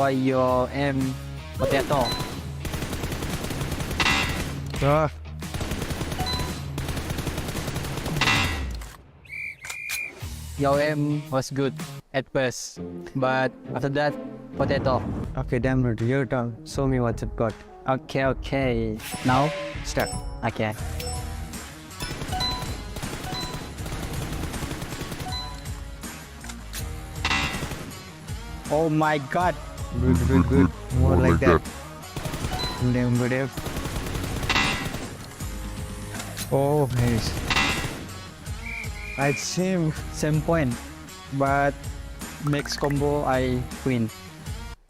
why your aim potato? Your aim was good at first, but after that, potato. Okay, damn it, your turn. Show me what you've got. Okay. Now, start. Okay. Oh my god. Good. More like that. Damn good. Oh, nice. I same point, but next combo I win.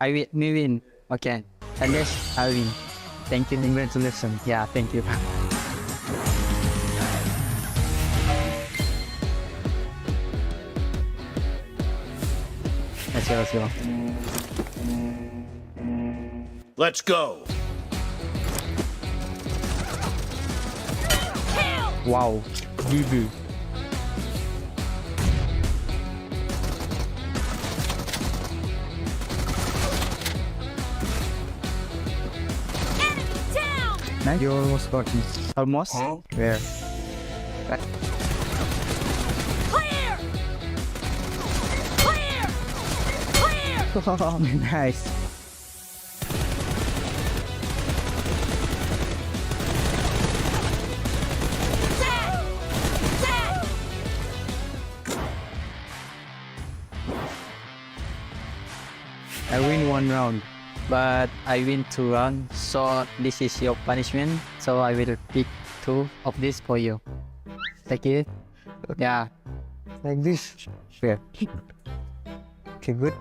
Me win. Okay. And yes, I win. Thank you. Congratulations. Yeah, thank you. Let's go. Let's go. Wow. GG. Nice. You almost got me. Almost? Where? Nice. I win 1 round, but I win 2 rounds, so this is your punishment. So I will pick 2 of this for you. Take it. Yeah. Like this. Fair. Okay, good.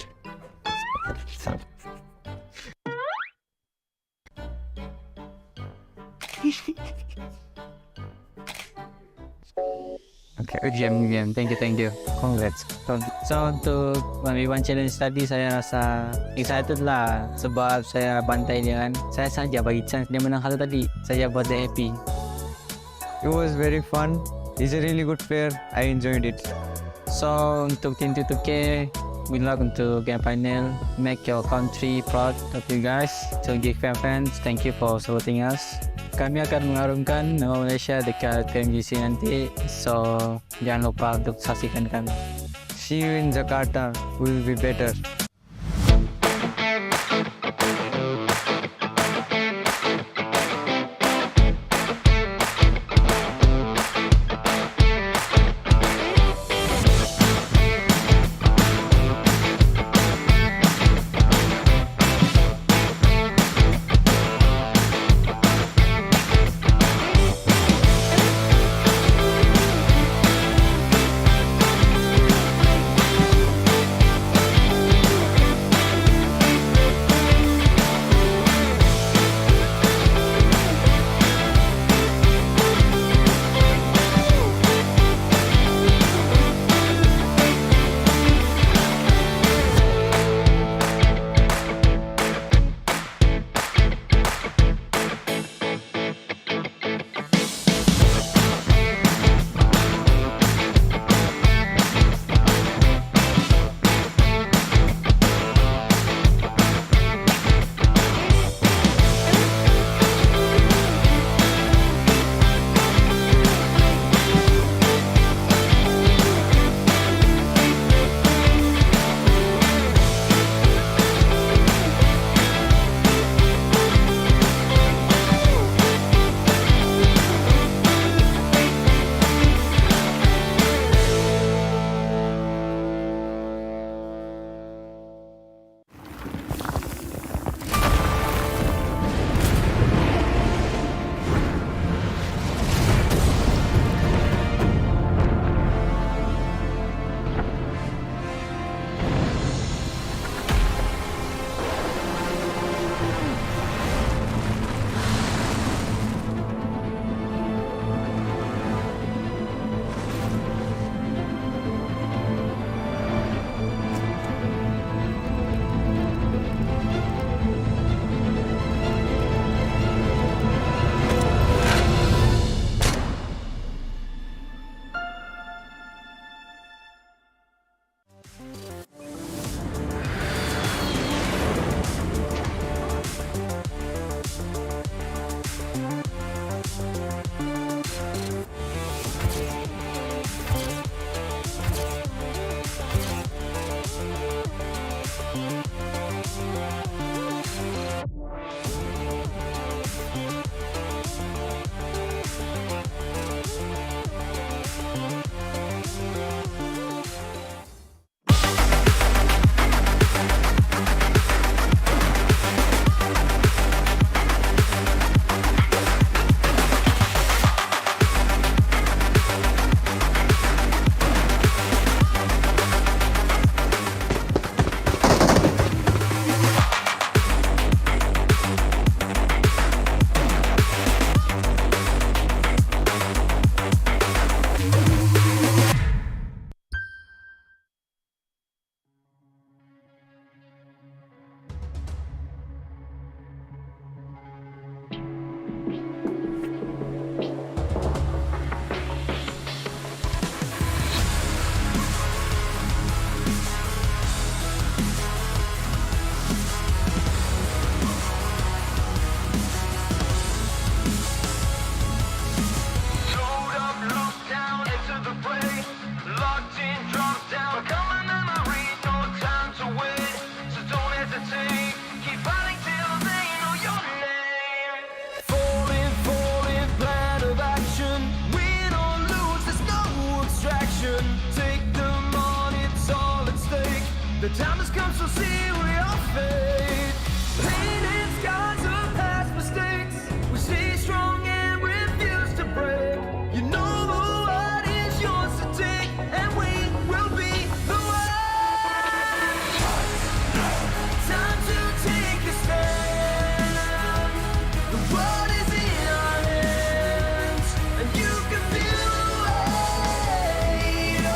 Okay, game. Thank you. Congrats. So untuk 1v1 challenge tadi saya rasa excited lah sebab saya bantai dia kan. Saya saja bagi chance dia menang satu tadi. Saya buat dia happy. It was very fun. He's a really good player. I enjoyed it. So untuk team 2K, good luck untuk game final. Make your country proud of you guys. So GurkhaYT fans, thank you for supporting us. Kami akan mengharumkan nama Malaysia dekat PMGC nanti. So jangan lupa untuk saksikan kami. See you in Jakarta. Will be better. Take them on, it's all at stake. The time has come, so see we are fate. Painted scars of past mistakes. We stay strong and refuse to break. You know the world is yours to take, and we will be the one. Time to take a stand. The world is in our hands, and you can feel the weight.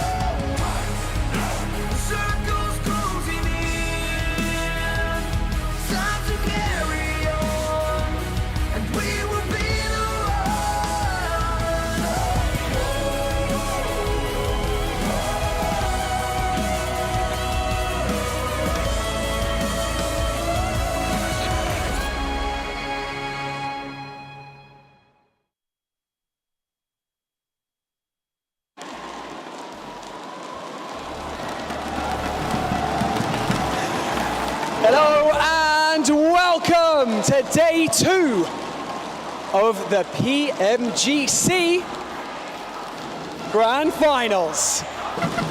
The circle's closing in. Time to carry on, and we will be the Hello and welcome to day 2 of the PMGC Grand Finals.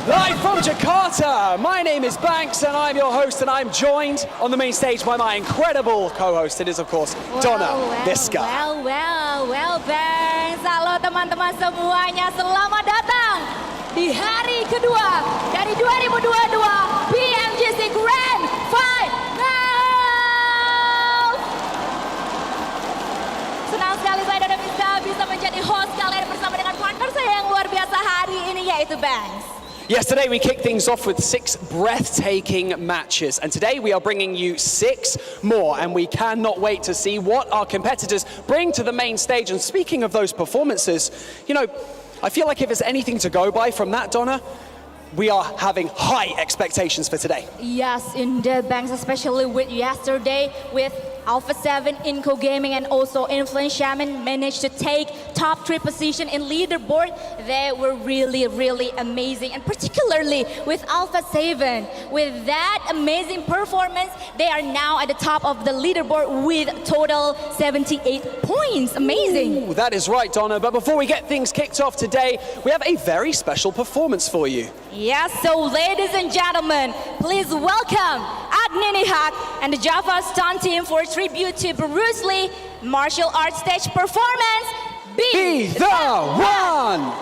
Live from Jakarta, my name is Banks and I'm your host, and I'm joined on the main stage by my incredible co-host. It is of course Donna Visca. Well, Banks. Halo teman-teman semuanya, selamat datang di hari kedua dari 2022 PMGC Grand Finals. Senang sekali saya dan bisa menjadi host kalian bersama dengan partner saya yang luar biasa hari ini, yaitu Banks. Yesterday we kicked things off with 6 breathtaking matches, and today we are bringing you 6 more, and we cannot wait to see what our competitors bring to the main stage. And speaking of those performances, you know, I feel like if there's anything to go by from that, Donna, we are having high expectations for today. Yes, indeed, Banks, especially with yesterday with Alpha 7, Inco Gaming, and also Influence Shaman managed to take top 3 position in leaderboard. They were really amazing, and particularly with Alpha 7, with that amazing performance, they are now at the top of the leaderboard with total 78 points. Amazing. Ooh, that is right, Donna. But before we get things kicked off today, we have a very special performance for you. Yes, so ladies and gentlemen, please welcome Agni Nihak and the Java Stunt Team for tribute to Bruce Lee martial arts stage performance. Be the one!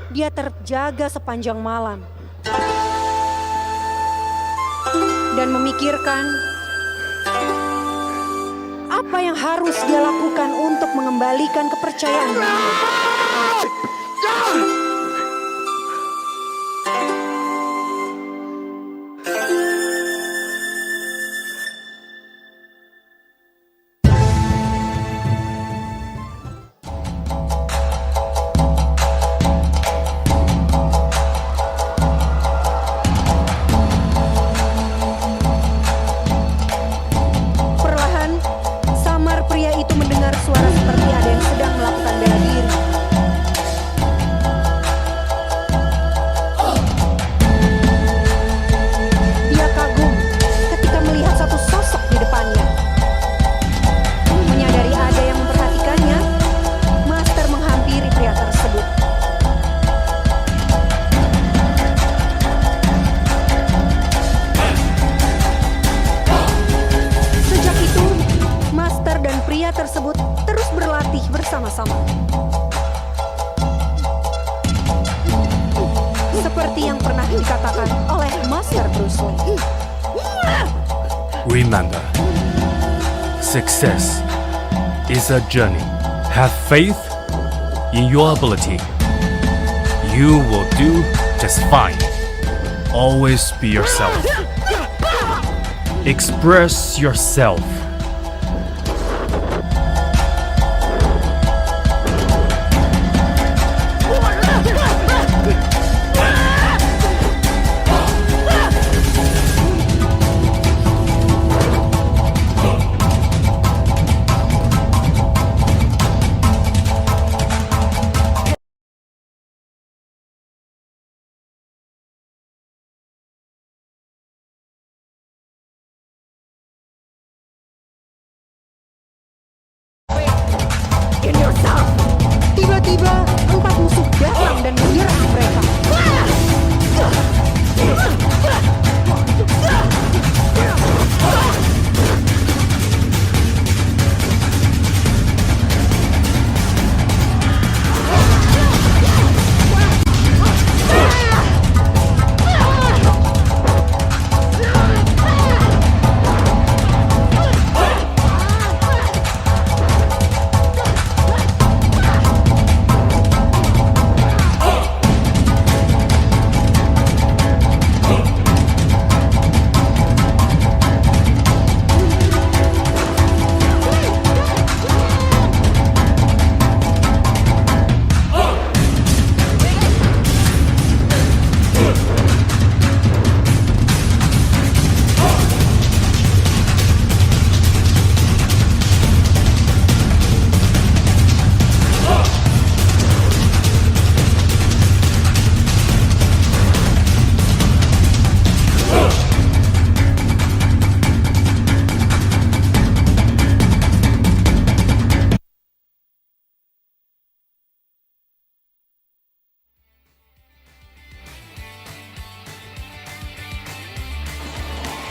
dia terjaga sepanjang malam dan memikirkan apa yang harus dia lakukan untuk mengembalikan kepercayaan diri. Perlahan, samar pria itu mendengar suara seperti ada yang sedang melakukan bela diri. Dia kagum ketika melihat satu sosok di depannya. Menyadari ada yang memperhatikannya, Master menghampiri pria tersebut. Sejak itu, Master dan pria tersebut terus berlatih bersama-sama. Seperti yang pernah dikatakan oleh Master Bruce Lee. Remember, success is a journey. Have faith in your ability. You will do just fine. Always be yourself. Express yourself. In yourself. Tiba-tiba, 4 musuh datang dan menyerang mereka.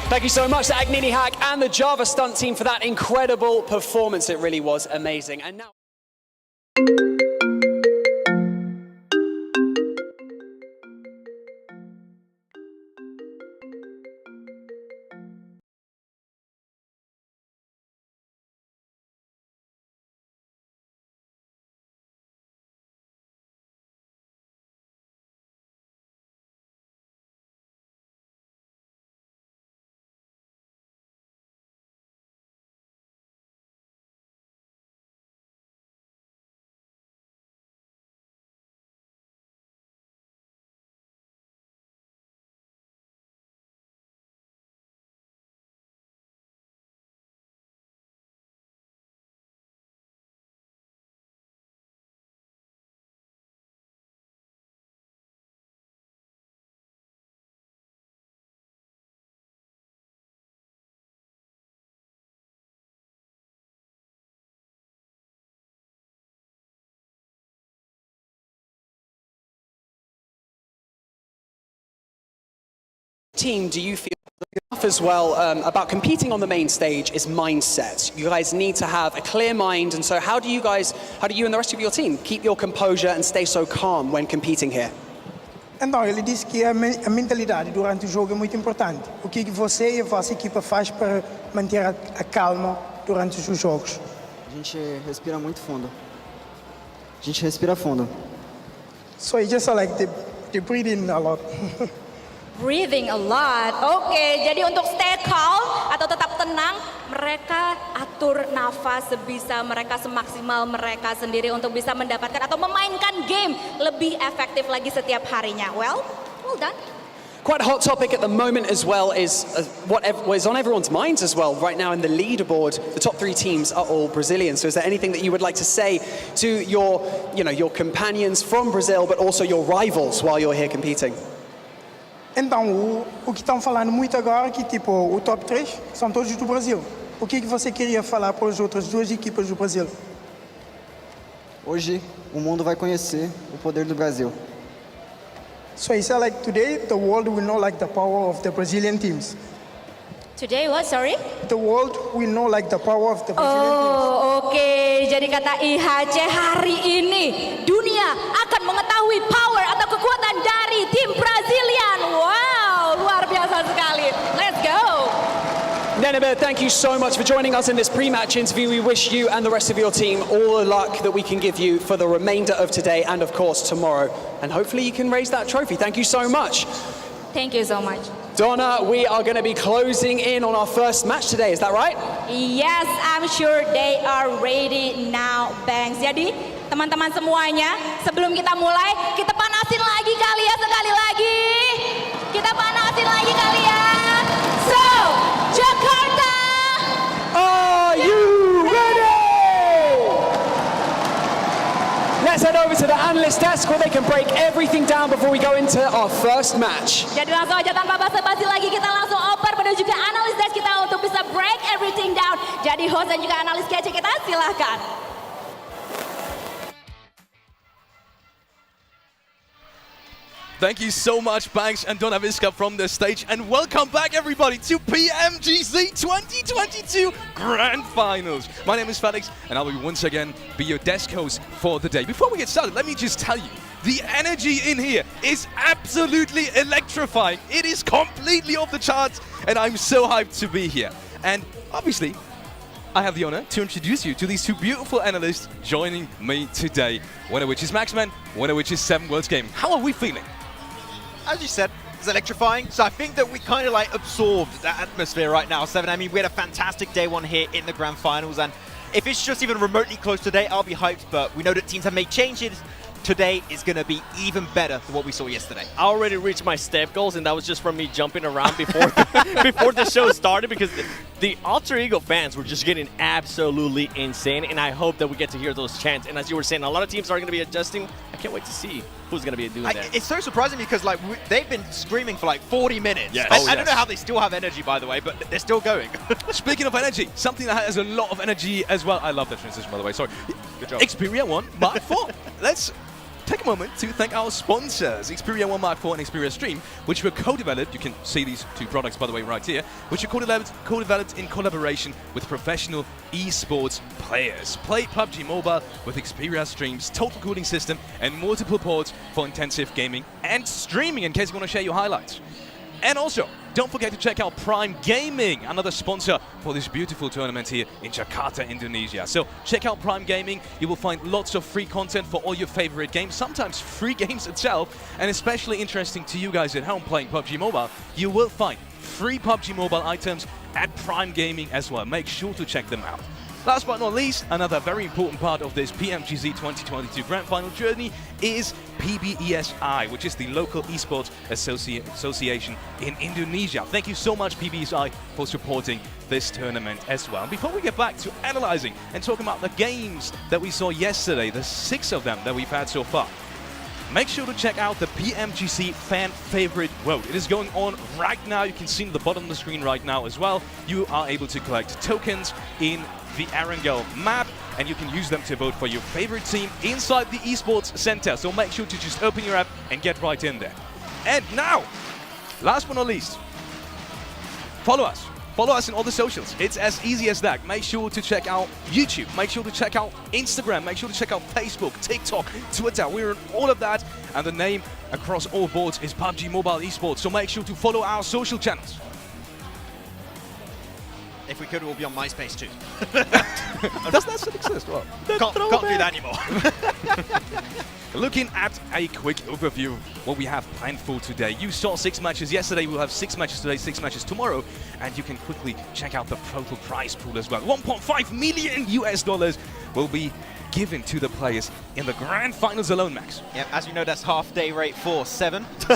Thank you so much to Agnini Hack and the Java Stunt team for that incredible performance. It really was amazing. And now... team do you feel As well about competing on the main stage is mindset. You guys need to have a clear mind, and so how do you and the rest of your team keep your composure and stay so calm when competing here? Então, ele disse que a mentalidade durante o jogo é muito importante. O que você e a vossa equipa faz para manter a calma durante os jogos? A gente respira muito fundo. A gente respira fundo. So you just like they breathe in a lot. Breathing a lot. Oke, jadi untuk stay calm atau tetap tenang, mereka atur nafas sebisa mereka, semaksimal mereka sendiri untuk bisa mendapatkan atau memainkan game lebih efektif lagi setiap harinya. Well done. Quite a hot topic at the moment as well is what is on everyone's minds as well right now in the leaderboard. The top 3 teams are all Brazilian. So is there anything that you would like to say to your companions from Brazil, but also your rivals while you're here competing? Então, o que estão falando muito agora é que tipo, o top 3 são todos do Brasil. O que você queria falar para as outras 2 equipas do Brasil? Hoje, o mundo vai conhecer o poder do Brasil. So he said like today the world will know like the power of the Brazilian teams. Today what, sorry? The world will know like the power of the Brazilian teams. Oke. Jadi kata IHC hari ini dunia akan mengetahui power atau kekuatan dari tim Brazilian. Wow, luar biasa sekali. Let's go. Nenebe, thank you so much for joining us in this pre-match interview. We wish you and the rest of your team all the luck that we can give you for the remainder of today and of course tomorrow. And hopefully you can raise that trophy. Thank you so much. Thank you so much. Donna, we are going to be closing in on our first match today, is that right? Yes, I'm sure they are ready now, Banks. Jadi, teman-teman semuanya, sebelum kita mulai, kita panasin lagi kali ya, sekali lagi. Kita panasin lagi kali ya. So, Jakarta! Are you ready? Let's head over to the analyst desk where they can break everything down before we go into our first match. Jadi langsung aja tanpa basa-basi lagi, kita langsung oper menuju ke analis desk kita untuk bisa break everything down. Jadi host dan juga analis kece kita silahkan. Thank you so much, Banks and Donna Visca from the stage, and welcome back everybody to PMGC 2022 Grand Finals. My name is Felix, and I will once again be your desk host for the day. Before we get started, let me just tell you, the energy in here is absolutely electrifying. It is completely off the charts, and I'm so hyped to be here. And obviously, I have the honor to introduce you to these 2 beautiful analysts joining me today. One of which is Maxman, one of which is 7 Worlds Gaming. How are we feeling? As you said, it's electrifying. So I think that we kind of like absorbed that atmosphere right now, 7. I mean, we had a fantastic day 1 here in the Grand Finals, and if it's just even remotely close today, I'll be hyped, but we know that teams have made changes. Today is going to be even better than what we saw yesterday. I already reached my step goals, and that was just from me jumping around before before the show started, because the Alter Ego fans were just getting absolutely insane, and I hope that we get to hear those chants. And as you were saying, a lot of teams are going to be adjusting. I can't wait to see who's going to be doing that. It's so surprising because like they've been screaming for like 40 minutes. Yes. I don't know how they still have energy, by the way, but they're still going. Speaking of energy, something that has a lot of energy as well. I love that transition, by the way. Sorry. Good job. Xperia 1 Mark 4. Let's take a moment to thank our sponsors, Xperia 1 Mark 4 and Xperia Stream, which were co-developed. You can see these 2 products, by the way, right here, which are co-developed in collaboration with professional esports players. Play PUBG Mobile with Xperia Stream's total cooling system and multiple ports for intensive gaming and streaming, in case you want to share your highlights. And also, don't forget to check out Prime Gaming, another sponsor for this beautiful tournament here in Jakarta, Indonesia. So check out Prime Gaming. You will find lots of free content for all your favorite games, sometimes free games itself, and especially interesting to you guys at home playing PUBG Mobile, you will find free PUBG Mobile items at Prime Gaming as well. Make sure to check them out. Last but not least, another very important part of this PMGC 2022 Grand Final journey is PBESI, which is the local esports association in Indonesia. Thank you so much, PBESI, for supporting this tournament as well. And before we get back to analyzing and talking about the games that we saw yesterday, the 6 of them that we've had so far, make sure to check out the PMGC Fan Favorite Vote. It is going on right now. You can see at the bottom of the screen right now as well. You are able to collect tokens in the Arangel map, and you can use them to vote for your favorite team inside the esports center. So make sure to just open your app and get right in there. And now, last but not least, follow us. Follow us on all the socials. It's as easy as that. Make sure to check out YouTube. Make sure to check out Instagram. Make sure to check out Facebook, TikTok, Twitter. We're on all of that. And the name across all boards is PUBG Mobile Esports. So make sure to follow our social channels. If we could, we'll be on MySpace too. Does that still exist? Well, can't do that anymore. Looking at a quick overview of what we have planned for today. You saw 6 matches yesterday. We'll have 6 matches today, 6 matches tomorrow. And you can quickly check out the total prize pool as well. $1.5 million will be given to the players in the grand finals alone, Max. Yep, as you know, that's half day rate for 7. So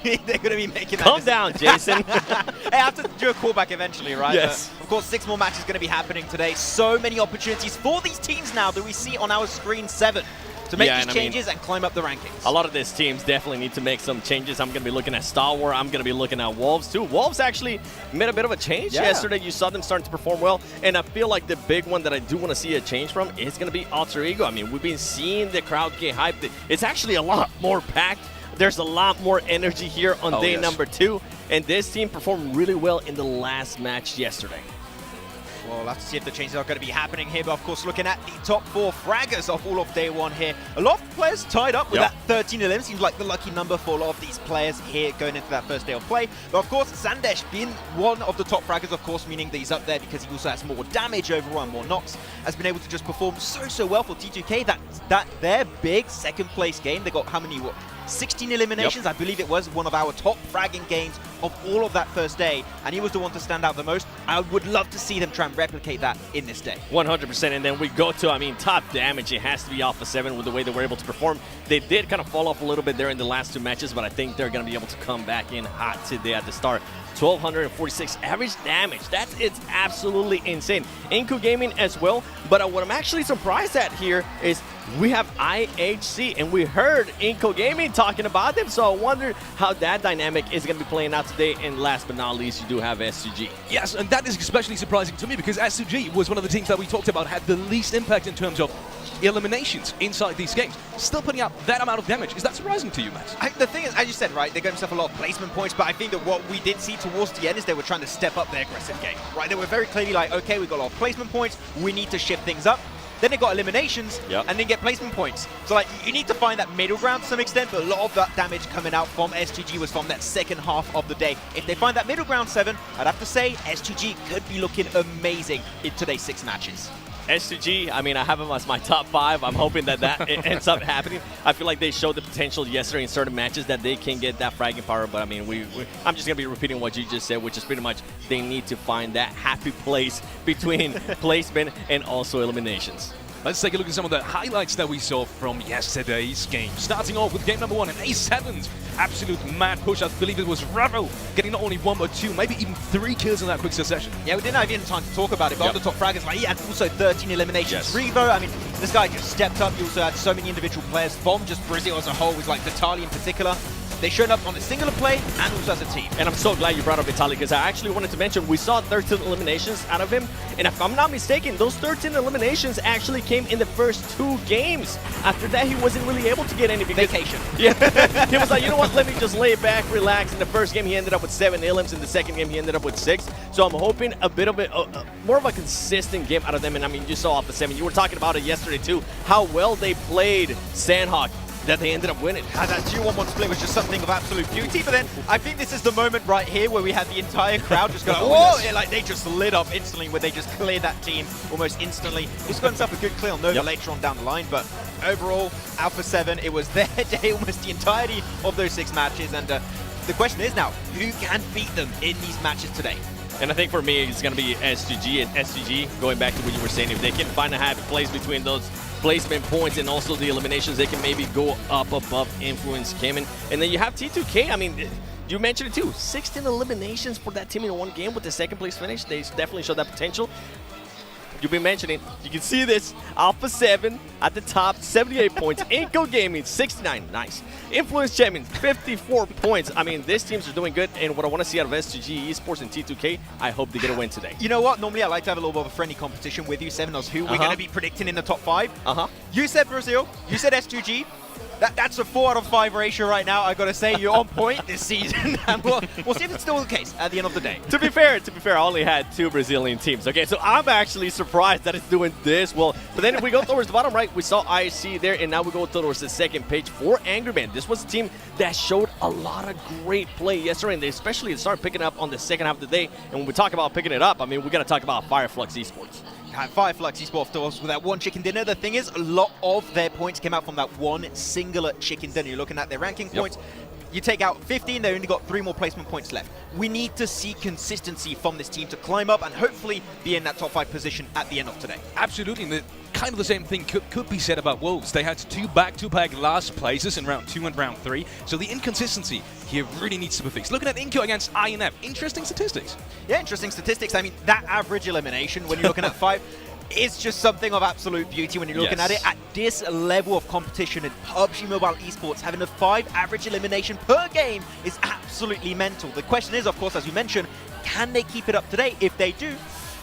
they're going to be making that. Calm down, Jason. Hey, I have to do a callback eventually, right? Yes. Of course, 6 more matches going to be happening today. So many opportunities for these teams now that we see on our screen 7 to make these changes and climb up the rankings. A lot of these teams definitely need to make some changes. I'm going to be looking at Star Wars. I'm going to be looking at Wolves too. Wolves actually made a bit of a change yesterday. You saw them starting to perform well. And I feel like the big one that I do want to see a change from is going to be Alter Ego. I mean, we've been seeing the crowd get hyped. It's actually a lot more packed. There's a lot more energy here on day number 2. And this team performed really well in the last match yesterday. Well, we'll have to see if the changes are going to be happening here. But of course, looking at the top 4 fraggers of all of day 1 here. A lot of players tied up with that 13 elim. Seems like the lucky number for a lot of these players here going into that first day of play. But of course, Sandesh being one of the top fraggers, of course, meaning that he's up there because he also has more damage overall and more knocks, has been able to just perform so well for T2K. That their big second place game, they got how many, 16 eliminations, I believe it was one of our top fragging games of all of that first day, and he was the one to stand out the most. I would love to see them try and replicate that in this day. 100%, and then we go to, I mean, top damage. It has to be Alpha 7 with the way they were able to perform. They did kind of fall off a little bit there in the last 2 matches, but I think they're going to be able to come back in hot today at the start. 1,246 average damage. It's absolutely insane. Inco Gaming as well, but what I'm actually surprised at here is we have IHC, and we heard Inco Gaming talking about them, so I wonder how that dynamic is going to be playing out today. And last but not least, you do have SoD. Yes, and that is especially surprising to me because SoD was one of the teams that we talked about had the least impact in terms of eliminations inside these games. Still putting out that amount of damage. Is that surprising to you, Max? The thing is, as you said, right, they got themselves a lot of placement points, but I think that what we did see towards the end is they were trying to step up their aggressive game, right? They were very clearly like, okay, we've got a lot of placement points, we need to shift things up. Then they got eliminations, and then get placement points. So like, you need to find that middle ground to some extent, but a lot of that damage coming out from SGG was from that second half of the day. If they find that middle ground 7, I'd have to say SGG could be looking amazing in today's 6 matches. SGG, I mean, I have them as my top 5. I'm hoping that it ends up happening. I feel like they showed the potential yesterday in certain matches that they can get that fragging power, but I mean, I'm just going to be repeating what you just said, which is pretty much they need to find that happy place between placement and also eliminations. Let's take a look at some of the highlights that we saw from yesterday's game. Starting off with game number 1, an A7's absolute mad push. I believe it was Ravo getting not only 1 but 2, maybe even 3 kills in that quick succession. Yeah, we didn't have even time to talk about it, but the top fraggers, like, he had also 13 eliminations. Revo, I mean, this guy just stepped up. He also had so many individual players from just Brazil as a whole, with like Vitaly in particular. They showed up on a singular play and also as a team. And I'm so glad you brought up Vitaly, because I actually wanted to mention we saw 13 eliminations out of him. And if I'm not mistaken, those 13 eliminations actually came in the first 2 games. After that, he wasn't really able to get any vacation. Yeah, he was like, you know what, let me just lay back, relax. In the first game, he ended up with 7 elims. In the second game, he ended up with 6. So I'm hoping a bit of more of a consistent game out of them. And I mean, you saw Alpha 7. You were talking about it yesterday too, how well they played Sandhawk, that they ended up winning. And that 2-1-1 split was just something of absolute beauty. But then I think this is the moment right here where we had the entire crowd just go, whoa! Yeah, like they just lit up instantly, where they just cleared that team almost instantly. He's got himself a good clear on Nova later on down the line. But overall, Alpha 7, it was their day almost the entirety of those 6 matches. And the question is now, who can beat them in these matches today? And I think for me, it's going to be SGG and SGG, going back to what you were saying. If they can find a happy place between those placement points and also the eliminations, they can maybe go up above Influence Cayman. And then you have T2K. I mean, you mentioned it too. 16 eliminations for that team in 1 game with the second place finish. They definitely showed that potential. You've been mentioning, you can see this. Alpha 7 at the top, 78 points. Inco Gaming, 69. Nice. Influence Champion, 54 points. I mean, these teams are doing good, and what I want to see out of SGG Esports and T2K, I hope they get a win today. You know what? Normally, I like to have a little bit of a friendly competition with you, 7 of who we're going to be predicting in the top 5. You said Brazil, you said SGG. That's a 4 out of 5 ratio right now. I gotta say, you're on point this season, and we'll see if it's still the case at the end of the day. To be fair, I only had 2 Brazilian teams. Okay, so I'm actually surprised that it's doing this well. But then if we go towards the bottom right, we saw IHC there, and now we go towards the second page for Angry Man. This was a team that showed a lot of great play yesterday, and they especially started picking up on the second half of the day. And when we talk about picking it up, I mean, we got to talk about Fireflux Esports. Fireflux Esports, of course, with that one chicken dinner. The thing is, a lot of their points came out from that one singular chicken dinner. You're looking at their ranking points. You take out 15, they only got 3 more placement points left. We need to see consistency from this team to climb up and hopefully be in that top 5 position at the end of today. Absolutely. And kind of the same thing could be said about Wolves. They had 2 back-to-back last places in round 2 and round 3. So the inconsistency here really needs to be fixed. Looking at Inko against INF, interesting statistics. Yeah, interesting statistics. I mean, that average elimination when you're looking at 5 is just something of absolute beauty when you're looking at it. At this level of competition in PUBG Mobile Esports, having a 5 average elimination per game is absolutely mental. The question is, of course, as you mentioned, can they keep it up today? If they do,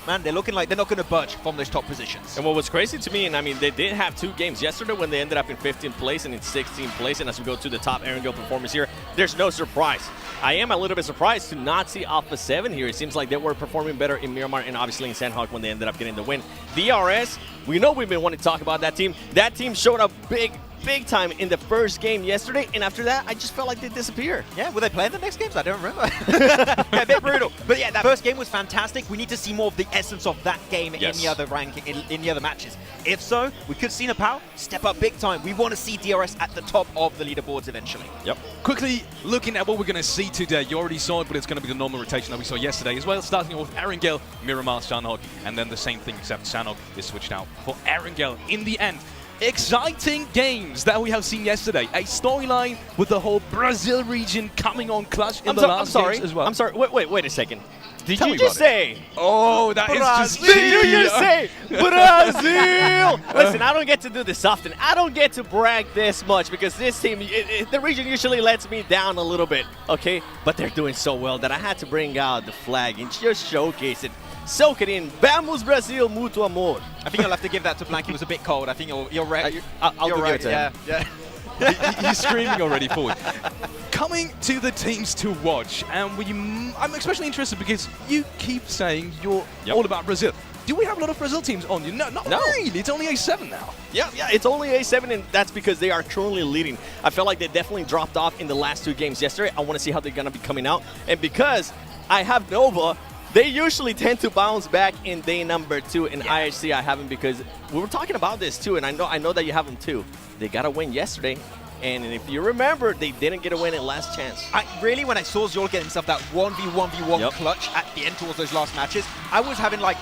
man, they're looking like they're not going to budge from those top positions. And what was crazy to me, and I mean, they did have 2 games yesterday when they ended up in 15th place and in 16th place. And as we go to the top Erangel performance here, there's no surprise. I am a little bit surprised to not see Alpha 7 here. It seems like they were performing better in Miramar and obviously in Sandhawk when they ended up getting the win. DRS, we know we've been wanting to talk about that team. That team showed up big time in the first game yesterday, and after that, I just felt like they disappeared. Yeah, were they playing the next games? I don't remember. Yeah, a bit brutal. But yeah, that first game was fantastic. We need to see more of the essence of that game in the other ranking, in the other matches. If so, we could see Nepal step up big time. We want to see DRS at the top of the leaderboards eventually. Yep. Quickly looking at what we're going to see today. You already saw it, but it's going to be the normal rotation that we saw yesterday as well. Starting off with Erangel, Miramar, Sandhawk, and then the same thing except Sandhawk is switched out for Erangel in the end. Exciting games that we have seen yesterday. A storyline with the whole Brazil region coming on clutch in the last games as well. I'm sorry. Wait a second. Did Tell you me just about say? Oh, that is just cheeky. Did you just say Brazil? Listen, I don't get to do this often. I don't get to brag this much because this team, the region usually lets me down a little bit, okay? But they're doing so well that I had to bring out the flag and just showcase it. Soak it in. Vamos Brasil, muito amor. I think you'll have to give that to Blanky. It was a bit cold. I think you're right. I'll you're give right. it to him. Yeah. He's screaming already forward. Coming to the teams to watch, and I'm especially interested because you keep saying you're all about Brazil. Do we have a lot of Brazil teams on you? No, not really. It's only A7 now. Yeah, it's only A7, and that's because they are currently leading. I felt like they definitely dropped off in the last 2 games yesterday. I want to see how they're going to be coming out. And because I have Nova, they usually tend to bounce back in day number 2. In IHC, I haven't because we were talking about this too, and I know that you have them too. They got a win yesterday, and if you remember, they didn't get a win in last chance. Really, when I saw Zol get himself that 1v1v1 clutch at the end towards those last matches, I was having like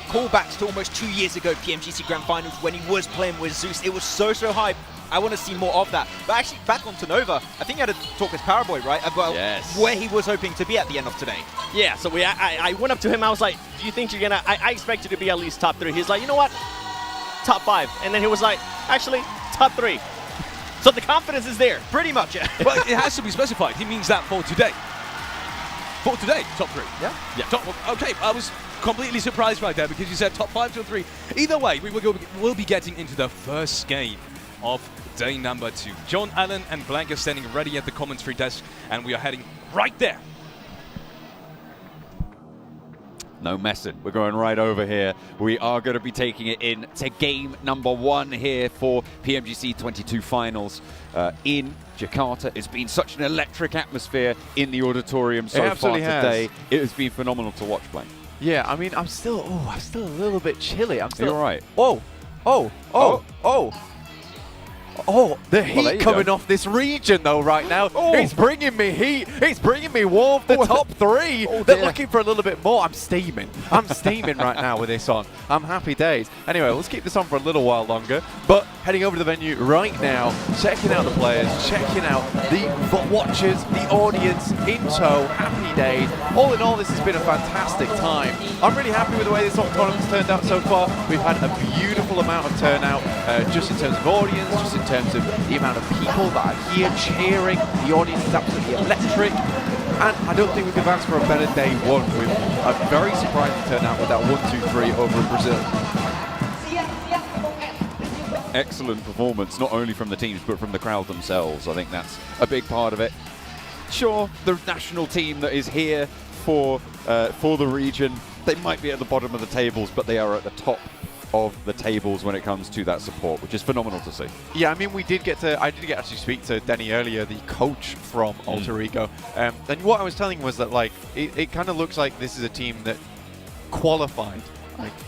callbacks to almost 2 years ago PMGC Grand Finals when he was playing with Zeus. It was so hype. I want to see more of that. But actually, back onto Nova, I think you had to talk as Paraboy, right? About where he was hoping to be at the end of today. Yeah, so I went up to him. I was like, do you think you're going to... I expect you to be at least top 3. He's like, you know what? Top 5. And then he was like, actually, top 3. So the confidence is there. Pretty much, yeah. Well, it has to be specified. He means that for today. For today, top 3. Yeah. Okay, I was completely surprised right there because you said top 5 to 3. Either way, we'll be getting into the first game of day number 2. John Allen and Blanca standing ready at the commentary desk, and we are heading right there. No messing. We're going right over here. We are going to be taking it in to game number 1 here for PMGC 22 finals in Jakarta. It's been such an electric atmosphere in the auditorium so far today. It has been phenomenal to watch, Blank. Yeah, I mean, I'm still a little bit chilly. I'm still all right. Oh, the heat coming off this region though right now. It's bringing me heat. It's bringing me warmth. The top 3. They're looking for a little bit more. I'm steaming. I'm steaming right now with this on. I'm happy days. Anyway, let's keep this on for a little while longer. But heading over to the venue right now, checking out the players, checking out the watchers, the audience in tow. Happy days. All in all, this has been a fantastic time. I'm really happy with the way this tournament's turned out so far. We've had a beautiful amount of turnout, just in terms of audience, just in terms of the amount of people that are here cheering. The audience is absolutely electric. And I don't think we could have asked for a better day 1. With a very surprising turnout with that 1-2-3 over in Brazil. excellent performance, not only from the teams, but from the crowd themselves. I think that's a big part of it. Sure, the national team that is here for the region, they might be at the bottom of the tables, but they are at the top of the tables when it comes to that support, which is phenomenal to see. Yeah, I mean, I did get to actually speak to Denny earlier, the coach from Alter Ego, and what I was telling him was that, like, it kind of looks like this is a team that qualified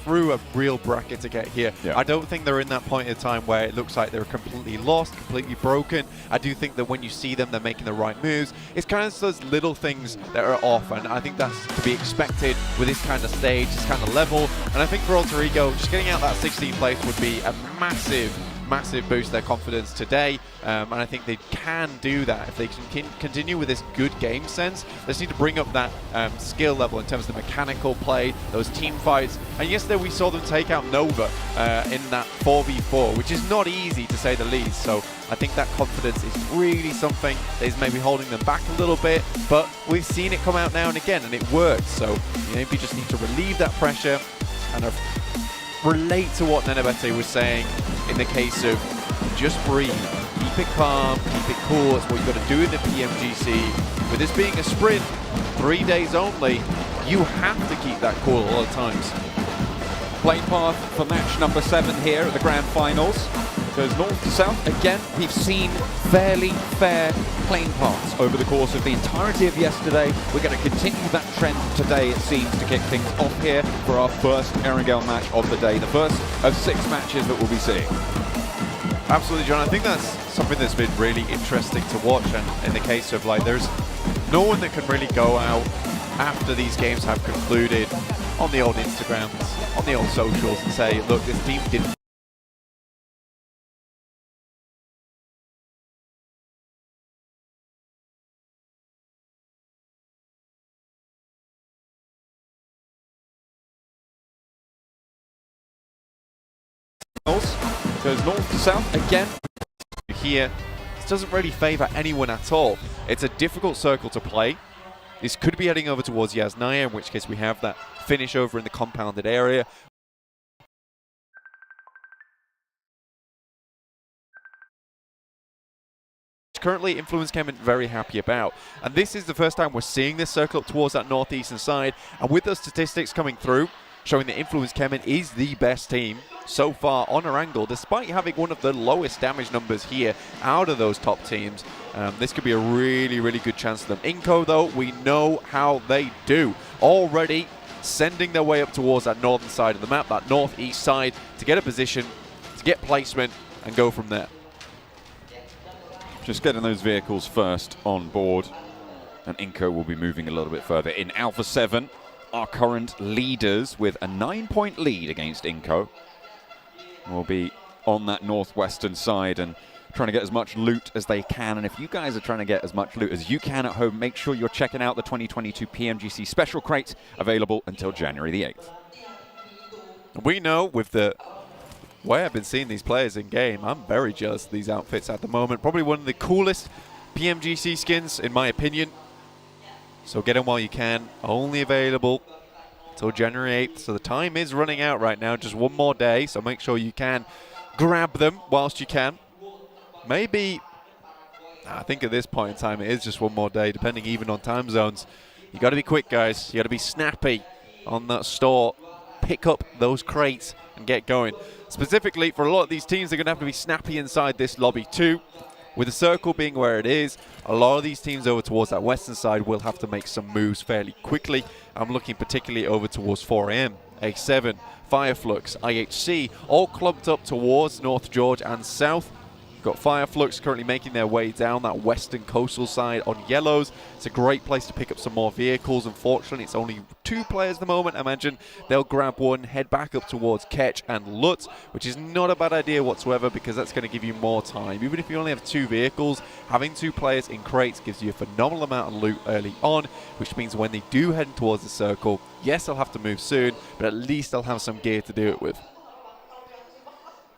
through a real bracket to get here. Yeah. I don't think they're in that point in time where it looks like they're completely lost, completely broken. I do think that when you see them, they're making the right moves. It's kind of those little things that are off, and I think that's to be expected with this kind of stage, this kind of level. And I think for Alter Ego, just getting out that 16th place would be a massive boost to their confidence today, and I think they can do that if they can continue with this good game sense. They just need to bring up that skill level in terms of the mechanical play, those team fights. And yesterday we saw them take out Nova in that 4v4, which is not easy to say the least. So I think that confidence is really something that is maybe holding them back a little bit, but we've seen it come out now and again, and it works. So you maybe just need to relieve that pressure and relate to what Nenebete was saying in the case of just breathe, keep it calm, keep it cool. That's what you've got to do in the PMGC. With this being a sprint, 3 days only, you have to keep that cool at all times. Plane path for match number 7 here at the Grand Finals. Goes north to south. Again, we've seen fairly fair plane paths over the course of the entirety of yesterday. We're going to continue that trend today, it seems, to kick things off here for our first Erangel match of the day, the first of 6 matches that we'll be seeing. Absolutely, John. I think that's something that's been really interesting to watch, and in the case of, like, there's no one that can really go out after these games have concluded on the old Instagrams, on the old socials, and say, look, this team didn't goes north to south again. Here, this doesn't really favor anyone at all. It's a difficult circle to play. This could be heading over towards Yasnaya, in which case we have that finish over in the compounded area. Currently, Influence Kemen very happy about. And this is the first time we're seeing this circle up towards that northeastern side. And with those statistics coming through, showing that Influence Kemen is the best team so far on Erangel, despite having one of the lowest damage numbers here out of those top teams. This could be a really, really good chance for them. Inco, though, we know how they do. Already sending their way up towards that northern side of the map, that northeast side, to get a position, to get placement, and go from there. Just getting those vehicles first on board, and Inco will be moving a little bit further. In Alpha 7, our current leaders with a 9-point lead against Inco will be on that northwestern side and trying to get as much loot as they can. And if you guys are trying to get as much loot as you can at home, make sure you're checking out the 2022 PMGC Special Crate, available until January the 8th. We know with the way I've been seeing these players in game, I'm very jealous of these outfits at the moment. Probably one of the coolest PMGC skins, in my opinion. So get them while you can. Only available till January 8th. So the time is running out right now. Just one more day. So make sure you can grab them whilst you can. Maybe, I think at this point in time, it is just one more day, depending even on time zones. You got to be quick, guys. You got to be snappy on that store. Pick up those crates and get going. Specifically, for a lot of these teams, they're going to have to be snappy inside this lobby too. With the circle being where it is, a lot of these teams over towards that western side will have to make some moves fairly quickly. I'm looking particularly over towards 4AM, A7, Fireflux, IHC, all clumped up towards North George and south. Got Fireflux currently making their way down that western coastal side on yellows. It's a great place to pick up some more vehicles. Unfortunately, it's only 2 players at the moment. I imagine they'll grab one, head back up towards Ketch and Lut, which is not a bad idea whatsoever, because that's going to give you more time. Even if you only have 2 vehicles, having 2 players in crates gives you a phenomenal amount of loot early on, which means when they do head towards the circle, yes, they'll have to move soon, but at least they'll have some gear to do it with.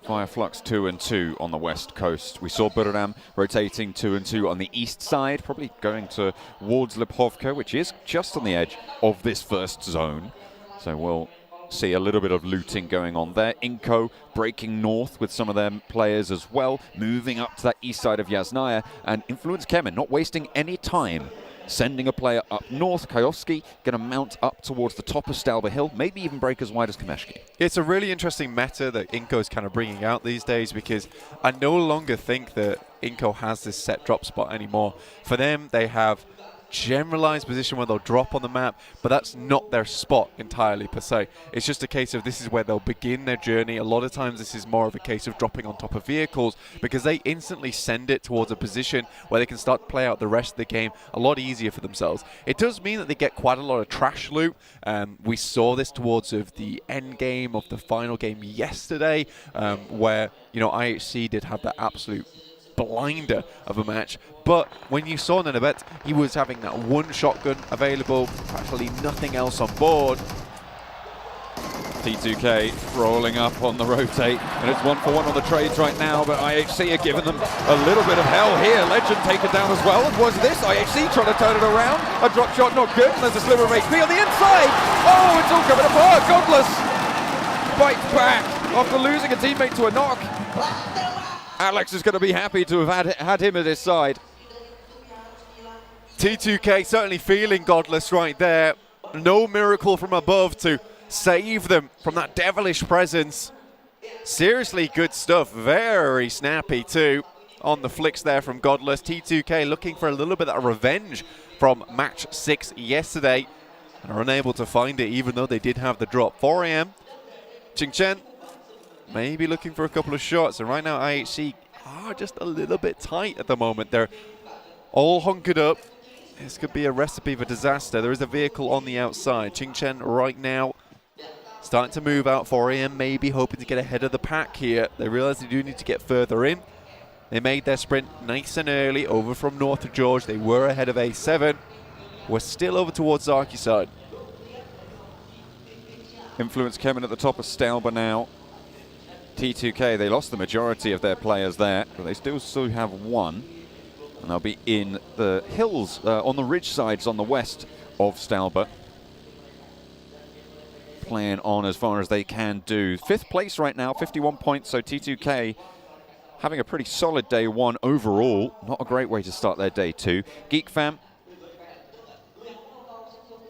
Fireflux 2 and 2 on the west coast. We saw Buradam rotating 2 and 2 on the east side, probably going towards Lipovka, which is just on the edge of this first zone. So we'll see a little bit of looting going on there. Inco breaking north with some of their players as well, moving up to that east side of Yasnaya, and Influence Kemen not wasting any time, sending a player up north. Kayovsky going to mount up towards the top of Stalber Hill, maybe even break as wide as Kameshki. It's a really interesting meta that Inco is kind of bringing out these days, because I no longer think that Inco has this set drop spot anymore. For them, they have generalized position where they'll drop on the map, but that's not their spot entirely per se. It's just a case of this is where they'll begin their journey. A lot of times this is more of a case of dropping on top of vehicles, because they instantly send it towards a position where they can start to play out the rest of the game a lot easier for themselves. It does mean that they get quite a lot of trash loot. We saw this towards of the end game of the final game yesterday, where, you know, IHC did have that absolute blinder of a match. But when you saw Nanabet, he was having that one shotgun available, practically nothing else on board. T2K rolling up on the rotate, and it's 1-for-1 on the trades right now, but IHC are giving them a little bit of hell here. Legend taken down as well. Was this IHC trying to turn it around? A drop shot not good, and there's a sliver of HP on the inside. Oh, it's all coming apart. Godless bites back after losing a teammate to a knock. Alex is going to be happy to have had him at his side. T2K certainly feeling Godless right there. No miracle from above to save them from that devilish presence. Seriously good stuff. Very snappy too on the flicks there from Godless. T2K looking for a little bit of revenge from match 6 yesterday, and are unable to find it even though they did have the drop. 4 AM. Qingchen maybe looking for a couple of shots, and right now IHC are just a little bit tight at the moment. They're all hunkered up. This could be a recipe for disaster. There is a vehicle on the outside. Qingchen right now starting to move out. 4 AM maybe hoping to get ahead of the pack here. They realize they do need to get further in. They made their sprint nice and early over from north of George. They were ahead of A7. We're still over towards Zaki side. Influence Kemen at the top of Stalber now. T2K, they lost the majority of their players there, but they still have one. And they'll be in the hills, on the ridge sides on the west of Stalber. Playing on as far as they can do. 5th place right now, 51 points, so T2K having a pretty solid day 1 overall. Not a great way to start their day 2. Geek Fam,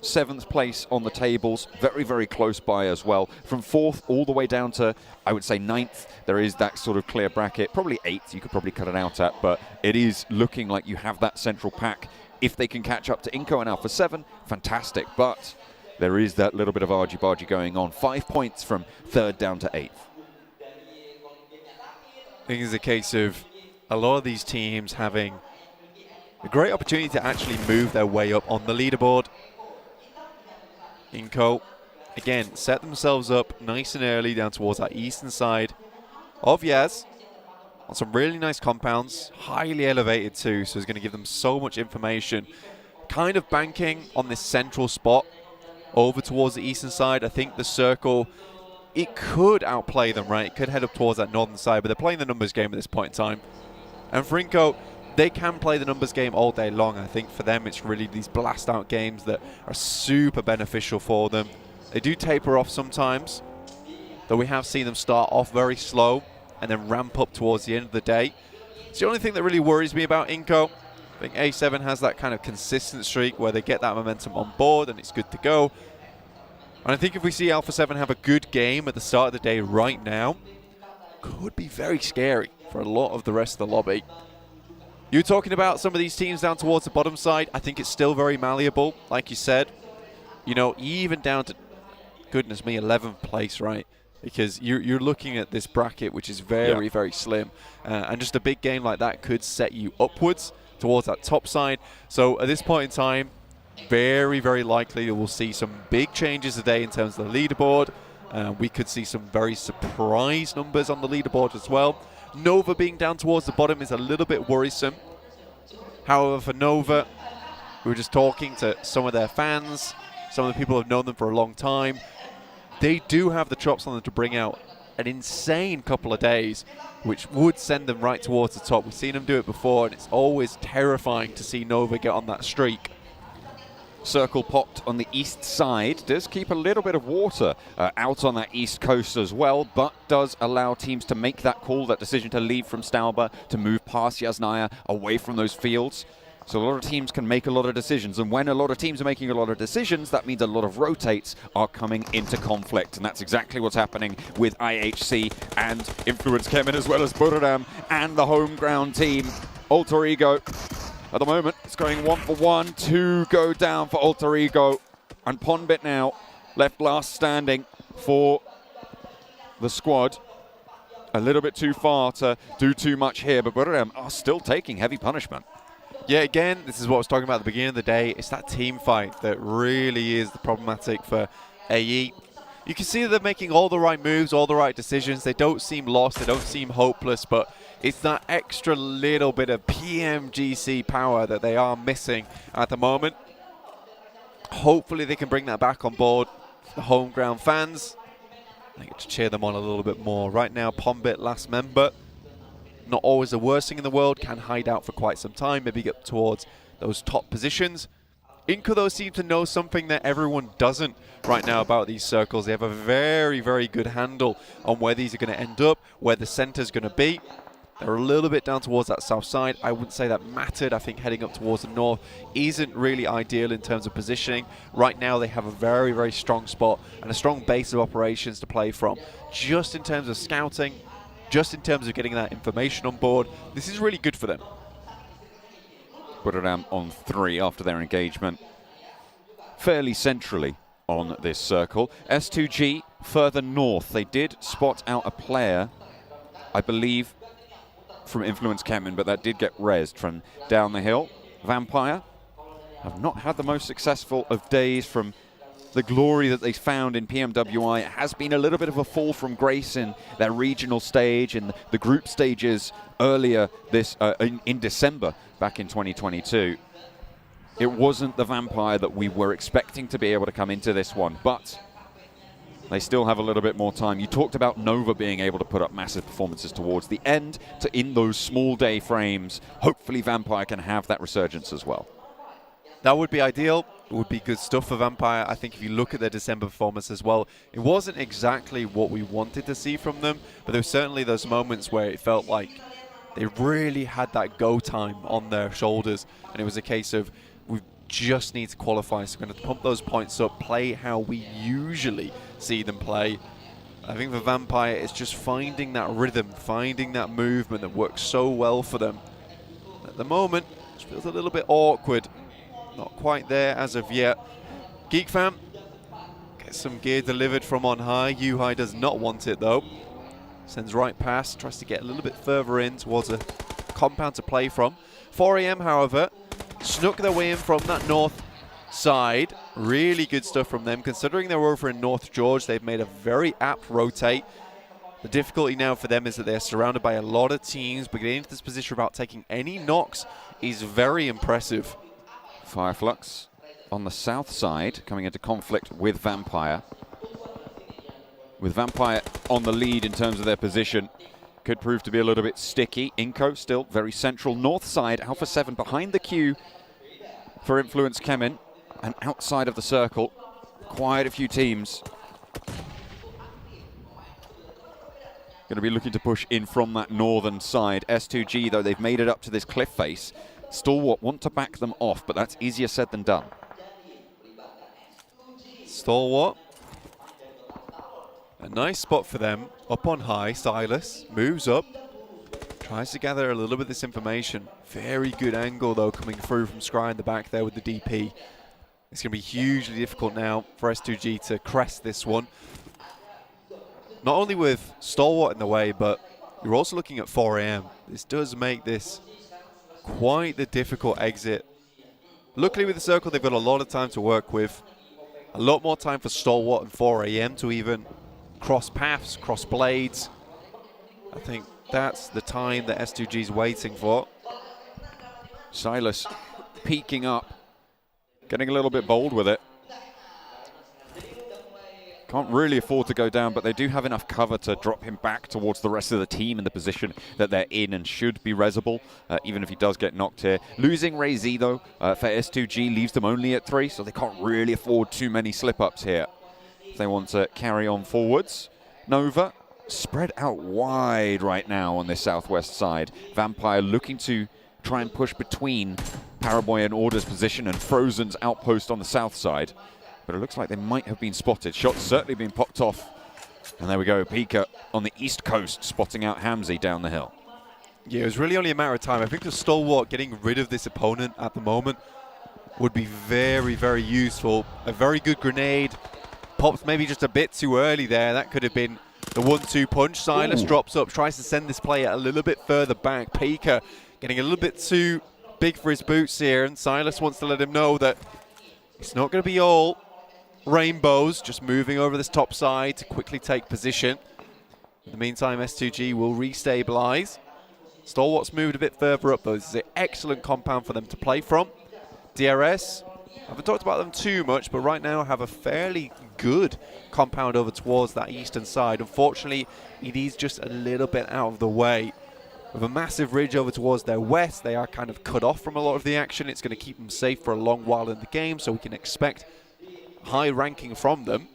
7th place on the tables, very, very close by as well. From 4th all the way down to, I would say, 9th, there is that sort of clear bracket. Probably 8th, you could probably cut it out at, but it is looking like you have that central pack. If they can catch up to Inco and Alpha 7, fantastic, but there is that little bit of argy-bargy going on. 5 points from 3rd down to 8th. I think it's a case of a lot of these teams having a great opportunity to actually move their way up on the leaderboard. Inco, again, set themselves up nice and early down towards that eastern side of Yaz on some really nice compounds, highly elevated too, so it's going to give them so much information. Kind of banking on this central spot over towards the eastern side. I think the circle, it could outplay them, right? It could head up towards that northern side, but they're playing the numbers game at this point in time. And for Inco, they can play the numbers game all day long. I think for them, it's really these blast out games that are super beneficial for them. They do taper off sometimes, though we have seen them start off very slow and then ramp up towards the end of the day. It's the only thing that really worries me about Inco. I think A7 has that kind of consistent streak where they get that momentum on board and it's good to go. And I think if we see Alpha 7 have a good game at the start of the day right now, could be very scary for a lot of the rest of the lobby. You were talking about some of these teams down towards the bottom side. I think it's still very malleable, like you said. You know, even down to, goodness me, 11th place, right? Because you're looking at this bracket, which is very, very slim. And just a big game like that could set you upwards towards that top side. So at this point in time, very, very likely that we'll see some big changes today in terms of the leaderboard. We could see some very surprise numbers on the leaderboard as well. Nova being down towards the bottom is a little bit worrisome. However, for Nova, we were just talking to some of their fans, some of the people who have known them for a long time. They do have the chops on them to bring out an insane couple of days, which would send them right towards the top. We've seen them do it before, and it's always terrifying to see Nova get on that streak. circle popped on the east side. Does keep a little bit of water out on that east coast as well, but does allow teams to make that call, that decision to leave from Stauber, to move past Yasnaya, away from those fields. So a lot of teams can make a lot of decisions, and when a lot of teams are making a lot of decisions, that means a lot of rotates are coming into conflict, and that's exactly what's happening with IHC and Influence Kemin, as well as Buradam and the home ground team. Alter Ego, at the moment, it's going 1 for 1, 2 go down for Alter Ego, and Ponbit now left last standing for the squad. A little bit too far to do too much here, but Buradam are still taking heavy punishment. Yeah, again, this is what I was talking about at the beginning of the day. It's that team fight that really is the problematic for AE. You can see that they're making all the right moves, all the right decisions. They don't seem lost, they don't seem hopeless, but it's that extra little bit of PMGC power that they are missing at the moment. Hopefully they can bring that back on board. The home ground fans, I get to cheer them on a little bit more. Right now, Ponbit, last member. Not always the worst thing in the world, can hide out for quite some time, maybe get towards those top positions. Inco, though, seem to know something that everyone doesn't right now about these circles. They have a very, very good handle on where these are going to end up, where the center's going to be. They're a little bit down towards that south side. I wouldn't say that mattered. I think heading up towards the north isn't really ideal in terms of positioning. Right now, they have a very, very strong spot and a strong base of operations to play from. Just in terms of scouting, just in terms of getting that information on board, this is really good for them. Buradam on 3 after their engagement. Fairly centrally on this circle. S2G further north. They did spot out a player, I believe, from Influence Kemin, but that did get rezzed from down the hill. Vampire have not had the most successful of days from the glory that they found in PMWI. It has been a little bit of a fall from grace in their regional stage and the group stages earlier this in December back in 2022. It wasn't the Vampire that we were expecting to be able to come into this one, but they still have a little bit more time. You talked about Nova being able to put up massive performances towards the end. In those small day frames, hopefully Vampire can have that resurgence as well. That would be ideal. It would be good stuff for Vampire. I think if you look at their December performance as well, it wasn't exactly what we wanted to see from them, but there were certainly those moments where it felt like they really had that go time on their shoulders, and it was a case of we just need to qualify, so we're going to pump those points up, play how we usually see them play. I think for Vampire, it's just finding that rhythm, finding that movement that works so well for them. At the moment, it feels a little bit awkward. Not quite there as of yet. Geek Fam gets some gear delivered from on high. Yuhai does not want it though. Sends right past, tries to get a little bit further in towards a compound to play from. 4AM, however, snuck their way in from that north side. Really good stuff from them. Considering they're over in North George, they've made a very apt rotate. The difficulty now for them is that they're surrounded by a lot of teams, but getting into this position without taking any knocks is very impressive. Fireflux on the south side, coming into conflict with Vampire. With Vampire on the lead in terms of their position, could prove to be a little bit sticky. Inco still very central. North side, Alpha 7 behind the queue for Influence Kemin, and outside of the circle, quite a few teams going to be looking to push in from that northern side. S2G, though, they've made it up to this cliff face. Stalwart want to back them off, but that's easier said than done. Stalwart. A nice spot for them. Up on high, Silas moves up. Tries to gather a little bit of this information. Very good angle, though, coming through from Scry in the back there with the DP. It's going to be hugely difficult now for S2G to crest this one. Not only with Stalwart in the way, but you're also looking at 4AM. This does make this quite the difficult exit. Luckily with the circle, they've got a lot of time to work with. A lot more time for Stalwart and 4AM to even cross paths, cross blades. I think that's the time that S2G's waiting for. Silas peeking up, getting a little bit bold with it. Can't really afford to go down, but they do have enough cover to drop him back towards the rest of the team in the position that they're in and should be resable, even if he does get knocked here. Losing Ray Z, though, for S2G leaves them only at 3, so they can't really afford too many slip-ups here if they want to carry on forwards. Nova spread out wide right now on this southwest side. Vampire looking to try and push between Paraboy and Order's position and Frozen's outpost on the south side. But it looks like they might have been spotted. Shots certainly being popped off. And there we go, Pika on the east coast, spotting out Hamzy down the hill. Yeah, it was really only a matter of time. I think the Stalwart getting rid of this opponent at the moment would be very, very useful. A very good grenade. Pops maybe just a bit too early there. That could have been the 1-2 punch. Silas drops up, tries to send this player a little bit further back. Pika getting a little bit too big for his boots here, and Silas wants to let him know that it's not going to be all rainbows, just moving over this top side to quickly take position. In the meantime, S2G will restabilize. Stalwart's moved a bit further up, though. This is an excellent compound for them to play from. DRS, I haven't talked about them too much, but right now have a fairly good compound over towards that eastern side. Unfortunately, it is just a little bit out of the way. With a massive ridge over towards their west, they are kind of cut off from a lot of the action. It's going to keep them safe for a long while in the game, so we can expect high ranking from them.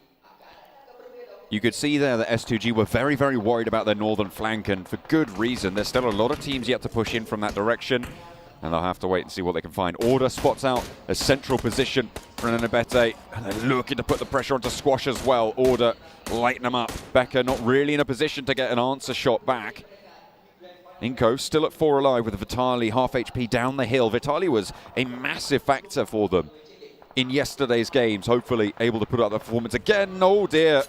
You could see there that S2G were very, very worried about their northern flank, and for good reason. There's still a lot of teams yet to push in from that direction, and they'll have to wait and see what they can find. Order spots out a central position for Nanabete, and they're looking to put the pressure onto Squash as well. Order lighten them up. Becca not really in a position to get an answer shot back. Inko still at 4 alive with Vitali half HP down the hill. Vitali was a massive factor for them in yesterday's games, hopefully able to put up the performance again. Oh dear.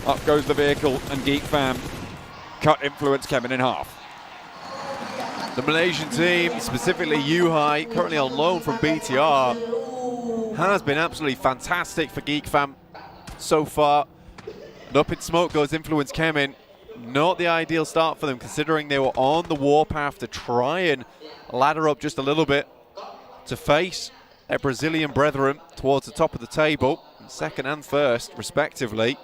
Up goes the vehicle, and Geek Fam cut Influence Kevin in half. The Malaysian team, specifically Yuhai, currently on loan from BTR, has been absolutely fantastic for Geek Fam so far. And up in smoke goes Influence Kemin. Not the ideal start for them, considering they were on the warpath to try and ladder up just a little bit to face their Brazilian brethren towards the top of the table, second and first, respectively.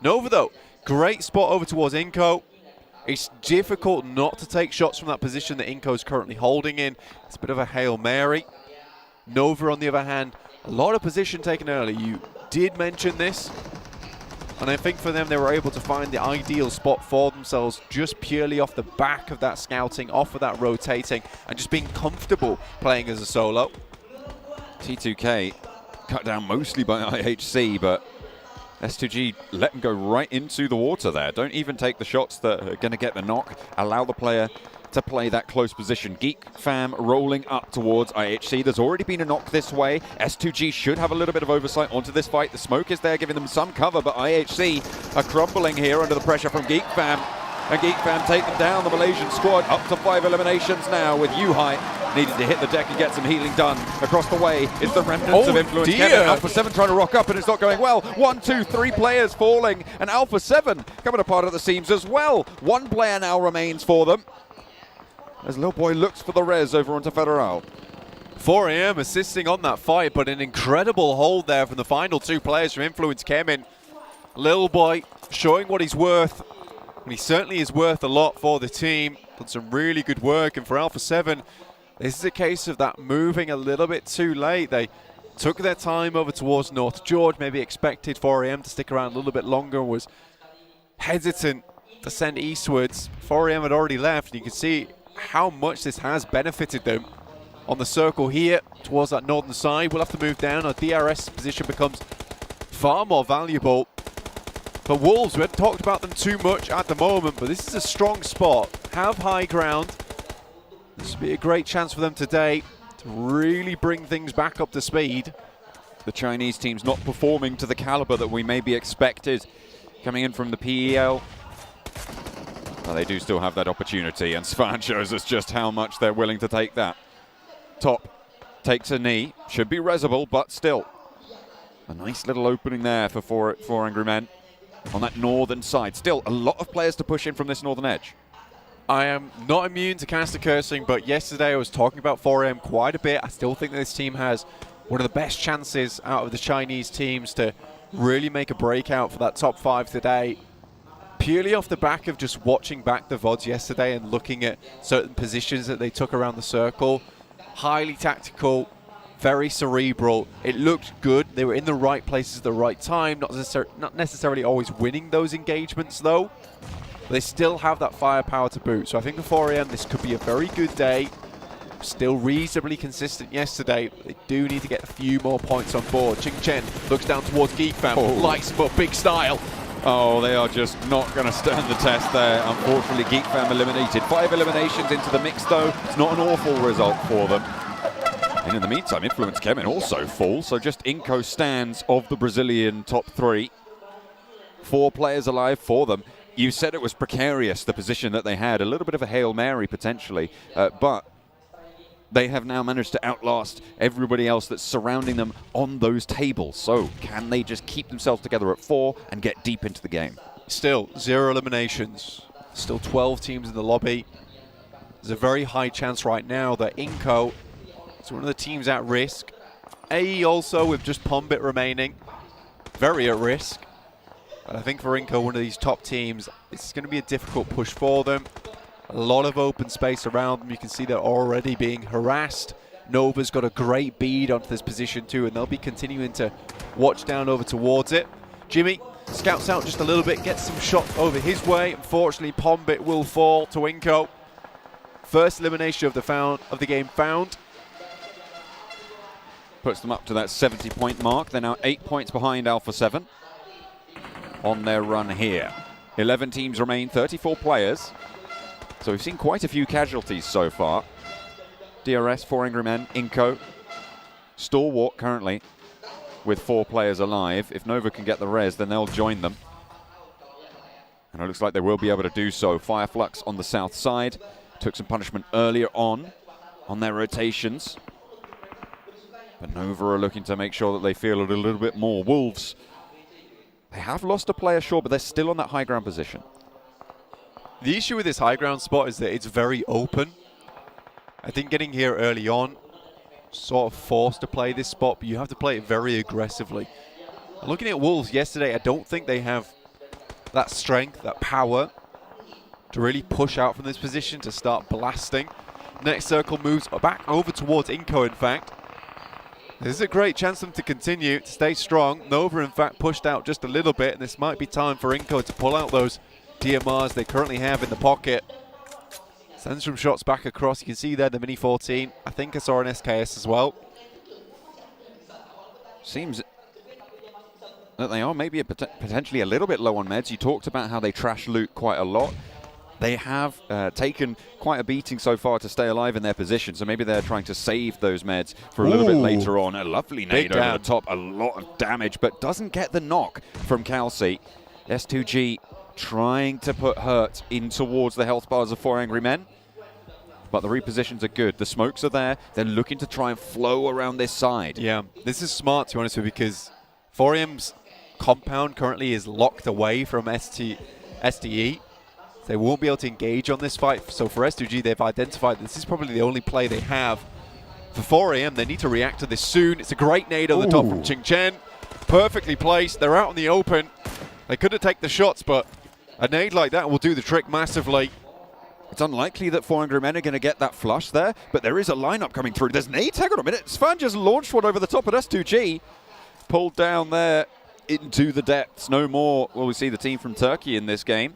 Nova, though, great spot over towards Inko. It's difficult not to take shots from that position that Inko's currently holding in. It's a bit of a Hail Mary. Nova, on the other hand, a lot of position taken early. You did mention this. And I think for them, they were able to find the ideal spot for themselves just purely off the back of that scouting, off of that rotating, and just being comfortable playing as a solo. T2K cut down mostly by IHC, but S2G let him go right into the water there. Don't even take the shots that are going to get the knock. Allow the player to play that close position. Geek Fam rolling up towards IHC. There's already been a knock this way. S2G should have a little bit of oversight onto this fight. The smoke is there, giving them some cover, but IHC are crumbling here under the pressure from Geek Fam. And Geek Fam take them down. The Malaysian squad up to 5 eliminations now, with Yuhai needing to hit the deck and get some healing done. Across the way is the remnants of Influence Kevin. Alpha 7 trying to rock up, and it's not going well. 1, 2, 3 players falling, and Alpha 7 coming apart at the seams as well. One player now remains for them, as Lil Boy looks for the res over onto Federal. 4AM assisting on that fight, but an incredible hold there from the final two players from Influence Kemin. Lil Boy showing what he's worth, and he certainly is worth a lot for the team. Done some really good work, and for Alpha 7, this is a case of that moving a little bit too late. They took their time over towards North George, maybe expected 4AM to stick around a little bit longer, was hesitant to send eastwards. 4AM had already left, and you can see how much this has benefited them. On the circle here, towards that northern side, we'll have to move down. Our DRS position becomes far more valuable. But Wolves, we haven't talked about them too much at the moment, but this is a strong spot. Have high ground. This would be a great chance for them today to really bring things back up to speed. The Chinese team's not performing to the caliber that we maybe expected coming in from the PEL. Well, they do still have that opportunity, and Svan shows us just how much they're willing to take that. Top takes a knee, should be resable, but still. A nice little opening there for four Angry Men on that northern side. Still, a lot of players to push in from this northern edge. I am not immune to caster cursing, but yesterday I was talking about 4AM quite a bit. I still think that this team has one of the best chances out of the Chinese teams to really make a breakout for that top 5 today. Purely off the back of just watching back the VODs yesterday and looking at certain positions that they took around the circle. Highly tactical, very cerebral. It looked good. They were in the right places at the right time. Not necessarily always winning those engagements though. But they still have that firepower to boot. So I think for 4AM this could be a very good day. Still reasonably consistent yesterday. They do need to get a few more points on board. Ching Chen looks down towards GeekFam. Lights him up, big style. Oh, they are just not going to stand the test there. Unfortunately, GeekFam eliminated. 5 eliminations into the mix, though. It's not an awful result for them. And in the meantime, Influence Kemen also full, so just Inco stands of the Brazilian top 3. 4 players alive for them. You said it was precarious, the position that they had. A little bit of a Hail Mary, potentially. But they have now managed to outlast everybody else that's surrounding them on those tables. So can they just keep themselves together at 4 and get deep into the game? Still 0 eliminations. Still 12 teams in the lobby. There's a very high chance right now that Inco is one of the teams at risk. AE also with just Pombit remaining. Very at risk. But I think for Inco, one of these top teams, it's going to be a difficult push for them. A lot of open space around them. You can see they're already being harassed. Nova's got a great bead onto this position too, and they'll be continuing to watch down over towards it. Jimmy scouts out just a little bit, gets some shots over his way. Unfortunately, Pombit will fall to Inco. First elimination of the game found. Puts them up to that 70-point mark. They're now 8 points behind Alpha 7 on their run here. 11 teams remain, 34 players. So we've seen quite a few casualties so far. DRS, 4 Angry Men, Inco, stalwart currently with 4 players alive. If Nova can get the res, then they'll join them. And it looks like they will be able to do so. Fireflux on the south side. Took some punishment earlier on their rotations. But Nova are looking to make sure that they feel it a little bit more. Wolves, they have lost a player, sure, but they're still on that high ground position. The issue with this high ground spot is that it's very open. I think getting here early on, sort of forced to play this spot, but you have to play it very aggressively. And looking at Wolves yesterday, I don't think they have that strength, that power to really push out from this position to start blasting. Next circle moves back over towards Inco, in fact. This is a great chance for them to continue, to stay strong. Nova, in fact, pushed out just a little bit, and this might be time for Inco to pull out those DMRs they currently have in the pocket. Sends some shots back across. You can see there the Mini 14. I think I saw an SKS as well. Seems that they are maybe potentially a little bit low on meds. You talked about how they trash loot quite a lot. They have taken quite a beating so far to stay alive in their position, so maybe they're trying to save those meds for a little bit later on. A lovely nade over the top, a lot of damage, but doesn't get the knock from Calci. S2G trying to put hurt in towards the health bars of 4 Angry Men. But the repositions are good. The smokes are there. They're looking to try and flow around this side. Yeah, this is smart, to be honest with you, because 4M's compound currently is locked away from SDE. They won't be able to engage on this fight. So for S2G, they've identified this is probably the only play they have. For 4AM, they need to react to this soon. It's a great nade on the top from Ching Chen. Perfectly placed. They're out in the open. They could have taken the shots, but a nade like that will do the trick massively. It's unlikely that 4 Angry Men are going to get that flush there, but there is a lineup coming through. There's nades. Hang on a minute. Svan just launched one over the top at S2G. Pulled down there into the depths. No more will we see the team from Turkey in this game.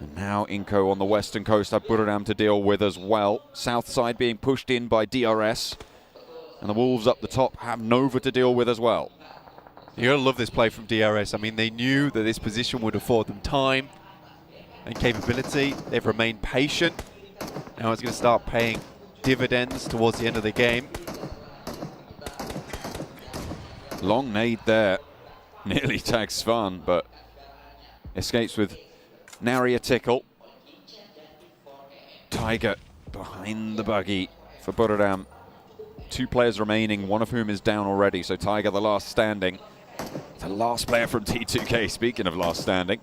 And now Inco on the western coast have Buradam to deal with as well. South side being pushed in by DRS. And the Wolves up the top have Nova to deal with as well. You're going to love this play from DRS. I mean, they knew that this position would afford them time and capability. They've remained patient. Now it's going to start paying dividends towards the end of the game. Long nade there. Nearly tags Svan, but escapes with nary a tickle. Tiger behind the buggy for Buradam. 2 players remaining, one of whom is down already, so Tiger the last standing. The last player from T2K, speaking of last standing.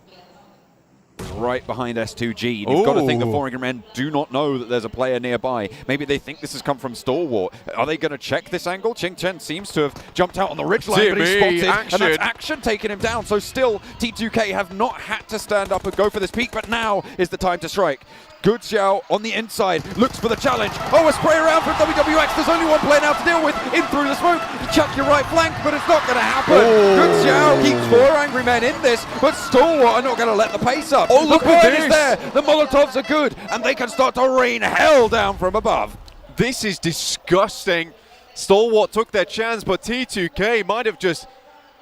right behind S2G. And you've got to think the 400 men do not know that there's a player nearby. Maybe they think this has come from Stalwart. Are they going to check this angle? Ching Chen seems to have jumped out on the ridgeline, but he's spotted. Action. And that's Action taking him down. So still, T2K have not had to stand up and go for this peak, but now is the time to strike. Good Xiao on the inside, looks for the challenge. Oh, a spray around from WWX. There's only one player now to deal with. In through the smoke. You chuck your right flank, but it's not going to happen. Good Xiao keeps 4 angry men in this, but Stalwart are not going to let the pace up. Oh, look at this. Is there. The Molotovs are good, and they can start to rain hell down from above. This is disgusting. Stalwart took their chance, but T2K might have just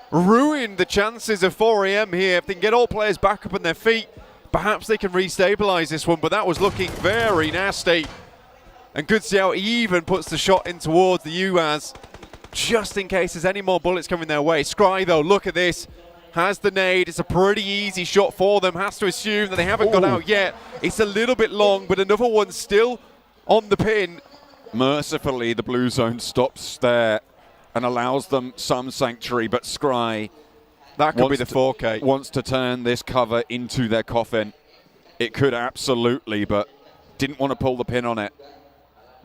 ruined the chances of 4AM here. If they can get all players back up on their feet, perhaps they can restabilize this one, but that was looking very nasty. And Good Xiao even puts the shot in towards the UAZ, just in case there's any more bullets coming their way. Scry, though, look at this. Has the nade. It's a pretty easy shot for them. Has to assume that they haven't gone out yet. It's a little bit long, but another one still on the pin. Mercifully, the blue zone stops there and allows them some sanctuary, but Scry, that could be the 4K, wants to turn this cover into their coffin. It could absolutely, but didn't want to pull the pin on it.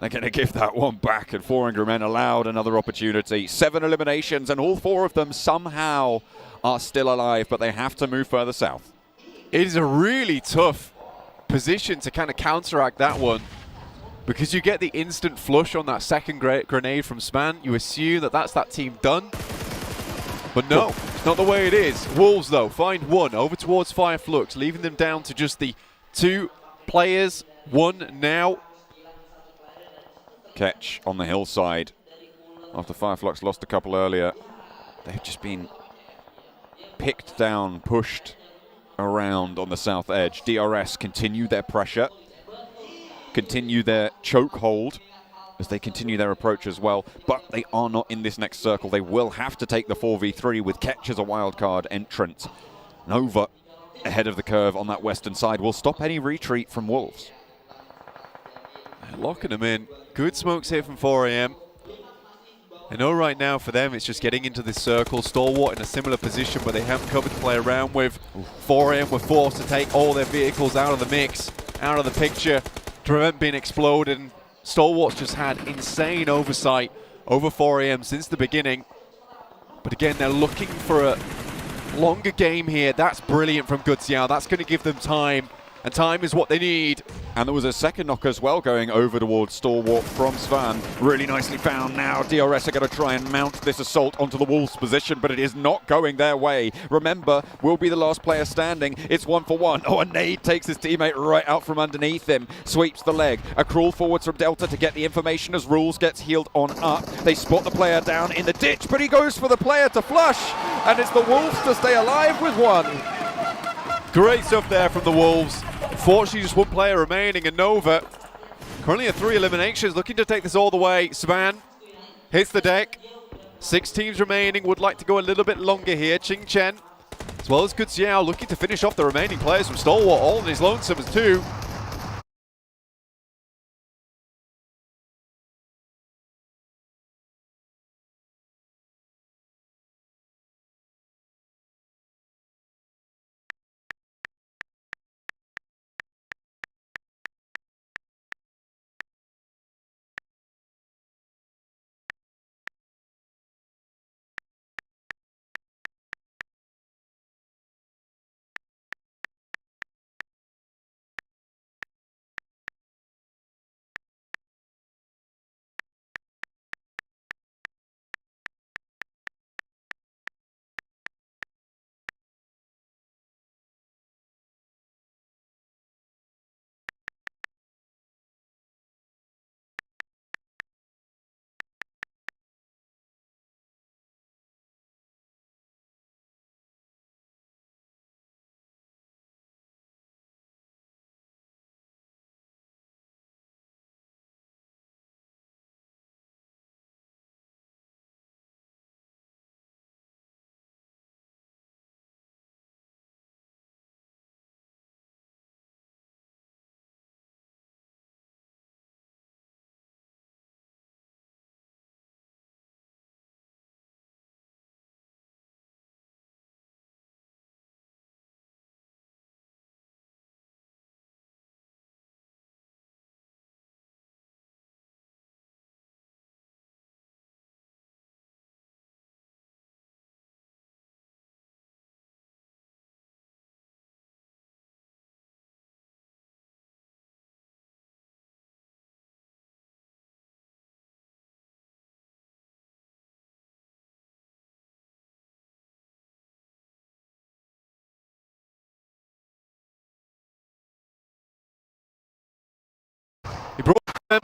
They're going to give that one back, and 400 men allowed another opportunity. 7 eliminations, and all 4 of them somehow are still alive, but they have to move further south. It is a really tough position to kind of counteract that one, because you get the instant flush on that second grenade from Span. You assume that that's that team done, but no, it's not the way it is. Wolves, though, find 1 over towards Fireflux, leaving them down to just the 2 players. 1 now. Catch on the hillside after Fireflux lost a couple earlier. They've just been picked down, pushed around on the south edge. DRS continue their pressure, continue their chokehold as they continue their approach as well, but they are not in this next circle. They will have to take the 4v3 with Ketch as a wildcard entrant. Nova ahead of the curve on that western side will stop any retreat from Wolves. They're locking them in. Good smokes here from 4AM. I know right now for them it's just getting into this circle. Stalwart in a similar position where they haven't covered to play around with. 4AM were forced to take all their vehicles out of the mix, out of the picture, to prevent being exploded. And Stalwart's just had insane oversight over 4AM since the beginning. But again, they're looking for a longer game here. That's brilliant from Good Xiao. That's going to give them time. And time is what they need. And there was a second knock as well going over towards Stalwart from Svan. Really nicely found now. DRS are going to try and mount this assault onto the Wolves' position, but it is not going their way. Remember, will be the last player standing. It's 1 for 1. Oh, a nade takes his teammate right out from underneath him. Sweeps the leg. A crawl forwards from Delta to get the information as Rules gets healed on up. They spot the player down in the ditch, but he goes for the player to flush. And it's the Wolves to stay alive with 1. Great stuff there from the Wolves. Fortunately, just 1 player remaining, and Nova currently at 3 eliminations, looking to take this all the way. Svan hits the deck. 6 teams remaining, would like to go a little bit longer here. Ching Chen, as well as Good Xiao, looking to finish off the remaining players from Stalwart, all in his lonesome as 2. He brought them.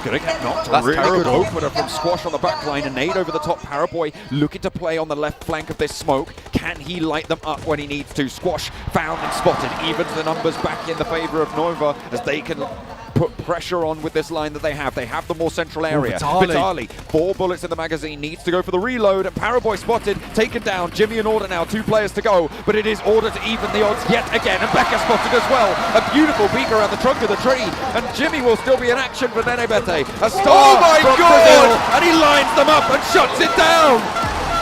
Gonna get knocked. That's Really terrible. good opener from Squash on the back line. A nade over the top. Paraboy looking to play on the left flank of this smoke. Can he light them up when he needs to? Squash found and spotted. Evens the numbers back in the favor of Nova as they can put pressure on with this line that they have. They have the more central area. Vitali, 4 bullets in the magazine, needs to go for the reload, and Paraboy spotted, taken down. Jimmy and Order now, 2 players to go, but it is Order to even the odds yet again, and Becca spotted as well. A beautiful peek around the trunk of the tree, and Jimmy will still be in action for Nenebete. A star from Brazil, and he lines them up and shuts it down.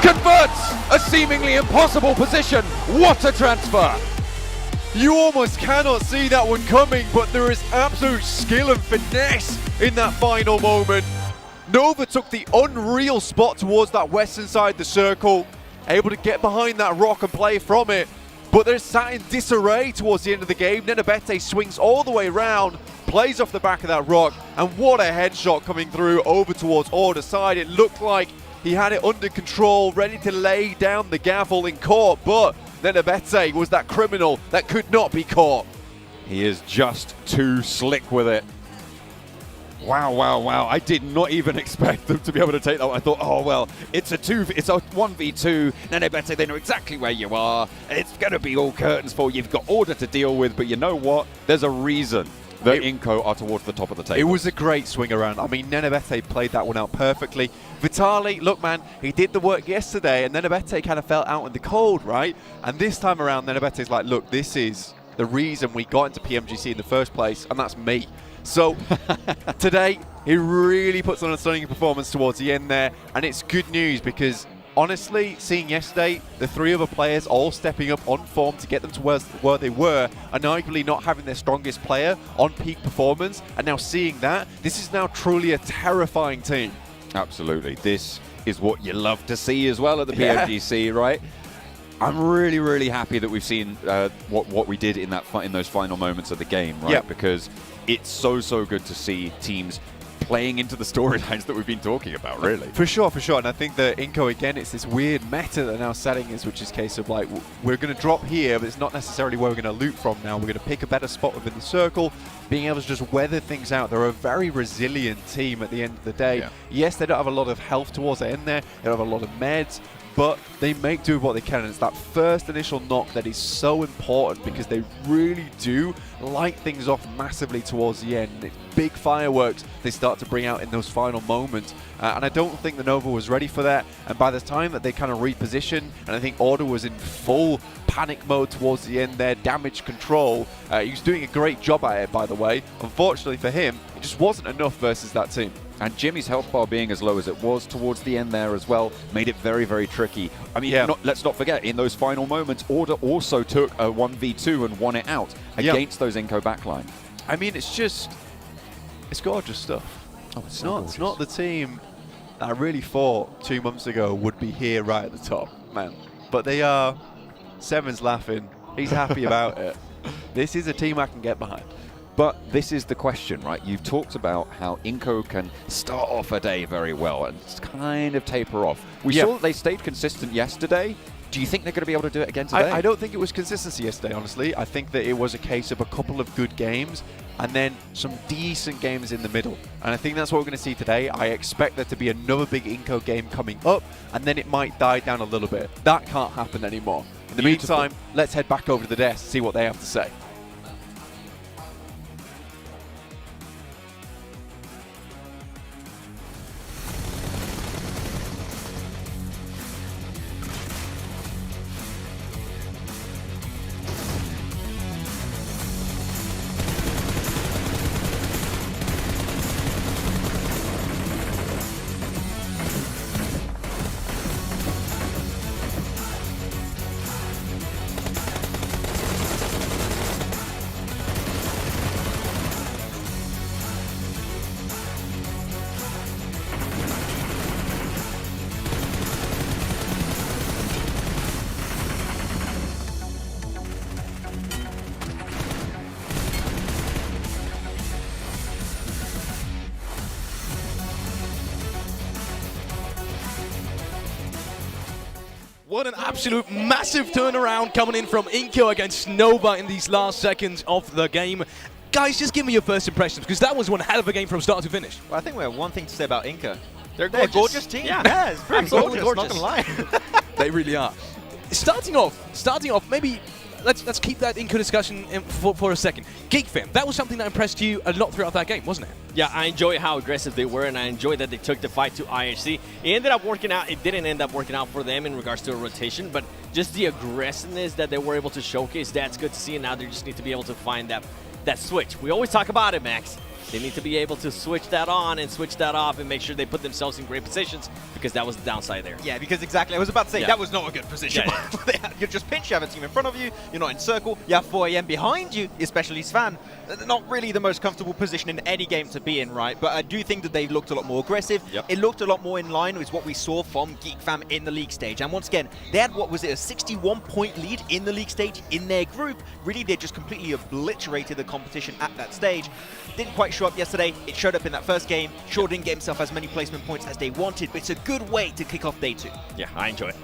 Converts a seemingly impossible position. What a transfer. You almost cannot see that one coming, but there is absolute skill and finesse in that final moment. Nova took the unreal spot towards that western side of the circle, able to get behind that rock and play from it, but they're sat in disarray towards the end of the game. Nenebete swings all the way around, plays off the back of that rock, and what a headshot coming through over towards Order side. It looked like he had it under control, ready to lay down the gavel in court, but Nenebete was that criminal that could not be caught. He is just too slick with it. Wow, wow, wow. I did not even expect them to be able to take that one. I thought, oh, well, it's a 1v2. Nenebete, they know exactly where you are. It's going to be all curtains for you. You've got Order to deal with, but you know what? There's a reason that Inco are towards the top of the table. It was a great swing around. I mean, Nenebete played that one out perfectly. Vitali, look, man, he did the work yesterday, and Nenebete kind of felt out in the cold, right? And this time around, Nenebete's like, look, this is the reason we got into PMGC in the first place, and that's me. So today, he really puts on a stunning performance towards the end there, and it's good news because honestly, seeing yesterday, the 3 other players all stepping up on form to get them to where they were, and arguably not having their strongest player on peak performance, and now seeing that, this is now truly a terrifying team. Absolutely. This is what you love to see as well at the PMGC, right? I'm really, really happy that we've seen what we did in those final moments of the game, right? Yep. Because it's so good to see teams playing into the storylines that we've been talking about, really. For sure, for sure. And I think that Inco, again, it's this weird meta that they're now setting is, which is a case of like, we're going to drop here, but it's not necessarily where we're going to loot from now. We're going to pick a better spot within the circle, being able to just weather things out. They're a very resilient team at the end of the day. Yeah. Yes, they don't have a lot of health towards the end there. They don't have a lot of meds, but they make do with what they can, and it's that first initial knock that is so important because they really do light things off massively towards the end. It's big fireworks they start to bring out in those final moments, and I don't think the Nova was ready for that, and by the time that they kind of repositioned, and I think Order was in full panic mode towards the end there, damage control, he was doing a great job at it, by the way. Unfortunately for him, it just wasn't enough versus that team. And Jimmy's health bar being as low as it was towards the end there as well made it very, very tricky. I mean, let's not forget, in those final moments, Order also took a 1v2 and won it out against those Inco backline. I mean, it's gorgeous stuff. Oh, It's not the team that I really thought 2 months ago would be here right at the top, man. But they are. Seven's laughing. He's happy about it. This is a team I can get behind. But this is the question, right? You've talked about how Inco can start off a day very well and kind of taper off. We saw that they stayed consistent yesterday. Do you think they're going to be able to do it again today? I don't think it was consistency yesterday, honestly. I think that it was a case of a couple of good games and then some decent games in the middle. And I think that's what we're going to see today. I expect there to be another big Inco game coming up, and then it might die down a little bit. That can't happen anymore. In the meantime, let's head back over to the desk, see what they have to say. What an absolute massive turnaround coming in from Inco against Nova in these last seconds of the game. Guys, just give me your first impressions, because that was one hell of a game from start to finish. Well, I think we have one thing to say about Inca. They're They're a gorgeous. gorgeous team. Yeah. It's pretty Absolutely gorgeous, not gonna lie. They really are. Starting off, maybe let's keep that Inca discussion for a second. GeekFam, that was something that impressed you a lot throughout that game, wasn't it? Yeah, I enjoy how aggressive they were, and I enjoy that they took the fight to IHC. It ended up working out. It didn't end up working out for them in regards to a rotation, but just the aggressiveness that they were able to showcase, that's good to see, and now they just need to be able to find that switch. We always talk about it, Max. They need to be able to switch that on and switch that off and make sure they put themselves in great positions, because that was the downside there. Yeah, because exactly. I was about to say, that was not a good position. Yeah. You're just pinched, you have a team in front of you, you're not in circle, you have 4am behind you, especially Svan. Not really the most comfortable position in any game to be in, right? But I do think that they looked a lot more aggressive. It looked a lot more in line with what we saw from GeekFam in the league stage. And once again, they had, what was it, a 61-point lead in the league stage in their group. Really, they just completely obliterated the competition at that stage. Didn't quite show up yesterday. It showed up in that first game. Sure didn't get himself as many placement points as they wanted, but it's a good way to kick off day 2. Yeah, I enjoy it.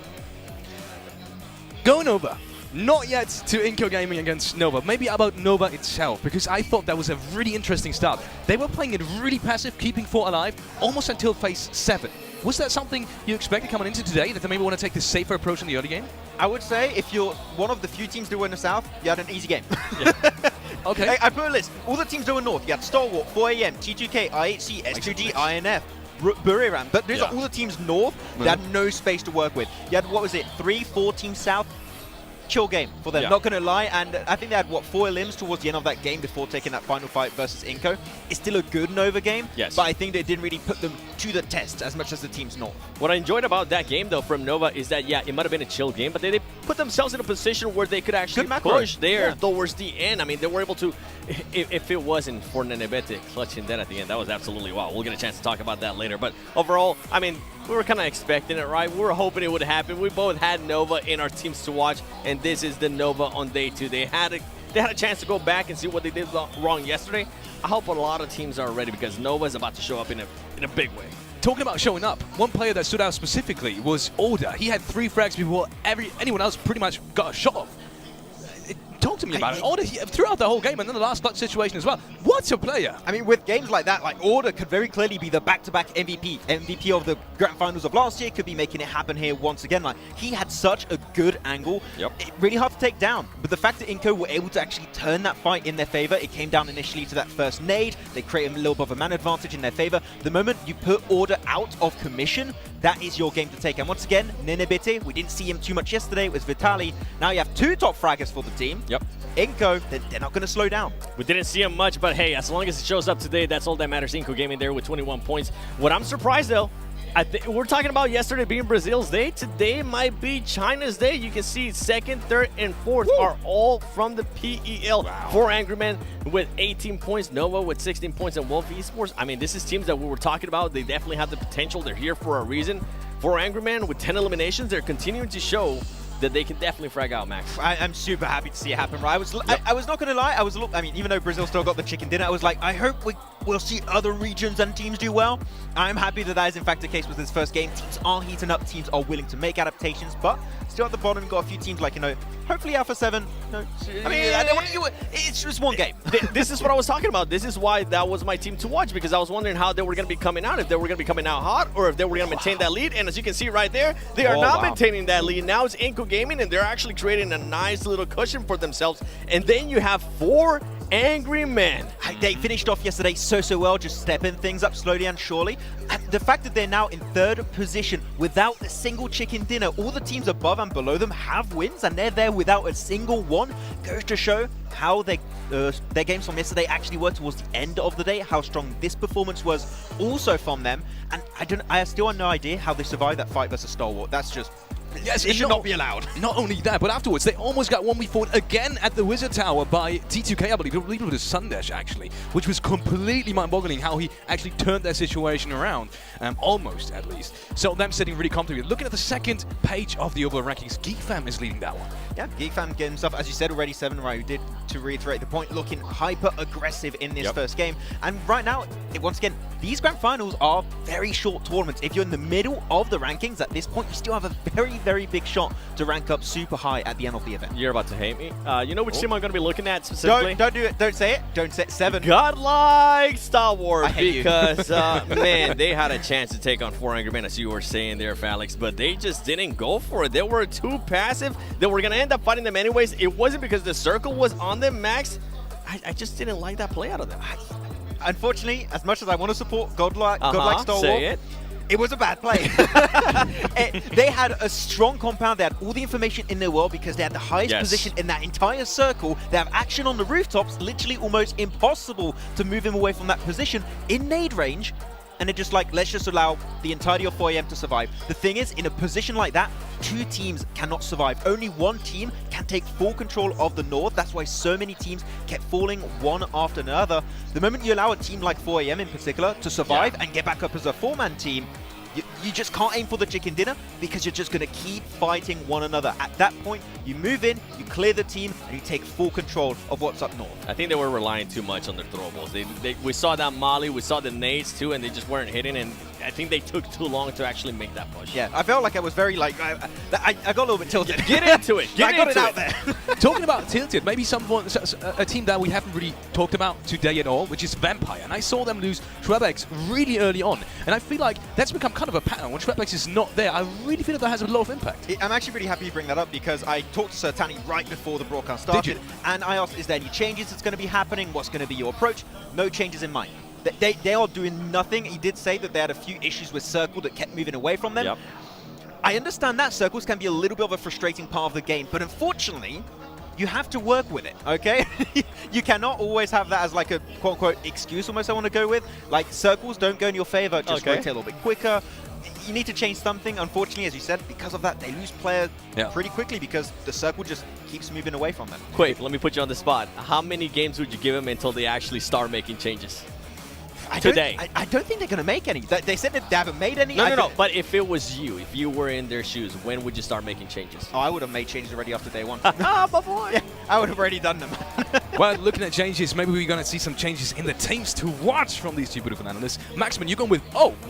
Going over, not yet to Inco Gaming against Nova. Maybe about Nova itself, because I thought that was a really interesting start. They were playing it really passive, keeping 4 alive, almost until phase 7. Was that something you expected coming into today, that they maybe want to take this safer approach in the early game? I would say if you're one of the few teams that were in the South, you had an easy game. Okay. I put a list. All the teams that were North, you had Stalwart, 4am, T2K, IHC, S2G, INF, Buriram. But those are all the teams North that had no space to work with. You had, what was it, 3-4 teams South? Chill game for them, not going to lie. And I think they had, what, 4 elims towards the end of that game before taking that final fight versus Inco. It's still a good Nova game, but I think they didn't really put them to the test as much as the teams North. What I enjoyed about that game, though, from Nova is that, it might have been a chill game, but they put themselves in a position where they could actually push there towards the end. I mean, they were able to, if it wasn't for Nenebete clutching that at the end, that was absolutely wow. We'll get a chance to talk about that later. But overall, I mean, we were kind of expecting it, right? We were hoping it would happen. We both had Nova in our teams to watch, and this is the Nova on day 2. They had a chance to go back and see what they did wrong yesterday. I hope a lot of teams are ready, because Nova is about to show up in a big way. Talking about showing up, one player that stood out specifically was Order. He had 3 frags before anyone else pretty much got a shot off. Talk to me about it. Order throughout the whole game, and then the last clutch situation as well. What's a player? I mean, with games like that, like Order could very clearly be the back-to-back MVP of the grand finals of last year. Could be making it happen here once again. Like, he had such a good angle. It really hard to take down. But the fact that Inco were able to actually turn that fight in their favor, it came down initially to that first nade. They created a little bit of a man advantage in their favor. The moment you put Order out of commission, that is your game to take. And once again, Nenebete, we didn't see him too much yesterday. It was Vitali. Now you have 2 top fraggers for the team. Inco, they're not going to slow down. We didn't see him much, but hey, as long as it shows up today, that's all that matters. Inco Gaming there with 21 points. What I'm surprised, though, we're talking about yesterday being Brazil's day. Today might be China's day. You can see 2nd, 3rd, and 4th are all from the PEL. 4 Angry Men with 18 points, Nova with 16 points, and Wolf Esports. I mean, this is teams that we were talking about. They definitely have the potential. They're here for a reason. 4 Angry Men with 10 eliminations. They're continuing to show that they can definitely frag out, Max. I'm super happy to see it happen, right? I was not going to lie. I mean, even though Brazil still got the chicken dinner, I was like, I hope we'll see other regions and teams do well. I'm happy that is in fact the case with this first game. Teams are heating up. Teams are willing to make adaptations, but still at the bottom, you've got a few teams like, hopefully Alpha 7. No, I mean, it's just one game. This is what I was talking about. This is why that was my team to watch, because I was wondering how they were going to be coming out, if they were going to be coming out hot, or if they were going to maintain that lead. And as you can see right there, they are not maintaining that lead. Now it's Inco Gaming, and they're actually creating a nice little cushion for themselves. And then you have 4 Angry Men. They finished off yesterday so well, just stepping things up slowly and surely. And the fact that they're now in 3rd position without a single chicken dinner, all the teams above and below them have wins, and they're there without a single one, goes to show how their games from yesterday actually were towards the end of the day, how strong this performance was also from them. And I still have no idea how they survived that fight versus Stalwart. That's just... Yes, it should not be allowed. Not only that, but afterwards, they almost got 1v4 again at the Wizard Tower by T2K, I believe it was Sundash, actually, which was completely mind-boggling how he actually turned their situation around, almost, at least. So them sitting really comfortably. Looking at the 2nd page of the overall rankings, GeekFam is leading that one. Yeah, GeekFam getting himself, as you said already, 7 right, who did, to reiterate the point, looking hyper-aggressive in this first game. And right now, once again, these grand finals are very short tournaments. If you're in the middle of the rankings at this point, you still have a very, very big shot to rank up super high at the end of the event. You're about to hate me. You know which team I'm going to be looking at specifically? Don't do it. Don't say it. Don't say it. 7. Godlike Star Wars, because you. man, they had a chance to take on 4 Angry Men, as you were saying there, Felix, but they just didn't go for it. They were too passive. They were going to end up fighting them anyways. It wasn't because the circle was on them, Max. I just didn't like that play out of them. Unfortunately, as much as I want to support Godlike Star Wars, it was a bad play. They had a strong compound. They had all the information in their world because they had the highest position in that entire circle. They have action on the rooftops, literally almost impossible to move him away from that position in nade range. And they're just like, let's just allow the entirety of 4AM to survive. The thing is, in a position like that, 2 teams cannot survive. Only 1 team can take full control of the North. That's why so many teams kept falling one after another. The moment you allow a team like 4AM in particular to survive and get back up as a 4-man team, you just can't aim for the chicken dinner because you're just going to keep fighting one another. At that point, you move in, you clear the team, and you take full control of what's up north. I think they were relying too much on their throwables. We saw that molly, we saw the nades too, and they just weren't hitting, and I think they took too long to actually make that push. Yeah, I felt like I was very, like, I got a little bit tilted. Get into it. I got it out there. Talking about tilted, maybe a team that we haven't really talked about today at all, which is Vampire. And I saw them lose Shrebex really early on. And I feel like that's become kind of a pattern. When Shrebex is not there, I really feel that has a lot of impact. I'm actually really happy you bring that up because I talked to Sir Tanny right before the broadcast started. And I asked, is there any changes that's going to be happening? What's going to be your approach? No changes in mind. They are doing nothing. He did say that they had a few issues with Circle that kept moving away from them. Yep. I understand that Circles can be a little bit of a frustrating part of the game, but unfortunately, you have to work with it, okay? You cannot always have that as like a quote-unquote excuse almost I want to go with. Like, Circles don't go in your favor, just rotate a little bit quicker. You need to change something. Unfortunately, as you said, because of that, they lose players pretty quickly because the circle just keeps moving away from them. Quick, let me put you on the spot. How many games would you give them until they actually start making changes? Today. I don't think they're going to make any. They said that they haven't made any. No. But if it was you, if you were in their shoes, when would you start making changes? Oh, I would have made changes already after day 1. My boy. Yeah, I would have already done them. Well, looking at changes, maybe we're going to see some changes in the teams to watch from these two beautiful analysts. Maxman, you're going with,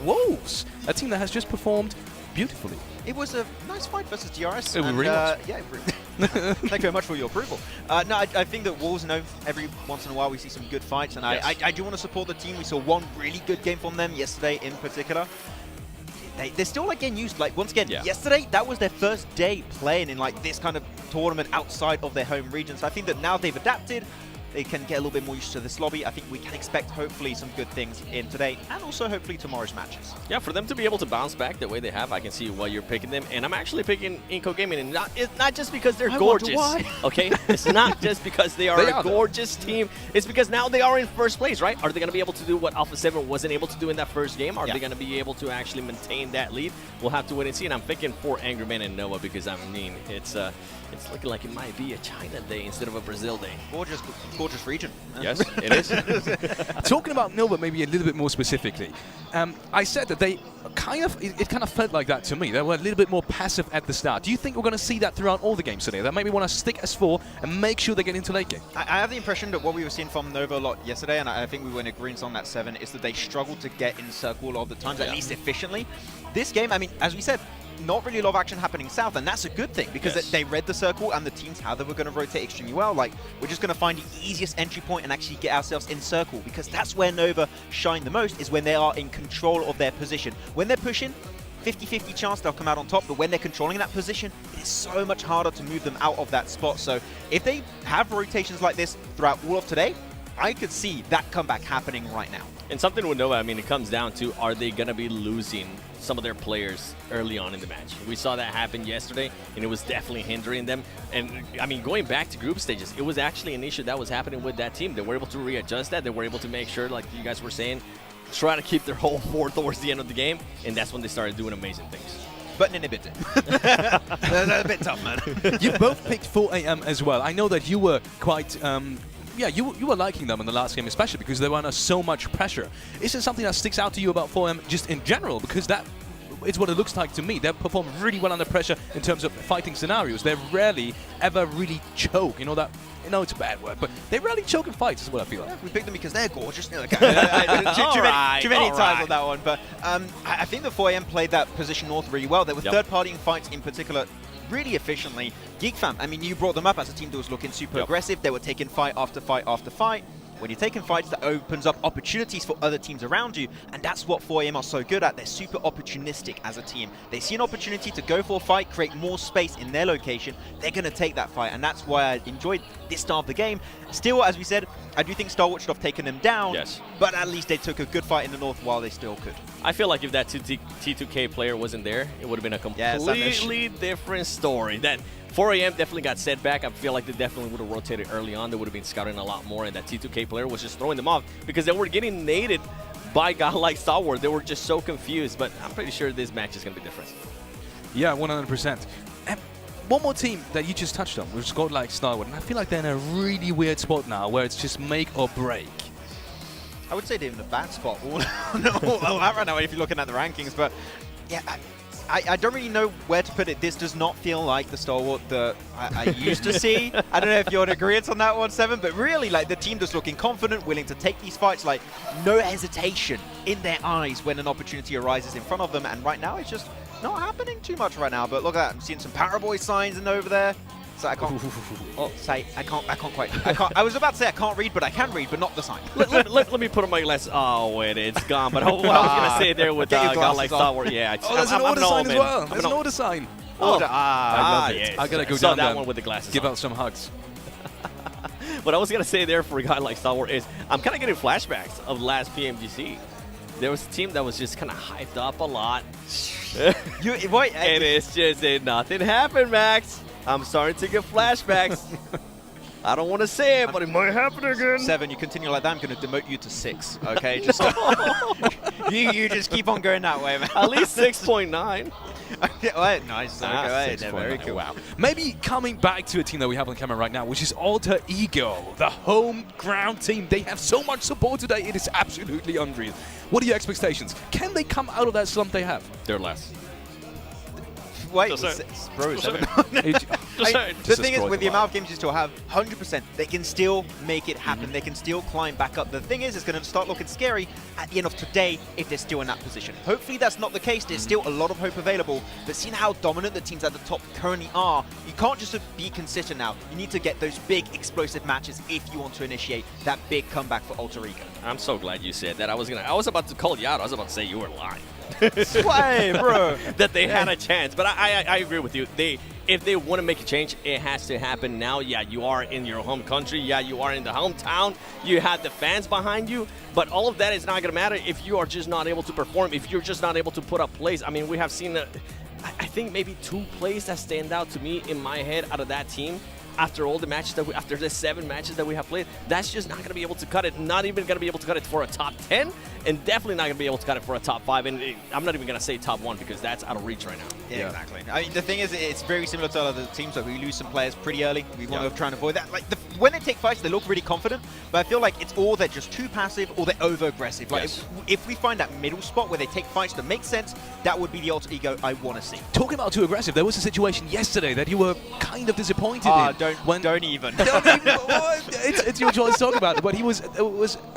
Wolves, a team that has just performed beautifully. It was a nice fight versus DRS. It really was. Yeah, thank you very much for your approval. No, I think that Wolves know every once in a while we see some good fights, and I do want to support the team. We saw one really good game from them yesterday in particular. They're still like getting used. Like, once again, yesterday, that was their first day playing in like this kind of tournament outside of their home region. So I think that now they've adapted. They can get a little bit more used to this lobby. I think we can expect, hopefully, some good things in today and also, hopefully, tomorrow's matches. Yeah, for them to be able to bounce back the way they have, I can see why you're picking them. And I'm actually picking Inco Gaming. And it's not just because they're gorgeous. Why. Okay? It's not just because they are a gorgeous team. It's because now they are in first place, right? Are they going to be able to do what Alpha 7 wasn't able to do in that first game? Are they going to be able to actually maintain that lead? We'll have to wait and see. And I'm picking for Angry Men and Nova because, I mean, it's looking like it might be a China day instead of a Brazil day. Gorgeous region. Yes, it is. Talking about Nova maybe a little bit more specifically, I said that they kind of felt like that to me. They were a little bit more passive at the start. Do you think we're going to see that throughout all the games today? That maybe want to stick as 4 and make sure they get into late game? I have the impression that what we were seeing from Nova a lot yesterday, and I think we were in agreement on that 7, is that they struggled to get in circle a lot of the times, at least efficiently. This game, I mean, as we said, not really a lot of action happening south, and that's a good thing because they read the circle and the teams how they were going to rotate extremely well. Like, we're just going to find the easiest entry point and actually get ourselves in circle, because that's where Nova shine the most, is when they are in control of their position. When they're pushing, 50-50 chance they'll come out on top, but when they're controlling that position, it is so much harder to move them out of that spot. So if they have rotations like this throughout all of today, I could see that comeback happening right now. And something with Nova, I mean, it comes down to, are they going to be losing some of their players early on in the match? We saw that happen yesterday, and it was definitely hindering them. And, I mean, going back to group stages, it was actually an issue that was happening with that team. They were able to readjust that. They were able to make sure, like you guys were saying, try to keep their whole 4 towards the end of the game, and that's when they started doing amazing things. But inhibited. That's a bit tough, man. You both picked 4AM as well. I know that you were quite... you were liking them in the last game, especially because they were under so much pressure. Is it something that sticks out to you about 4AM just in general? Because that it's what it looks like to me. They perform really well under pressure in terms of fighting scenarios. They rarely ever really choke. You know that. No, it's a bad word, but they rarely choke in fights, is what I feel like. Yeah, we picked them because they're gorgeous. Too many times on that one. But I think the 4AM played that position north really well. They were third-partying fights in particular really efficiently. GeekFam, I mean, you brought them up as a team that was looking super aggressive. They were taking fight after fight after fight. When you're taking fights, that opens up opportunities for other teams around you, and that's what 4AM are so good at. They're super opportunistic as a team. They see an opportunity to go for a fight, create more space in their location. They're going to take that fight, and that's why I enjoyed this style of the game. Still, as we said, I do think StarWatch should have taken them down, but at least they took a good fight in the north while they still could. I feel like if that T2K player wasn't there, it would have been a completely different story. That 4AM definitely got set back. I feel like they definitely would have rotated early on. They would have been scouting a lot more, and that T2K player was just throwing them off because they were getting naded by a guy like StarWars. They were just so confused, but I'm pretty sure this match is going to be different. Yeah, 100%. And one more team that you just touched on, which is called like StarWars, and I feel like they're in a really weird spot now where it's just make or break. I would say they're in a bad spot all that right now if you're looking at the rankings, but yeah, I don't really know where to put it. This does not feel like the stalwart that I used to see. I don't know if you're in agreement on that one, Seven, but really, like, the team just looking confident, willing to take these fights, like, no hesitation in their eyes when an opportunity arises in front of them, and right now it's just not happening too much right now. But look at that, I'm seeing some Paraboy signs in over there. So I can't say I can't quite. I was about to say I can't read, but I can read, but not the sign. let me put on my glasses. Oh wait, it's gone. But what I was gonna say there with a guy like StarWars, yeah. There's an order sign as well. There's an order sign. Yes. I gotta go down that one with the glasses. Give out some hugs. What I was gonna say there for a guy like StarWars is I'm kind of getting flashbacks of last PMGC. There was a team that was just kind of hyped up a lot. And it's just nothing happened, Max. I'm starting to get flashbacks. I don't want to say it, but it might happen again. Seven, you continue like that, I'm going to demote you to 6. Okay, just you just keep on going that way, man. At least 6.9. Okay, well, nice. Okay, very cool. Wow. Maybe coming back to a team that we have on camera right now, which is Alter Ego, the home ground team. They have so much support today. It is absolutely unreal. What are your expectations? Can they come out of that slump they have? They're less. Wait, bro, the thing is, with the amount of games you still have, 100%, they can still make it happen. They can still climb back up. The thing is, it's going to start looking scary at the end of today if they're still in that position. Hopefully that's not the case. There's still a lot of hope available. But seeing how dominant the teams at the top currently are, you can't just be consistent now. You need to get those big, explosive matches if you want to initiate that big comeback for Alter Ego. I'm so glad you said that. I was about to call you out. I was about to say you were lying. Sway, bro. That they had a chance. But I agree with you. If they want to make a change, it has to happen now. Yeah, you are in your home country. Yeah, you are in the hometown. You have the fans behind you. But all of that is not going to matter if you are just not able to perform, if you're just not able to put up plays. I mean, we have seen, I think maybe 2 plays that stand out to me in my head out of that team. After all the matches after the 7 matches that we have played, that's just not going to be able to cut it. Not even going to be able to cut it for a top 10, and definitely not going to be able to cut it for a top 5. And I'm not even going to say top 1 because that's out of reach right now. Yeah, exactly. I mean, the thing is, it's very similar to other teams. Like, we lose some players pretty early. We want to try and avoid that. Like, when they take fights, they look really confident, but I feel like it's all they're just too passive or they're over-aggressive. Like, if we find that middle spot where they take fights that make sense, that would be the Alter Ego I want to see. Talking about too aggressive, there was a situation yesterday that you were kind of disappointed in. Don't even. It's your choice to talk about it, but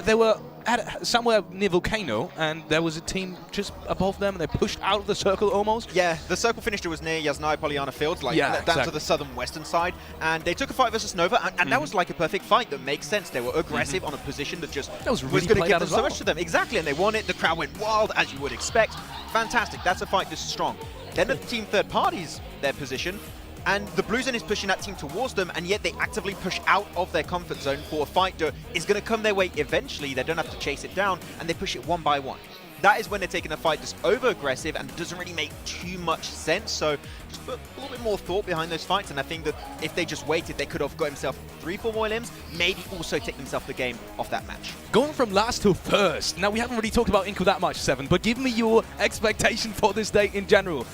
they were at somewhere near Volcano, and there was a team just above them, and they pushed out of the circle almost. Yeah, the circle finished was near Yasnai Polyana Fields, like down to the southern western side, and they took a fight versus Nova, and that was like a perfect fight that makes sense. They were aggressive on a position that just was going to give them so much to them. Exactly, and they won it. The crowd went wild, as you would expect. Fantastic. That's a fight this strong. Then the team third parties their position, and the Blue Zone is pushing that team towards them, and yet they actively push out of their comfort zone for a fight that is going to come their way eventually. They don't have to chase it down, and they push it one by one. That is when they're taking a fight that's over-aggressive and doesn't really make too much sense. So just put a little bit more thought behind those fights, and I think that if they just waited, they could have got himself 3-4 more limbs, maybe also take themselves the game off that match. Going from last to first. Now, we haven't really talked about Inco that much, Seven, but give me your expectation for this day in general.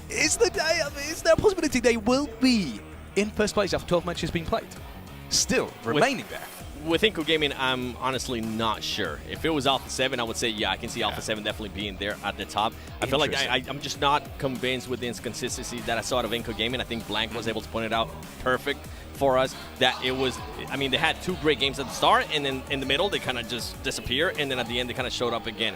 Is there a possibility they will be in first place after 12 matches being played? Still remaining there. with Inco Gaming, I'm honestly not sure. If it was Alpha 7, I would say, yeah, I can see Alpha 7 definitely being there at the top. I feel like I'm just not convinced with the inconsistency that I saw out of Inco Gaming. I think Blank was able to point it out perfect for us, that it was, I mean, they had 2 great games at the start, and then in the middle, they kind of just disappear, and then at the end, they kind of showed up again.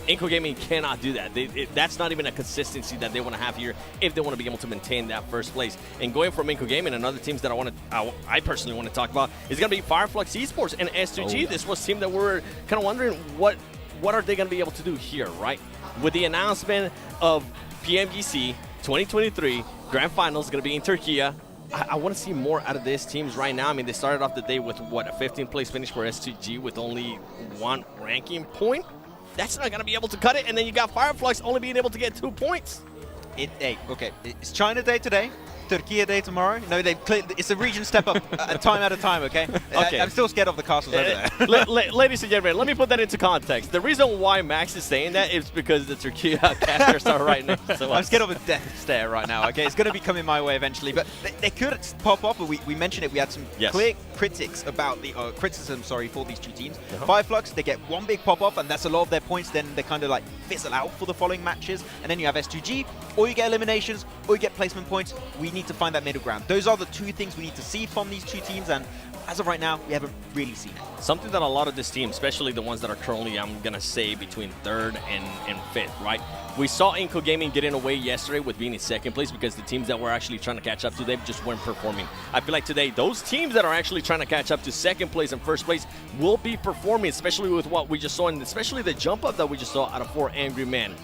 Inco Gaming cannot do that. That's not even a consistency that they want to have here if they want to be able to maintain that first place. And going from Inco Gaming and other teams that I personally want to talk about is going to be Fireflux Esports and S2G. This was a team that we're kind of wondering what are they going to be able to do here, right? With the announcement of PMGC 2023 Grand Finals going to be in Turkey. I want to see more out of these teams right now. I mean, they started off the day with, what, a 15th place finish for S2G with only 1 ranking point? That's not going to be able to cut it. And then you got Fireflux only being able to get 2 points. Hey, okay, it's China Day today, Turkey Day tomorrow. No, it's a region step up time at a time, okay? Okay. I'm still scared of the castles over there. Ladies and gentlemen, let me put that into context. The reason why Max is saying that is because the Turkey casters are right next to us. I'm scared of a death stare right now, okay? It's going to be coming my way eventually, but they could pop up, but we mentioned it. We had some clear critics about the criticism, for these 2 teams. Fireflux, they get 1 big pop-up, and that's a lot of their points. Then they kind of like fizzle out for the following matches. And then you have S2G, or you get eliminations, or you get placement points. We need to find that middle ground. Those are the 2 things we need to see from these 2 teams, and as of right now, we haven't really seen it. Something that a lot of this team, especially the ones that are currently, I'm going to say, between 3rd and 5th, right? We saw Inco Gaming getting away yesterday with being in 2nd place because the teams that were actually trying to catch up to them just weren't performing. I feel like today, those teams that are actually trying to catch up to 2nd place and 1st place will be performing, especially with what we just saw, and especially the jump up that we just saw out of 4 Angry Men.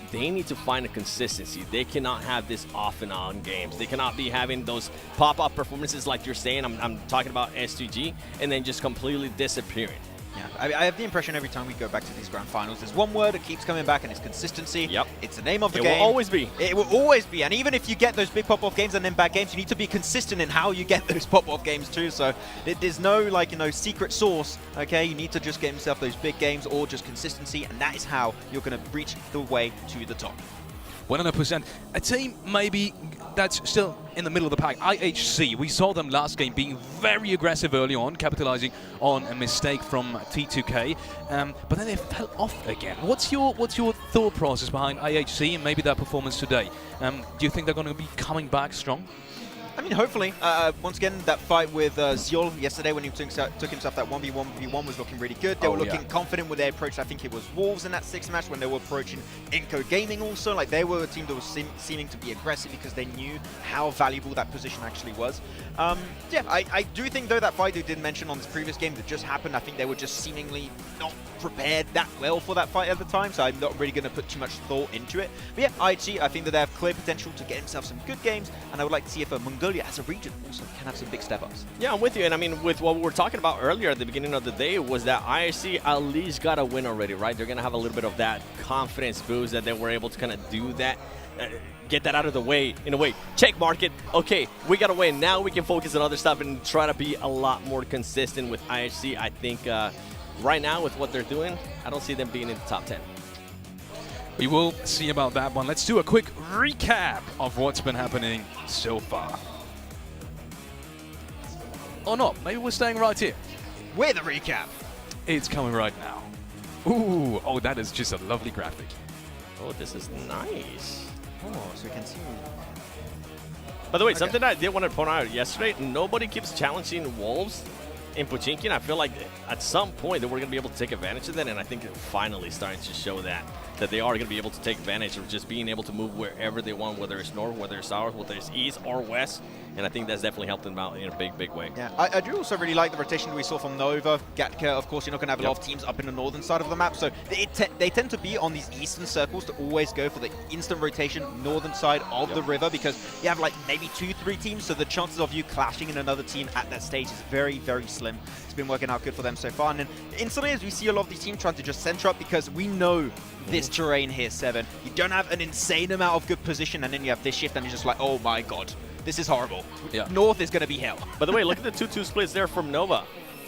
They need to find a consistency. They cannot have this off and on games. They cannot be having those pop-up performances like you're saying. I'm talking about S2G, and then just completely disappearing. Yeah, I have the impression every time we go back to these grand finals, there's one word that keeps coming back, and it's consistency. Yep. It's the name of the game. It will always be. It will always be. And even if you get those big pop-off games and then bad games, you need to be consistent in how you get those pop-off games too. So there's no, secret sauce, okay? You need to just get yourself those big games or just consistency, and that is how you're going to reach the way to the top. 100%. A team maybe that's still in the middle of the pack. IHC, we saw them last game being very aggressive early on, capitalizing on a mistake from T2K, but then they fell off again. What's your thought process behind IHC and maybe their performance today? Do you think they're going to be coming back strong? I mean, hopefully. Once again, that fight with Ziol yesterday when he took himself that 1v1 was looking really good. They were looking confident with their approach. I think it was Wolves in that 6th match when they were approaching Inco Gaming also. Like, they were a team that was seeming to be aggressive because they knew how valuable that position actually was. Yeah, I do think, though, that fight they did mention on this previous game that just happened, I think they were just seemingly not prepared that well for that fight at the time, so I'm not really going to put too much thought into it. But yeah, IHG, I think that they have clear potential to get themselves some good games, and I would like to see if Mongolia as a region also can have some big step-ups. Yeah, I'm with you, and I mean, with what we were talking about earlier at the beginning of the day was that IHG at least got a win already, right? They're going to have a little bit of that confidence boost that they were able to kind of do that. Get that out of the way, in a way. Check market. Okay, we got to win. Now we can focus on other stuff and try to be a lot more consistent with IHC. I think right now with what they're doing, I don't see them being in the top 10. We will see about that one. Let's do a quick recap of what's been happening so far. Or not. Maybe we're staying right here. With a recap. It's coming right now. Ooh, oh, that is just a lovely graphic. Oh, this is nice. Oh, so we can see. By the way, something I did want to point out yesterday, nobody keeps challenging Wolves in Pochinki. I feel like at some point that we're going to be able to take advantage of that, and I think it's finally starting to show that they are going to be able to take advantage of just being able to move wherever they want, whether it's north, whether it's south, whether it's east or west, and I think that's definitely helped them out in a big way. Yeah, I do also really like the rotation we saw from Nova, Gatka. Of course, you're not going to have a lot of teams up in the northern side of the map, so they tend to be on these eastern circles to always go for the instant rotation northern side of the river, because you have like maybe 2-3 teams, so the chances of you clashing in another team at that stage is very, very slim. It's been working out good for them so far, and then instantly as we see a lot of these teams trying to just center up, because we know this terrain here, 7. You don't have an insane amount of good position, and then you have this shift, and you're just like, oh my god, this is horrible. Yeah. North is going to be hell. By the way, look at the 2-2 splits there from Nova.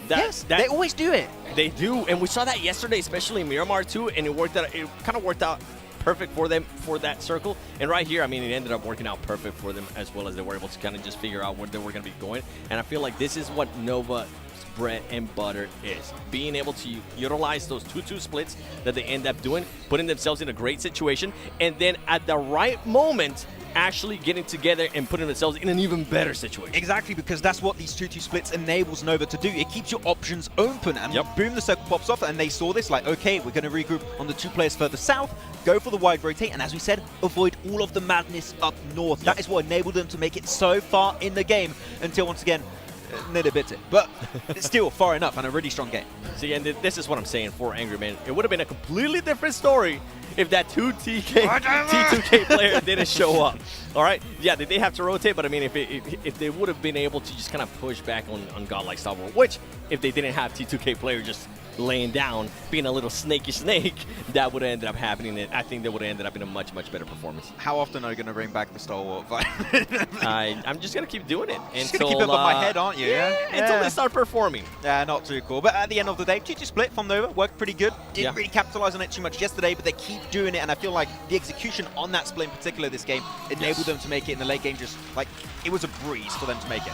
Yes, they always do it. They do, and we saw that yesterday, especially in Miramar too, and it worked out. It kind of worked out perfect for them for that circle. And right here, I mean, it ended up working out perfect for them as well as they were able to kind of just figure out where they were going to be going. And I feel like this is what Nova's bread and butter is. Being able to utilize those 2-2 splits that they end up doing, putting themselves in a great situation, and then at the right moment, actually getting together and putting themselves in an even better situation. Exactly, because that's what these 2-2 splits enables Nova to do. It keeps your options open, and boom, the circle pops off, and they saw this, like, okay, we're going to regroup on the 2 players further south, go for the wide rotate, and as we said, avoid all of the madness up north. That is what enabled them to make it so far in the game, until once again, nearly bit it. But it's still far enough, and a really strong game. See, and this is what I'm saying for Angry Man. It would have been a completely different story if that T2K player didn't show up. All right? Yeah, they have to rotate, but I mean, if they would have been able to just kind of push back on Godlike Star Wars, which if they didn't have T2K player just laying down, being a little snaky snake, that would have ended up happening. And I think they would have ended up in a much, much better performance. How often are you going to bring back the Star Wars fight? I'm just going to keep doing it. Just going to keep it above my head, aren't you? Yeah, until they start performing. Yeah, not too cool. But at the end of the day, 2-2 split from Nova worked pretty good. Didn't really capitalize on it too much yesterday, but they keep doing it. And I feel like the execution on that split in particular this game enabled them to make it in the late game. Just like, it was a breeze for them to make it.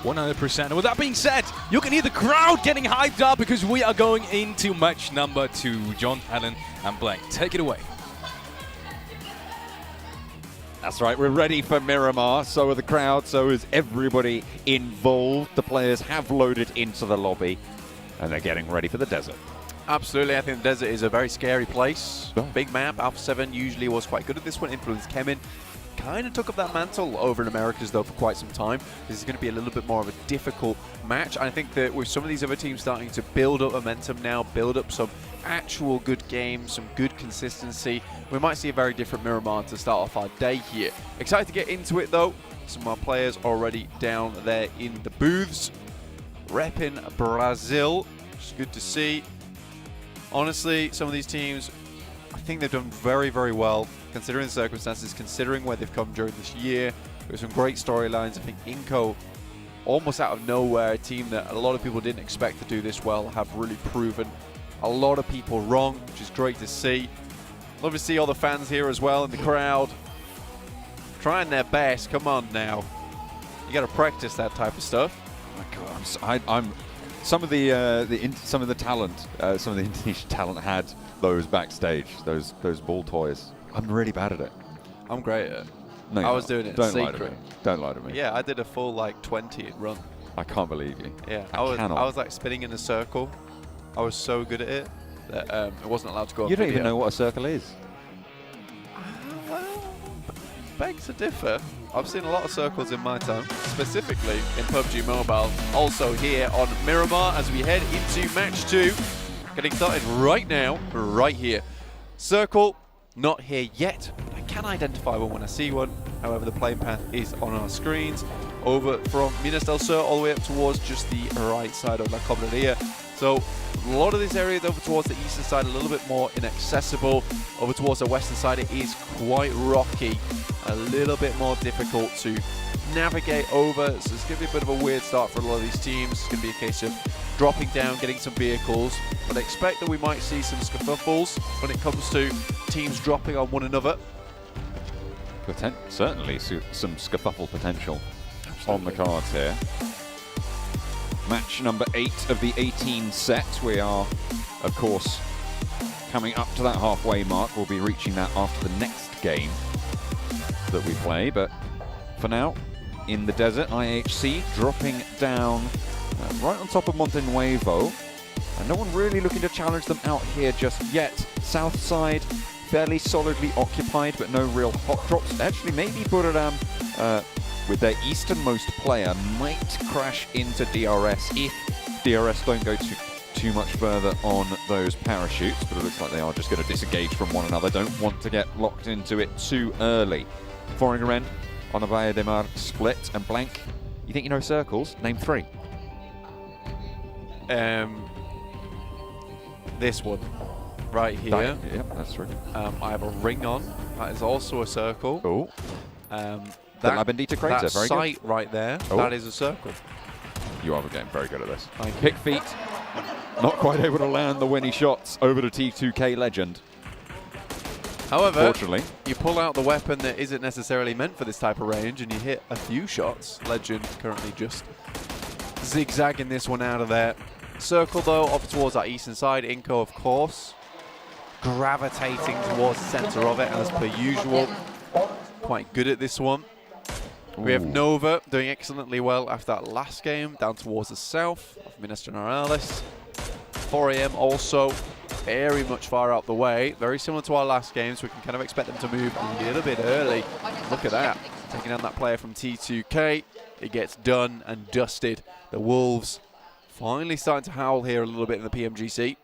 100%. And with that being said, you can hear the crowd getting hyped up because we are going into match number 2. John, Alan, and Blank, take it away. That's right, we're ready for Miramar. So are the crowd, so is everybody involved. The players have loaded into the lobby, and they're getting ready for the desert. Absolutely, I think the desert is a very scary place. Big map, Alpha 7 usually was quite good at this one, influenced Kemin. Kind of took up that mantle over in Americas, though, for quite some time. This is going to be a little bit more of a difficult match. I think that with some of these other teams starting to build up momentum now, build up some actual good games, some good consistency, we might see a very different Miramar to start off our day here. Excited to get into it, though. Some of our players already down there in the booths, repping Brazil, which is good to see. Honestly, some of these teams, I think they've done very, very well, considering the circumstances, considering where they've come during this year. There's some great storylines. I think Inco, almost out of nowhere, a team that a lot of people didn't expect to do this well, have really proven a lot of people wrong, which is great to see. Love to see all the fans here as well in the crowd, trying their best. Come on now, you got to practice that type of stuff. Oh my God, some of the talent, some of the Indonesian talent had those backstage, those ball toys. I'm really bad at it. I'm great at it. No, I was doing it in secret. Don't lie to me. Yeah, I did a full like 20 run. I can't believe you. Yeah, I was like spinning in a circle. I was so good at it that it wasn't allowed to go on You don't video. even know what a circle is. Well, begs to differ. I've seen a lot of circles in my time, specifically in PUBG Mobile. Also here on Miramar as we head into match 2. Getting started right now, right here. Circle, not here yet, but I can identify one when I see one. However, the playing path is on our screens. Over from Minas del Sur all the way up towards just the right side of La Cobraria. So a lot of this area over towards the eastern side, a little bit more inaccessible. Over towards the western side, it is quite rocky, a little bit more difficult to navigate over. So it's going to be a bit of a weird start for a lot of these teams. It's going to be a case of dropping down, getting some vehicles. But I expect that we might see some scuffles when it comes to teams dropping on one another. Certainly some scuffle potential on the cards here. Match number 8 of the 18 set. We are, of course, coming up to that halfway mark. We'll be reaching that after the next game that we play. But for now, in the desert, IHC dropping down right on top of Monte Nuevo. And no one really looking to challenge them out here just yet. South side, fairly solidly occupied, but no real hot drops. Actually, maybe Buradam, with their easternmost player, might crash into DRS if DRS don't go too much further on those parachutes, but it looks like they are just going to disengage from one another. Don't want to get locked into it too early. Foreigner on the Valle de Mar split, and Blank, you think you know circles? Name 3. This one right here. Yeah, that's true. I have a ring on. That is also a circle. Oh. The La Bendita crater, very good. That sight right there, that is a circle. You are getting very good at this. Thank you. Pick feet, not quite able to land the winning shots over to T2K Legend. However, Fortunately, you pull out the weapon that isn't necessarily meant for this type of range and you hit a few shots. Legend currently just zigzagging this one out of there. Circle though, up towards that eastern side. Inko, of course, gravitating towards the center of it as per usual. Quite good at this one. We have Nova doing excellently well after that last game, down towards the south of Minas Generalis. 4 AM also very much far out the way. Very similar to our last game, so we can kind of expect them to move a little bit early. Look at that, taking down that player from T2K. It gets done and dusted. The Wolves finally starting to howl here a little bit in the PMGC.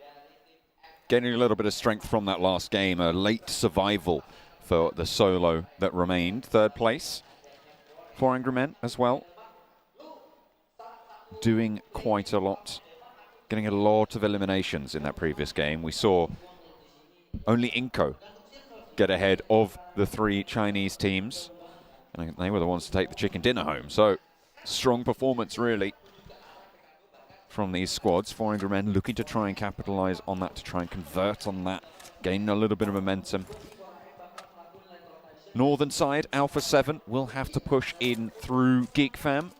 Getting a little bit of strength from that last game, a late survival for the solo that remained. Third place for Angry Men as well. Doing quite a lot. Getting a lot of eliminations in that previous game. We saw only Inko get ahead of the 3 Chinese teams. And they were the ones to take the chicken dinner home. So, strong performance really from these squads. 4 Angry Men looking to try and capitalize on that, to try and convert on that, gain a little bit of momentum. Northern side, Alpha 7 will have to push in through GeekFam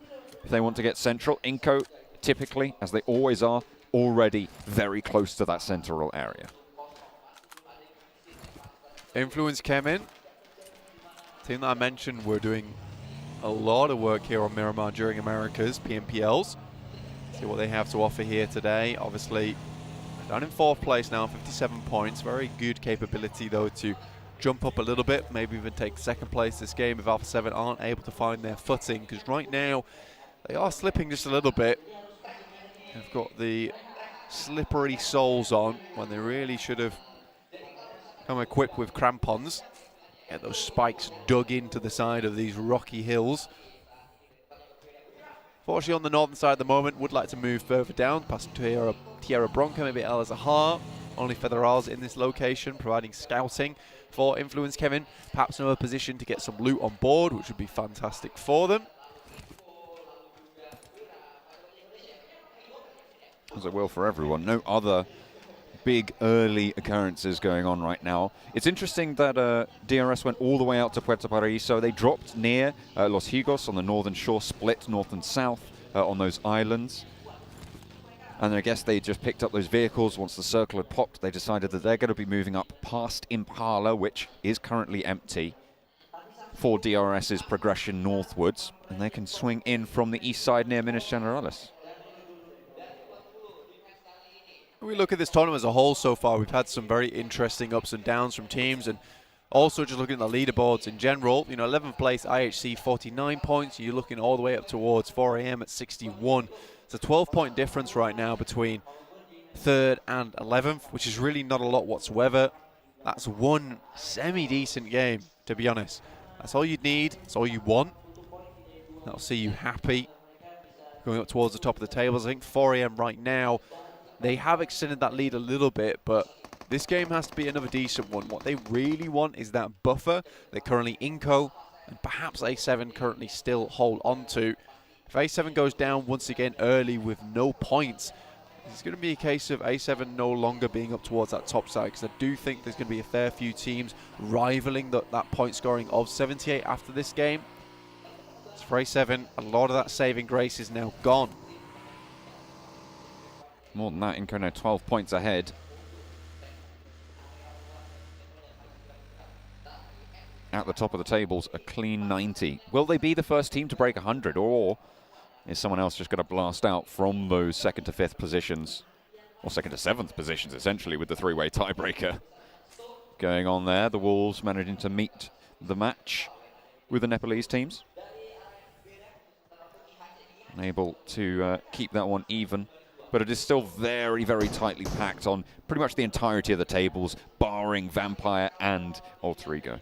if they want to get central. Inko, typically, as they always are, already very close to that central area. Influence came in. Team that I mentioned, we're doing a lot of work here on Miramar during America's PMPLs. See what they have to offer here today. Obviously, down in 4th place now, 57 points. Very good capability, though, to jump up a little bit, maybe even take 2nd place this game if Alpha 7 aren't able to find their footing, because right now they are slipping just a little bit. They've got the slippery soles on when they really should have come equipped with crampons. Get those spikes dug into the side of these rocky hills. Fortunately, on the northern side at the moment, would like to move further down, past Tierra Bronca, maybe El Zahar. Only Federals in this location, providing scouting for Influence Kevin. Perhaps another position to get some loot on board, which would be fantastic for them. As it will for everyone. No other big early occurrences going on right now. It's interesting that DRS went all the way out to Puerto Paraíso. They dropped near Los Higos on the northern shore, split north and south on those islands. And I guess they just picked up those vehicles. Once the circle had popped, they decided that they're going to be moving up past Impala, which is currently empty, for DRS's progression northwards. And they can swing in from the east side near Minas Generalis. When we look at this tournament as a whole so far, we've had some very interesting ups and downs from teams, and also just looking at the leaderboards in general. You know, 11th place IHC 49 points. You're looking all the way up towards 4 AM at 61. It's a 12-point difference right now between 3rd and 11th, which is really not a lot whatsoever. That's one semi-decent game, to be honest. That's all you need. That's all you want. That'll see you happy going up towards the top of the tables. I think 4 AM right now, they have extended that lead a little bit, but this game has to be another decent one. What they really want is that buffer that currently Inko and perhaps A7 currently still hold on to. If A7 goes down once again early with no points, it's going to be a case of A7 no longer being up towards that top side, because I do think there's going to be a fair few teams rivaling that point scoring of 78 after this game. So for A7, a lot of that saving grace is now gone. More than that, Inko now 12 points ahead. At the top of the tables, a clean 90. Will they be the first team to break 100, or is someone else just going to blast out from those 2nd to 5th positions, or 2nd to 7th positions, essentially, with the 3-way tiebreaker going on there? The Wolves managing to meet the match with the Nepalese teams. Able to keep that one even. But it is still very, very tightly packed on pretty much the entirety of the tables, barring Vampire and Alter Ego.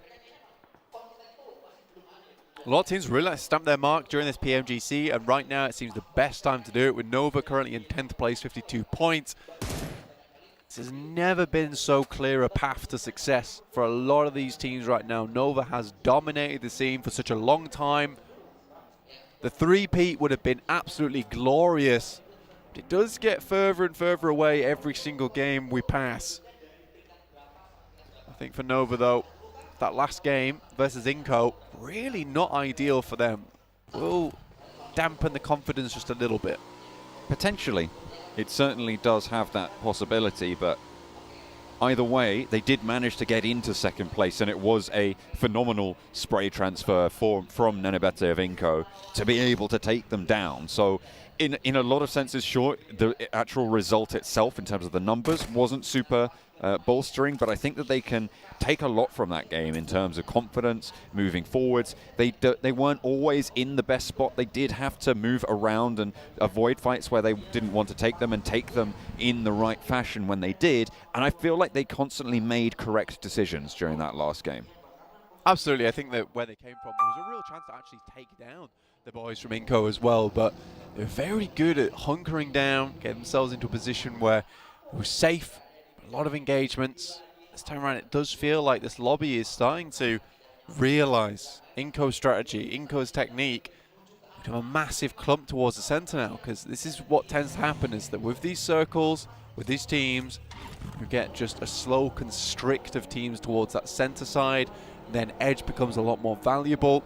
A lot of teams really stamp their mark during this PMGC, and right now it seems the best time to do it, with Nova currently in 10th place, 52 points. This has never been so clear a path to success for a lot of these teams right now. Nova has dominated the scene for such a long time. The three-peat would have been absolutely glorious. It does get further and further away every single game we pass. I think for Nova, though, that last game versus Inco, really not ideal for them. Will dampen the confidence just a little bit. Potentially. It certainly does have that possibility, but either way, they did manage to get into second place, and it was a phenomenal spray transfer from Nenebete of Inco to be able to take them down. So in a lot of senses, sure, the actual result itself in terms of the numbers wasn't super bolstering, but I think that they can take a lot from that game in terms of confidence moving forwards. They weren't always in the best spot. They did have to move around and avoid fights where they didn't want to take them and take them in the right fashion when they did, and I feel like they constantly made correct decisions during that last game. Absolutely. I think that where they came from, there was a real chance to actually take down the boys from Inco as well, but they're very good at hunkering down, getting themselves into a position where it was safe. A lot of engagements. This time around, it does feel like this lobby is starting to realize Inco's strategy, Inco's technique. We have a massive clump towards the center now, because this is what tends to happen, is that with these circles, with these teams, you get just a slow constrict of teams towards that center side. Then edge becomes a lot more valuable.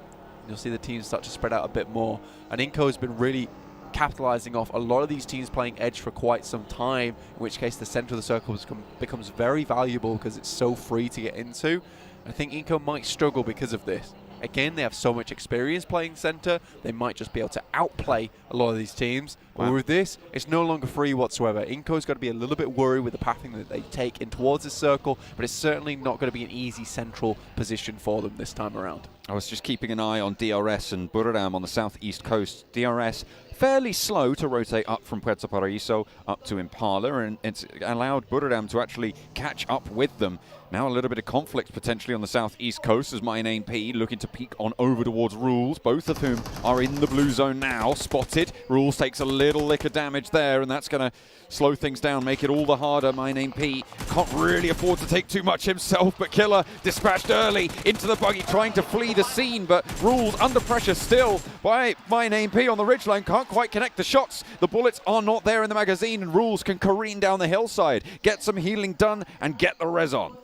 You'll see the teams start to spread out a bit more. And Inco has been really capitalizing off a lot of these teams playing edge for quite some time, in which case the center of the circle becomes very valuable because it's so free to get into. I think Inco might struggle because of this. Again, they have so much experience playing center, they might just be able to outplay a lot of these teams. But with this, it's no longer free whatsoever. Inco's got to be a little bit worried with the pathing that they take in towards this circle, but it's certainly not going to be an easy central position for them this time around. I was just keeping an eye on DRS and Buradam on the southeast coast. DRS fairly slow to rotate up from Puerto Paraíso up to Impala, and it's allowed Buradam to actually catch up with them. Now a little bit of conflict potentially on the southeast coast as MyNameP looking to peek on over towards Rules, both of whom are in the blue zone now. Spotted. Rules takes a little lick of damage there, and that's going to slow things down, make it all the harder. MyNameP can't really afford to take too much himself, but Killer dispatched early into the buggy trying to flee the scene, but Rules under pressure still by MyNameP on the ridgeline, can't quite connect the shots. The bullets are not there in the magazine, and Rules can careen down the hillside, get some healing done, and get the res on.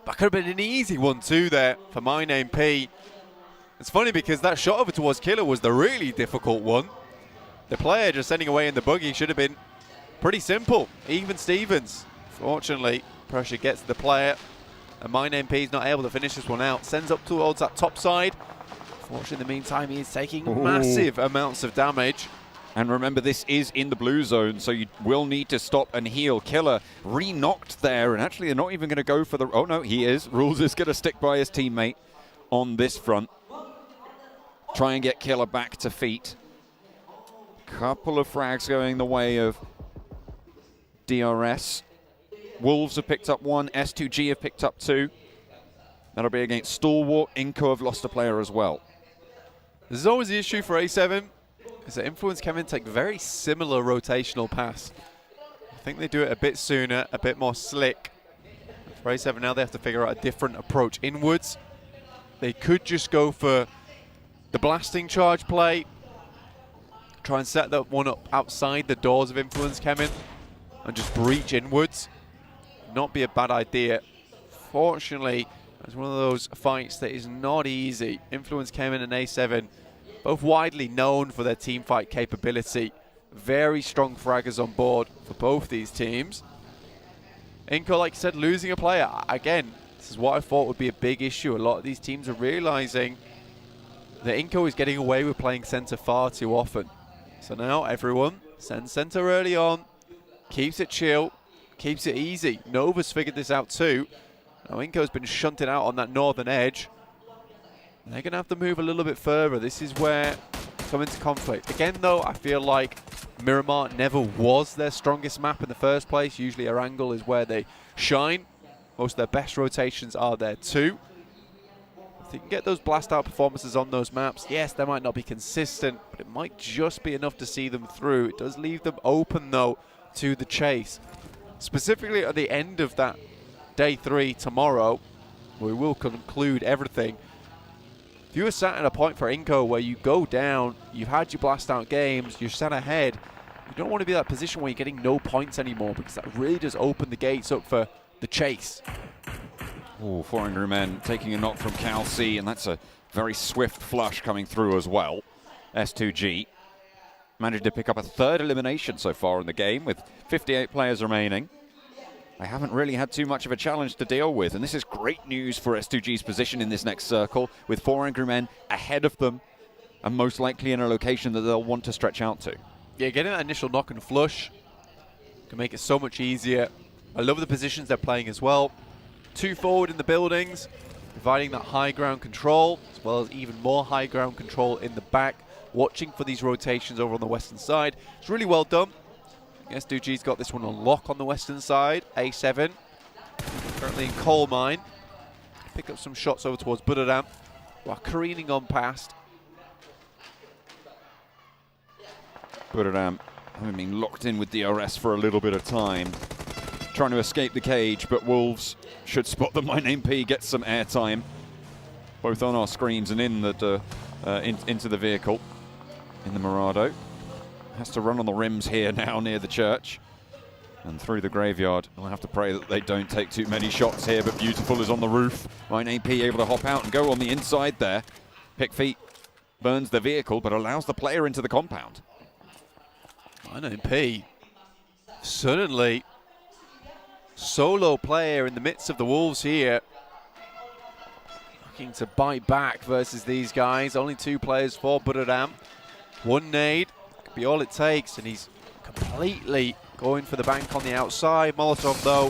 That could have been an easy one too there for MyNameP. It's funny because that shot over towards Killer was the really difficult one. The player just sending away in the buggy should have been pretty simple. Even Stevens. Fortunately, pressure gets the player, and MyNameP is not able to finish this one out. Sends up towards that top side. Fortunately, in the meantime, he is taking massive amounts of damage. And remember, this is in the blue zone, so you will need to stop and heal. Killer re-knocked there, and actually they're not even going to go for the... Oh, no, he is. Rules is going to stick by his teammate on this front. Try and get Killer back to feet. Couple of frags going the way of DRS. Wolves have picked up one. S2G have picked up two. That'll be against Stalwart. Inco have lost a player as well. This is always the issue for A7. Is that Influence Kevin take very similar rotational pass. I think they do it a bit sooner, a bit more slick. For A7 now they have to figure out a different approach inwards. They could just go for the blasting charge play. Try and set that one up outside the doors of Influence Kevin and just breach inwards. Not be a bad idea. Fortunately, it's one of those fights that is not easy. Influence Kevin and A7 both widely known for their team fight capability. Very strong fraggers on board for both these teams. Inco, like I said, losing a player. Again, this is what I thought would be a big issue. A lot of these teams are realizing that Inco is getting away with playing center far too often. So now everyone sends center early on, keeps it chill, keeps it easy. Nova's figured this out too. Now Inco's been shunted out on that northern edge. They're going to have to move a little bit further. This is where come into conflict. Again, though, I feel like Miramar never was their strongest map in the first place. Usually Erangel is where they shine. Most of their best rotations are there too. If they can get those blast out performances on those maps, yes, they might not be consistent, but it might just be enough to see them through. It does leave them open, though, to the chase. Specifically at the end of that day 3 tomorrow, we will conclude everything. If you were sat at a point for Inco where you go down, you've had your blast out games, you're sat ahead, you don't want to be in that position where you're getting no points anymore, because that really does open the gates up for the chase. Oh, 4 Angry Men taking a knock from Calci, and that's a very swift flush coming through as well. S2G managed to pick up a third elimination so far in the game with 58 players remaining. They haven't really had too much of a challenge to deal with, and this is great news for S2G's position in this next circle, with 4 Angry Men ahead of them and most likely in a location that they'll want to stretch out to. Yeah, getting that initial knock and flush can make it so much easier. I love the positions they're playing as well. 2 forward in the buildings, providing that high ground control, as well as even more high ground control in the back, watching for these rotations over on the western side. It's really well done. S2G's got this one on lock on the western side. A7, currently in coal mine. Pick up some shots over towards Buddadam, while careening on past. Buddadam having been locked in with DRS for a little bit of time, trying to escape the cage, but Wolves should spot that My Name P gets some airtime, both on our screens and in the into the vehicle. In the Murado, has to run on the rims here now near the church and through the graveyard. We'll have to pray that they don't take too many shots here, but Beautiful is on the roof. My Name P able to hop out and go on the inside there. Pick Feet burns the vehicle, but allows the player into the compound. My Name P, suddenly solo player in the midst of the Wolves here. Looking to bite back versus these guys. Only 2 players for Buddadam. 1 nade could be all it takes, and he's completely going for the bank on the outside. Molotov though,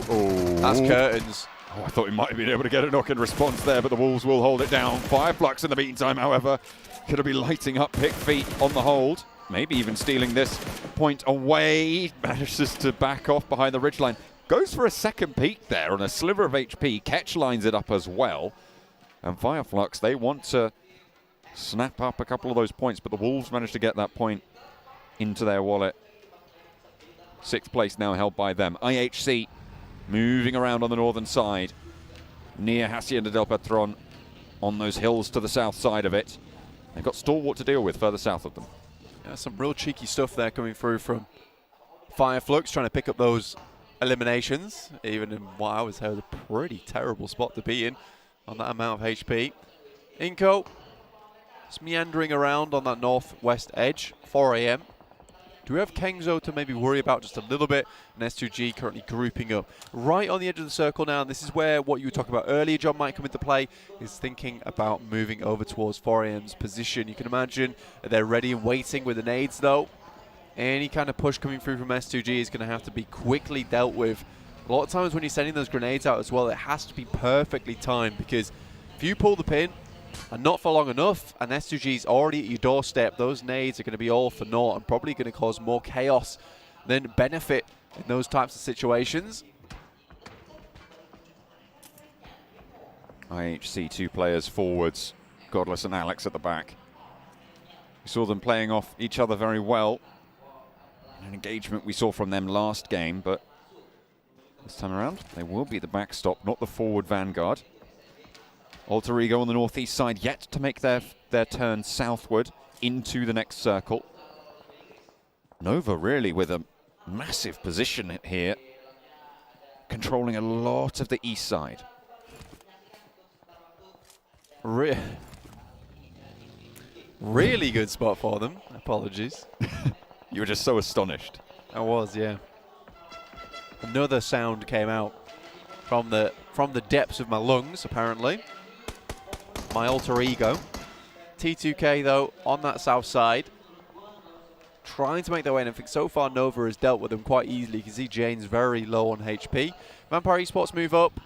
that's curtains. Oh, I thought he might have been able to get a knock in response there, but the Wolves will hold it down. Fireflux in the meantime, however, could be lighting up Pick Feet on the hold. Maybe even stealing this point away. Manages to back off behind the ridgeline. Goes for a second peek there on a sliver of HP. Ketch lines it up as well. And Fireflux, they want to snap up a couple of those points, but the Wolves managed to get that point into their wallet. 6th place now held by them. IHC moving around on the northern side, near Hacienda del Patron, on those hills to the south side of it. They've got Stalwart to deal with further south of them. Yeah, some real cheeky stuff there coming through from Fireflux, trying to pick up those eliminations, even in what I was heard a pretty terrible spot to be in on that amount of HP. Inco is meandering around on that northwest edge, 4 AM. Do we have Kengzo to maybe worry about just a little bit? And S2G currently grouping up right on the edge of the circle now. And this is where what you were talking about earlier, John, might come into play, is thinking about moving over towards 4AM's position. You can imagine they're ready and waiting with the nades, though. Any kind of push coming through from S2G is going to have to be quickly dealt with. A lot of times when you're sending those grenades out as well, it has to be perfectly timed, because if you pull the pin and not for long enough, and S2G's already at your doorstep, those nades are going to be all for naught and probably going to cause more chaos than benefit in those types of situations. IHC 2 players forwards, Godless and Alex at the back. We saw them playing off each other very well. An engagement we saw from them last game, but this time around they will be the backstop, not the forward vanguard. Alter Ego on the northeast side yet to make their turn southward into the next circle. Nova really with a massive position here, controlling a lot of the east side. Really good spot for them. Apologies. You were just so astonished. I was, yeah. Another sound came out from the depths of my lungs, apparently. My alter ego. T2K, though, on that south side, trying to make their way in. I think so far Nova has dealt with them quite easily. You can see Jane's very low on HP. Vampire Esports move up.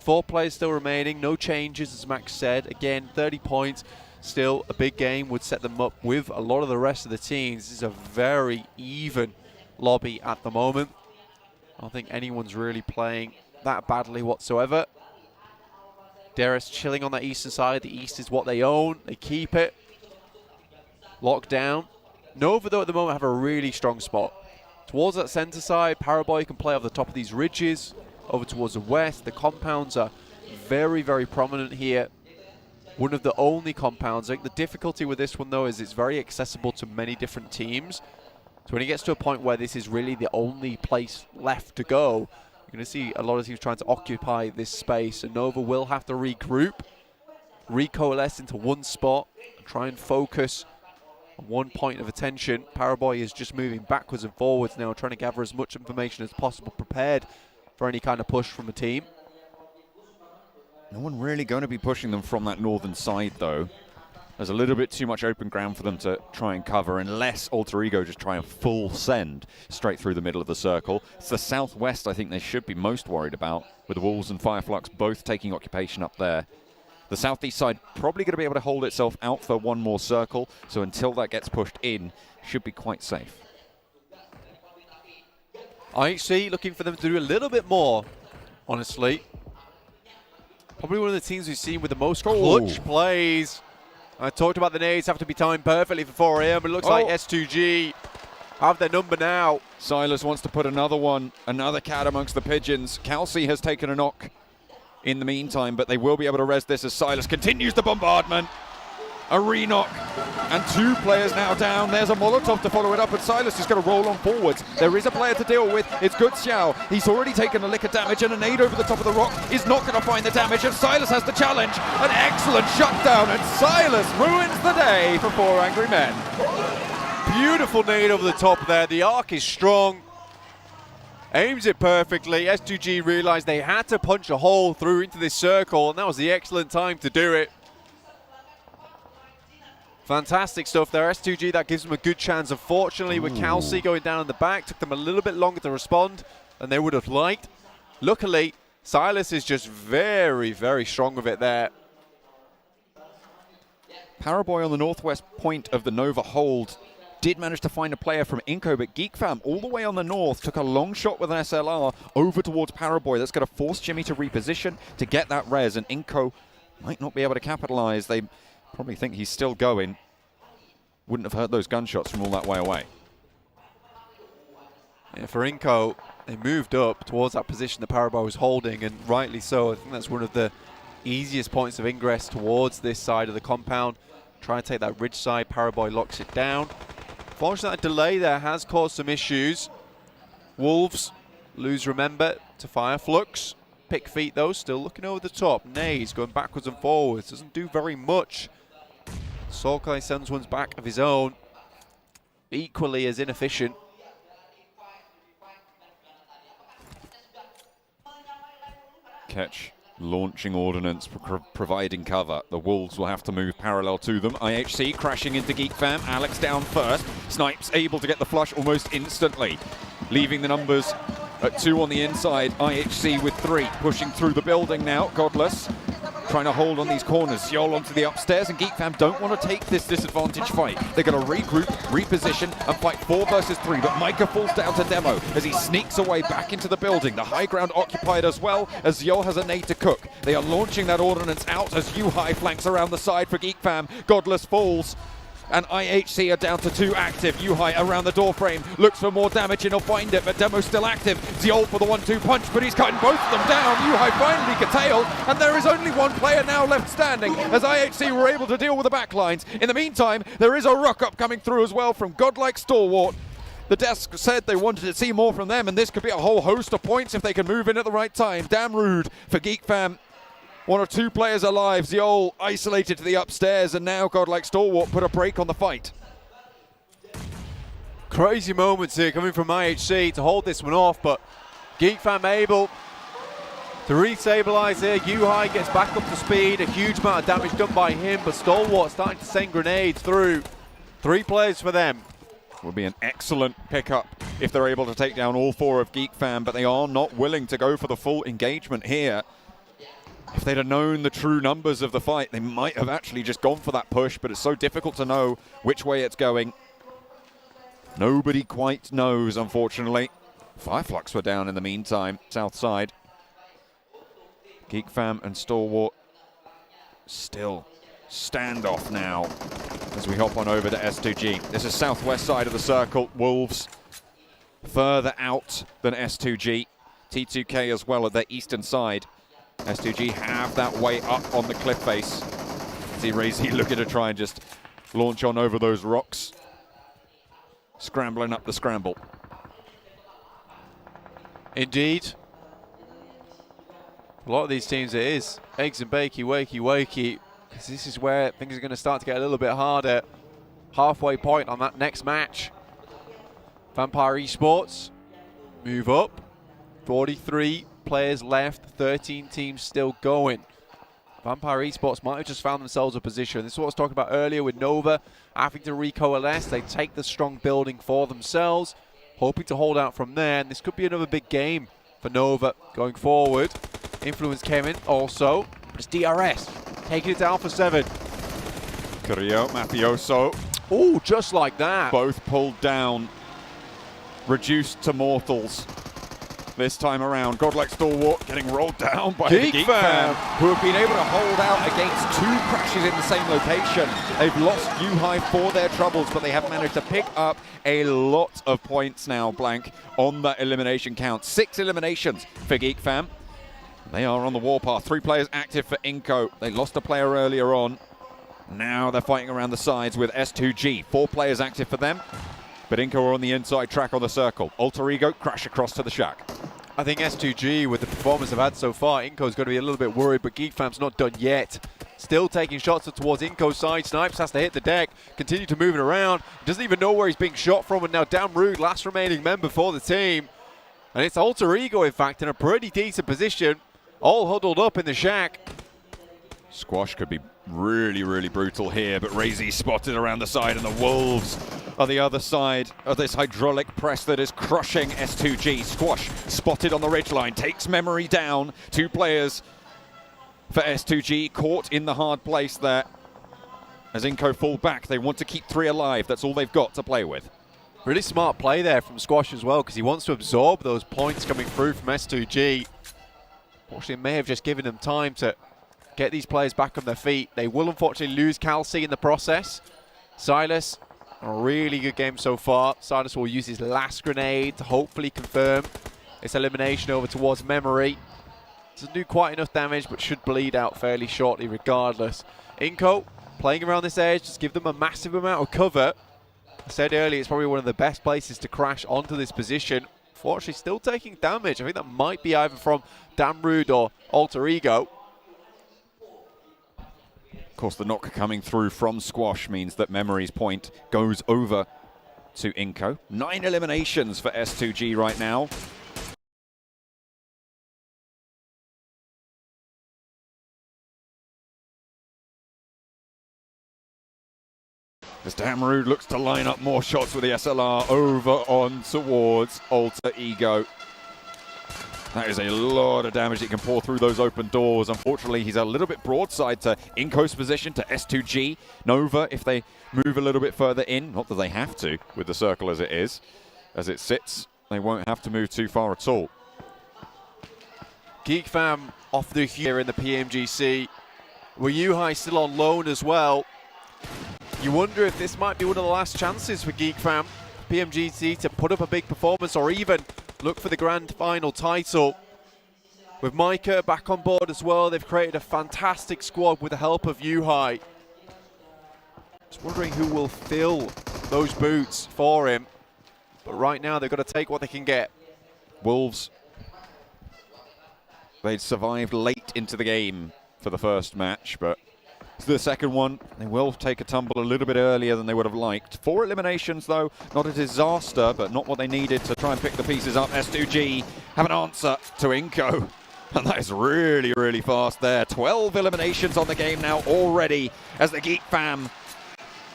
4 players still remaining. No changes, as Max said. Again, 30 points. Still a big game. Would set them up with a lot of the rest of the teams. This is a very even lobby at the moment. I don't think anyone's really playing that badly whatsoever. Darius chilling on that eastern side. The east is what they own. They keep it. Locked down. Nova, though, at the moment have a really strong spot. Towards that center side, Paraboy can play off the top of these ridges. Over towards the west. The compounds are very, very prominent here. One of the only compounds. I think the difficulty with this one, though, is it's very accessible to many different teams. So when it gets to a point where this is really the only place left to go, you're going to see a lot of teams trying to occupy this space, and Nova will have to regroup, recoalesce into one spot, and try and focus on one point of attention. Paraboy is just moving backwards and forwards now, trying to gather as much information as possible, prepared for any kind of push from a team. No one really going to be pushing them from that northern side, though. There's a little bit too much open ground for them to try and cover, unless Alter Ego just try a full send straight through the middle of the circle. It's the southwest I think they should be most worried about, with the Wolves and Fireflux both taking occupation up there. The southeast side probably going to be able to hold itself out for one more circle, so until that gets pushed in, should be quite safe. IHC looking for them to do a little bit more, honestly. Probably one of the teams we've seen with the most clutch plays. I talked about the nades have to be timed perfectly for 4 AM, but it looks like S2G have their number now. Silas wants to put another one, another cat amongst the pigeons. Kelsey has taken a knock in the meantime, but they will be able to res this as Silas continues the bombardment. A re-knock, and 2 players now down. There's a Molotov to follow it up, and Silas is going to roll on forwards. There is a player to deal with. It's Good Xiao. He's already taken a lick of damage, and a nade over the top of the rock is not going to find the damage, and Silas has the challenge. An excellent shutdown, and Silas ruins the day for 4 Angry Men. Beautiful nade over the top there. The arc is strong. Aims it perfectly. S2G realized they had to punch a hole through into this circle, and that was the excellent time to do it. Fantastic stuff there. S2G, that gives them a good chance. Unfortunately, with Kelsey going down in the back, took them a little bit longer to respond than they would have liked. Luckily, Silas is just very, very strong with it there. Paraboy on the northwest point of the Nova hold did manage to find a player from Inco, but GeekFam all the way on the north took a long shot with an SLR over towards Paraboy. That's going to force Jimmy to reposition to get that res, and Inco might not be able to capitalize. They probably think he's still going. Wouldn't have heard those gunshots from all that way away. Yeah, for Inco, they moved up towards that position that Paraboy was holding, and rightly so. I think that's one of the easiest points of ingress towards this side of the compound. Try and take that ridge side. Paraboy locks it down. Fortunately, that delay there has caused some issues. Wolves lose Remember to Fireflux. Pick feet though, still looking over the top. Nays going backwards and forwards. Doesn't do very much. Sorkai sends one's back of his own. Equally as inefficient. Ketch launching ordnance, providing cover. The Wolves will have to move parallel to them. IHC crashing into GeekFam. Alex down first. Snipes able to get the flush almost instantly, leaving the numbers at 2 on the inside. IHC with 3 pushing through the building now. Godless trying to hold on these corners. Yol onto the upstairs, and GeekFam don't want to take this disadvantage fight. They're going to regroup, reposition, and fight 4 versus 3, but Micah falls down to Demo as he sneaks away back into the building. The high ground occupied as well, as Yol has a nade to cook. They are launching that ordnance out as U-High flanks around the side for GeekFam. Godless falls, and IHC are down to 2 active. U-High around the door frame, looks for more damage and he'll find it, but Demo's still active. Ziol for the 1-2 punch, but he's cutting both of them down. U-High finally curtailed, and there is only 1 player now left standing as IHC were able to deal with the backlines. In the meantime, there is a rock up coming through as well from Godlike Stalwart. The desk said they wanted to see more from them, and this could be a whole host of points if they can move in at the right time. Damn rude for GeekFam. 1 or 2 players alive. Ziol isolated to the upstairs, and now Godlike Stalwart put a break on the fight. Crazy moments here coming from IHC to hold this one off, but GeekFam able to re-stabilize here. U-High gets back up to speed. A huge amount of damage done by him, but Stalwart starting to send grenades through. 3 players for them. Will be an excellent pickup if they're able to take down all 4 of GeekFam, but they are not willing to go for the full engagement here. If they'd have known the true numbers of the fight, they might have actually just gone for that push, but it's so difficult to know which way it's going. Nobody quite knows, unfortunately. Fireflux were down in the meantime, south side. GeekFam and Stalwart still standoff now as we hop on over to S2G. This is southwest side of the circle. Wolves further out than S2G. T2K as well at their eastern side. S2G have that way up on the cliff face. See Razy looking to try and just launch on over those rocks. Scrambling up the scramble. Indeed. A lot of these teams it is eggs and bakey, wakey, wakey, because this is where things are going to start to get a little bit harder. Halfway point on that next match. Vampire Esports move up. 43 players left, 13 teams still going. Vampire Esports might have just found themselves a position. This is what I was talking about earlier with Nova having to recoalesce. They take the strong building for themselves, hoping to hold out from there. And this could be another big game for Nova going forward. Influence Kevin also. But it's DRS taking it down for 7. Carrillo, Mafioso. Oh, just like that. Both pulled down. Reduced to mortals. This time around, Godlike Stalwart getting rolled down by the Geek Fam, who have been able to hold out against 2 crashes in the same location. They've lost U-High for their troubles, but they have managed to pick up a lot of points now, Blank, on that elimination count. 6 eliminations for Geek Fam. They are on the warpath. 3 players active for Inco. They lost a player earlier on. Now they're fighting around the sides with S2G. 4 players active for them. But Inco are on the inside track on the circle. Alter Ego crash across to the shack. I think S2G, with the performance they've had so far, Inco's going to be a little bit worried, but Geek Fam's not done yet. Still taking shots towards Inco's side. Snipes has to hit the deck, continue to move it around. Doesn't even know where he's being shot from, and now Damn Rude, last remaining member for the team. And it's Alter Ego, in fact, in a pretty decent position, all huddled up in the shack. Squash could be really, really brutal here, but Razy spotted around the side, and the Wolves are the other side of this hydraulic press that is crushing S2G. Squash spotted on the ridgeline, takes Memory down. 2 players for S2G caught in the hard place there. As Inco fall back, they want to keep 3 alive. That's all they've got to play with. Really smart play there from Squash as well, because he wants to absorb those points coming through from S2G. Unfortunately, it may have just given them time to get these players back on their feet. They will unfortunately lose Calci in the process. Silas, a really good game so far. Silas will use his last grenade to hopefully confirm its elimination over towards Memory. Doesn't do quite enough damage, but should bleed out fairly shortly regardless. Inco playing around this edge, just give them a massive amount of cover. I said earlier, it's probably one of the best places to crash onto this position. Fortunately, still taking damage. I think that might be either from Damn Rude or Alter Ego. Of course, the knock coming through from Squash means that Memory's point goes over to Inco. 9 eliminations for S2G right now. As Damn Rude looks to line up more shots with the SLR over on towards Alter Ego. That is a lot of damage that can pour through those open doors. Unfortunately, he's a little bit broadside to Inco's position, to S2G. Nova, if they move a little bit further in, not that they have to with the circle as it is. As it sits, they won't have to move too far at all. Geek Fam off the here in the PMGC. Were U-High still on loan as well? You wonder if this might be one of the last chances for Geek Fam, PMGC, to put up a big performance or even look for the grand final title. With Micah back on board as well, they've created a fantastic squad with the help of U-High. Just wondering who will fill those boots for him. But right now they've got to take what they can get. Wolves, they'd survived late into the game for the first match, but the second one, they will take a tumble a little bit earlier than they would have liked. 4 eliminations, though. Not a disaster, but not what they needed to try and pick the pieces up. S2G have an answer to Inco. And that is really, really fast there. 12 eliminations on the game now already as the Geek Fam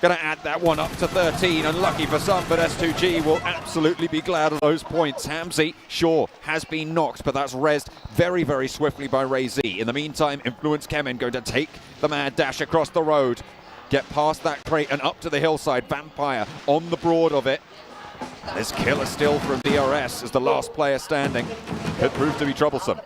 going to add that one up to 13. Unlucky for some, but S2G will absolutely be glad of those points. Hamzy, sure, has been knocked, but that's rezzed very, very swiftly by Ray Z. In the meantime, Influence Kemen going to take the mad dash across the road, get past that crate and up to the hillside. Vampire on the broad of it. This killer still from DRS as the last player standing. It proved to be troublesome.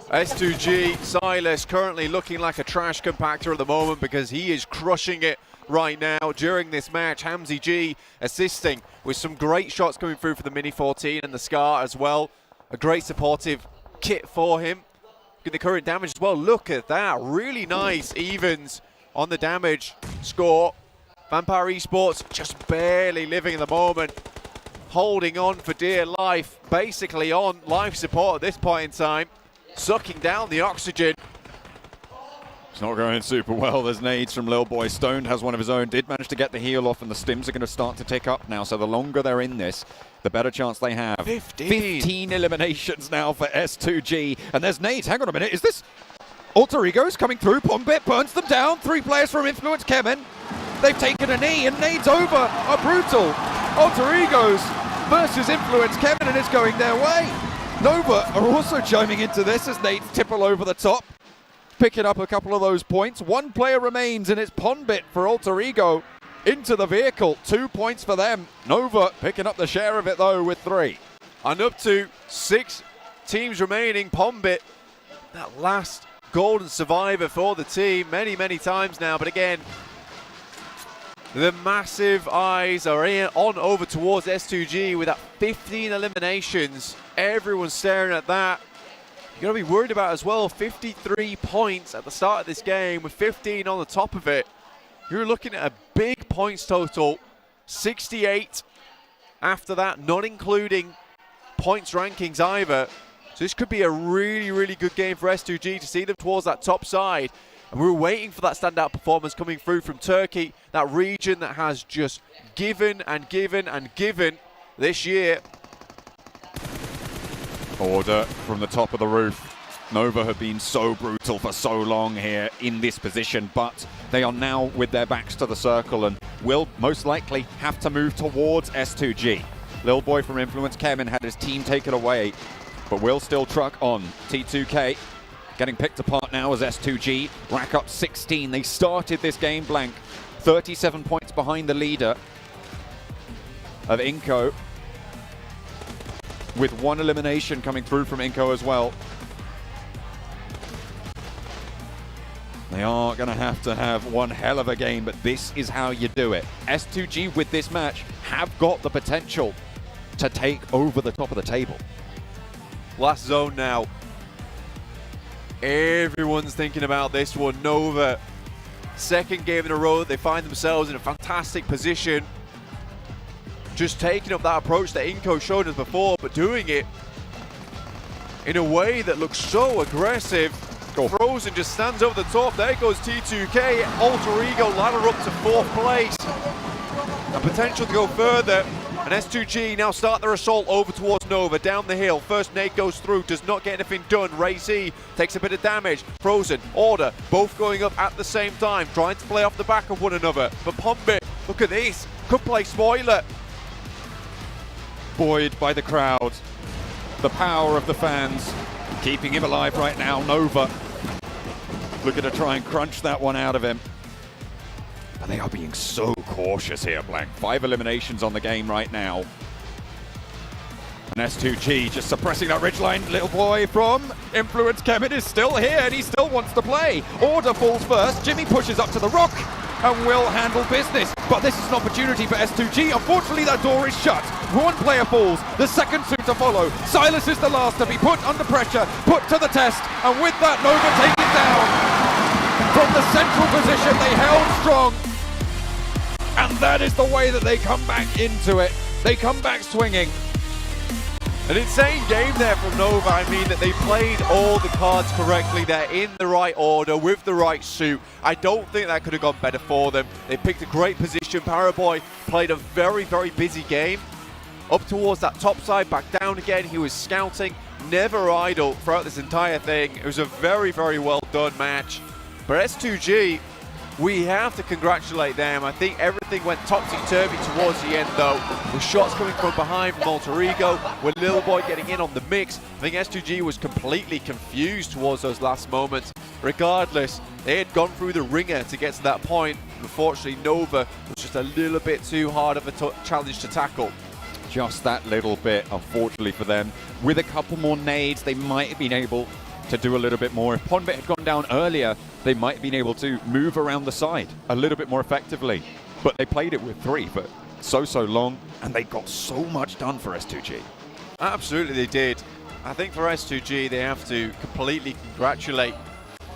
S2G, Silas currently looking like a trash compactor at the moment because he is crushing it right now during this match. Hamzy G assisting with some great shots coming through for the Mini 14 and the Scar as well. A great supportive kit for him. Get the current damage as well. Look at that. Really nice evens on the damage score. Vampire Esports just barely living in the moment. Holding on for dear life. Basically on life support at this point in time. sucking down the oxygen. It's not going super well. There's nades from Lil Boy. Stoned has one of his own. Did manage to get the heal off, and the stims are going to start to tick up now. So the longer they're in this, the better chance they have. 15 eliminations now for S2G. And there's nades. Hang on a minute. Is this Alter Egos coming through? Pombit burns them down. 3 players from Influence Kemen. They've taken a knee, and nades over are brutal. Alter Egos versus Influence Kemen, and it's going their way. Nova are also chiming into this as nades tipple over the top, picking up a couple of those points. 1 player remains, and it's Pombit for Alter Ego into the vehicle. 2 points for them. Nova picking up the share of it, though, with 3. And up to 6 teams remaining. Pombit, that last golden survivor for the team many, many times now. But again, the massive eyes are on over towards S2G with that 15 eliminations. Everyone's staring at that. You're going to be worried about as well, 53 points at the start of this game with 15 on the top of it. You're looking at a big points total, 68 after that, not including points rankings either. So this could be a really, really good game for S2G to see them towards that top side. And we were waiting for that standout performance coming through from Turkey, that region that has just given and given and given this year. Order from the top of the roof. Nova have been so brutal for so long here in this position, but they are now with their backs to the circle and will most likely have to move towards S2G. Lil Boy from Influence Kemen had his team taken away, but will still truck on. T2K getting picked apart now as S2G rack up 16. They started this game blank, 37 points behind the leader of Inco, with 1 elimination coming through from Inco as well. They are going to have one hell of a game, but this is how you do it. S2G with this match have got the potential to take over the top of the table. Last zone now. Everyone's thinking about this one. Nova, second game in a row, they find themselves in a fantastic position. Just taking up that approach that Inco showed us before, but doing it in a way that looks so aggressive. Frozen just stands over the top. There goes T2K. Alter Ego ladder up to 4th place. A potential to go further. And S2G now start their assault over towards Nova, down the hill. First nade goes through, does not get anything done. Ray Z takes a bit of damage. Frozen, Order, both going up at the same time, trying to play off the back of one another. But Pombit, look at this, could play spoiler. Buoyed by the crowd, the power of the fans, keeping him alive right now. Nova looking to try and crunch that one out of him. And they are being so cautious here, Blank. 5 eliminations on the game right now. And S2G just suppressing that ridgeline. Little Boy from Influence Kemen is still here and he still wants to play. Order falls first. Jimmy pushes up to the rock and will handle business. But this is an opportunity for S2G. Unfortunately, that door is shut. 1 player falls. The second soon to follow. Silas is the last to be put under pressure, put to the test. And with that, Nova take it down. From the central position, they held strong. And that is the way that they come back into it. They come back swinging. An insane game there from Nova. I mean that they played all the cards correctly. They're in the right order with the right suit. I don't think that could have gone better for them. They picked a great position. Paraboy played a very, very busy game. Up towards that top side, back down again. He was scouting, never idle throughout this entire thing. It was a very, very well done match. But S2G, we have to congratulate them. I think everything went topsy-turvy towards the end, though. With shots coming from behind from Alter Ego, with Lil Boy getting in on the mix. I think S2G was completely confused towards those last moments. Regardless, they had gone through the ringer to get to that point. Unfortunately, Nova was just a little bit too hard of a challenge to tackle. Just that little bit, unfortunately for them. With a couple more nades, they might have been able to do a little bit more. If Pombit had gone down earlier, they might have been able to move around the side a little bit more effectively. But they played it with 3 for so long, and they got so much done for S2G. Absolutely they did. I think for S2G, they have to completely congratulate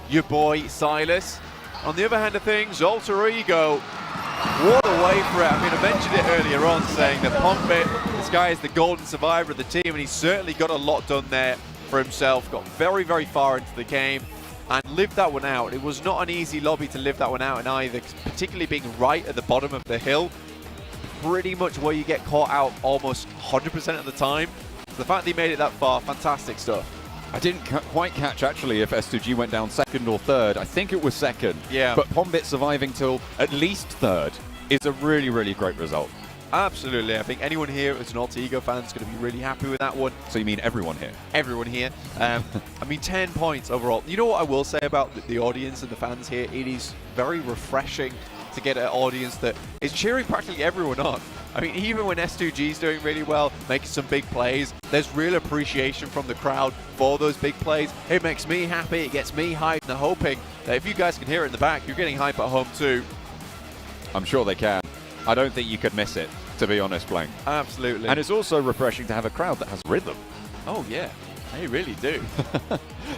your boy Silas. On the other hand of things, Alter Ego, what a way for it. I mean, I mentioned it earlier on, saying that Pombit, this guy is the golden survivor of the team, and he's certainly got a lot done there. for himself, got very, very far into the game, and lived that one out. It was not an easy lobby to live that one out in either, particularly being right at the bottom of the hill, pretty much where you get caught out almost 100% of the time. The fact that he made it that far, fantastic stuff. I didn't quite catch, actually, if S2G went down second or third. I think it was second. Yeah. But Pombit surviving till at least third is a really, really great result. Absolutely. I think anyone here as an Alter Ego fan is going to be really happy with that one. So you mean everyone here? Everyone here. I mean, 10 points overall. You know what I will say about the audience and the fans here? It is very refreshing to get an audience that is cheering practically everyone on. I mean, even when S2G is doing really well, making some big plays, there's real appreciation from the crowd for those big plays. It makes me happy, it gets me hyped, and I'm hoping that if you guys can hear it in the back, you're getting hype at home too. I'm sure they can. I don't think you could miss it, to be honest, Blank. Absolutely. And it's also refreshing to have a crowd that has rhythm. Oh yeah, they really do.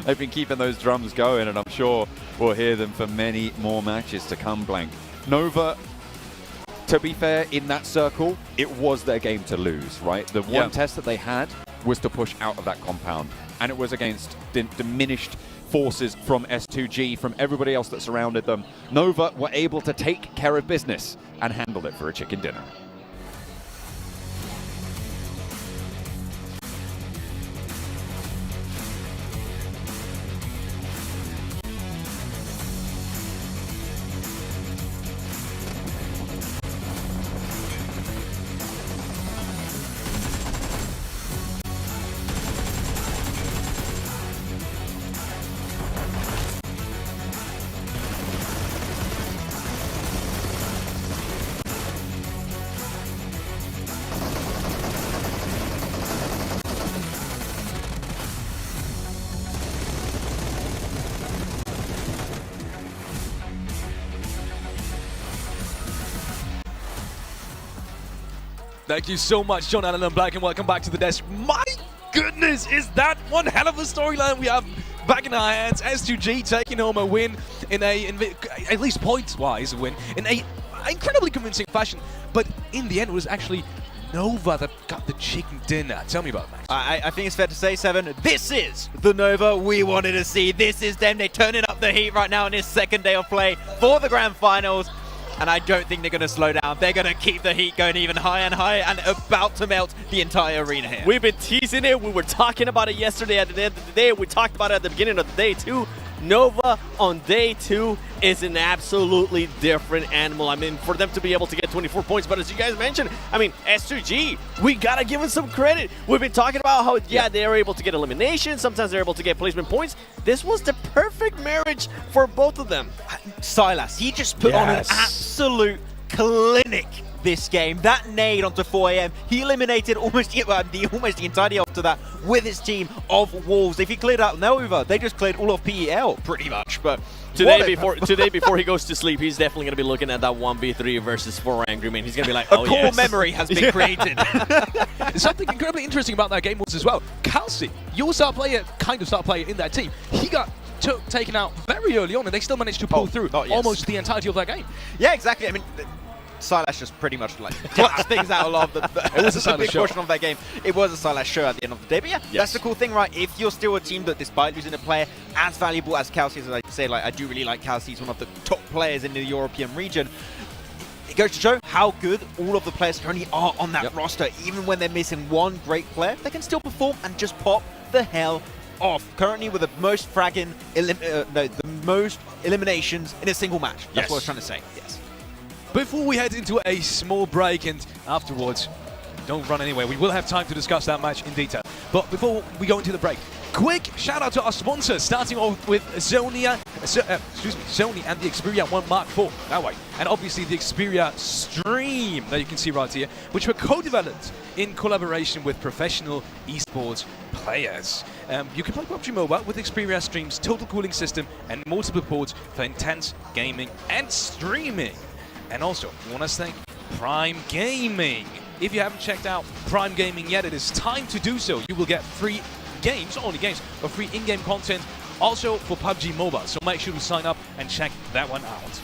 They've been keeping those drums going, and I'm sure we'll hear them for many more matches to come, Blank. Nova, to be fair, in that circle, it was their game to lose, right? The one test that they had was to push out of that compound, and it was against diminished forces from S2G, from everybody else that surrounded them. Nova were able to take care of business and handle it for a chicken dinner. Thank you so much, John Allen and Black, and welcome back to the desk. My goodness, is that one hell of a storyline we have back in our hands. S2G taking home a win in at least points-wise, a win in a incredibly convincing fashion. But in the end, it was actually Nova that got the chicken dinner. Tell me about that. I think it's fair to say, Seven, this is the Nova we wanted to see. This is them. They're turning up the heat right now on this second day of play for the Grand Finals. And I don't think they're going to slow down. They're going to keep the heat going even higher and higher and about to melt the entire arena here. We've been teasing it. We were talking about it yesterday at the end of the day. We talked about it at the beginning of the day too. Nova on day 2 is an absolutely different animal. I mean, for them to be able to get 24 points, but as you guys mentioned, I mean, S2G, we gotta give them some credit. We've been talking about how, they are able to get elimination. Sometimes they're able to get placement points. This was the perfect marriage for both of them. Silas, he just put on an absolute clinic this game. That nade onto 4 AM, he eliminated almost the entirety after that with his team of Wolves. If he cleared out Nova, they just cleared all of PEL pretty much. But today before he goes to sleep, he's definitely going to be looking at that 1v3 versus 4 Angry Men. He's going to be like, oh, a core memory has been created. Something incredibly interesting about that game was as well, Kelsey, your star player, kind of star player in that team, he got taken out very early on, and they still managed to pull through almost the entirety of that game. Yeah, exactly. I mean, Silas just pretty much like clutched things out a lot of it was a big portion of that game. It was a Silas show at the end of the day. But yeah, that's the cool thing, right? If you're still a team that, despite losing a player as valuable as Kelsey, as I say, like I do really like Kelsey. He's one of the top players in the European region. It goes to show how good all of the players currently are on that roster. Even when they're missing one great player, they can still perform and just pop the hell off. Currently with the most the most eliminations in a single match. That's what I was trying to say. Yes. Before we head into a small break, and afterwards, don't run anywhere. We will have time to discuss that match in detail. But before we go into the break, quick shout out to our sponsors, starting off with Sony and the Xperia 1 Mark IV, that way. And obviously the Xperia Stream that you can see right here, which were co-developed in collaboration with professional esports players. You can play PUBG Mobile with Xperia Stream's total cooling system and multiple ports for intense gaming and streaming. And also, we want to thank Prime Gaming. If you haven't checked out Prime Gaming yet, it is time to do so. You will get free games, not only games, but free in-game content also for PUBG Mobile. So make sure to sign up and check that one out.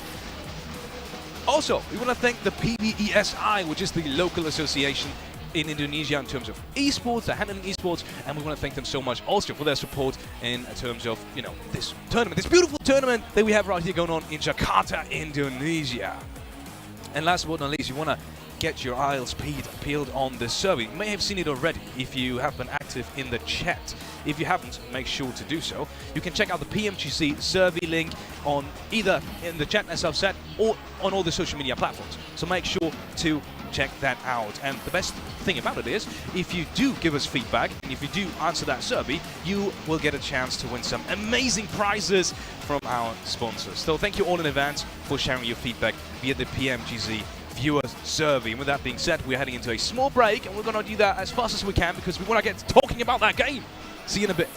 Also, we want to thank the PBESI, which is the local association in Indonesia in terms of esports, they're handling esports, and we want to thank them so much also for their support in terms of, you know, this tournament, this beautiful tournament that we have right here going on in Jakarta, Indonesia. And last but not least, you want to get your eyes peeled on the survey. You may have seen it already if you have been active in the chat. If you haven't, make sure to do so. You can check out the PMGC survey link on either in the chat as I've said or on all the social media platforms. So make sure to check that out. And the best thing about it is, if you do give us feedback and if you do answer that survey, you will get a chance to win some amazing prizes from our sponsors. So thank you all in advance for sharing your feedback via the PMGC viewer survey. And with that being said, we're heading into a small break, and we're going to do that as fast as we can because we want to get talking about that game. See you in a bit.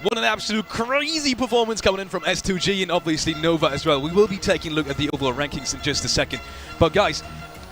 What an absolute crazy performance coming in from S2G and obviously Nova as well. We will be taking a look at the overall rankings in just a second. But guys,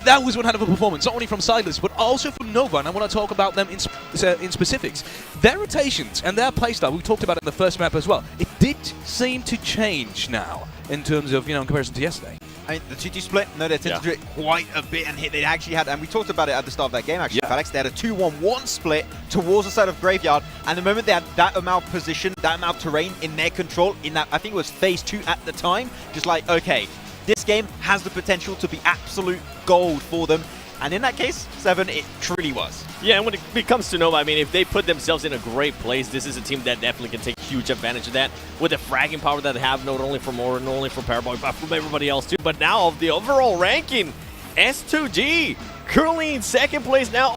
that was one hell of a performance, not only from Silas, but also from Nova, and I want to talk about them in specifics. Their rotations and their playstyle, we talked about it in the first map as well. It did seem to change now in terms of, in comparison to yesterday. I mean, the 2-2 split, no, they tended to do it quite a bit, and they actually had, and we talked about it at the start of that game, actually, Alex, they had a 2-1-1 split towards the side of Graveyard, and the moment they had that amount of position, that amount of terrain in their control, in that, I think it was phase 2 at the time, just like, okay, this game has the potential to be absolute gold for them. And in that case, 7, it truly was. Yeah, and when it comes to Nova, I mean, if they put themselves in a great place, this is a team that definitely can take huge advantage of that with the fragging power that they have, not only from Aura, not only from Paraboy, but from everybody else too. But now, of the overall ranking, S2G currently in second place now,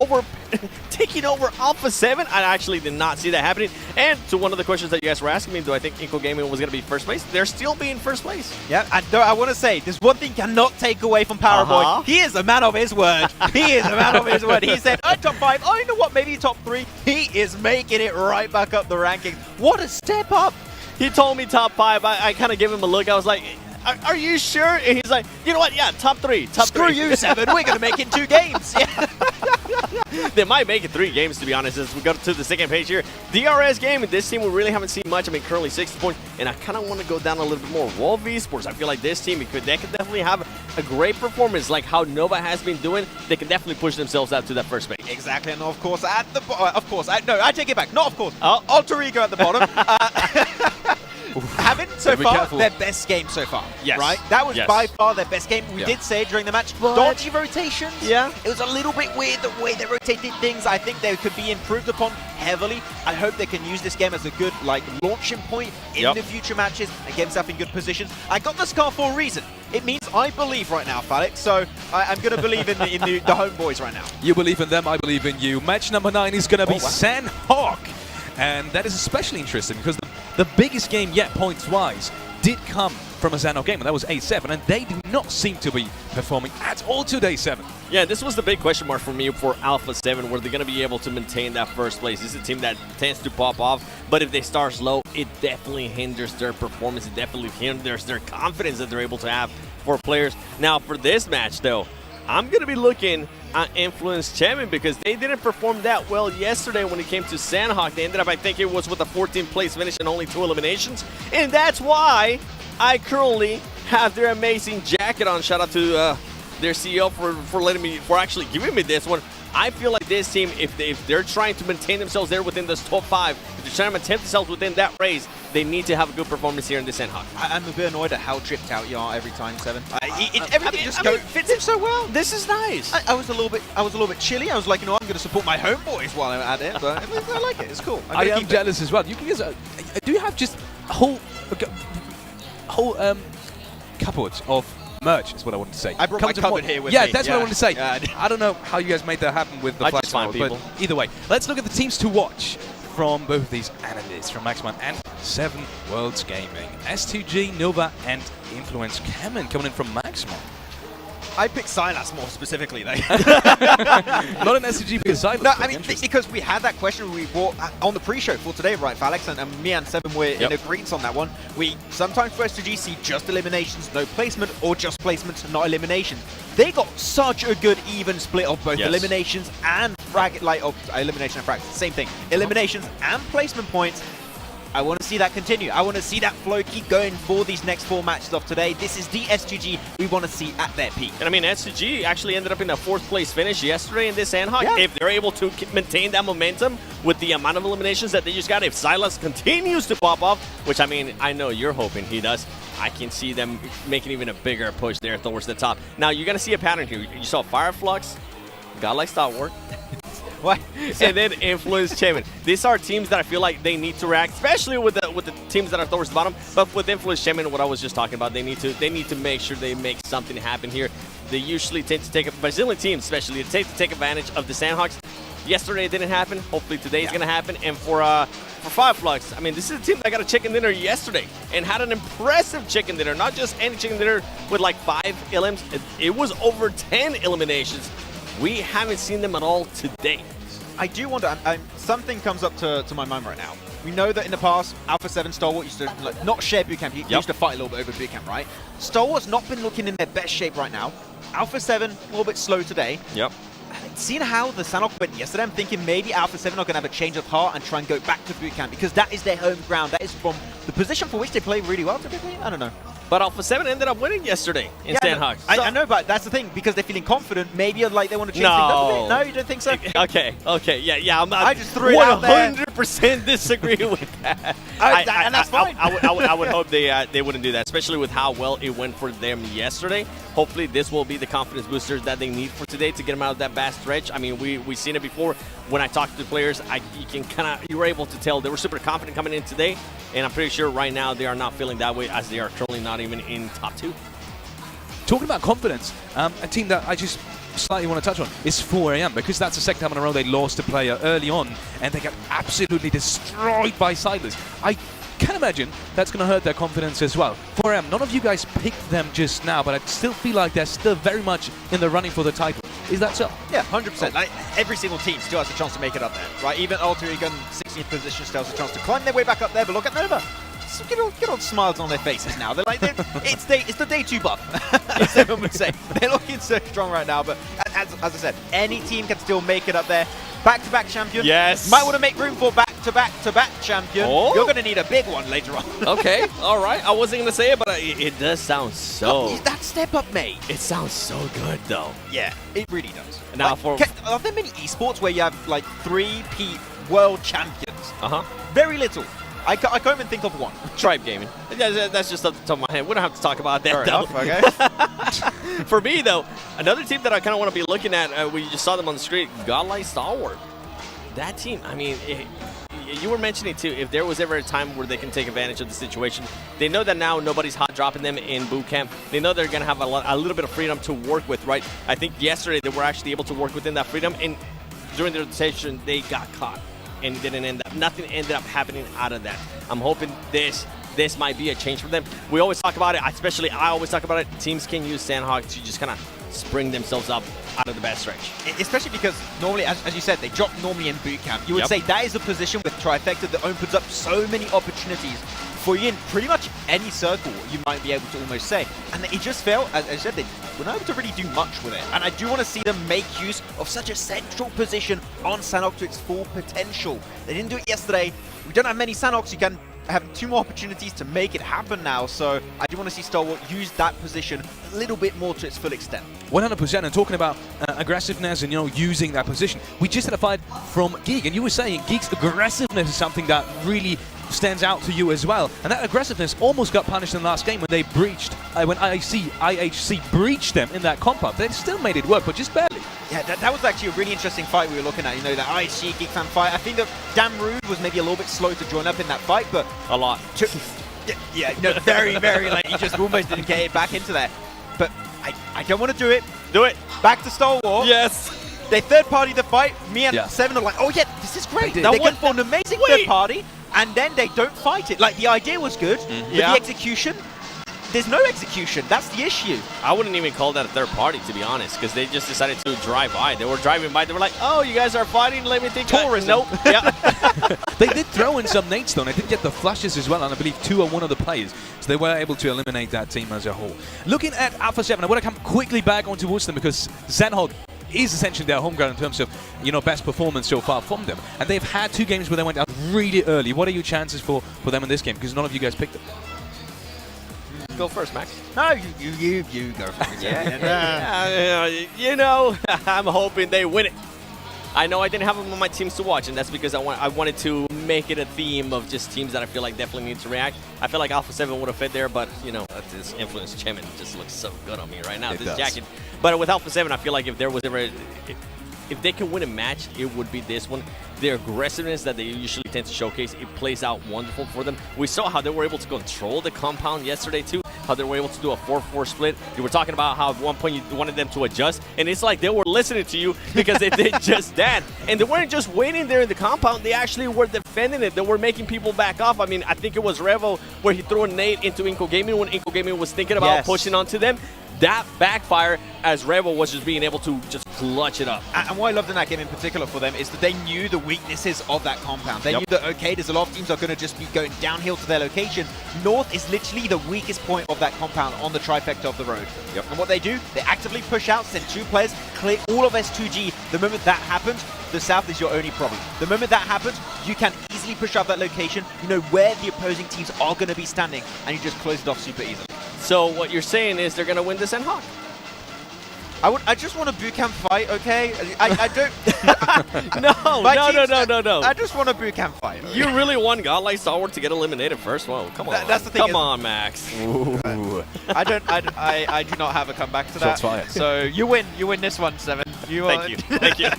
taking over Alpha 7. I actually did not see that happening. And to one of the questions that you guys were asking me, do I think Inco Gaming was going to be first place? They're still being first place. Yeah, I want to say, there's one thing cannot take away from Paraboy. He is a man of his word. He is a man of his word. He said, top 5, oh, you know what, maybe top 3. He is making it right back up the rankings. What a step up. He told me top 5. I kind of gave him a look. I was like, are you sure? And he's like, you know what? Yeah, top 3. Screw you, 7. We're going to make it 2 games. Yeah. They might make it 3 games, to be honest, as we go to the second page here. DRS game, this team we really haven't seen much. I mean, currently 60 points, and I kind of want to go down a little bit more. Wolf Esports, I feel like this team, they could definitely have a great performance like how Nova has been doing. They can definitely push themselves out to that first page. Exactly, and of course, at the no, I take it back. Not of course. Alter Ego at the bottom. Having so far their best game so far. Yes. Right? That was by far their best game. We did say during the match, dodgy rotations. Yeah. It was a little bit weird the way they rotated things. I think they could be improved upon heavily. I hope they can use this game as a good launching point in the future matches and get themselves in good positions. I got the scar for a reason. It means I believe right now, Felix. So I'm going to believe in the homeboys right now. You believe in them, I believe in you. Match number 9 is going to be Sandhawk. And that is especially interesting because the biggest game yet, points-wise, did come from a Sandhawk game, and that was A7, and they do not seem to be performing at all today, 7. Yeah, this was the big question mark for me for Alpha 7, were they going to be able to maintain that first place? This is a team that tends to pop off, but if they start slow, it definitely hinders their performance. It definitely hinders their confidence that they're able to have for players. Now, for this match, though, I'm going to be looking at Influence Champion because they didn't perform that well yesterday when it came to Sandhawk. They ended up, I think it was with a 14th place finish and only 2 eliminations. And that's why I currently have their amazing jacket on. Shout out to their CEO for actually giving me this one. I feel like this team, if they're trying to maintain themselves there within this top 5, if they're trying to maintain themselves within that race, they need to have a good performance here in this Sandhawk. I'm a bit annoyed at how tripped out you are every time, 7. Everything fits him so well. This is nice. I was a little bit chilly. I was like, I'm going to support my homeboys while I'm at it, but I like it. It's cool. I am jealous as well. You guys, do you have just a whole cupboard of merch is what I wanted to say. I brought my cupboard here with me. Yeah, that's what I wanted to say. I don't know how you guys made that happen with the flight style, but either way, let's look at the teams to watch from both of these enemies, from Maxman and 7 Worlds Gaming. S2G, Nova, and Influence Cameron coming in from Maxman. I picked Silas more specifically, though. Not an SCG because Silas. No, I mean, because we had that question we brought on the pre-show for today, right, Alex? And me and 7 were in agreement on that one. We sometimes for SCG see just eliminations, no placement, or just placement, not elimination. They got such a good even split of both eliminations and elimination and frag. Same thing. Eliminations and placement points. I want to see that continue. I want to see that flow keep going for these next 4 matches of today. This is the SGG we want to see at their peak. And I mean, SGG actually ended up in a 4th place finish yesterday in this Sandhawk. Yeah. If they're able to maintain that momentum with the amount of eliminations that they just got, if Silas continues to pop off, which I mean, I know you're hoping he does, I can see them making even a bigger push there towards the top. Now, you're going to see a pattern here. You saw Fireflux, God like Stalwart. What? And then Influence Champion. These are teams that I feel like they need to react, especially with the teams that are towards the bottom. But with Influence Champion, what I was just talking about, they need to make sure they make something happen here. They usually tend to take Brazilian teams, especially, they tend to take advantage of the Sandhawks. Yesterday it didn't happen. Hopefully today is going to happen. And for Fireflux, I mean, this is a team that got a chicken dinner yesterday and had an impressive chicken dinner. Not just any chicken dinner with like 5 elims. It was over 10 eliminations. We haven't seen them at all today. I do wonder, something comes up to my mind right now. We know that in the past, Alpha 7 Stalwart used to not share bootcamp. He used to fight a little bit over bootcamp, right? Stalwart's not been looking in their best shape right now. Alpha 7, a little bit slow today. Yep. Seeing how the Sanhok went yesterday, I'm thinking maybe Alpha 7 are going to have a change of heart and try and go back to bootcamp because that is their home ground. That is from the position for which they play really well typically. I don't know. But Alpha 7 ended up winning yesterday in Sandhawk. I know, but that's the thing, because they're feeling confident, maybe like they want to change things up a bit. No, you don't think so? Okay, yeah. I just threw it out there. 100% disagree with that. And that's fine. I would hope they wouldn't do that, especially with how well it went for them yesterday. Hopefully, this will be the confidence boosters that they need for today to get them out of that bad stretch. I mean, we've seen it before. When I talked to the players, you were able to tell they were super confident coming in today, and I'm pretty sure right now they are not feeling that way as they are currently not even in top 2. Talking about confidence, a team that I just slightly want to touch on is 4AM, because that's the second time in a row they lost a player early on and they got absolutely destroyed by Silas. I can imagine that's going to hurt their confidence as well. 4AM, none of you guys picked them just now, but I still feel like they're still very much in the running for the title. Is that so? Yeah, 100%. Like, every single team still has a chance to make it up there, right? Even Alter Ego in 16th position still has a chance to climb their way back up there, but look at Nova. So get all smiles on their faces now. They're like, it's the day 2 buff, as everyone would say. They're looking so strong right now, but as I said, any team can still make it up there. Back-to-back champion. Yes. Might want to make room for back-to-back champion. Oh. You're going to need a big one later on. Okay, all right. I wasn't going to say it, but it does sound so... That step up, mate. It sounds so good, though. Yeah, it really does. Now, are there many esports where you have, like, 3-peat world champions? Uh-huh. Very little. I can't even think of one. Tribe Gaming. That's just off the top of my head. We don't have to talk about that, Fair though. enough, okay. For me, though, another team that I kind of want to be looking at, we just saw them on the screen, Godlike Stalwart. That team, I mean, you were mentioning, too, if there was ever a time where they can take advantage of the situation, they know that now nobody's hot dropping them in boot camp. They know they're going to have a little bit of freedom to work with, right? I think yesterday they were actually able to work within that freedom, and during the rotation, they got caught. And nothing ended up happening out of that. I'm hoping this might be a change for them. We always talk about it, I always talk about it. Teams can use Sandhawk to just kind of spring themselves up out of the bad stretch. Especially because normally, as you said, they drop normally in boot camp. You would say that is a position with Trifecta that opens up so many opportunities for you in pretty much any circle, you might be able to almost say. And it just felt, as I said, they were not able to really do much with it. And I do want to see them make use of such a central position on Sanhok to its full potential. They didn't do it yesterday. We don't have many Sanhoks. You can have 2 more opportunities to make it happen now. So I do want to see Stalwart use that position a little bit more to its full extent. 100%, and talking about aggressiveness and, using that position, we just had a fight from Geek, and you were saying Geek's aggressiveness is something that really stands out to you as well. And that aggressiveness almost got punished in the last game when they breached, when IHC breached them in that compound. They still made it work, but just barely. Yeah, that was actually a really interesting fight we were looking at. You know, that IHC Geek Fan fight. I think that Damrude was maybe a little bit slow to join up in that fight, but... A lot. Very, very late. He just almost didn't get it back into there. But I don't want to do it. Do it. Back to Stalwart. Yes. They third party the fight. Me and Seven are like, oh yeah, this is great. They go for an amazing third party, and then they don't fight it. Like, the idea was good, but the execution, there's no execution. That's the issue. I wouldn't even call that a third party, to be honest, because they just decided to drive by. They were driving by. They were like, oh, you guys are fighting? Let me think. Tourism. Nope. Yeah. They did throw in some nades, though, and they did get the flushes as well, and I believe 2 on one of the players. So they were able to eliminate that team as a whole. Looking at Alpha 7, I want to come quickly back onto them because Sandhawk is essentially their home ground in terms of, best performance so far from them. And they've had 2 games where they went out really early. What are your chances for them in this game? Because none of you guys picked them. Go first, Max. No, you go first. I'm hoping they win it. I know I didn't have them on my teams to watch, and that's because I wanted to make it a theme of just teams that I feel like definitely need to react. I feel like Alpha 7 would have fit there, but, this Influence Chemin just looks so good on me right now, this jacket. But with Alpha 7, I feel like if there was ever... If they can win a match, it would be this one. Their aggressiveness that they usually tend to showcase, it plays out wonderful for them. We saw how they were able to control the compound yesterday, too. How they were able to do a 4-4 split. You were talking about how at one point you wanted them to adjust, and it's like they were listening to you because they did just that. And they weren't just waiting there in the compound. They actually were defending it. They were making people back off. I mean, I think it was Revo where he threw a nade into Inco Gaming when Inco Gaming was thinking about pushing onto them. that backfire as Rebel was just being able to just clutch it up. And what I loved in that game in particular for them is that they knew the weaknesses of that compound. They knew that, okay, there's a lot of teams that are going to just be going downhill to their location. North is literally the weakest point of that compound on the trifecta of the road. And what they do, they actively push out, send 2 players, clear all of S2G. The moment that happens, the South is your only problem. The moment that happens, you can easily push out that location. You know where the opposing teams are going to be standing, and you just close it off super easily. So what you're saying is they're going to win this in Hawk? I just want a boot camp fight, okay? I don't... No. I just want a boot camp fight. Okay? You really want Godlike Stalwart to get eliminated first? Whoa, come on. That's the thing. Come on, Max. Ooh. I do not have a comeback to that. Shots fired. So you win this one, Seven. Thank you.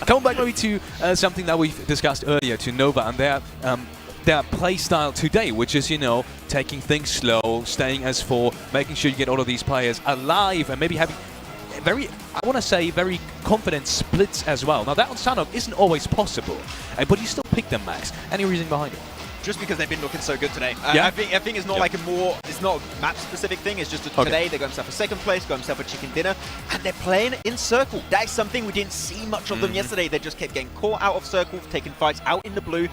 Coming back maybe to something that we discussed earlier, to Nova and their play style today, which is, you know, taking things slow, staying as 4, making sure you get all of these players alive, and maybe having very confident splits as well. Now that on Sanok isn't always possible, but you still pick them, Max. Any reason behind it? Just because they've been looking so good today. Yeah. I think it's not like it's not a map specific thing. It's just that today they got themselves a 2nd place, got themselves a chicken dinner, and they're playing in circle. That is something we didn't see much of them yesterday. They just kept getting caught out of circle, taking fights out in the blue.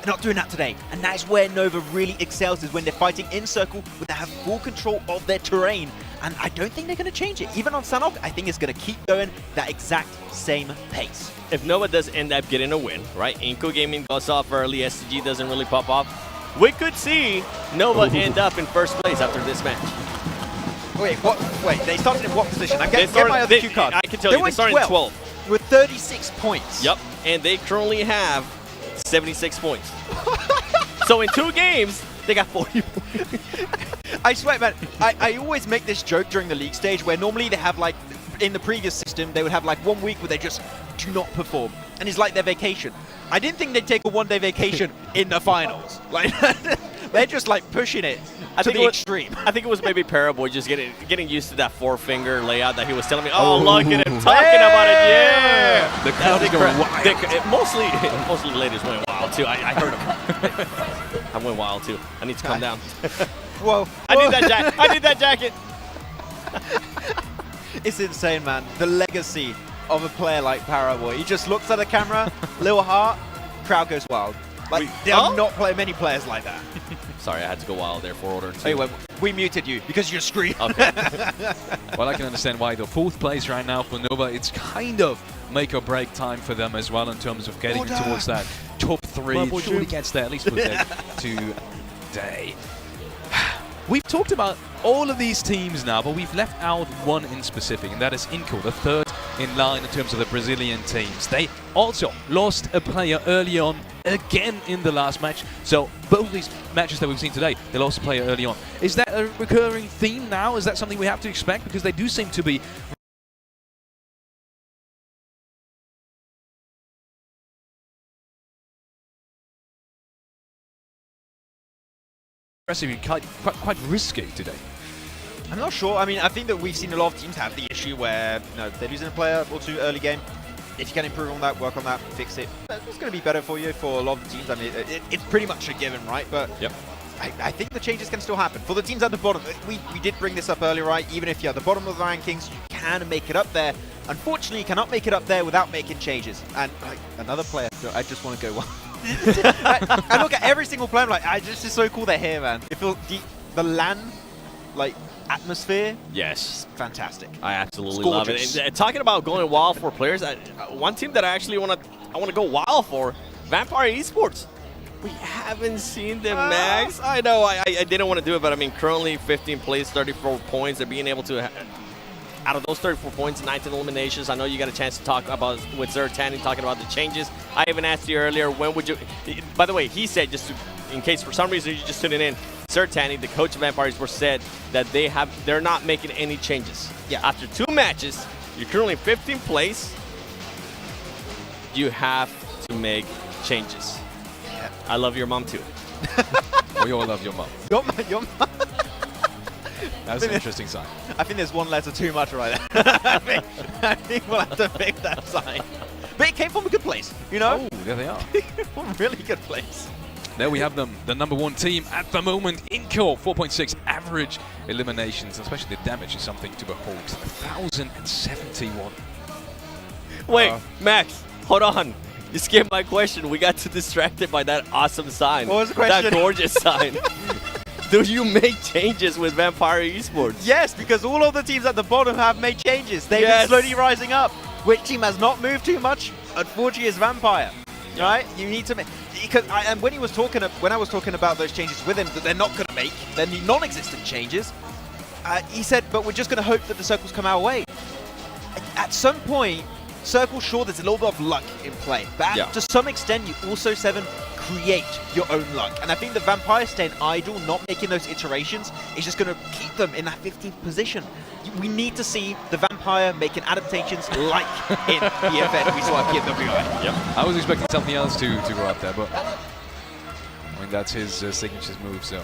They're not doing that today, and that is where Nova really excels, is when they're fighting in circle, when they have full control of their terrain, and I don't think they're going to change it. Even on Sanok, I think it's going to keep going that exact same pace. If Nova does end up getting a win, right? Inco Gaming goes off early, SCG doesn't really pop off, we could see Nova end up in 1st place after this match. Wait, they started in what position? I'm getting my other cue card. I can tell you, they started in 12. With 36 points. Yep, and they currently have 76 points. So in 2 games, they got 40 points. I swear, man, I always make this joke during the league stage where normally they have, like, in the previous system, they would have like 1 week where they just do not perform. And it's like their vacation. I didn't think they'd take a 1-day vacation in the finals. Like, they're just like pushing it to the extreme. I think it was maybe Paraboy just getting used to that 4-finger layout that he was telling me. Oh, look at him talking about it. Yeah. The crowd is going wild. Mostly the ladies went wild too. I heard him. I went wild too. I need to calm down. Whoa. I need that jacket. It's insane, man. The legacy of a player like Paraboy. He just looks at the camera, little heart, crowd goes wild. Like, there are not many players like that. Sorry, I had to go wild there for order 2. Anyway, we muted you because you're screaming. Okay. Well, I can understand why. The 4th place right now for Nova, it's kind of make or break time for them as well in terms of getting towards that top 3. Surely gets there, at least with that today. We've talked about all of these teams now, but we've left out one in specific, and that is Inco, the 3rd in line in terms of the Brazilian teams. They also lost a player early on, again in the last match. So both these matches that we've seen today, they lost a player early on. Is that a recurring theme now? Is that something we have to expect? Because they do seem to be quite risky today. I'm not sure. I mean, I think that we've seen a lot of teams have the issue where, you know, they're losing a player or 2 early game. If you can improve on that, work on that, fix it, it's going to be better for you for a lot of the teams. I mean, it's pretty much a given, right? But yep. I think the changes can still happen. For the teams at the bottom, we did bring this up earlier, right? Even if you're at the bottom of the rankings, you can make it up there. Unfortunately, you cannot make it up there without making changes. And like another player, I just want to go one. I look at every single player, I'm like, this is so cool they're here, man. It feels the LAN, like, atmosphere. Yes. Fantastic. I absolutely love it. And, talking about going wild for players, one team that I actually want to go wild for, Vampire Esports. We haven't seen them, Max. I know I didn't want to do it, but I mean, currently 15 plays, 34 points. They're being able to, out of those 34 points, 19 eliminations. I know you got a chance to talk about with Zertani, talking about the changes. I even asked you earlier, when would you, by the way, he said, just to, in case for some reason you're just tuning in, Zertani, the coach of Vampire Esports, said that they're not making any changes. Yeah. After 2 matches, you're currently 15th place. You have to make changes. Yeah. I love your mom too. We all love your mom. Your mom. That's an interesting sign. I think there's 1 letter too much right there. I think we'll have to fix that sign. But it came from a good place, you know? Oh, there they are. From a really good place. There we have them, the #1 team at the moment. Inco, 4.6 average eliminations, especially the damage is something to behold. 1,071. Wait, Max, hold on. You skipped my question. We got too distracted by that awesome sign. What was the question? That gorgeous sign. Do you make changes with Vampire Esports? Yes, because all of the teams at the bottom have made changes. They've been slowly rising up. Which team has not moved too much? Unfortunately, is Vampire. Right? You need to make. And when I was talking about those changes with him that they're not going to make, they're non-existent changes. He said, but we're just going to hope that the circles come our way. At some point, Circle, sure, there's a little bit of luck in play, but to some extent, you also, Seven, create your own luck. And I think the Vampire staying idle, not making those iterations, is just going to keep them in that 15th position. We need to see the Vampire making adaptations like in the event we saw at PMWI. Yep. I was expecting something else to go up there, but I mean, that's his signature move, so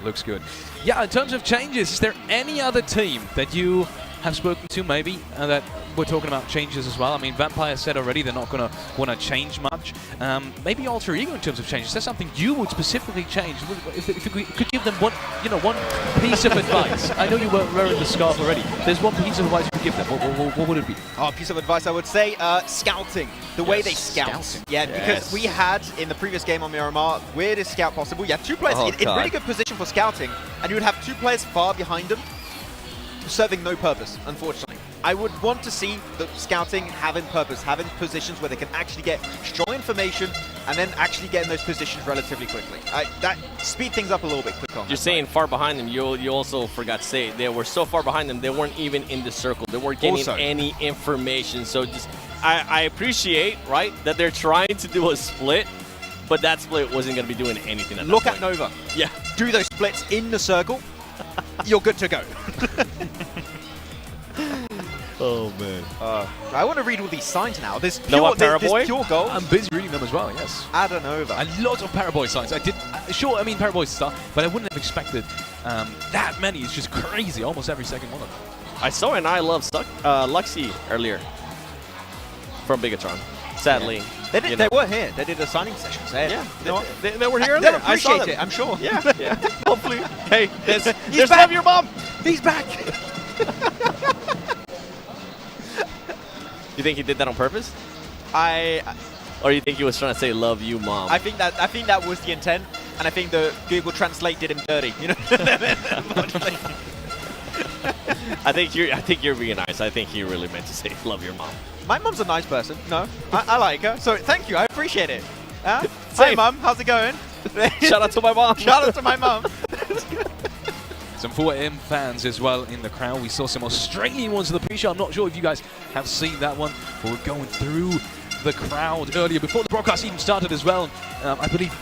looks good. Yeah, in terms of changes, is there any other team that you have spoken to maybe that we're talking about changes as well? I mean, Vampire said already they're not going to want to change much. Maybe Alter Ego in terms of changes. Is there something you would specifically change? If you could give them one piece of advice. I know you were wearing the scarf already. There's one piece of advice you could give them. What would it be? Oh, piece of advice I would say, scouting. The way they scout. Scouting. Yeah, because we had, in the previous game on Miramar, weirdest scout possible. You had two players in really good position for scouting, and you would have two players far behind them, serving no purpose, unfortunately. I would want to see the scouting having purpose, having positions where they can actually get strong information and then actually get in those positions relatively quickly. That speed things up a little bit quick on. You're saying far behind them. You also forgot to say they were so far behind them, they weren't even in the circle. They weren't getting any information. So just I appreciate, right, that they're trying to do a split, but that split wasn't going to be doing anything at that Look point. at Nova. Yeah. Do those splits in the circle. You're good to go. Oh, man. I want to read all these signs now. There's Noah pure, Paraboy? there's pure gold. I'm busy reading them as well, yes. Adanova. A lot of Paraboy signs. I did, sure, I mean, Paraboy stuff, but I wouldn't have expected that many. It's just crazy, almost every second one of them. I saw an I Love Luxie earlier from Bigatron. Sadly. They were here. They did a signing session. They were here. They'll I saw appreciate them. it, I'm sure. Yeah. Hopefully. Hey, there's back. Love Your Mom. He's back. You think he did that on purpose? Or you think he was trying to say "Love you, Mom"? I think that was the intent, and I think the Google Translate did him dirty. You know. I think you're being nice. I think he really meant to say "Love your mom." My mom's a nice person. No, I like her. So thank you. I appreciate it. Hey, Same. Mom. How's it going? Shout out to my mom. Shout out to my mom. Some 4M fans as well in the crowd. We saw some Australian ones in the pre-show. I'm not sure if you guys have seen that one, but we're going through the crowd earlier before the broadcast even started as well. I believe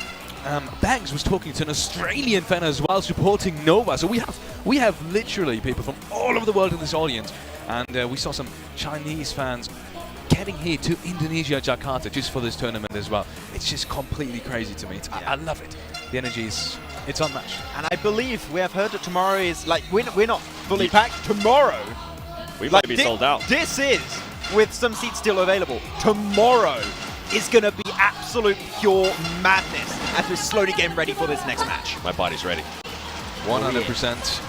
Bangs was talking to an Australian fan as well, supporting Nova. So we have literally people from all over the world in this audience, and we saw some Chinese fans getting here to Indonesia, Jakarta, just for this tournament as well. It's just completely crazy to me. I love it. The energy it's unmatched. And I believe we have heard that tomorrow is like we're not fully packed. Tomorrow, we might be sold out. This is with some seats still available. Tomorrow is going to be absolute pure madness as we're slowly getting ready for this next match. My body's ready. 100%.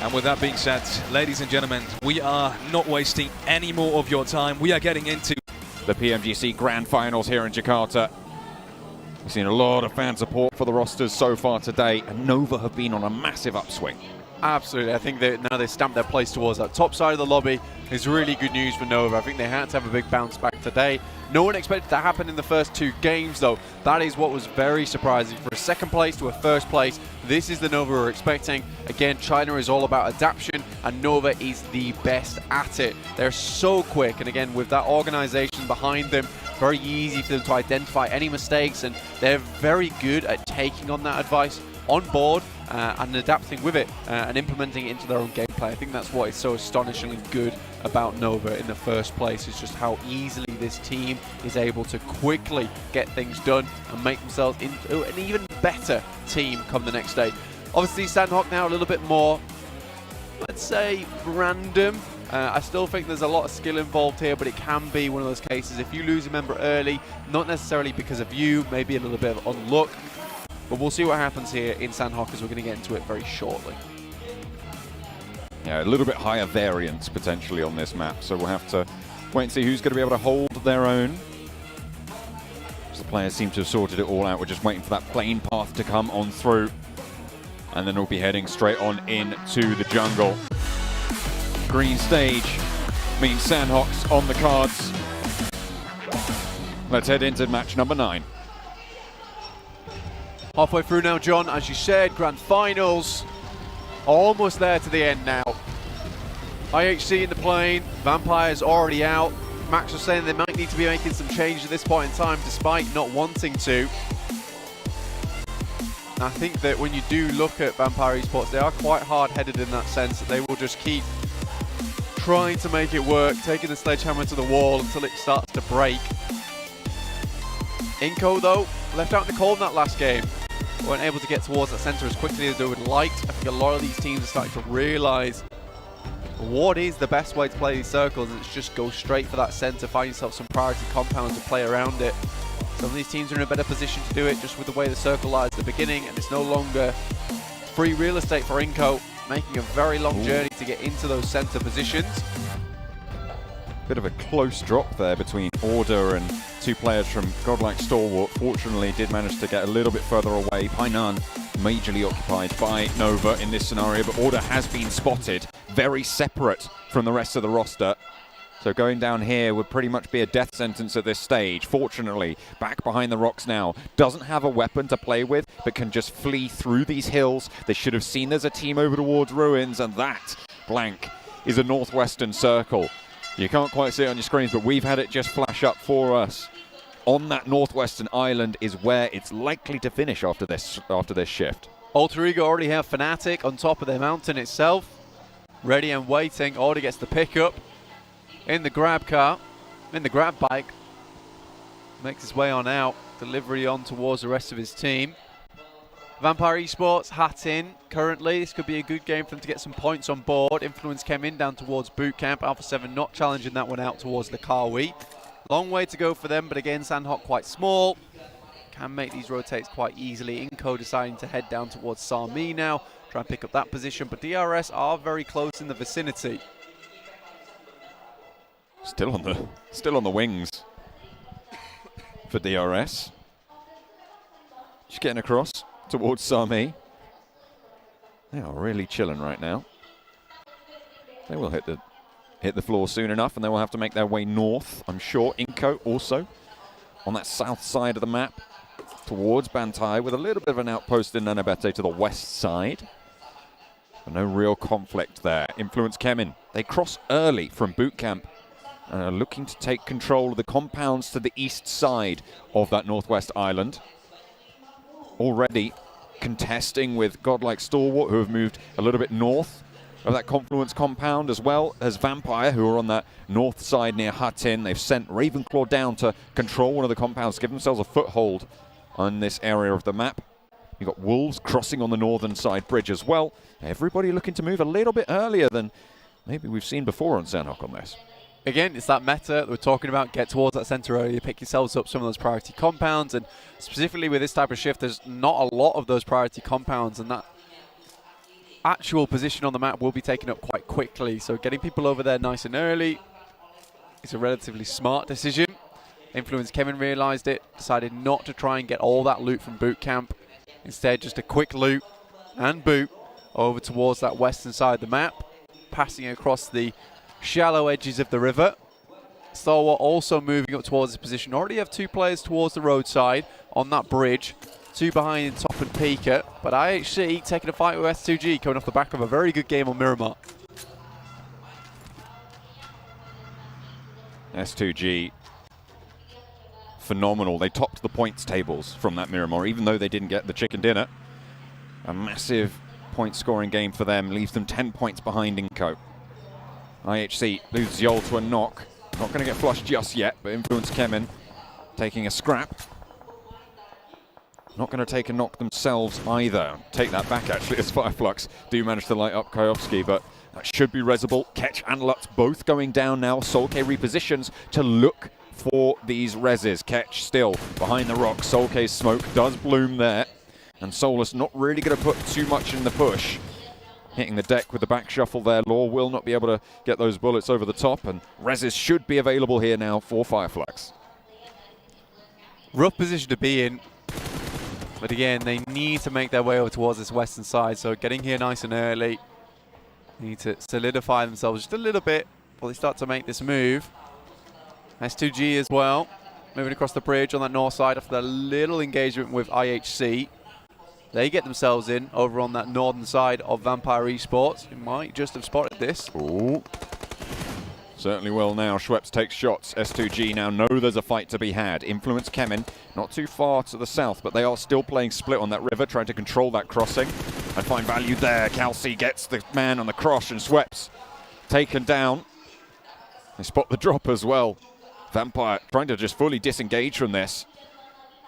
And with that being said, ladies and gentlemen, we are not wasting any more of your time. We are getting into the PMGC Grand Finals here in Jakarta. We've seen a lot of fan support for the rosters so far today, and Nova have been on a massive upswing. Absolutely. I think that now they stamped their place towards that top side of the lobby is really good news for Nova. I think they had to have a big bounce back today. No one expected that to happen in the first two games, though. That is what was very surprising. For a second place to a first place, this is the Nova we're expecting. Again, China is all about adaptation, and Nova is the best at it. They're so quick, and again, with that organization behind them, very easy for them to identify any mistakes, and they're very good at taking on that advice on board and adapting with it and implementing it into their own gameplay. I think that's what is so astonishingly good about Nova in the first place, is just how easily this team is able to quickly get things done and make themselves into an even better team come the next day. Obviously, Sandhawk now a little bit more, let's say, random I still think there's a lot of skill involved here, but it can be one of those cases. If you lose a member early, not necessarily because of you, maybe a little bit of unluck, but we'll see what happens here in Sandhock as we're going to get into it very shortly. Yeah, a little bit higher variance potentially on this map, so we'll have to wait and see who's going to be able to hold their own. The players seem to have sorted it all out. We're just waiting for that plane path to come on through. And then we'll be heading straight on into the jungle. Green stage means Sandhawks on the cards. Let's head into match number 9. Halfway through now, John, as you said, grand finals. Almost there to the end now. IHC in the plane, Vampire's already out. Max was saying they might need to be making some change at this point in time, despite not wanting to. I think that when you do look at Vampire Esports, they are quite hard-headed in that sense, that they will just keep trying to make it work, taking the sledgehammer to the wall until it starts to break. Inco, though, left out in the cold in that last game. Weren't able to get towards that centre as quickly as they would like. I think a lot of these teams are starting to realise what is the best way to play these circles, and it's just go straight for that centre, find yourself some priority compounds and play around it. Some of these teams are in a better position to do it just with the way the circle lies at the beginning, and it's no longer free real estate for Inco, making a very long journey to get into those centre positions. Bit of a close drop there between Order and 2 players from Godlike Stalwart. Fortunately, did manage to get a little bit further away. Painan majorly occupied by Nova in this scenario, but Order has been spotted, very separate from the rest of the roster. So going down here would pretty much be a death sentence at this stage. Fortunately, back behind the rocks now. Doesn't have a weapon to play with, but can just flee through these hills. They should have seen there's a team over towards Ruins, and that blank is a northwestern circle. You can't quite see it on your screens, but we've had it just flash up for us. On that northwestern island is where it's likely to finish after this shift. Alter Ego already have Fnatic on top of their mountain itself. Ready and waiting. Order gets the pickup in the grab car, in the grab bike. Makes his way on out. Delivery on towards the rest of his team. Vampire Esports hat in currently. This could be a good game for them to get some points on board. Influence came in down towards boot camp. Alpha 7 not challenging that one out towards Lakawi. Long way to go for them, but again, Sandhock quite small. Can make these rotates quite easily. Inco deciding to head down towards Sami now. Try and pick up that position, but DRS are very close in the vicinity. Still on the wings for DRS. Just getting across towards Sami. They are really chilling right now. They will hit the floor soon enough, and they will have to make their way north, I'm sure. Inco also on that south side of the map towards Bantai, with a little bit of an outpost in Nanabete to the west side. But no real conflict there. Influence Kemin. They cross early from boot camp and are looking to take control of the compounds to the east side of that northwest island. Already contesting with Godlike Stalwart, who have moved a little bit north of that Confluence compound, as well as Vampire, who are on that north side near Hatin. They've sent Ravenclaw down to control one of the compounds, give themselves a foothold on this area of the map. You've got Wolves crossing on the northern side bridge as well. Everybody looking to move a little bit earlier than maybe we've seen before on Sandhock on this. Again, it's that meta that we're talking about. Get towards that center early, pick yourselves up some of those priority compounds, and specifically with this type of shift, there's not a lot of those priority compounds, and that actual position on the map will be taken up quite quickly. So getting people over there nice and early is a relatively smart decision. Influence Kevin realized it, decided not to try and get all that loot from boot camp. Instead, just a quick loot and boot over towards that western side of the map, passing across the shallow edges of the river. Stalwart also moving up towards his position. Already have 2 players towards the roadside on that bridge. 2 behind in Top and Pika. But IHC taking a fight with S2G, coming off the back of a very good game on Miramar. S2G, phenomenal. They topped the points tables from that Miramar, even though they didn't get the chicken dinner. A massive point scoring game for them, leaves them 10 points behind Inco. IHC loses Yol to a knock. Not going to get flushed just yet, but Influence Kemin taking a scrap. Not going to take a knock themselves either. Take that back, actually, as Fireflux do manage to light up Kayovsky, but That should be Reservoir. Ketch and Lutz both going down now. Solke repositions to look for these reses. Ketch still behind the rock. Solke's smoke does bloom there. And Solus not really going to put too much in the push. Hitting the deck with the back shuffle there. Law will not be able to get those bullets over the top. And reses should be available here now for Fireflags. Rough position to be in. But again, they need to make their way over towards this western side. So getting here nice and early. They need to solidify themselves just a little bit before they start to make this move. S2G as well. Moving across the bridge on that north side after that little engagement with IHC. They get themselves in over on that northern side of Vampire Esports. You might just have spotted this. Ooh. Certainly will now. Schweppes takes shots. S2G now know there's a fight to be had. Influence Kemen, not too far to the south, but they are still playing split on that river, trying to control that crossing and find value there. Kelsey gets the man on the cross, and Schweppes taken down. They spot the drop as well. Vampire trying to just fully disengage from this.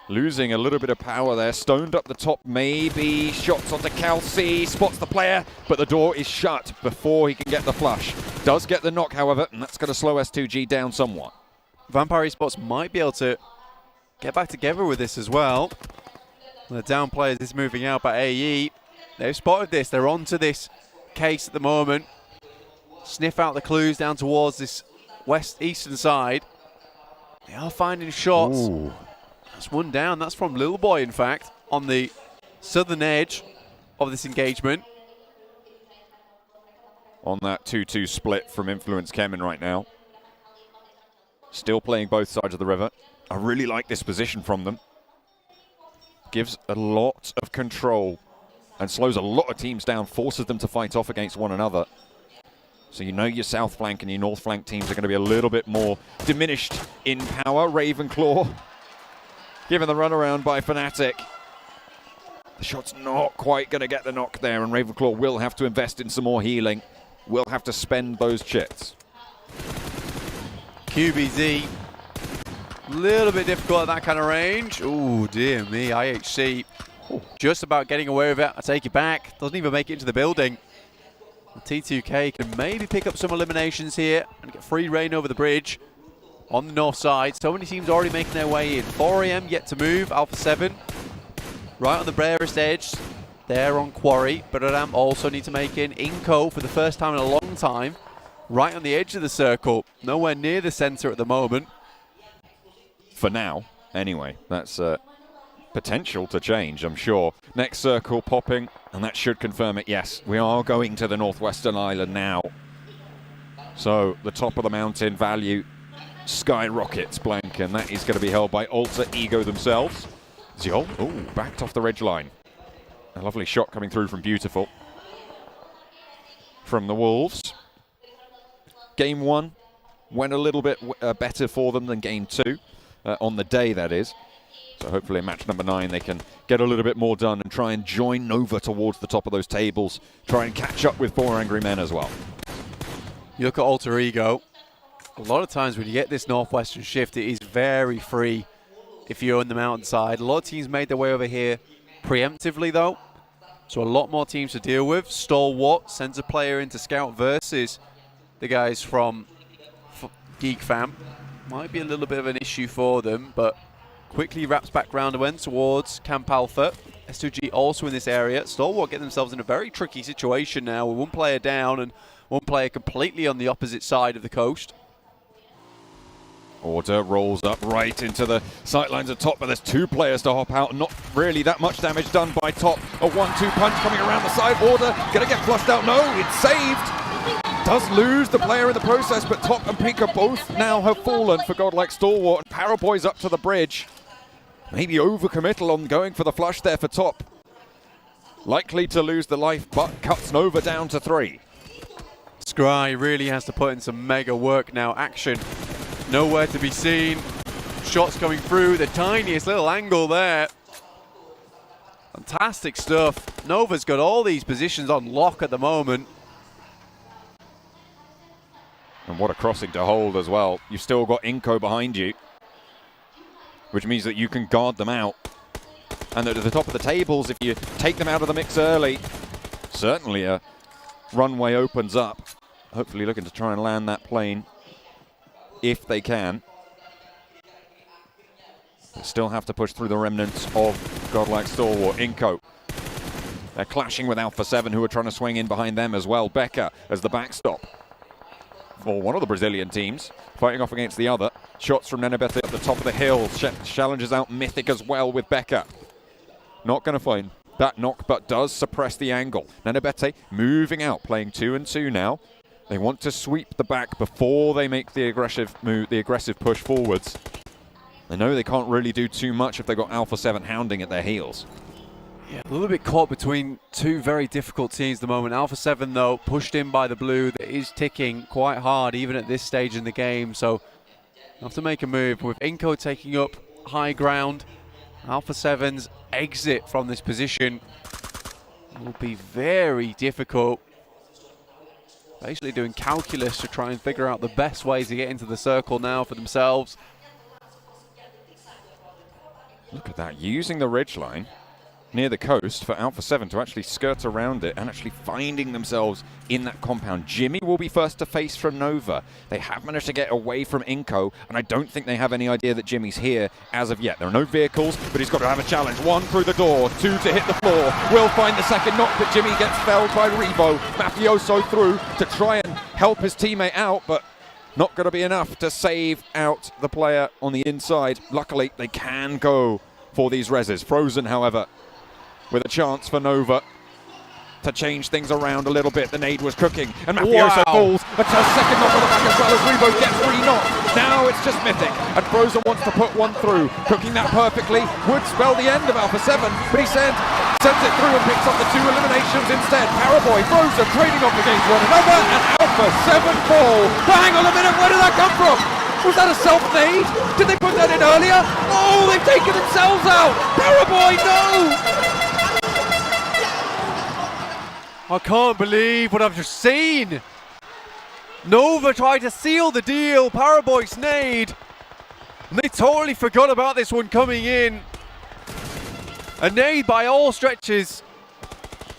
Losing a little bit of power there. Stoned up the top, maybe. Shots onto Kelsey. Spots the player, but the door is shut before he can get the flush. Does get the knock, however, and that's going to slow S2G down somewhat. Vampire Esports might be able to get back together with this as well. The down players is moving out, but AE, they've spotted this. They're onto this case at the moment. Sniff out the clues down towards this eastern side. They are finding shots. Ooh. That's one down. That's from Lil Boy, in fact, on the southern edge of this engagement. On that 2-2 split from Influence Kemen right now. Still playing both sides of the river. I really like this position from them. Gives a lot of control and slows a lot of teams down, forces them to fight off against one another. So you know your south flank and your north flank teams are going to be a little bit more diminished in power. Ravenclaw given the runaround by Fnatic. The shot's not quite going to get the knock there, and Ravenclaw will have to invest in some more healing. Will have to spend those chits. QBZ, a little bit difficult at that kind of range. Oh, dear me, IHC just about getting away with it. I take it back. Doesn't even make it into the building. T2K can maybe pick up some eliminations here and get free reign over the bridge on the north side. So many teams already making their way in. 4am yet to move. Alpha 7 right on the barest edge there on Quarry. But Adam also need to make in Inco for the first time in a long time. Right on the edge of the circle. Nowhere near the center at the moment. For now, anyway. That's potential to change, I'm sure. Next circle popping, and that should confirm it. Yes, we are going to the northwestern island now. So the top of the mountain value skyrockets blank, and that is going to be held by Alter Ego themselves. Ziol, backed off the ridge line. A lovely shot coming through from Beautiful. From the Wolves. Game 1 went a little bit better for them than Game 2, on the day that is. So hopefully in match number 9 they can get a little bit more done and try and join Nova towards the top of those tables. Try and catch up with 4 Angry Men as well. You look at Alter Ego. A lot of times when you get this northwestern shift, it is very free if you're on the mountainside. A lot of teams made their way over here preemptively though. So a lot more teams to deal with. Stalwart sends a player into scout versus the guys from Geek Fam. Might be a little bit of an issue for them, but quickly wraps back round and went towards Camp Alpha. S2G also in this area. Stalwart get themselves in a very tricky situation now with one player down and one player completely on the opposite side of the coast. Order rolls up right into the sightlines at top, but there's 2 players to hop out. Not really that much damage done by top. A 1-2 punch coming around the side. Order gonna get flushed out. No, it's saved. Does lose the player in the process, but Top and Pika both now have fallen for godlike Stalwart. And Paraboy's up to the bridge. Maybe overcommittal on going for the flush there for Top. Likely to lose the life, but cuts Nova down to 3. Scry really has to put in some mega work now. Action nowhere to be seen. Shots coming through, the tiniest little angle there. Fantastic stuff. Nova's got all these positions on lock at the moment. And what a crossing to hold as well. You've still got Inco behind you, which means that you can guard them out. And at the top of the tables, if you take them out of the mix early, certainly a runway opens up. Hopefully looking to try and land that plane if they can. They still have to push through the remnants of Godlike Stalwart. Inco. They're clashing with Alpha 7, who are trying to swing in behind them as well. Becca as the backstop for one of the Brazilian teams, fighting off against the other. Shots from Nenebete at the top of the hill. Challenges out Mythic as well with Becca. Not going to find that knock, but does suppress the angle. Nenebete moving out, playing 2 and 2 now. They want to sweep the back before they make the aggressive move, the aggressive push forwards. They know they can't really do too much if they've got Alpha 7 hounding at their heels. Yeah, a little bit caught between two very difficult teams at the moment. Alpha 7, though, pushed in by the blue. That is ticking quite hard, even at this stage in the game. So, have to make a move. With Inco taking up high ground, Alpha 7's exit from this position will be very difficult. Basically doing calculus to try and figure out the best ways to get into the circle now for themselves. Look at that, using the ridgeline near the coast for Alpha 7 to actually skirt around it and actually finding themselves in that compound. Jimmy will be first to face from Nova. They have managed to get away from Inco, and I don't think they have any idea that Jimmy's here as of yet. There are no vehicles, but he's got to have a challenge. 1 through the door, 2 to hit the floor. Will find the second knock, but Jimmy gets felled by Revo. Mafioso through to try and help his teammate out, but not going to be enough to save out the player on the inside. Luckily, they can go for these reses. Frozen, however, with a chance for Nova to change things around a little bit. The nade was cooking, and Mafioso falls. That's a second knock on the back as well as Revo gets 3 knocks. Now it's just Mythic, and Frozen wants to put 1 through. Cooking that perfectly would spell the end of Alpha 7, but he sends it through and picks up the 2 eliminations instead. Paraboy, Frozen trading off against one another, and Alpha 7 fall. But hang on a minute, where did that come from? Was that a self-nade? Did they put that in earlier? Oh, they've taken themselves out! Paraboy, no! I can't believe what I've just seen. Nova tried to seal the deal. Paraboy snade. And they totally forgot about this one coming in. A nade by all stretches.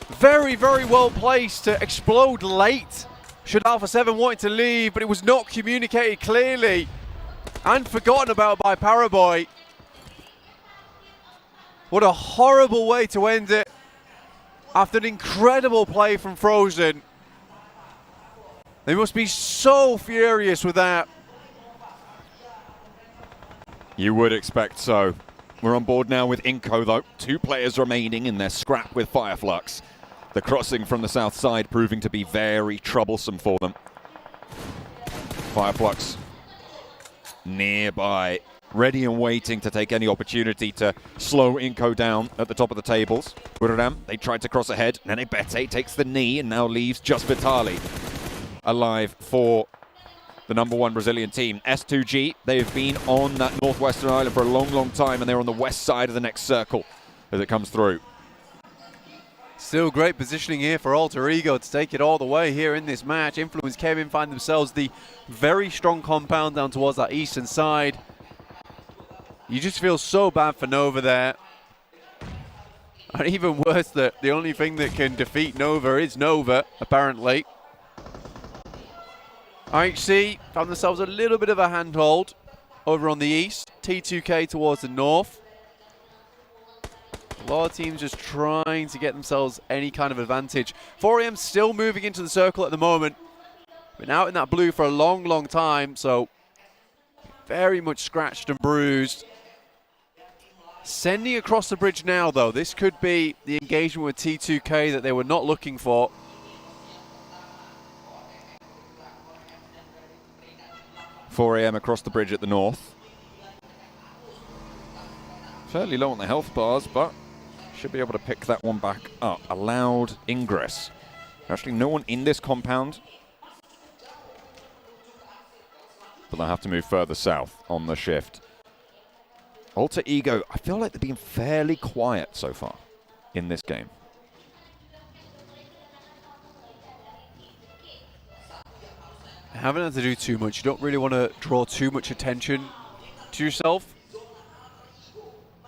Very, very well placed to explode late. Should Alpha 7 wanted to leave, but it was not communicated clearly. And forgotten about by Paraboy. What a horrible way to end it. After an incredible play from Frozen. They must be so furious with that. You would expect so. We're on board now with Inco, though. 2 players remaining in their scrap with Fireflux. The crossing from the south side proving to be very troublesome for them. Fireflux nearby, ready and waiting to take any opportunity to slow Inco down at the top of the tables. Buram, they tried to cross ahead. Nenebete takes the knee and now leaves just Vitali alive for the #1 Brazilian team. S2G, they've been on that northwestern island for a long, long time, and they're on the west side of the next circle as it comes through. Still great positioning here for Alter Ego to take it all the way here in this match. Influence came in, find themselves the very strong compound down towards that eastern side. You just feel so bad for Nova there. And even worse, that the only thing that can defeat Nova is Nova, apparently. IHC found themselves a little bit of a handhold over on the east. T2K towards the north. A lot of teams just trying to get themselves any kind of advantage. 4AM still moving into the circle at the moment. Been out in that blue for a long, long time, so very much scratched and bruised. Sending across the bridge now, though. This could be the engagement with T2K that they were not looking for. .4am across the bridge at the north. Fairly low on the health bars, but should be able to pick that one back up. Allowed ingress. Actually, no one in this compound, but they'll have to move further south on the shift. Alter Ego, I feel like they've been fairly quiet so far in this game. Haven't had to do too much. You don't really want to draw too much attention to yourself.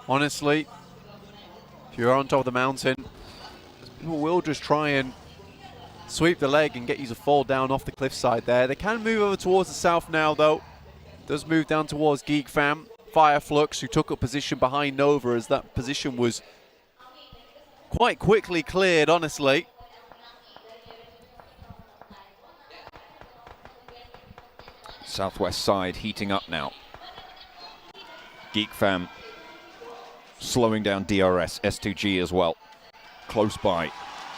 Honestly, if you're on top of the mountain, people will just try and sweep the leg and get you to fall down off the cliffside there. They can move over towards the south now, though. Does move down towards GeekFam. Fireflux, who took up position behind Nova, as that position was quite quickly cleared, honestly. Southwest side heating up now. GeekFam slowing down DRS, S2G as well. Close by.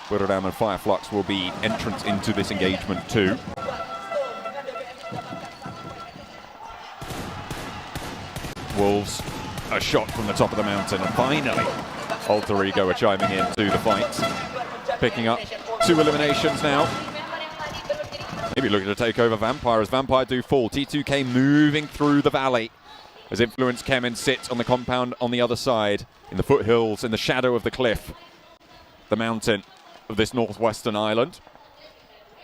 Buradam and Fireflux will be entrants into this engagement too. Wolves, a shot from the top of the mountain, and finally Alter Ego are chiming in to the fight. Picking up 2 eliminations now. Maybe looking to take over Vampire as Vampire do fall. T2K moving through the valley as Influence Kemen sits on the compound on the other side, in the foothills, in the shadow of the cliff, the mountain of this northwestern island.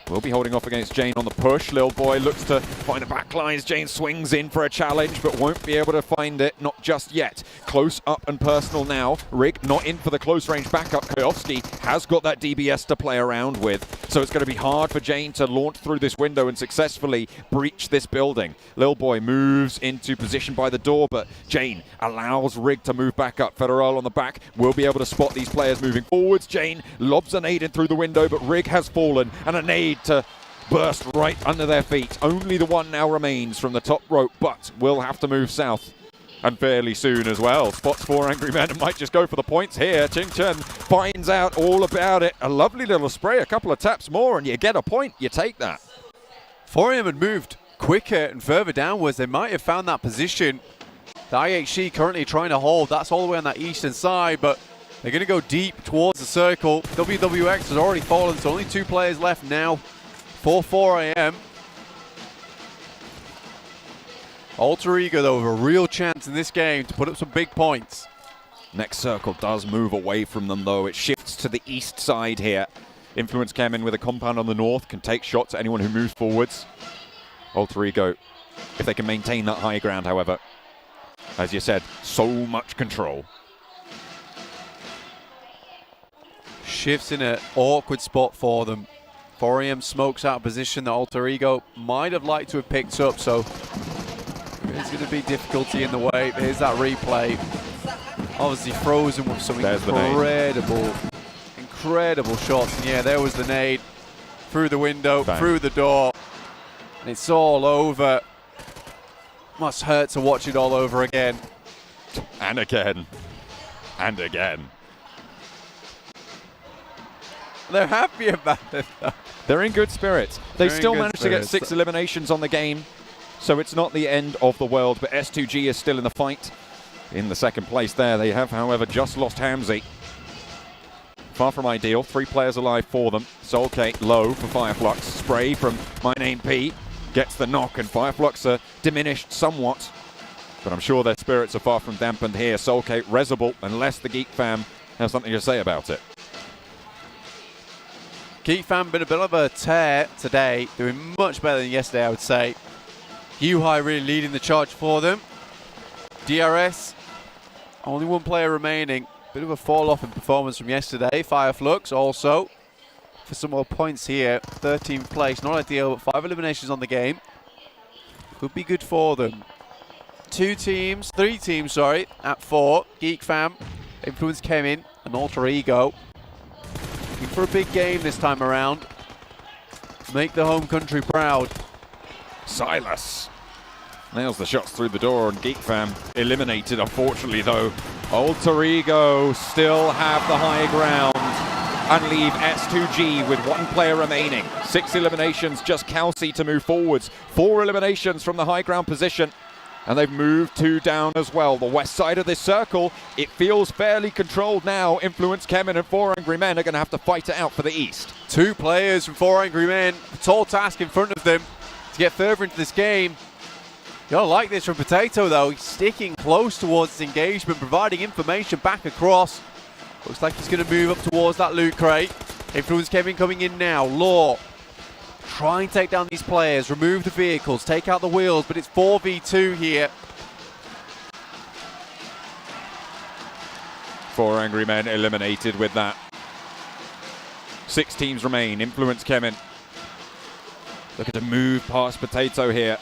Will be holding off against Jane on the push. Lil Boy looks to find a backline as Jane swings in for a challenge, but won't be able to find it, not just yet. Close up and personal now. Rig not in for the close range backup. Kayovsky has got that DBS to play around with, so it's going to be hard for Jane to launch through this window and successfully breach this building. Lil Boy moves into position by the door, but Jane allows Rig to move back up. Federal on the back will be able to spot these players moving forwards. Jane lobs a nade in through the window, but Rig has fallen, and a nade to burst right under their feet. Only the one now remains from the top rope, but will have to move south, and fairly soon as well. Spots 4 angry men and might just go for the points here. Ching Chen finds out all about it. A lovely little spray, a couple of taps more, and you get a point. You take that. 4AM had moved quicker and further downwards. They might have found that position. The IHC currently trying to hold. That's all the way on that eastern side, but they're going to go deep towards the circle. WWX has already fallen, so only 2 players left now for 4AM. Alter Ego, though, with a real chance in this game to put up some big points. Next circle does move away from them, though. It shifts to the east side here. Influence Kemen with a compound on the north can take shots at anyone who moves forwards. Alter Ego, if they can maintain that high ground, however. As you said, so much control. Shifts in an awkward spot for them. 4AM smokes out a position that Alter Ego might have liked to have picked up, so there's going to be difficulty in the way. Here's that replay. Obviously frozen with some incredible shots. And yeah, there was the nade through the window, through the door. And it's all over. Must hurt to watch it all over again. And again. And again. They're happy about it, though. They're in good spirits. They still managed to get 6 eliminations on the game, so it's not the end of the world, but S2G is still in the fight. In the second place there, they have, however, just lost Hamzy. Far from ideal. 3 players alive for them. Soulcake low for Fireflux. Spray from My Name P gets the knock, and Fireflux are diminished somewhat, but I'm sure their spirits are far from dampened here. Soulcake resible, unless the Geek Fam has something to say about it. Geek Fam been a bit of a tear today, doing much better than yesterday, I would say. Yuhai really leading the charge for them. DRS, only 1 player remaining. Bit of a fall off in performance from yesterday. Fireflux also for some more points here. 13th place, not ideal, but 5 eliminations on the game. Could be good for them. 3 teams, at 4. Geek Fam, Influence Kemen, and Alter Ego. Looking for a big game this time around. Make the home country proud. Silas nails the shots through the door, and Geek Fam eliminated, unfortunately, though. Alter Ego still have the high ground and leave S2G with 1 player remaining. 6 eliminations, just Kelsey to move forwards. 4 eliminations from the high ground position, and they've moved 2 down as well. The west side of this circle, it feels fairly controlled now. Influence Kemen and 4 Angry Men are going to have to fight it out for the east. 2 players from 4 Angry Men, a tall task in front of them to get further into this game. You don't like this from Potato, though. He's sticking close towards his engagement, providing information back across. Looks like he's going to move up towards that loot crate. Influence Kemen coming in now. Law try and take down these players, remove the vehicles, take out the wheels, but it's 4v2 here. 4 Angry Men eliminated with that. 6 teams remain. Influence Kemin. Looking to move past Potato here.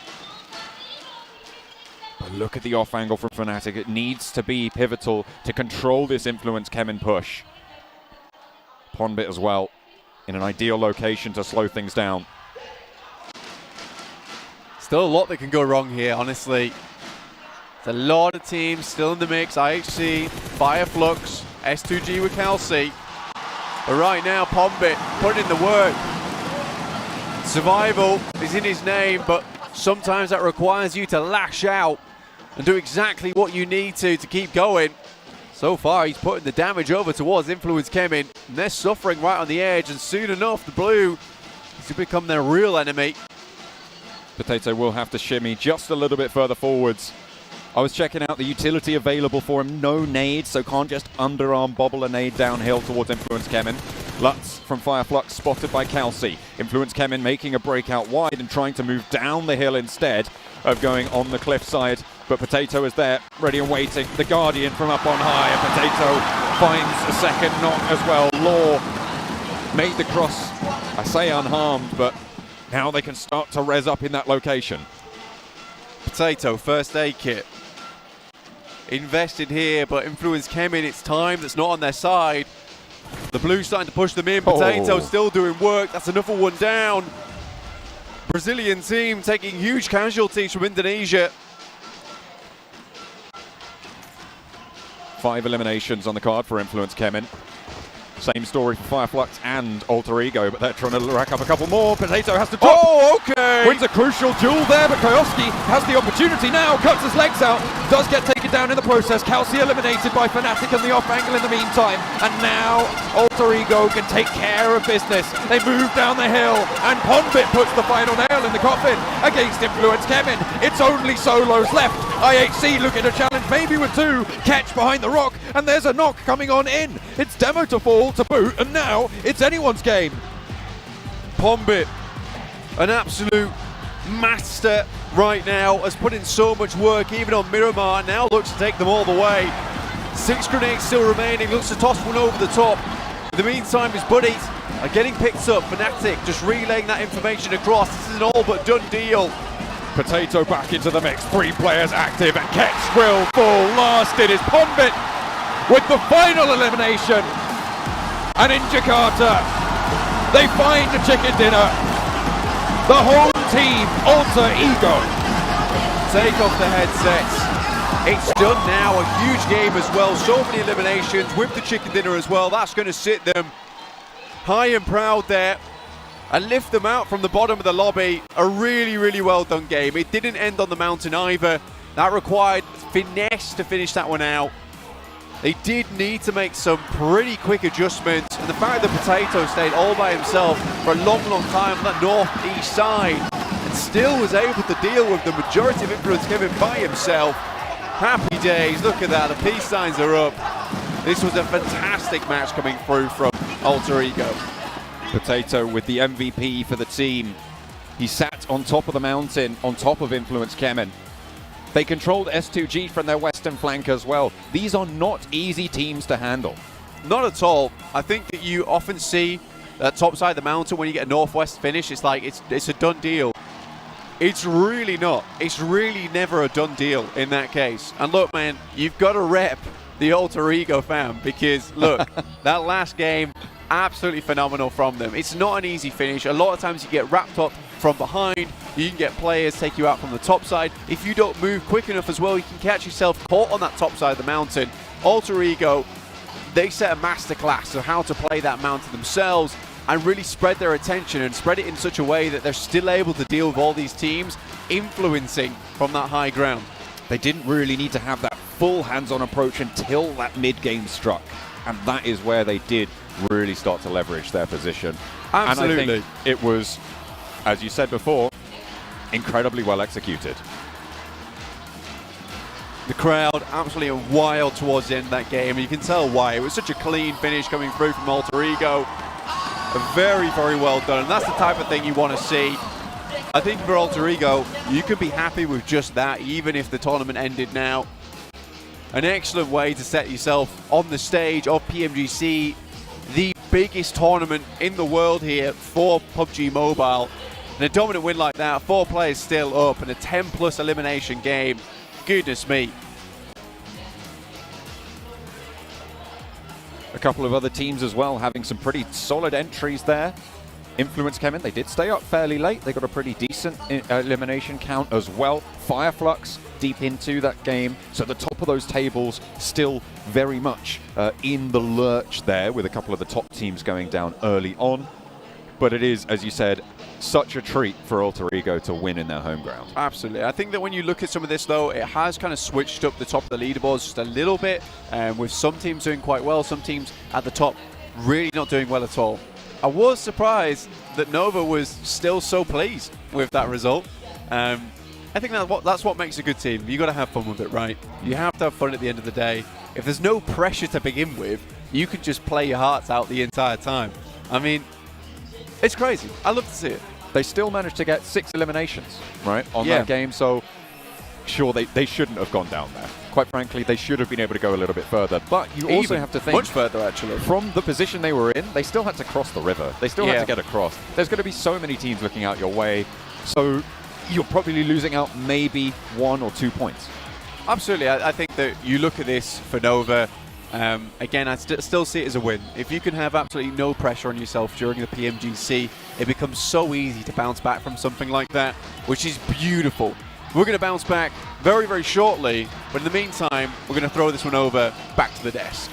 But look at the off angle from Fnatic. It needs to be pivotal to control this Influence Kemin push. Ponbit as well, in an ideal location to slow things down. Still a lot that can go wrong here, honestly. There's a lot of teams still in the mix. IHC, Fireflux, S2G with Kelsey. But right now, Ponbit putting in the work. Survival is in his name, but sometimes that requires you to lash out and do exactly what you need to keep going. So far, he's putting the damage over towards Influence Kemin, and they're suffering right on the edge, and soon enough, the blue is to become their real enemy. Potato will have to shimmy just a little bit further forwards. I was checking out the utility available for him. No nade, so can't just underarm bobble a nade downhill towards Influence Kemin. Lutz from Fireflux spotted by Kelsey. Influence Kemin making a breakout wide and trying to move down the hill instead of going on the cliff side. But Potato is there, ready and waiting. The Guardian from up on high, and Potato finds a second knock as well. Law made the cross, I say unharmed, but now they can start to res up in that location. Potato, first aid kit. Invested here, but Influence Kemin, it's time that's not on their side. The blue starting to push them in. Potato still doing work. That's another one down. Brazilian team taking huge casualties from Indonesia. 5 eliminations on the card for Influence Kemin. Same story for Fireflux and Alter Ego, but they're trying to rack up a couple more. Potato has to drop. Oh, okay. Wins a crucial duel there, but Koyoski has the opportunity now. Cuts his legs out. Does get taken down in the process. Kelsey eliminated by Fnatic and the off angle in the meantime. And now Alter Ego can take care of business. They move down the hill, and Ponbit puts the final nail in the coffin against Influence Kemin. It's only solos left. IHC looking to challenge, maybe with 2. Catch behind the rock, and there's a knock coming on in. It's Demo to fall to boot, and now it's anyone's game. Ponbit, an absolute master right now, has put in so much work, even on Miramar. Now looks to take them all the way. 6 grenades still remaining, looks to toss one over the top. In the meantime, his buddies are getting picked up. Fnatic just relaying that information across. This is an all but done deal. Potato back into the mix. 3 players active, and Ketch will fall. Last it is Ponbit with the final elimination. And in Jakarta, they find the chicken dinner. The home team, Alter Ego. Take off the headsets. It's done now. A huge game as well. So many eliminations with the chicken dinner as well. That's going to sit them high and proud there and lift them out from the bottom of the lobby. A really, really well done game. It didn't end on the mountain either. That required finesse to finish that one out. They did need to make some pretty quick adjustments, and the fact that Potato stayed all by himself for a long, long time on that northeast side and still was able to deal with the majority of Influence Kemin by himself. Happy days, look at that, the peace signs are up. This was a fantastic match coming through from Alter Ego. Potato with the MVP for the team. He sat on top of the mountain, on top of Influence Kemin. They controlled S2G from their western flank as well. These are not easy teams to handle. Not at all. I think that you often see that top side of the mountain when you get a northwest finish, it's like it's a done deal. It's really not. It's really never a done deal in that case. And look, man, you've got to rep the Alter Ego fam, because look, that last game, absolutely phenomenal from them. It's not an easy finish. A lot of times you get wrapped up from behind. You can get players take you out from the top side. If you don't move quick enough as well, you can catch yourself caught on that top side of the mountain. Alter Ego, they set a masterclass of how to play that mountain themselves and really spread their attention and spread it in such a way that they're still able to deal with all these teams influencing from that high ground. They didn't really need to have that full hands-on approach until that mid-game struck. And that is where they did really start to leverage their position. Absolutely. And I think it was, as you said before, incredibly well executed. The crowd absolutely wild towards the end of that game, and you can tell why. It was such a clean finish coming through from Alter Ego. Very, very well done, and that's the type of thing you want to see. I think for Alter Ego, you could be happy with just that, even if the tournament ended now. An excellent way to set yourself on the stage of PMGC, the biggest tournament in the world here for PUBG Mobile. And a dominant win like that, 4 players still up, and a 10+ elimination game. Goodness me. A couple of other teams as well having some pretty solid entries there. Influence came in. They did stay up fairly late. They got a pretty decent elimination count as well. Fireflux deep into that game. So the top of those tables still very much in the lurch there, with a couple of the top teams going down early on. But it is, as you said, such a treat for Alter Ego to win in their home ground. Absolutely. I think that when you look at some of this, though, it has kind of switched up the top of the leaderboards just a little bit, with some teams doing quite well, some teams at the top really not doing well at all. I was surprised that Nova was still so pleased with that result. I think that's what makes a good team. You got to have fun with it, right? You have to have fun at the end of the day. If there's no pressure to begin with, you can just play your hearts out the entire time. I mean, it's crazy. I love to see it. They still managed to get 6 eliminations, right, on that game. So, sure, they shouldn't have gone down there. Quite frankly, they should have been able to go a little bit further. But you also have to think, much further, actually. From the position they were in, they still had to cross the river. They still had to get across. There's going to be so many teams looking out your way. So you're probably losing out maybe 1 or 2 points. Absolutely. I think that you look at this for Nova. Again, I still see it as a win. If you can have absolutely no pressure on yourself during the PMGC, it becomes so easy to bounce back from something like that, which is beautiful. We're going to bounce back very, very shortly, but in the meantime, we're going to throw this one over back to the desk.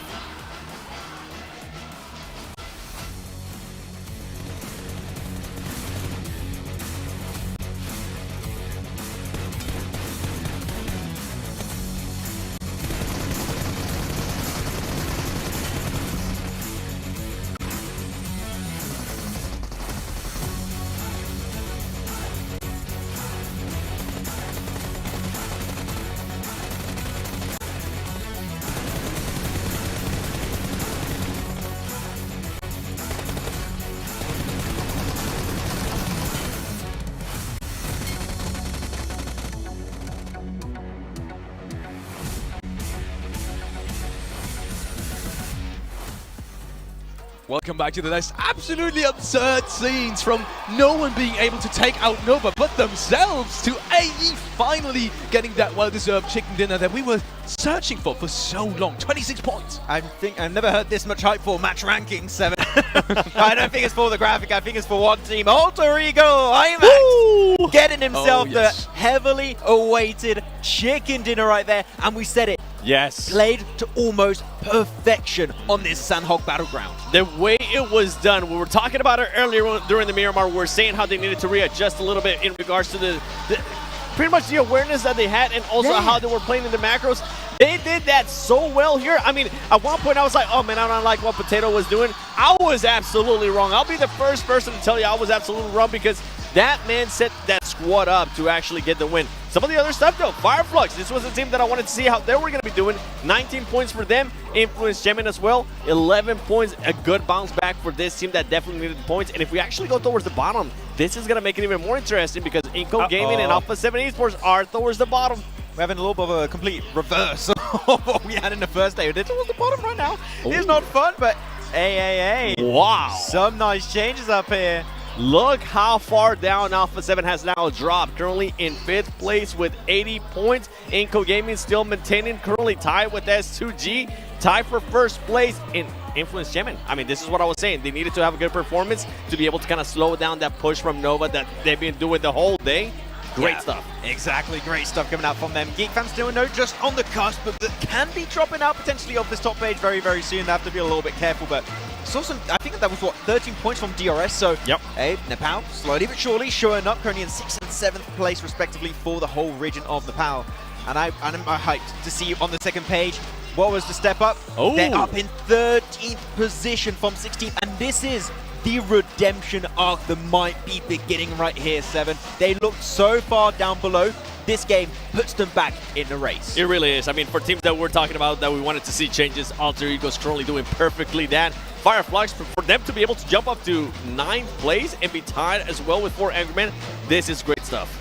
Welcome back to the next absolutely absurd scenes from no one being able to take out Nova but themselves, to AE finally getting that well-deserved chicken dinner that we were searching for so long. 26 points. I think I've never heard this much hype for match ranking 7. I don't think it's for the graphic. I think it's for one team. Alter Ego IMAX getting himself the heavily awaited chicken dinner right there. And we said it. Yes. Played to almost perfection on this Sandhog Battleground. The way it was done, we were talking about it earlier during the Miramar. We were saying how they needed to readjust a little bit in regards to the pretty much the awareness that they had, and also how they were playing in the macros. They did that so well here. I mean, at one point I was like, oh man, I don't like what Potato was doing. I was absolutely wrong. I'll be the first person to tell you I was absolutely wrong, because that man set that squad up to actually get the win. Some of the other stuff though, Fireflux, this was a team that I wanted to see how they were going to be doing. 19 points for them. Influence Gemin as well, 11 points. A good bounce back for this team that definitely needed points. And if we actually go towards the bottom, this is going to make it even more interesting, because Inco Gaming and Alpha 7 Esports are towards the bottom. We're having a little bit of a complete reverse of what we had in the first day. They're towards the bottom right now. It's not fun, but hey. Wow. Some nice changes up here. Look how far down Alpha 7 has now dropped. Currently in 5th place with 80 points. Inco Gaming still maintaining, currently tied with S2G. Tied for 1st place in Influence Gemin. I mean, this is what I was saying. They needed to have a good performance to be able to kind of slow down that push from Nova that they've been doing the whole day. Great stuff. Exactly, great stuff coming out from them. Geek fans still know just on the cusp, but that can be dropping out potentially off this top page very, very soon. They have to be a little bit careful, but saw some, I think that was, 13 points from DRS, so hey, Nepal, slowly but surely showing up, currently in 6th and 7th place, respectively, for the whole region of Nepal. And I'm hyped to see you on the second page. What was the step up? They're up in 13th position from 16th, and this is the redemption arc that might be beginning right here, 7. They looked so far down below. This game puts them back in the race. It really is. I mean, for teams that we're talking about that we wanted to see changes, Alter Ego's currently doing perfectly that. Fireflux, for them to be able to jump up to 9th place and be tied as well with 4 Angry Men, this is great stuff.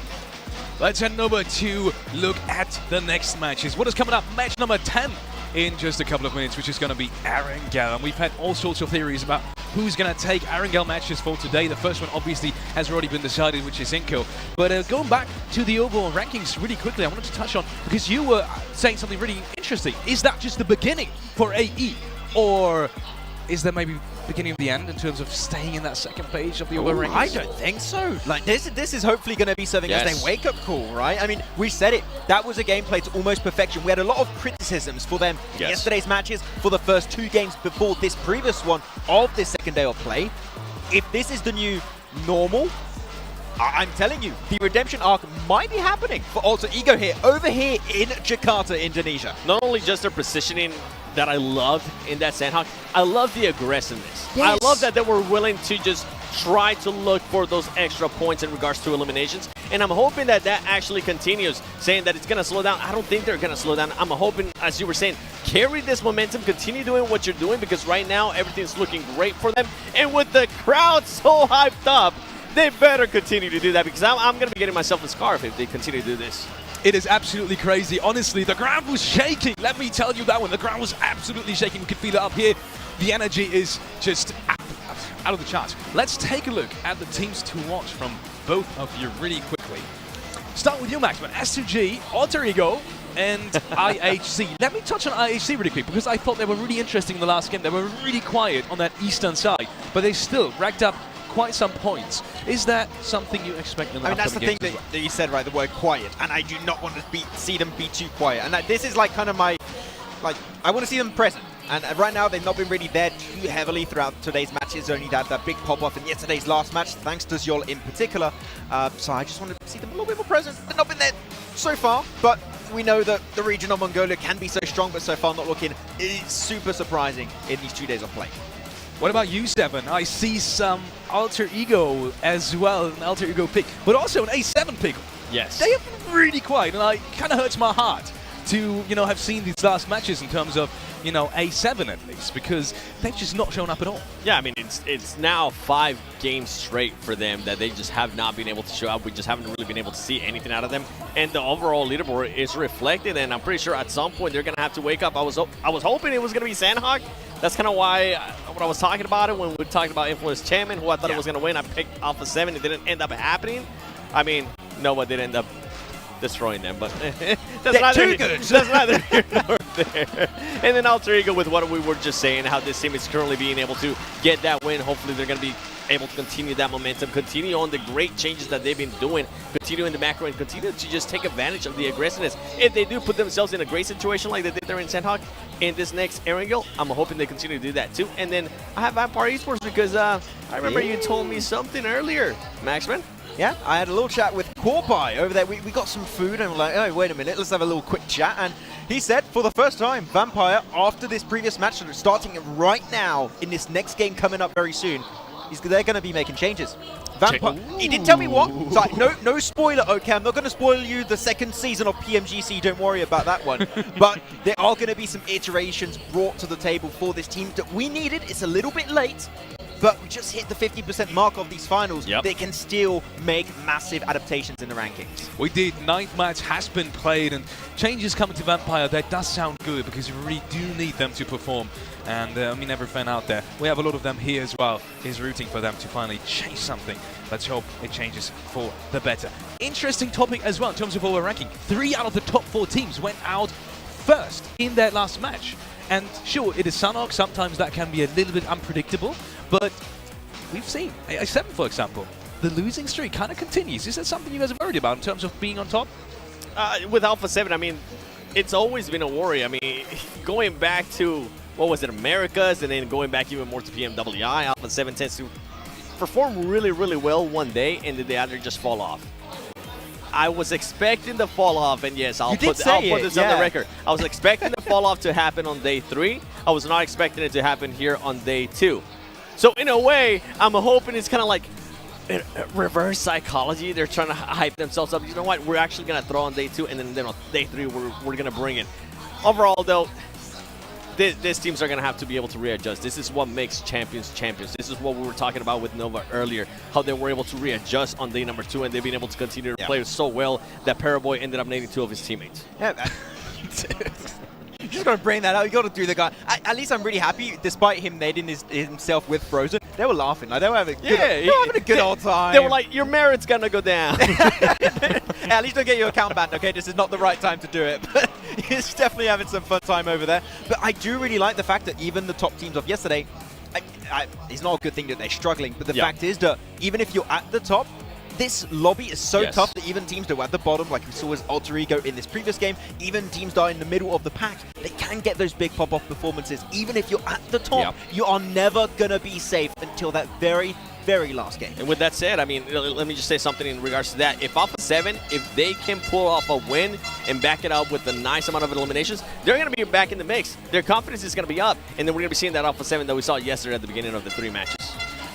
Let's head over to look at the next matches. What is coming up? Match number 10 in just a couple of minutes, which is going to be Aaron Gallon. We've had all sorts of theories about who's going to take Arangel matches for today. The first one obviously has already been decided, which is Inko. But going back to the overall rankings really quickly, I wanted to touch on, because you were saying something really interesting. Is that just the beginning for AE? Or is there maybe beginning of the end in terms of staying in that second page of the overall rankings? I don't think so. Like this is hopefully going to be something as a wake-up call, right? I mean, we said it. That was a gameplay to almost perfection. We had a lot of criticisms for them in yesterday's matches, for the first 2 games before this previous one of this second day of play. If this is the new normal, I'm telling you, the redemption arc might be happening for Alter Ego here, over here in Jakarta, Indonesia. Not only just their positioning that I loved in that Sandhawk, I love the aggressiveness. Yes. I love that they were willing to just try to look for those extra points in regards to eliminations. And I'm hoping that that actually continues, saying that it's going to slow down. I don't think they're going to slow down. I'm hoping, as you were saying, carry this momentum, continue doing what you're doing, because right now everything's looking great for them. And with the crowd so hyped up, they better continue to do that, because I'm going to be getting myself a scarf if they continue to do this. It is absolutely crazy. Honestly, the ground was shaking. Let me tell you that one. The ground was absolutely shaking. We could feel it up here. The energy is just out of the charts. Let's take a look at the teams to watch from both of you really quickly. Start with you, Maxman. S2G, Alter Ego, and IHC. Let me touch on IHC really quick, because I thought they were really interesting in the last game. They were really quiet on that eastern side, but they still racked up quite some points. Is that something you expect in the that's the thing that you said, right, the word quiet, and I do not want to see them be too quiet. And this is like kind of my, I want to see them present. And right now, they've not been really there too heavily throughout today's matches. Only had that big pop-off in yesterday's last match, thanks to Zyol in particular. So I just want to see them a little bit more present. They've not been there so far, but we know that the region of Mongolia can be so strong, but so far not looking super surprising in these 2 days of play. What about you, Seven? I see some Alter Ego as well, an Alter Ego pick, but also an A7 pick. Yes. They have been really quiet, and it kind of hurts my heart to, have seen these last matches in terms of, A7 at least, because they've just not shown up at all. Yeah, I mean, it's now 5 games straight for them that they just have not been able to show up. We just haven't really been able to see anything out of them. And the overall leaderboard is reflected, and I'm pretty sure at some point they're going to have to wake up. I was hoping it was going to be Sandhawk. That's kind of why when I was talking about it, when we talked about Influence Chairman, who I thought it was going to win, I picked Alpha 7. It didn't end up happening. I mean, Nova did end up destroying them, but that's neither here nor there. And then Alter Ego with what we were just saying, how this team is currently being able to get that win. Hopefully they're going to be able to continue that momentum, continue on the great changes that they've been doing, continue in the macro, and continue to just take advantage of the aggressiveness. If they do put themselves in a great situation like they did there in Sandhawk in this next Erangel, I'm hoping they continue to do that too. And then I have Vampire Esports because I remember you told me something earlier, Maxman. Yeah, I had a little chat with Corpai over there. We got some food and we're like, oh, wait a minute, let's have a little quick chat. And he said, for the first time, Vampire, after this previous match, starting right now in this next game coming up very soon, they're going to be making changes. Vampire, he didn't tell me what. So no spoiler, okay? I'm not going to spoil you the second season of PMGC. Don't worry about that one. But there are going to be some iterations brought to the table for this team that we needed. It's a little bit late, but we just hit the 50% mark of these finals. They can still make massive adaptations in the rankings. We did. 9th match has been played, and changes coming to Vampire. That does sound good because you really do need them to perform. And I mean, every fan out there, we have a lot of them here as well, is rooting for them to finally change something. Let's hope it changes for the better. Interesting topic as well in terms of our ranking. 3 out of the top 4 teams went out first in their last match. And sure, it is Sanhok. Sometimes that can be a little bit unpredictable, but we've seen A7, for example, the losing streak kind of continues. Is that something you guys are worried about in terms of being on top? With Alpha 7, I mean, it's always been a worry. I mean, going back to, what was it, Americas, and then going back even more to PMWI, Alpha 7 tends to perform really, really well one day, and then the other just fall off. I was expecting the fall off, and yes, I'll put this on the record. I was expecting the fall off to happen on day 3. I was not expecting it to happen here on day 2. So in a way, I'm hoping it's kind of like reverse psychology. They're trying to hype themselves up. You know what? We're actually going to throw on day 2, and then on day 3, we're going to bring it. Overall, though, these teams are going to have to be able to readjust. This is what makes champions champions. This is what we were talking about with Nova earlier, how they were able to readjust on day number 2, and they've been able to continue to play so well that Paraboy ended up nading 2 of his teammates. Yeah, just got to bring that out. You got to do the guy. At least I'm really happy, despite him nading himself with Frozen. they were laughing. Like, they were having, Yeah, having a good old time. They were like, your merit's gonna go down. Hey, at least don't get your account banned, okay? This is not the right time to do it. But he's definitely having some fun time over there. But I do really like the fact that even the top teams of yesterday, it's not a good thing that they're struggling, but the fact is that even if you're at the top, this lobby is so tough that even teams that were at the bottom, like we saw as Alter Ego in this previous game, even teams that are in the middle of the pack, they can get those big pop-off performances. Even if you're at the top, you are never going to be safe until that very last game. And with that said, I mean, let me just say something in regards to that. If Alpha 7, if they can pull off a win and back it up with a nice amount of eliminations, they're going to be back in the mix. Their confidence is going to be up, and then we're going to be seeing that Alpha 7 that we saw yesterday at the beginning of the 3 matches.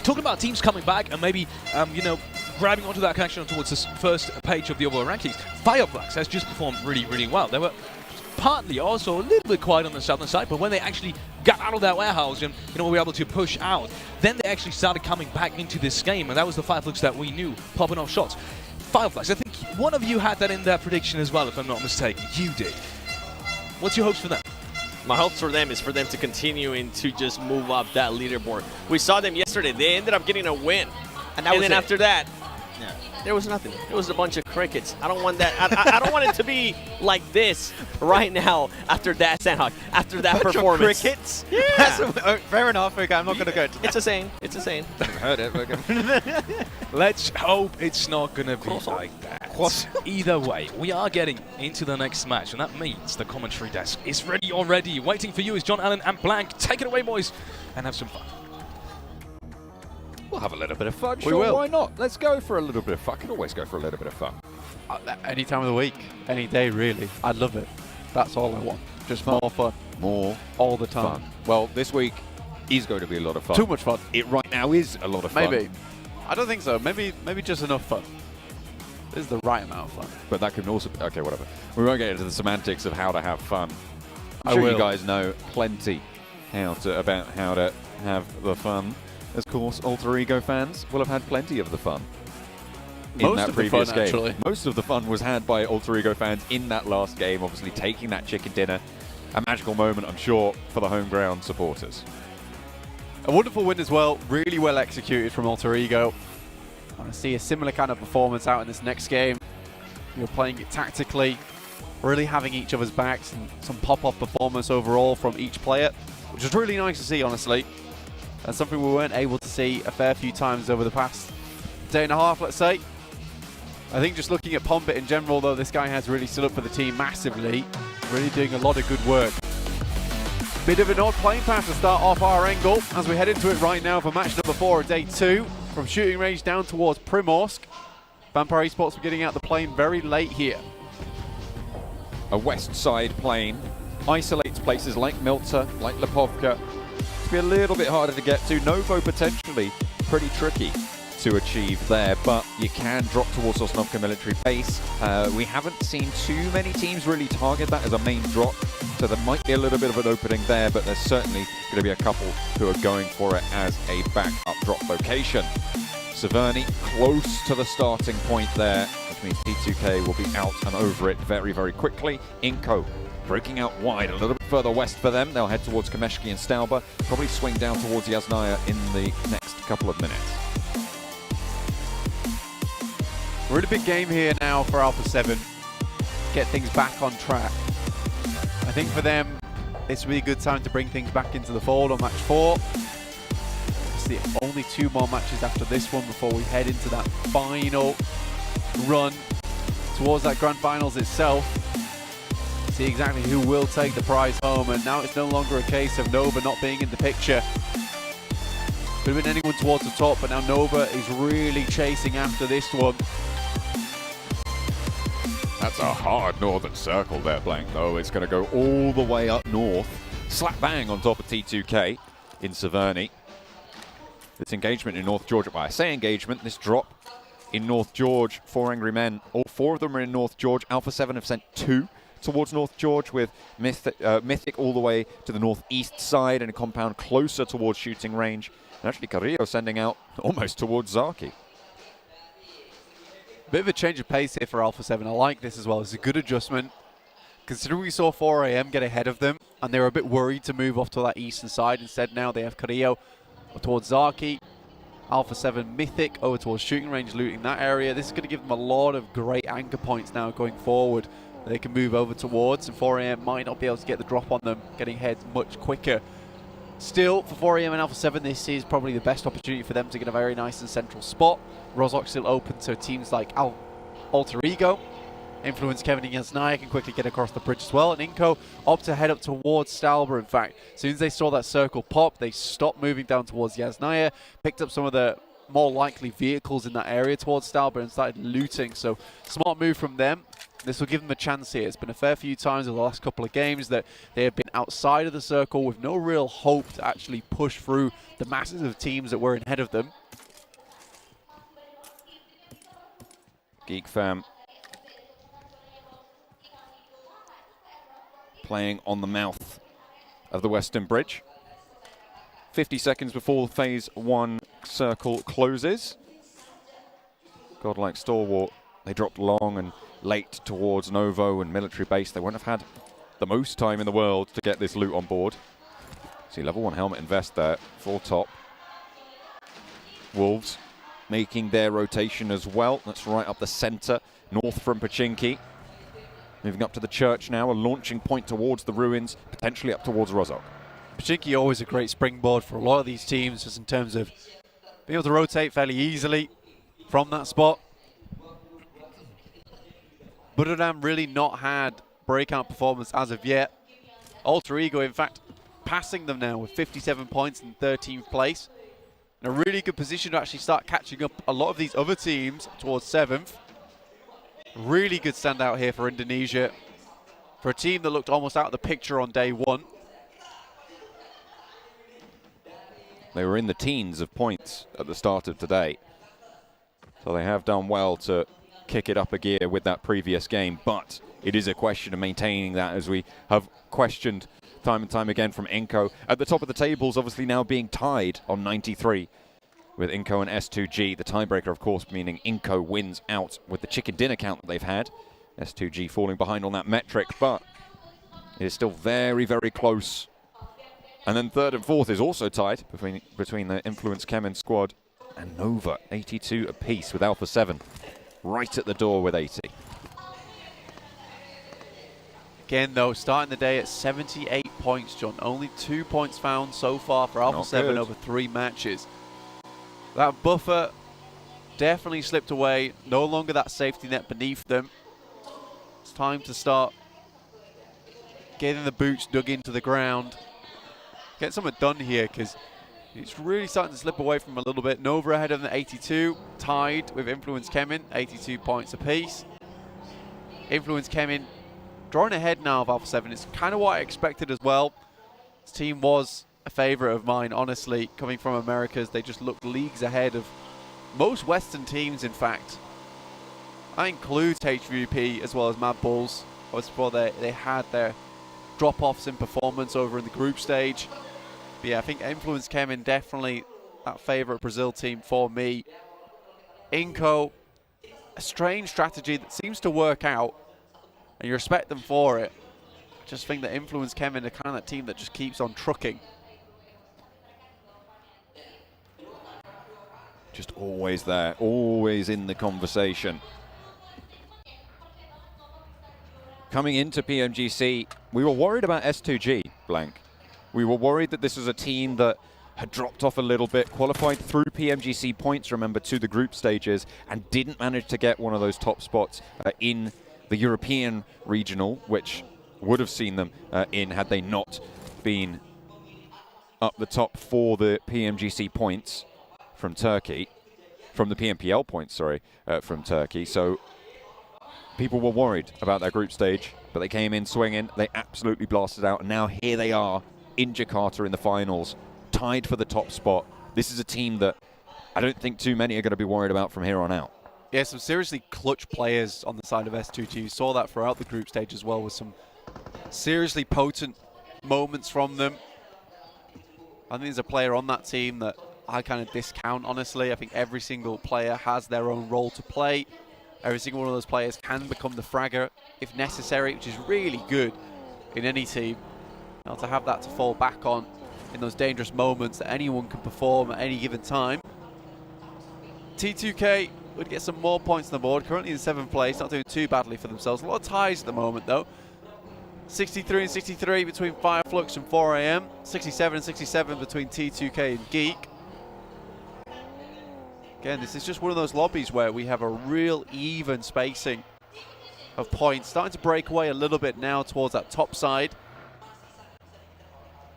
Talking about teams coming back and maybe, you know, grabbing onto that connection towards this first page of the overall rankings, Fireflax has just performed really well. They were partly also a little bit quiet on the southern side, but when they actually got out of that warehouse and, you know, were able to push out, then they actually started coming back into this game, and that was the Fireflax that we knew, popping off shots. Fireflax, I think one of you had that in their prediction as well, if I'm not mistaken. You did. What's your hopes for them? My hopes for them is for them to continue to just move up that leaderboard. We saw them yesterday. They ended up getting a win. And then after that, there was nothing. It was a bunch of crickets. I don't want that. I don't want it to be like this right now after that, Sandhawk, after that performance. Crickets? Yeah. Fair enough. Okay, I'm not going to go into that. It's a saying. It's a saying. I've heard it. Let's hope it's not going to be like that. Either way, we are getting into the next match, and that means the commentary desk is ready already. Waiting for you is John Allen and Blank. Take it away, boys, and have some fun. We'll have a little bit of fun. We Sure, will. why not? Let's go for a little bit of fun. I can always go for a little bit of fun. Any time of the week, any day, really. I love it. That's all I want. Just more fun. More. All the time. Fun. Well, this week is going to be a lot of fun. Too much fun. It right now is a lot of fun. Maybe. I don't think so. Maybe just enough fun. This is the right amount of fun. But that can also... Okay, whatever. We won't get into the semantics of how to have fun. I'm I sure will. you guys know plenty about how to have the fun. Of course, Alter Ego fans will have had plenty of the fun in that previous game. Actually. Most of the fun was had by Alter Ego fans in that last game, obviously taking that chicken dinner. A magical moment, I'm sure, for the home ground supporters. A wonderful win as well. Really well executed from Alter Ego. I want to see a similar kind of performance out in this next game. You're playing it tactically, really having each other's backs, and some pop-off performance overall from each player, which is really nice to see, honestly. And something we weren't able to see a fair few times over the past day and a half, let's say. I think just looking at Pombit in general, though, this guy has really stood up for the team massively. Really doing a lot of good work. Bit of an odd playing path to start off our angle as we head into it right now for match number 4 of day 2. From shooting range down towards Primorsk. Vampire Esports are getting out the plane very late here. A west side plane isolates places like Milta, like Lipovka. To be a little bit harder to get to. Novo potentially pretty tricky to achieve there, but you can drop towards Sosnovka military base. We haven't seen too many teams really target that as a main drop, so there might be a little bit of an opening there, but there's certainly going to be a couple who are going for it as a backup drop location. Severny close to the starting point there, which means P2K will be out and over it very, very quickly. Inko breaking out wide, a little bit further west for them. They'll head towards Kameshki and Stauber, probably swing down towards Yasnaya in the next couple of minutes. Really big game here now for Alpha 7. Get things back on track. I think for them, it's a really good time to bring things back into the fold on match 4. It's the only 2 more matches after this one before we head into that final run towards that grand finals itself. See exactly who will take the prize home, and now it's no longer a case of Nova not being in the picture. Could have been anyone towards the top, but now Nova is really chasing after this one. That's a hard northern circle there, Blank, though. It's going to go all the way up north. Slap bang on top of T2K in Severny. This engagement in North George, well, I say engagement, this drop in North George, 4 angry men. All 4 of them are in North George. Alpha 7 have sent 2 towards North George, with Mythic all the way to the northeast side and a compound closer towards shooting range. And actually Carrillo sending out almost towards Zaki. Bit of a change of pace here for Alpha 7. I like this as well. It's a good adjustment. Considering we saw 4 AM get ahead of them, and they were a bit worried to move off to that eastern side. Instead, now they have Carrillo towards Zaki. Alpha 7 Mythic over towards shooting range, looting that area. This is going to give them a lot of great anchor points now going forward. They can move over towards, and 4AM might not be able to get the drop on them, getting heads much quicker. Still, for 4AM and Alpha 7, this is probably the best opportunity for them to get a very nice and central spot. Rozhok still open to teams like Alter Ego. Influence Kevin and Yasnaya can quickly get across the bridge as well, and Inko opt to head up towards Stalber. In fact, as soon as they saw that circle pop, they stopped moving down towards Yasnaya, picked up some of the more likely vehicles in that area towards Stalber and started looting. So smart move from them. This will give them a chance here. It's been a fair few times over the last couple of games that they have been outside of the circle with no real hope to actually push through the masses of teams that were ahead of them. Geek Fam playing on the mouth of the Western Bridge. 50 seconds before phase 1 circle closes. Godlike Stalwart, they dropped long and late towards Novo and military base. They wouldn't have had the most time in the world to get this loot on board. See level 1 helmet and vest there, full top. Wolves making their rotation as well. That's right up the center, north from Pachinki. Moving up to the church now, a launching point towards the ruins, potentially up towards Rozhok. Pachinki always a great springboard for a lot of these teams, just in terms of being able to rotate fairly easily from that spot. Buddhadam really not had breakout performance as of yet. Alter Ego, in fact, passing them now with 57 points in 13th place. In a really good position to actually start catching up a lot of these other teams towards 7th. Really good standout here for Indonesia. For a team that looked almost out of the picture on day 1. They were in the teens of points at the start of today. So they have done well to kick it up a gear with that previous game, but it is a question of maintaining that, as we have questioned time and time again from Inko. At the top of the tables, obviously now being tied on 93 with Inko and S2G. The tiebreaker, of course, meaning Inko wins out with the chicken dinner count that they've had. S2G falling behind on that metric, but it is still very, very close. And then 3rd and 4th is also tied between the Influence Kemen squad and Nova, 82 apiece with Alpha 7 right at the door with 80. Again, though, starting the day at 78 points, John. Only 2 points found so far for Alpha 7 over 3 matches. That buffer definitely slipped away. No longer that safety net beneath them. It's time to start getting the boots dug into the ground. Get something done here, because it's really starting to slip away from them a little bit. Nova ahead of the 82, tied with Influence Kemen, 82 points apiece. Influence Kemen drawing ahead now of Alpha 7. It's kind of what I expected as well. This team was a favorite of mine, honestly. Coming from Americas, they just looked leagues ahead of most Western teams, in fact. That includes HVP as well as Mad Bulls. As before they had their drop-offs in performance over in the group stage. But yeah, I think Influence Kemen definitely that favorite Brazil team for me. Inko, a strange strategy that seems to work out, and you respect them for it. I just think that Influence Kemen are kind of that team that just keeps on trucking. Just always there, always in the conversation. Coming into PMGC, we were worried about S2G, Blank. We were worried that this was a team that had dropped off a little bit, qualified through PMGC points, remember, to the group stages, and didn't manage to get one of those top spots in the European regional, which would have seen them in had they not been up the top for the PMGC points from Turkey, from the PMPL points, sorry, from Turkey. So people were worried about their group stage, but they came in swinging. They absolutely blasted out, and now here they are in Jakarta in the finals, tied for the top spot. This is a team that I don't think too many are going to be worried about from here on out. Yeah, some seriously clutch players on the side of S2G. You saw that throughout the group stage as well, with some seriously potent moments from them. I think there's a player on that team that I kind of discount, honestly. I think every single player has their own role to play. Every single one of those players can become the fragger if necessary, which is really good in any team. Now, to have that to fall back on in those dangerous moments that anyone can perform at any given time. T2K would get some more points on the board, currently in 7th place, not doing too badly for themselves. A lot of ties at the moment though. 63 and 63 between Fireflux and 4am, 67 and 67 between T2K and Geek. Again, this is just one of those lobbies where we have a real even spacing of points, starting to break away a little bit now towards that top side.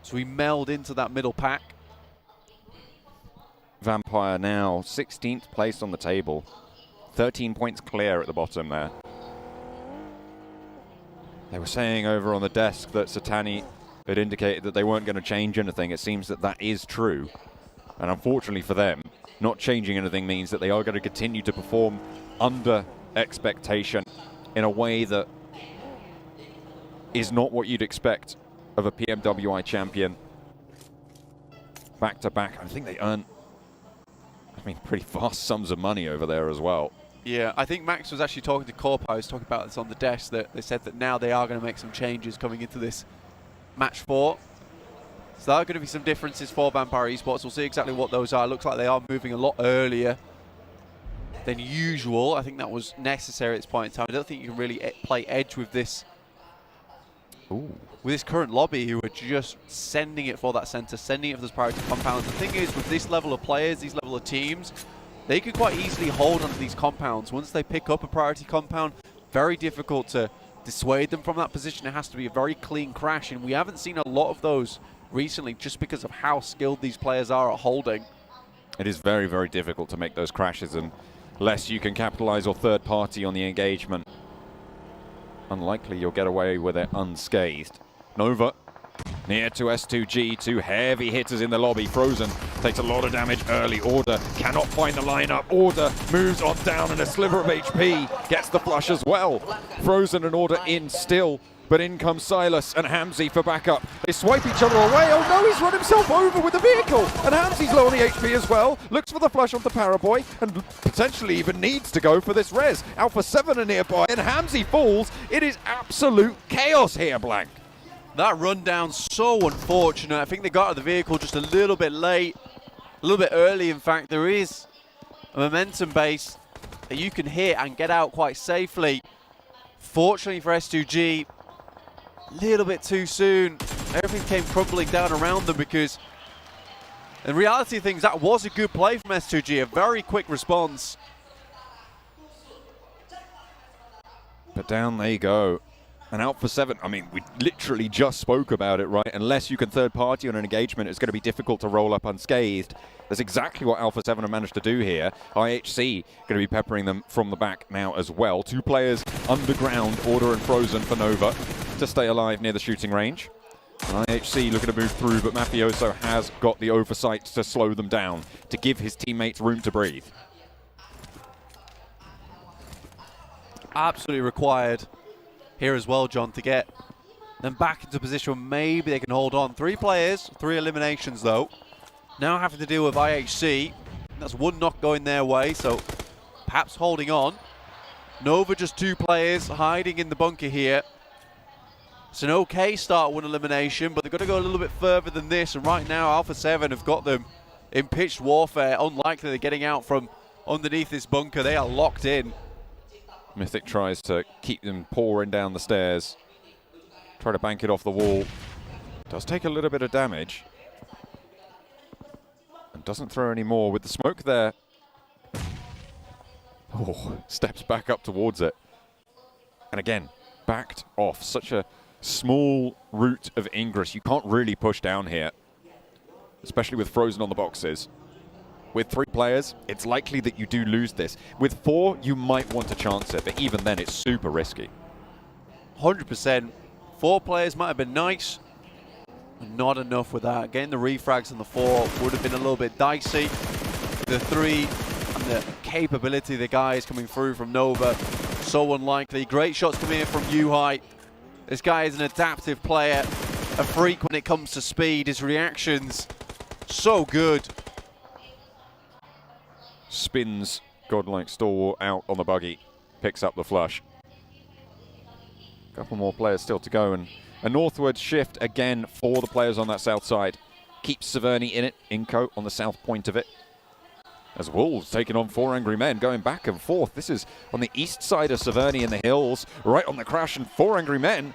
So we meld into that middle pack. Vampire now 16th place on the table. 13 points clear at the bottom there. They were saying over on the desk that Satani had indicated that they weren't going to change anything. It seems that that is true. And unfortunately for them, not changing anything means that they are going to continue to perform under expectation in a way that is not what you'd expect of a PMWI champion. Back to back, I think they earn, pretty vast sums of money over there as well. Yeah, I think Max was actually talking to Corpo, I was talking about this on the desk, that they said that now they are going to make some changes coming into this match 4. So there are going to be some differences for Vampire Esports. We'll see exactly what those are. Looks like they are moving a lot earlier than usual. I think that was necessary at this point in time. I don't think you can really play edge with this. Ooh. With this current lobby, who are just sending it for that center, sending it for those priority compounds. The thing is, with this level of players, these level of teams, they could quite easily hold onto these compounds. Once they pick up a priority compound, very difficult to dissuade them from that position. It has to be a very clean crash, and we haven't seen a lot of those recently just because of how skilled these players are at holding. It is very, very difficult to make those crashes unless you can capitalize or third party on the engagement. Unlikely you'll get away with it unscathed. Nova near to S2G, 2 heavy hitters in the lobby. Frozen takes a lot of damage early. Order cannot find the lineup. Order moves on down and a sliver of HP gets the flush as well. Frozen and Order in still, but in comes Silas and Hamzy for backup. They swipe each other away. Oh no, he's run himself over with the vehicle. And Hamzy's low on the HP as well. Looks for the flush of the Paraboy and potentially even needs to go for this res. Alpha 7 are nearby and Hamzy falls. It is absolute chaos here, Blank. That rundown's so unfortunate. I think they got out of the vehicle just a little bit late, a little bit early. In fact, there is a momentum base that you can hit and get out quite safely. Fortunately for S2G, a little bit too soon. Everything came crumbling down around them because in reality of things, that was a good play from S2G, a very quick response. But down they go. And Alpha 7, we literally just spoke about it, right? Unless you can third party on an engagement, it's going to be difficult to roll up unscathed. That's exactly what Alpha 7 have managed to do here. IHC going to be peppering them from the back now as well. 2 players underground, Order and Frozen for Nova to stay alive near the shooting range. And IHC looking to move through, but Mafioso has got the oversight to slow them down, to give his teammates room to breathe. Absolutely required here as well, John, to get them back into position where maybe they can hold on. 3 players, 3 eliminations though. Now having to deal with IHC. That's 1 knock going their way, so perhaps holding on. Nova just 2 players hiding in the bunker here. It's an okay start, 1 elimination, but they've got to go a little bit further than this. And right now, Alpha 7 have got them in pitched warfare. Unlikely they're getting out from underneath this bunker. They are locked in. Mythic tries to keep them pouring down the stairs. Try to bank it off the wall. Does take a little bit of damage. And doesn't throw any more with the smoke there. Oh, steps back up towards it. And again, backed off. Such a small route of ingress. You can't really push down here. Especially with Frozen on the boxes. With 3 players, it's likely that you do lose this. With 4, you might want to chance it, but even then, it's super risky. 100%. 4 players might have been nice, but not enough with that. Getting the refrags on the 4 would have been a little bit dicey. The 3 and the capability of the guys coming through from Nova, so unlikely. Great shots coming in from Yuhai. This guy is an adaptive player, a freak when it comes to speed. His reactions, so good. Spins Godlike Stalwart out on the buggy, picks up the flush. A couple more players still to go, and a northward shift again for the players on that south side. keeps Severny in it. Inco on the south point of it. As Wolves taking on 4 Angry Men, going back and forth. This is on the east side of Severny in the hills, right on the crash, and 4 Angry Men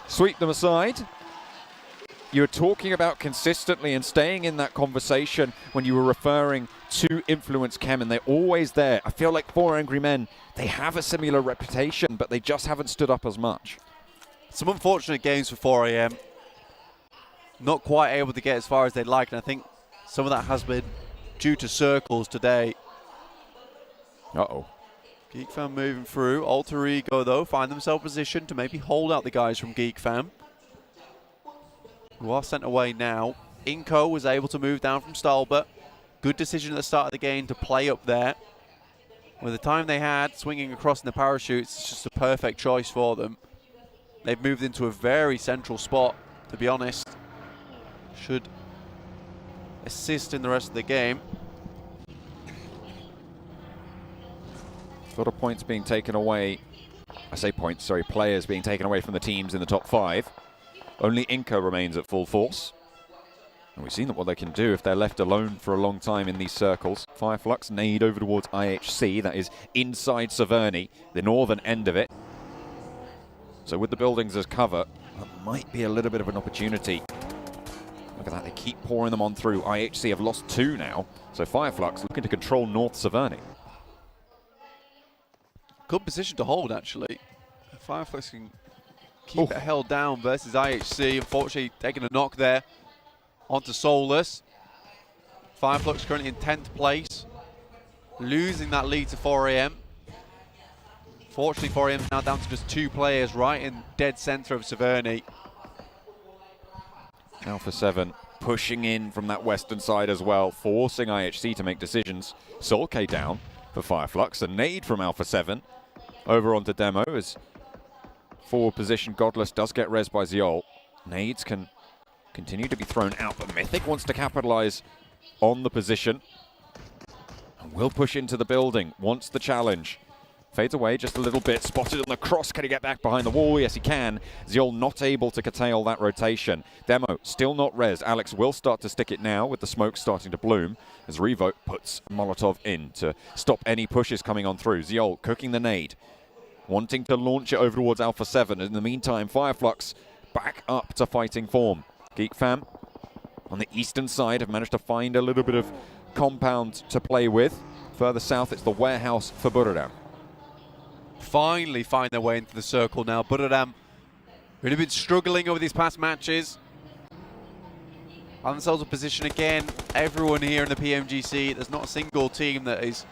sweep them aside. You're talking about consistently and staying in that conversation when you were referring to Influence Chem, and they're always there. I feel like 4 Angry Men, they have a similar reputation, but they just haven't stood up as much. Some unfortunate games for 4 AM. Not quite able to get as far as they'd like, and I think some of that has been due to circles today. Uh-oh. Geek Fam moving through. Alter Ego, though, find themselves positioned to maybe hold out the guys from Geek Fam, who are sent away now. Inco was able to move down from Stalbert. Good decision at the start of the game to play up there. With the time they had, swinging across in the parachutes, it's just a perfect choice for them. They've moved into a very central spot, to be honest. Should assist in the rest of the game. A lot of points being taken away. I say points, sorry, players being taken away from the teams in the top 5. Only Inca remains at full force. And we've seen what they can do if they're left alone for a long time in these circles. Fireflux nade over towards IHC, that is inside Severny, the northern end of it. So with the buildings as cover, that might be a little bit of an opportunity. Look at that, they keep pouring them on through. IHC have lost 2 now, so Fireflux looking to control North Severny. Good position to hold, actually. Fireflux can keep it held down versus IHC. Unfortunately, taking a knock there onto Solus. Fireflux currently in 10th place, losing that lead to 4 AM. Fortunately, 4 AM now down to just 2 players right in dead center of Severny. Alpha 7 pushing in from that western side as well, forcing IHC to make decisions. Solke down for Fireflux. A nade from Alpha 7 over onto Demo as forward position Godless does get res by Ziol. Nades can continue to be thrown out, but Mythic wants to capitalize on the position and will push into the building, wants the challenge. Fades away just a little bit, spotted on the cross. Can he get back behind the wall? Yes, he can. Ziol not able to curtail that rotation. Demo still not res. Alex will start to stick it now with the smoke starting to bloom as Revoke puts Molotov in to stop any pushes coming on through. Ziol cooking the nade, wanting to launch it over towards Alpha 7. In the meantime, Fireflux back up to fighting form. Geek Fam on the eastern side have managed to find a little bit of compound to play with. Further south, it's the warehouse for Buradam. Finally find their way into the circle now. Buradam really been struggling over these past matches. Find themselves in position again. Everyone here in the PMGC, there's not a single team that is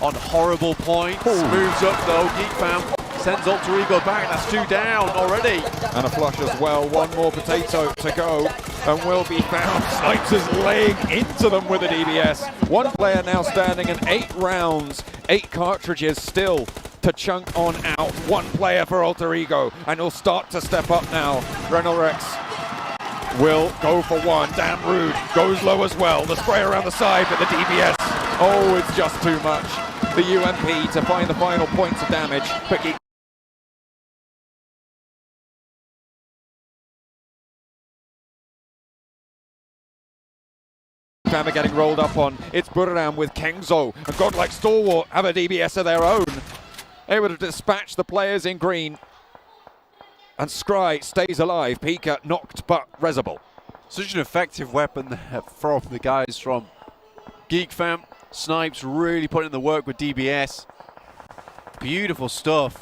on horrible points. Moves up though, Geek Fam sends Alter Ego back, that's 2 down already. And a flush as well, 1 more potato to go and will be found. Snipers laying into them with a DBS. 1 player now standing and 8 rounds, 8 cartridges still to chunk on out. 1 player for Alter Ego, and he'll start to step up now. Renelrex will go for 1. Damn rude. Goes low as well. The spray around the side, but the DBS. Oh, it's just too much. The UMP to find the final points of damage. But Fam are getting rolled up on. It's Buradam with Kengzo and Godlike Stalwart have a DBS of their own. Able to dispatch the players in green. And Scry stays alive. Pika knocked but resable. Such an effective weapon there from the guys from Geek Fam. Snipes really putting in the work with DBS. Beautiful stuff.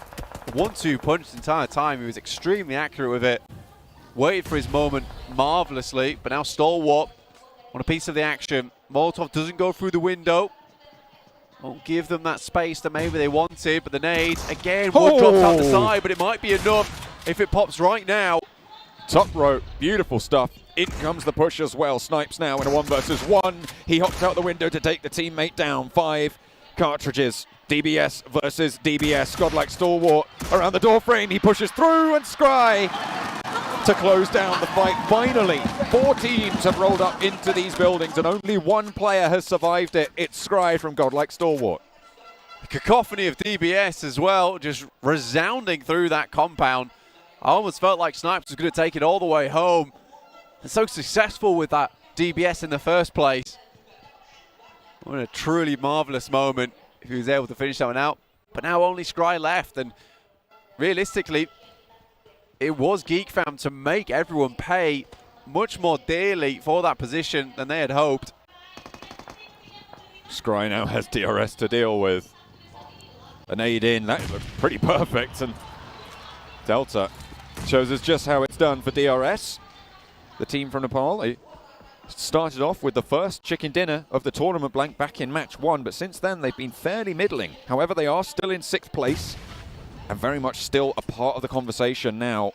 1-2 punch the entire time. He was extremely accurate with it. Waited for his moment marvelously, but now Stalwart on a piece of the action. Molotov doesn't go through the window. Won't give them that space that maybe they wanted, but the nade, again, wood drops out the side, but it might be enough if it pops right now. Top row, beautiful stuff. In comes the push as well. Snipes now in a 1 versus 1. He hopped out the window to take the teammate down. 5 cartridges. DBS versus DBS. Godlike Stalwart around the door frame. He pushes through and Scry to close down the fight. Finally, 4 teams have rolled up into these buildings and only 1 player has survived it. It's Scry from Godlike Stalwart. The cacophony of DBS as well, just resounding through that compound. I almost felt like Snipes was going to take it all the way home. and so successful with that DBS in the first place. What a truly marvellous moment if he was able to finish that one out. But now only Scry left, and realistically, it was GeekFam to make everyone pay much more dearly for that position than they had hoped. Scry now has DRS to deal with. An aid in, that looks pretty perfect, and Delta shows us just how it's done for DRS. The team from Nepal, they started off with the first chicken dinner of the tournament blank back in match 1, but since then they've been fairly middling. However, they are still in 6th place and very much still a part of the conversation now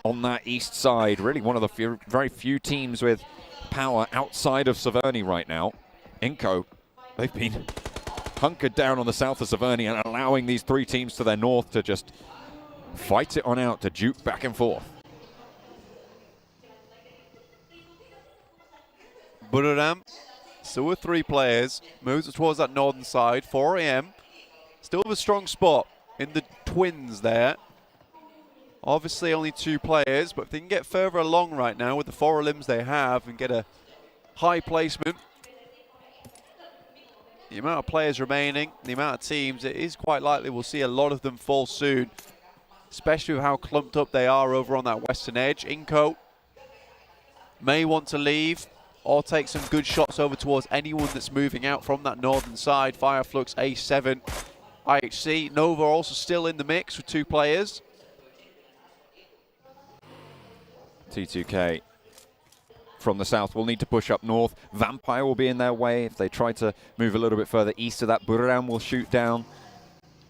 on that east side. Really one of the very few teams with power outside of Severny right now. Inco, they've been hunkered down on the south of Severny and allowing these 3 teams to their north to just fight it on out, to duke back and forth. Buriram, still with 3 players, moves towards that northern side. 4 AM, still with a strong spot in the twins there. Obviously only 2 players, but if they can get further along right now with the 4 limbs they have and get a high placement, the amount of players remaining, the amount of teams, it is quite likely we'll see a lot of them fall soon, especially with how clumped up they are over on that western edge. Inco may want to leave or take some good shots over towards anyone that's moving out from that northern side. Fireflux, A7, IHC. Nova also still in the mix with 2 players. T2K from the south will need to push up north. Vampire will be in their way if they try to move a little bit further east of that. Buriram will shoot down,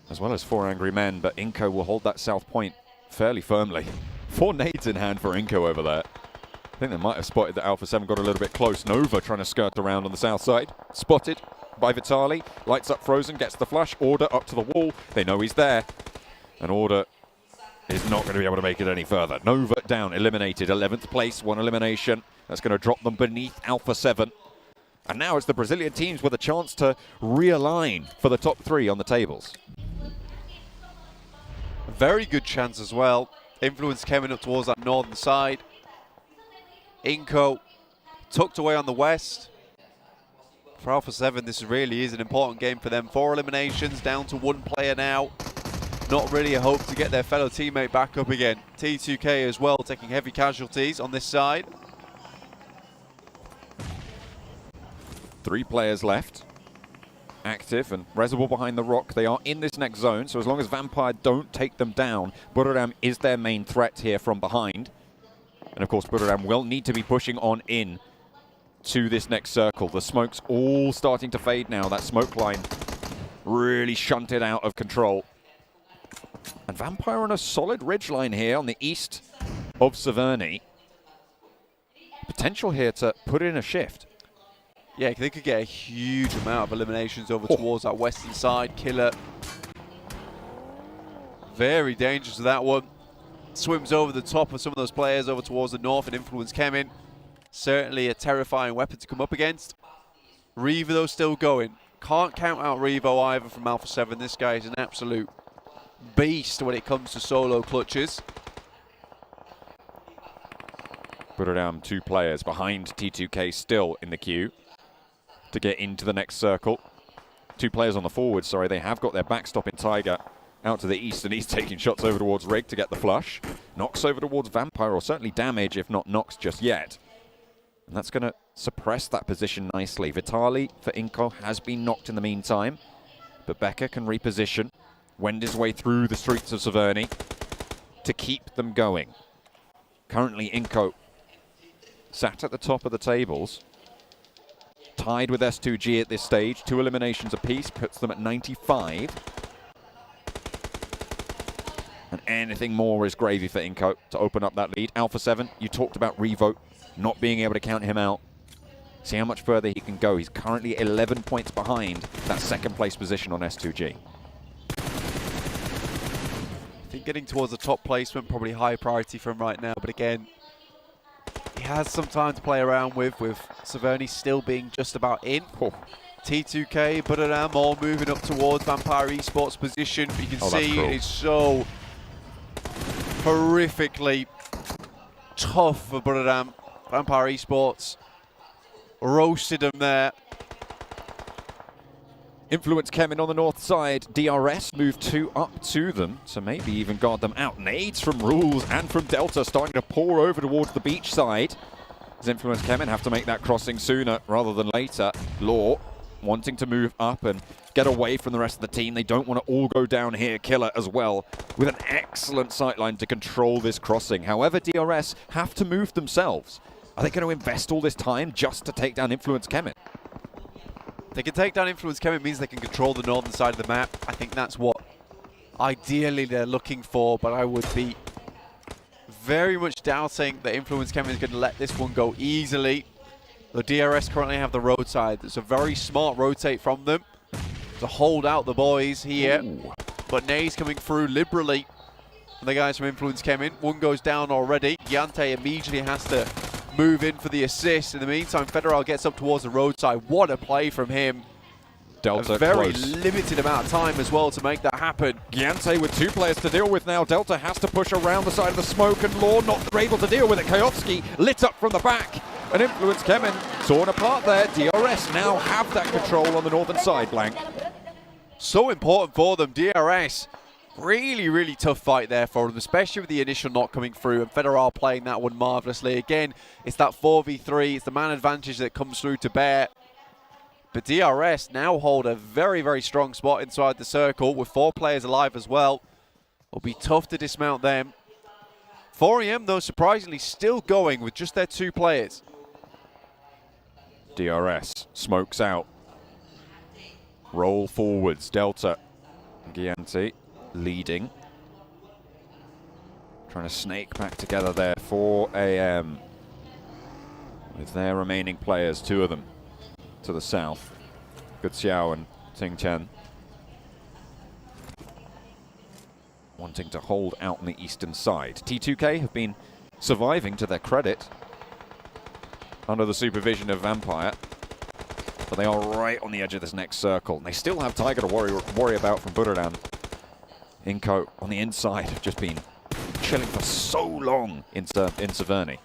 as well as 4 angry men, but Inco will hold that south point fairly firmly. 4 nades in hand for Inco over there. I think they might have spotted that Alpha 7 got a little bit close. Nova trying to skirt around on the south side. Spotted by Vitali. Lights up Frozen, gets the flash. Order up to the wall. They know he's there. And Order is not going to be able to make it any further. Nova down, eliminated. 11th place, 1 elimination. That's going to drop them beneath Alpha 7. And now it's the Brazilian teams with a chance to realign for the top 3 on the tables. A very good chance as well. Influence coming up towards that northern side. Inco tucked away on the west. For Alpha 7, this really is an important game for them. 4 eliminations, down to 1 player now. Not really a hope to get their fellow teammate back up again. T2K as well, taking heavy casualties on this side. 3 players left. Active and Reservoir behind the rock. They are in this next zone, so as long as Vampire don't take them down, Buriram is their main threat here from behind. And of course, Buriram will need to be pushing on in to this next circle. The smoke's all starting to fade now. That smoke line really shunted out of control. And Vampire on a solid ridgeline here on the east of Severny. Potential here to put in a shift. Yeah, they could get a huge amount of eliminations over towards that western side. Killer. Very dangerous with that one. Swims over the top of some of those players over towards the north, and Influence came in. Certainly a terrifying weapon to come up against. Revo though still going. Can't count out Revo either from Alpha 7. This guy is an absolute beast when it comes to solo clutches. Put it down, 2 players behind T2K still in the queue to get into the next circle. 2 players on the forward, sorry. They have got their backstop in Tiger out to the east, and he's taking shots over towards Rig to get the flush. Knocks over towards Vampire, or certainly damage, if not knocks just yet. And that's going to suppress that position nicely. Vitali for Inco has been knocked in the meantime, but Becker can reposition, wend his way through the streets of Severny to keep them going. Currently, Inco sat at the top of the tables, tied with S2G at this stage. 2 eliminations apiece, puts them at 95. And anything more is gravy for Inco to open up that lead. Alpha 7, you talked about Revo not being able to count him out. See how much further he can go. He's currently 11 points behind that 2nd place position on S2G. I think getting towards the top placement, probably high priority for him right now. But again, he has some time to play around with Severny still being just about in. T2K, Buriram all moving up towards Vampire Esports position. But you can see it's so horrifically tough for Buriram Vampire Esports roasted them there. Influence Kemin on the north side. DRS moved 2 up to them to maybe even guard them out. Nades from Rules and from Delta starting to pour over towards the beach side. As Influence Kemin have to make that crossing sooner rather than later. Law wanting to move up and get away from the rest of the team. They don't want to all go down here. Killer as well with an excellent sightline to control this crossing. However, DRS have to move themselves. Are they going to invest all this time just to take down Influence Kemin? They can take down Influence Kemin, means they can control the northern side of the map. I think that's what ideally they're looking for, but I would be very much doubting that Influence Kemin is going to let this one go easily. The DRS currently have the roadside. It's a very smart rotate from them to hold out the boys here. Ooh. But Nay's coming through liberally. And the guys from Influence Kemin. One goes down already. Giante immediately has to move in for the assist. In the meantime, Federal gets up towards the roadside. What a play from him. Delta a very close. limited amount of time as well to make that happen. Giante with 2 players to deal with now. Delta has to push around the side of the smoke, and Law not able to deal with it. Kayovsky lit up from the back. An Influence Kemin torn apart there. DRS now have that control on the northern side, Blank. So important for them. DRS, really, really tough fight there for them, especially with the initial knock coming through, and Federal playing that one marvelously. Again, it's that 4v3. It's the man advantage that comes through to bear. But DRS now hold a very, very strong spot inside the circle with 4 players alive as well. It'll be tough to dismount them. 4EM, though, surprisingly still going with just their 2 players. DRS smokes out. Roll forwards. Delta. Giante leading. Trying to snake back together there. 4AM with their remaining players, 2 of them to the south. Good Xiao and Ting Chen wanting to hold out on the eastern side. T2K have been surviving to their credit under the supervision of Vampire, but they are right on the edge of this next circle. And they still have Tiger to worry about from Budodan. Inko on the inside have just been chilling for so long in Severny.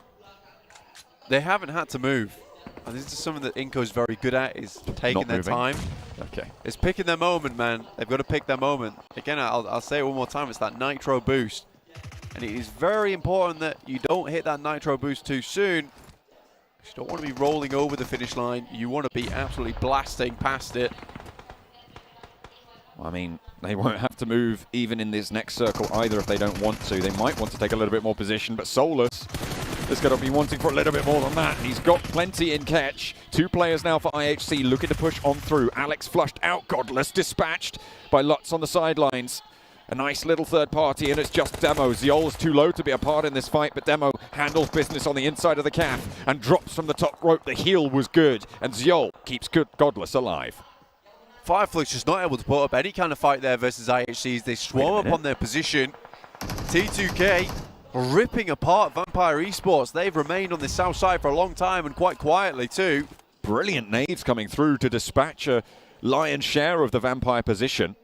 They haven't had to move. And this is something that Inko's very good at, is taking their time. Okay. It's picking their moment, man. They've got to pick their moment. Again, I'll say it one more time. It's that nitro boost. And it is very important that you don't hit that nitro boost too soon. You don't want to be rolling over the finish line. You want to be absolutely blasting past it. I mean, they won't have to move even in this next circle either if they don't want to. They might want to take a little bit more position, but Solus is going to be wanting for a little bit more than that. He's got plenty in catch. 2 players now for IHC looking to push on through. Alex flushed out. Godless dispatched by Lutz on the sidelines. A nice little third party, and it's just Demo. Ziol's too low to be a part in this fight, but Demo handles business on the inside of the calf and drops from the top rope. The heel was good, and Ziol keeps Godless alive. Firefly's just not able to put up any kind of fight there versus IHCs. They swarm up on their position. T2K ripping apart Vampire Esports. They've remained on the south side for a long time, and quite quietly too. Brilliant nades coming through to dispatch a lion's share of the Vampire position.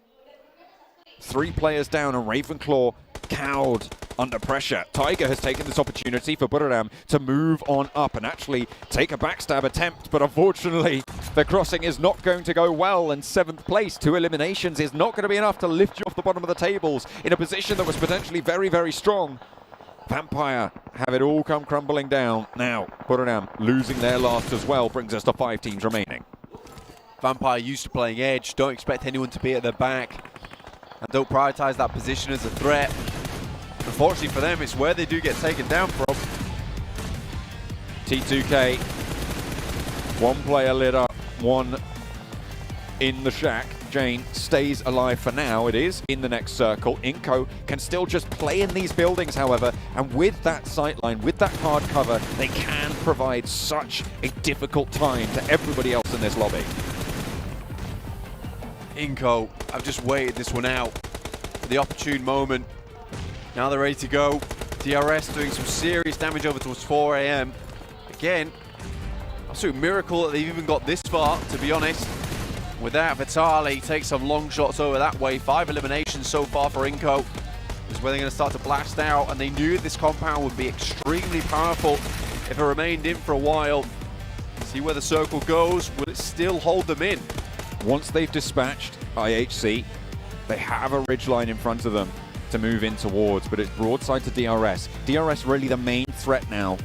3 players down, and Ravenclaw cowed under pressure. Tiger has taken this opportunity for Budodan to move on up and actually take a backstab attempt, but unfortunately the crossing is not going to go well, and 7th place, 2 eliminations is not going to be enough to lift you off the bottom of the tables in a position that was potentially very, very strong. Vampire have it all come crumbling down. Now, Budodan losing their last as well brings us to 5 teams remaining. Vampire used to playing edge, don't expect anyone to be at their back, and don't prioritize that position as a threat. Unfortunately for them, it's where they do get taken down from. T2K, 1 player lit up, 1 in the shack. Jane stays alive for now. It is in the next circle. Inko can still just play in these buildings, however, and with that sightline, with that hard cover, they can provide such a difficult time to everybody else in this lobby. Inko, I've just waited this one out for the opportune moment. Now they're ready to go. DRS doing some serious damage over towards 4AM. Again, absolute miracle that they've even got this far, to be honest. With that, Vitali takes some long shots over that way. 5 eliminations so far for Inko. This is where they're going to start to blast out, and they knew this compound would be extremely powerful if it remained in for a while. See where the circle goes. Will it still hold them in? Once they've dispatched IHC, they have a ridgeline in front of them to move in towards, but it's broadside to DRS. DRS really the main threat now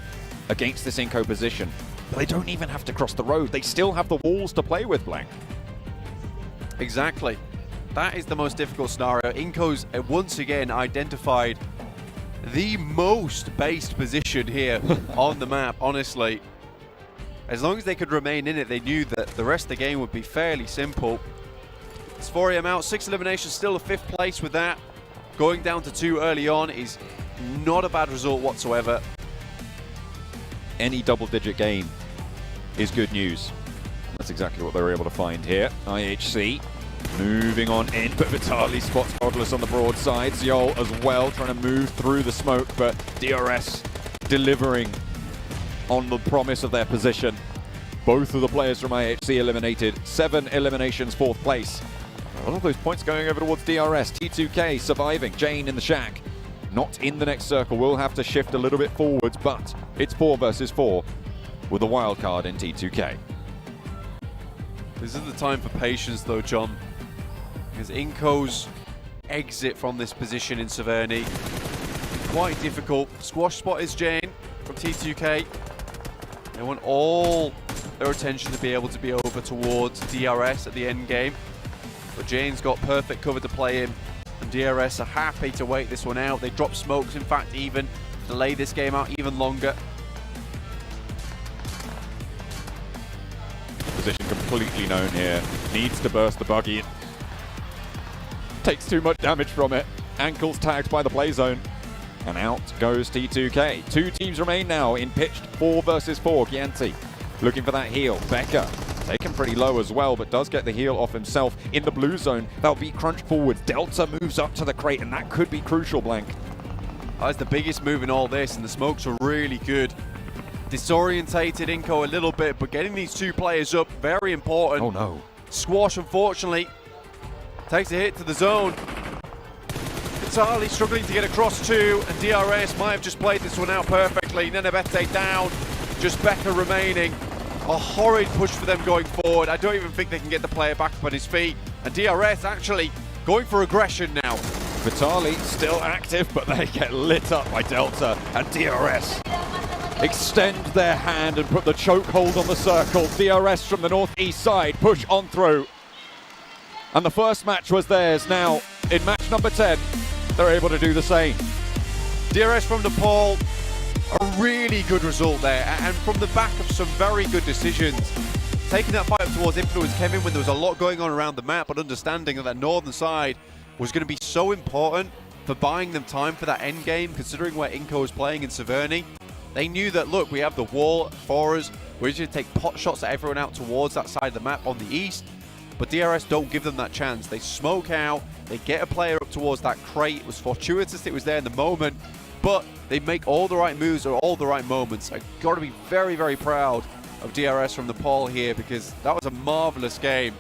against this Inco position. They don't even have to cross the road. They still have the walls to play with, Blank. Exactly. That is the most difficult scenario. Inco's once again identified the most based position here on the map, honestly. As long as they could remain in it, they knew that the rest of the game would be fairly simple. Sphorium out, 6 eliminations, still a 5th place with that. Going down to 2 early on is not a bad result whatsoever. Any double-digit gain is good news. That's exactly what they were able to find here. IHC moving on in, but Vitaly spots Godless on the broadside. Yol as well, trying to move through the smoke, but DRS delivering on the promise of their position. Both of the players from IHC eliminated. 7 eliminations, 4th place. A lot of those points going over towards DRS. T2K surviving. Jane in the shack. Not in the next circle. Will have to shift a little bit forwards, but it's 4 versus 4 with a wild card in T2K. This is the time for patience though, John. Because Inco's exit from this position in Severny, quite difficult. Squash spot is Jane from T2K. They want all their attention to be able to be over towards DRS at the end game. But Jane's got perfect cover to play in. And DRS are happy to wait this one out. They drop smokes, in fact, even delay this game out even longer. Position completely known here. Needs to burst the buggy. Takes too much damage from it. Ankles tagged by the play zone. And out goes T2K. 2 teams remain now in pitched 4 versus 4. Gianti looking for that heal. Becker taken pretty low as well, but does get the heal off himself in the blue zone. That'll be crunched forwards. Delta moves up to the crate, and that could be crucial, Blank. That's the biggest move in all this, and the smokes are really good. Disorientated Inco a little bit, but getting these 2 players up, very important. Oh no. Squash, unfortunately, takes a hit to the zone. Vitaly struggling to get across 2, and DRS might have just played this one out perfectly. Nenebete down, just Becker remaining. A horrid push for them going forward. I don't even think they can get the player back up on his feet. And DRS actually going for aggression now. Vitaly still active, but they get lit up by Delta, and DRS extend their hand and put the chokehold on the circle. DRS from the northeast side push on through. And the first match was theirs. Now, in match number 10, they're able to do the same. DRS from Nepal, a really good result there, and from the back of some very good decisions. Taking that fight up towards Influence Kevin when there was a lot going on around the map, but understanding that northern side was going to be so important for buying them time for that end game, considering where Inco was playing in Severny. They knew that, look, we have the wall for us. We're just going to take pot shots at everyone out towards that side of the map on the east. But DRS don't give them that chance. They smoke out, they get a player up towards that crate. It was fortuitous it was there in the moment, but they make all the right moves at all the right moments. I've got to be very, very proud of DRS from Nepal here, because that was a marvelous game.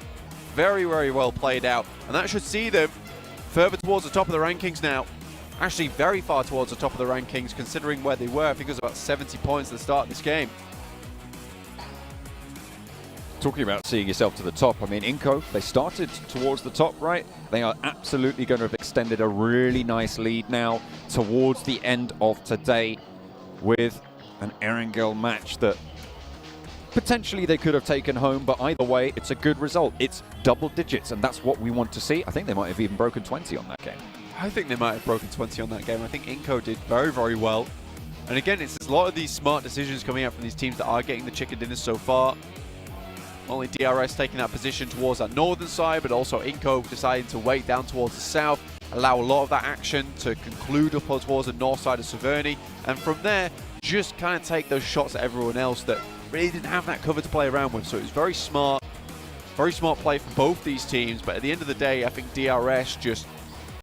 Very, very well played out. And that should see them further towards the top of the rankings now. Actually, very far towards the top of the rankings, considering where they were. I think it was about 70 points at the start of this game. Talking about seeing yourself to the top, I mean, Inco, they started towards the top, right? They are absolutely going to have extended a really nice lead now towards the end of today with an Erangel match that potentially they could have taken home, but either way, it's a good result. It's double digits, and that's what we want to see. I think they might have even broken 20 on that game. I think they might have broken 20 on that game. I think Inco did very, very well. And again, it's a lot of these smart decisions coming out from these teams that are getting the chicken dinners so far. Only DRS taking that position towards that northern side, but also Inco deciding to wait down towards the south, allow a lot of that action to conclude up towards the north side of Severny, and from there, just kind of take those shots at everyone else that really didn't have that cover to play around with. So it was very smart play from both these teams, but at the end of the day, I think DRS just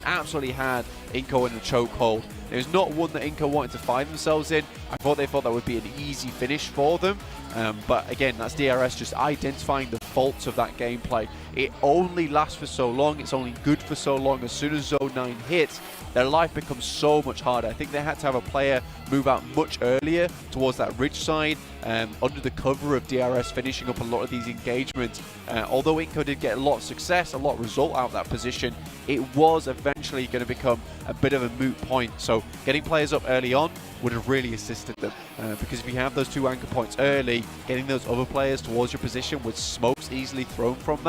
absolutely had Inco in the chokehold. It was not one that Inco wanted to find themselves in. I thought they thought that would be an easy finish for them. But again, that's DRS just identifying the faults of that gameplay. It only lasts for so long. It's only good for so long. As soon as Zone 9 hits, their life becomes so much harder. I think they had to have a player move out much earlier towards that ridge side, under the cover of DRS finishing up a lot of these engagements. Although Inco did get a lot of success, a lot of result out of that position, it was eventually going to become a bit of a moot point. So getting players up early on would have really assisted them, because if you have those 2 anchor points early, getting those other players towards your position with smokes easily thrown from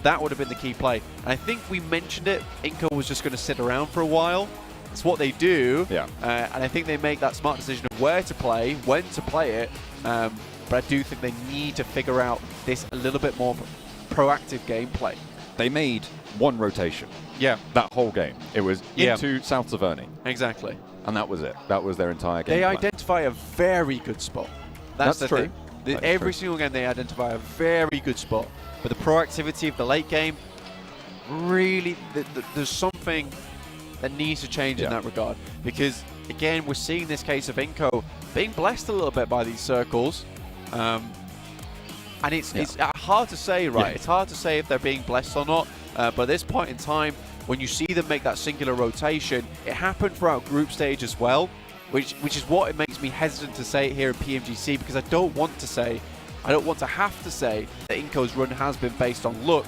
that would have been the key play. And I think we mentioned it, Inco was just going to sit around for a while. It's what they do, and I think they make that smart decision of where to play, when to play it, but I do think they need to figure out this a little bit more proactive gameplay. They made 1 rotation. Yeah. That whole game. It was into South Taverny. Exactly. And that was it. That was their entire game. They plan. identify a very good spot. That's the true. thing. Every single game they identify a very good spot. But the proactivity of the late game, really, there's something that needs to change in that regard. Because, again, we're seeing this case of Inco being blessed a little bit by these circles. And it's hard to say, right? It's hard to say if they're being blessed or not. But at this point in time, when you see them make that singular rotation, it happened throughout group stage as well, which is what it makes me hesitant to say it here in PMGC, because I don't want to have to say that Inco's run has been based on luck,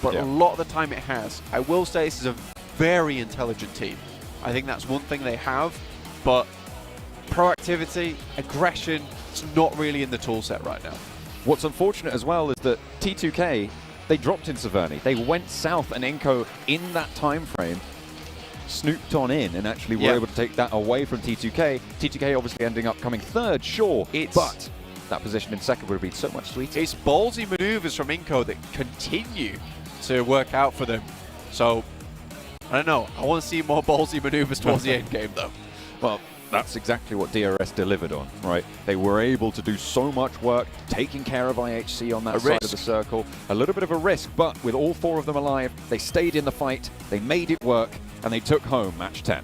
but a lot of the time it has. I will say this is a very intelligent team. I think that's one thing they have, but proactivity, aggression, it's not really in the tool set right now. What's unfortunate as well is that T2K, they dropped in Taverny. They went south, and Inco, in that time frame, snooped on in and actually were able to take that away from T2K. T2K obviously ending up coming 3rd, sure, but that position in 2nd would have been so much sweeter. It's ballsy maneuvers from Inco that continue to work out for them. So, I don't know. I want to see more ballsy maneuvers towards the end game, though. Well, that's exactly what DRS delivered on, right? They were able to do so much work, taking care of IHC on that side of the circle. A little bit of a risk, but with all 4 of them alive, they stayed in the fight, they made it work, and they took home match 10.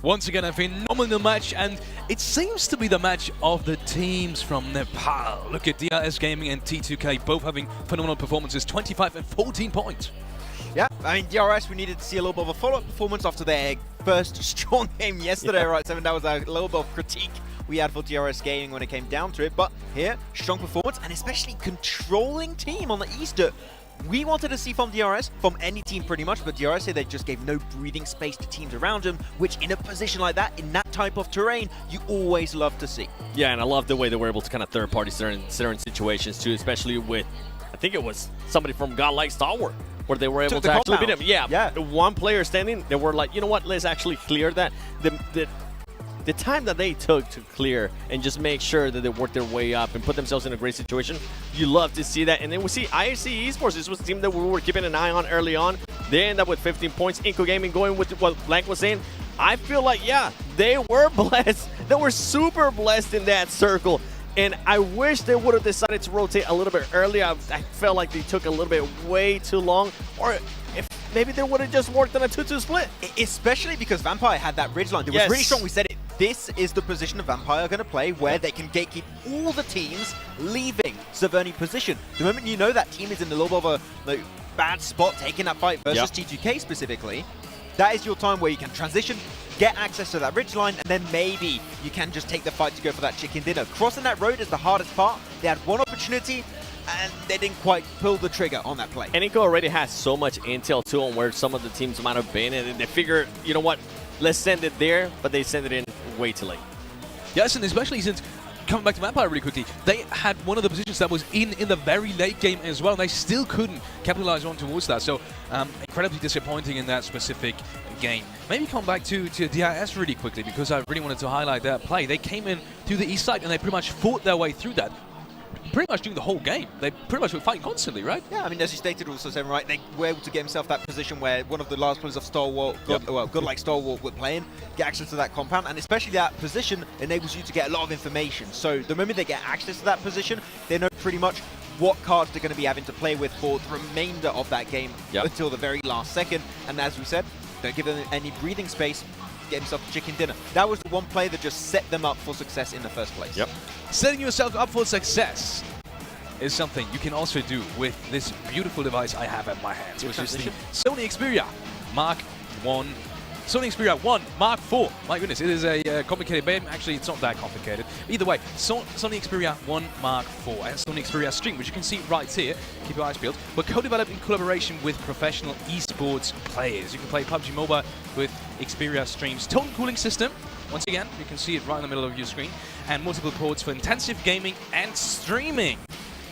Once again, a phenomenal match, and it seems to be the match of the teams from Nepal. Look at DRS Gaming and T2K, both having phenomenal performances, 25 and 14 points. Yeah, I mean, DRS, we needed to see a little bit of a follow-up performance after their first strong game yesterday, right, Seven? That was a little bit of critique we had for DRS Gaming when it came down to it. But here, strong performance, and especially controlling team on the Easter. We wanted to see from DRS, from any team pretty much, but DRS here, they just gave no breathing space to teams around them, which in a position like that, in that type of terrain, you always love to see. Yeah, and I love the way they were able to kind of third-party certain situations too, especially with, I think it was somebody from Godlike Stalwart, where they were able to actually beat him. Yeah, one player standing, they were like, you know what, let's actually clear that. The time that they took to clear and just make sure that they worked their way up and put themselves in a great situation, you love to see that. And then we see IHC Esports. This was a team that we were keeping an eye on early on. They end up with 15 points. Inco Gaming going with what Blank was saying. I feel like, yeah, they were blessed. They were super blessed in that circle. And I wish they would have decided to rotate a little bit earlier. I felt like they took a little bit way too long. Or if maybe they would have just worked on a 2-2 split. Especially because Vampire had that ridge line. It was really strong. We said it. This is the position of Vampire going to play where they can gatekeep all the teams leaving Taverny position. The moment you know that team is in a little bit of a bad spot taking that fight versus T2K specifically, that is your time where you can transition, get access to that ridge line, and then maybe you can just take the fight to go for that chicken dinner. Crossing that road is the hardest part. They had one opportunity, and they didn't quite pull the trigger on that play. And Nico already has so much intel too on where some of the teams might have been, and they figure, you know what, let's send it there, but they send it in way too late. Yes, and especially since, coming back to Vampire really quickly, they had one of the positions that was in the very late game as well, and they still couldn't capitalize on towards that. So incredibly disappointing in that specific game. Maybe come back to DIS really quickly, because I really wanted to highlight that play. They came in to the east side and they pretty much fought their way through that. Pretty much during the whole game. They pretty much were fighting constantly, right? Yeah, I mean, as you stated also, Sam, right, they were able to get himself that position where one of the last players of Stalwart, godlike Stalwart were playing, get access to that compound, and especially that position enables you to get a lot of information. So the moment they get access to that position, they know pretty much what cards they're going to be having to play with for the remainder of that game until the very last second. And as we said, don't give them any breathing space, get himself a chicken dinner. That was the one play that just set them up for success in the first place. Yep. Setting yourself up for success is something you can also do with this beautiful device I have at my hands, which is the Sony Xperia Mark 1. Sony Xperia 1 Mark 4. My goodness, it is a complicated game. Actually, it's not that complicated. Either way, Sony Xperia 1 Mark 4 and Sony Xperia Stream, which you can see right here, keep your eyes peeled, were co-developed in collaboration with professional esports players. You can play PUBG Mobile with Xperia Stream's total cooling system. Once again, you can see it right in the middle of your screen, and multiple ports for intensive gaming and streaming.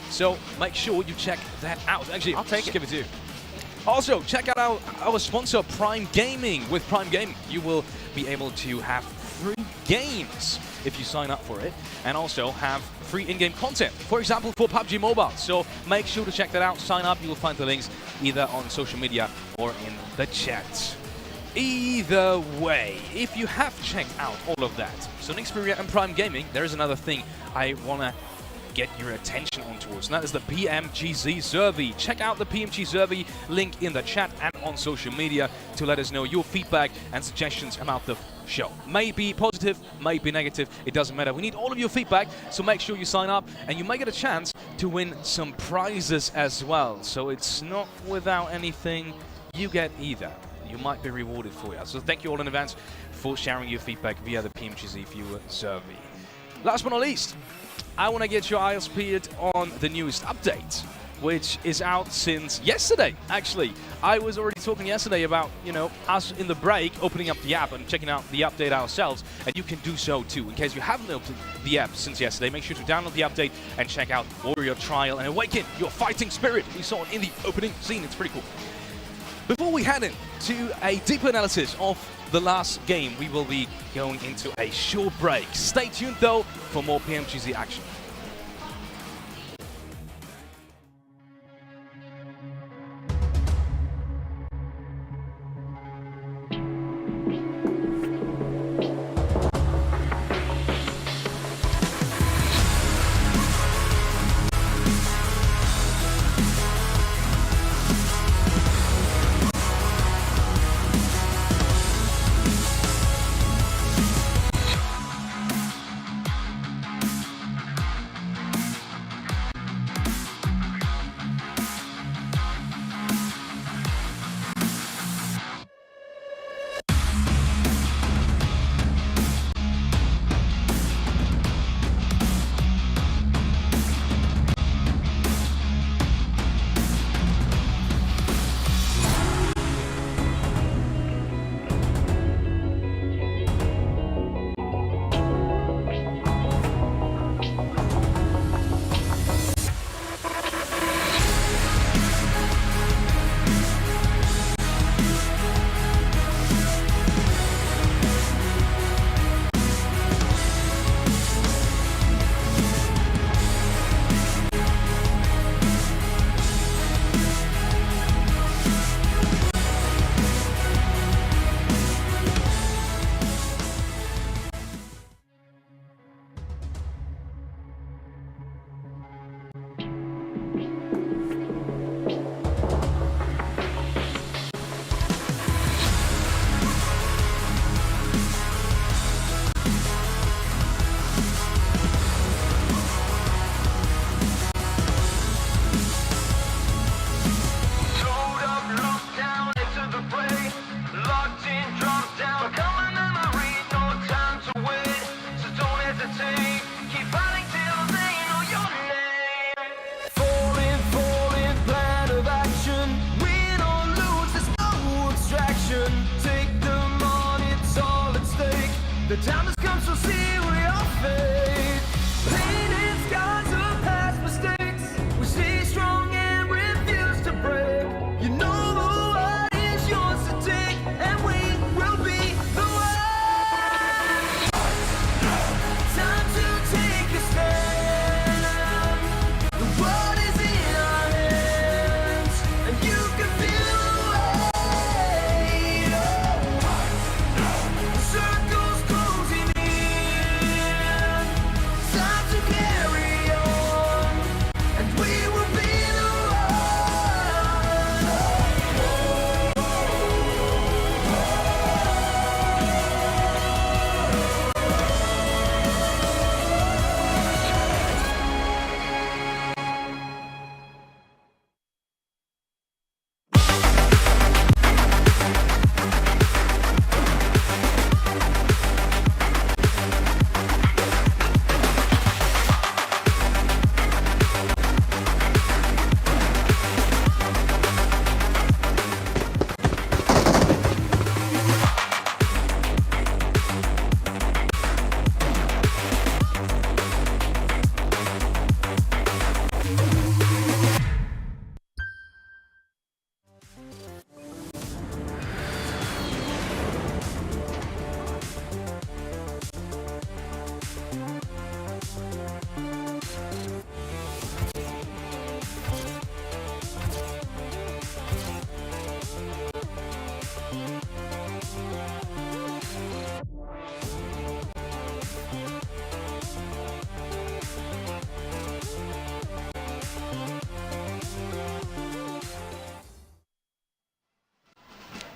So make sure you check that out. Actually, I'll give it to you. Also, check out our sponsor, Prime Gaming. With Prime Gaming, you will be able to have free games if you sign up for it, and also have free in-game content, for example, for PUBG Mobile. So make sure to check that out. Sign up. You will find the links either on social media or in the chat. Either way, if you have checked out all of that, Sony Xperia and Prime Gaming, there is another thing I want to get your attention on towards, and that is the PMGC survey. Check out the PMG survey link in the chat and on social media to let us know your feedback and suggestions about the show. Maybe positive, maybe negative, it doesn't matter. We need all of your feedback, so make sure you sign up, and you may get a chance to win some prizes as well. So it's not without anything you get either. You might be rewarded for it. So thank you all in advance for sharing your feedback via the PMGC viewer survey. Last but not least, I want to get your eyes peeled on the newest update, which is out since yesterday, actually. I was already talking yesterday about, you know, us in the break opening up the app and checking out the update ourselves, and you can do so too. In case you haven't opened the app since yesterday, make sure to download the update and check out Warrior Trial and awaken your fighting spirit. We saw it in the opening scene. It's pretty cool. Before we head into a deeper analysis of the last game, we will be going into a short break. Stay tuned though for more PMGC action.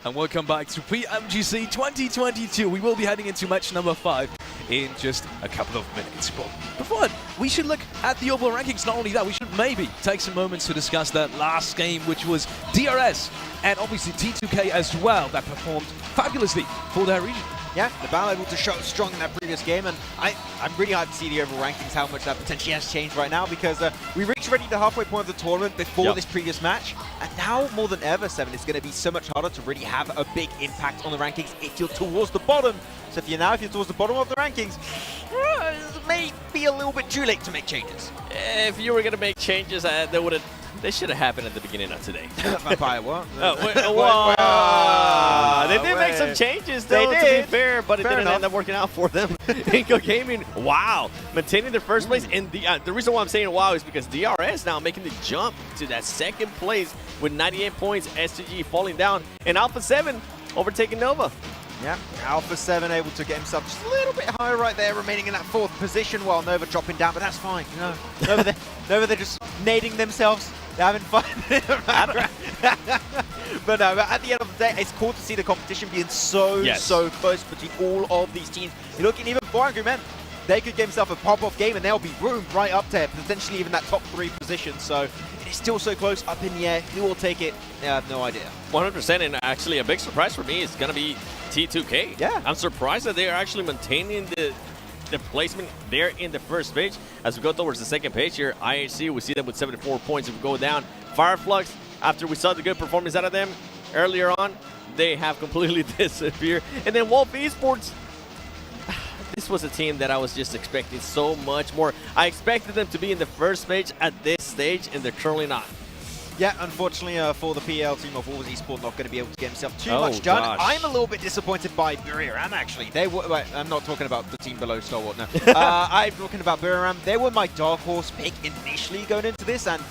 and welcome back to PMGC 2022. We will be heading into match number 5 in just a couple of minutes. But before that, we should look at the overall rankings. Not only that, we should maybe take some moments to discuss that last game, which was DRS and obviously T2K as well, that performed fabulously for their region. Yeah, the battle able to show strong in that previous game, and I'm really hyped to see the overall rankings, how much that potentially has changed right now, because we reached already the halfway point of the tournament before this previous match, and now more than ever, 7, it's going to be so much harder to really have a big impact on the rankings if you're towards the bottom. So if you're towards the bottom of the rankings, it may be a little bit too late to make changes. If you were going to make changes, they should have happened at the beginning of today. Vampire, what? They did make some changes, though, to be fair, but it didn't end up working out for them. Inco Gaming, wow, maintaining their first place. And the reason why I'm saying wow is because DRS now making the jump to that second place with 98 points, STG falling down, and Alpha 7 overtaking Nova. Yeah, Alpha 7 able to get himself just a little bit higher right there, remaining in that 4th position while Nova dropping down, but that's fine. You know, Nova, they're just nading themselves. They're having fun. But no, at the end of the day, it's cool to see the competition being so close between all of these teams. You're looking even for Angry Men. They could get himself a pop-off game and they'll be roomed right up there, potentially even that top 3 position. So it is still so close, up in the air. Who will take it? I have no idea. 100%, and actually a big surprise for me is going to be T2K. Yeah. I'm surprised that they are actually maintaining the placement there in the first page. As we go towards the second page here, IHC, we see them with 74 points. If we go down, Fireflux, after we saw the good performance out of them earlier on, they have completely disappeared. And then Wolf Esports, this was a team that I was just expecting so much more. I expected them to be in the first page at this stage, and they're currently not. Yeah, unfortunately for the PL team of Wolves Esports, not going to be able to get himself too much done. Gosh. I'm a little bit disappointed by Buriram, actually. They were, I'm not talking about the team below Stalwart, no. I'm talking about Buriram. They were my dark horse pick initially going into this, and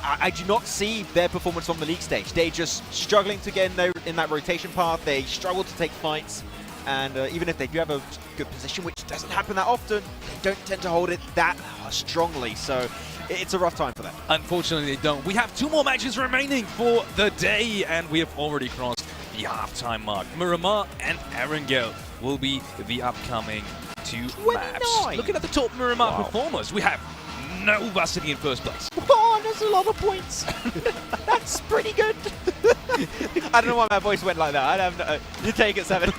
I do not see their performance on the league stage. They're just struggling to get in that rotation path. They struggle to take fights, and even if they do have a good position, which doesn't happen that often, they don't tend to hold it that strongly. So it's a rough time for them. Unfortunately, they don't. We have 2 more matches remaining for the day, and we have already crossed the halftime mark. Miramar and Erangel will be the upcoming 2 maps. Looking at the top Miramar performers, we have Nova sitting in first place. Oh, that's a lot of points. That's pretty good. I don't know why my voice went like that. I don't know. You take it, 7.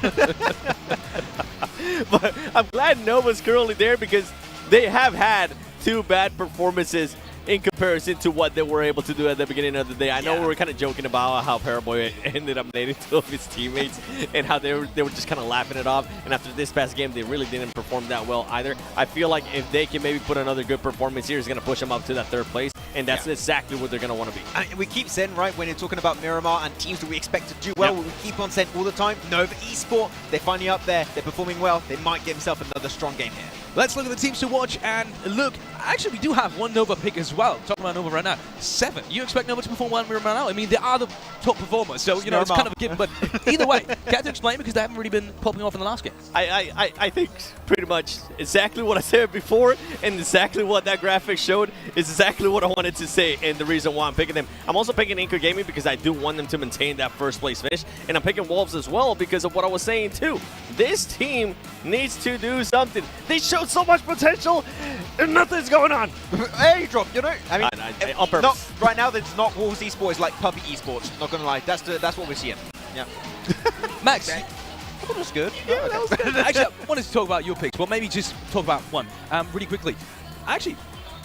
But I'm glad Nova's currently there because they have had 2 bad performances in comparison to what they were able to do at the beginning of the day. I know we were kind of joking about how Paraboy ended up nading 2 of his teammates and how they were just kind of laughing it off. And after this past game, they really didn't perform that well either. I feel like if they can maybe put another good performance here, it's going to push them up to that 3rd place. And that's exactly what they're going to want to be. And we keep saying, right, when you're talking about Miramar and teams that we expect to do well, we keep on saying all the time, Nova Esports, they're finally up there, they're performing well, they might get themselves another strong game here. Let's look at the teams to watch and look. Actually, we do have 1 Nova pick as well. Talking about Nova right now. 7. You expect Nova to perform well in Miramar now? I mean, they are the top performers, so, you know, it's kind of a given. But either way, care to explain because they haven't really been popping off in the last game? I think pretty much exactly what I said before and exactly what that graphic showed is exactly what I wanted to say and the reason why I'm picking them. I'm also picking Inco Gaming because I do want them to maintain that first place finish, and I'm picking Wolves as well because of what I was saying too. This team needs to do something. They showed so much potential and nothing's going on. Airdrop, you know? I mean, on purpose. Right now, it's not Wolves Esports, it's like Puppy Esports. Not gonna lie, that's what we're seeing. Yeah. Max, I thought it was good. Yeah, that was good. Actually, I wanted to talk about your picks, but maybe just talk about one really quickly. Actually,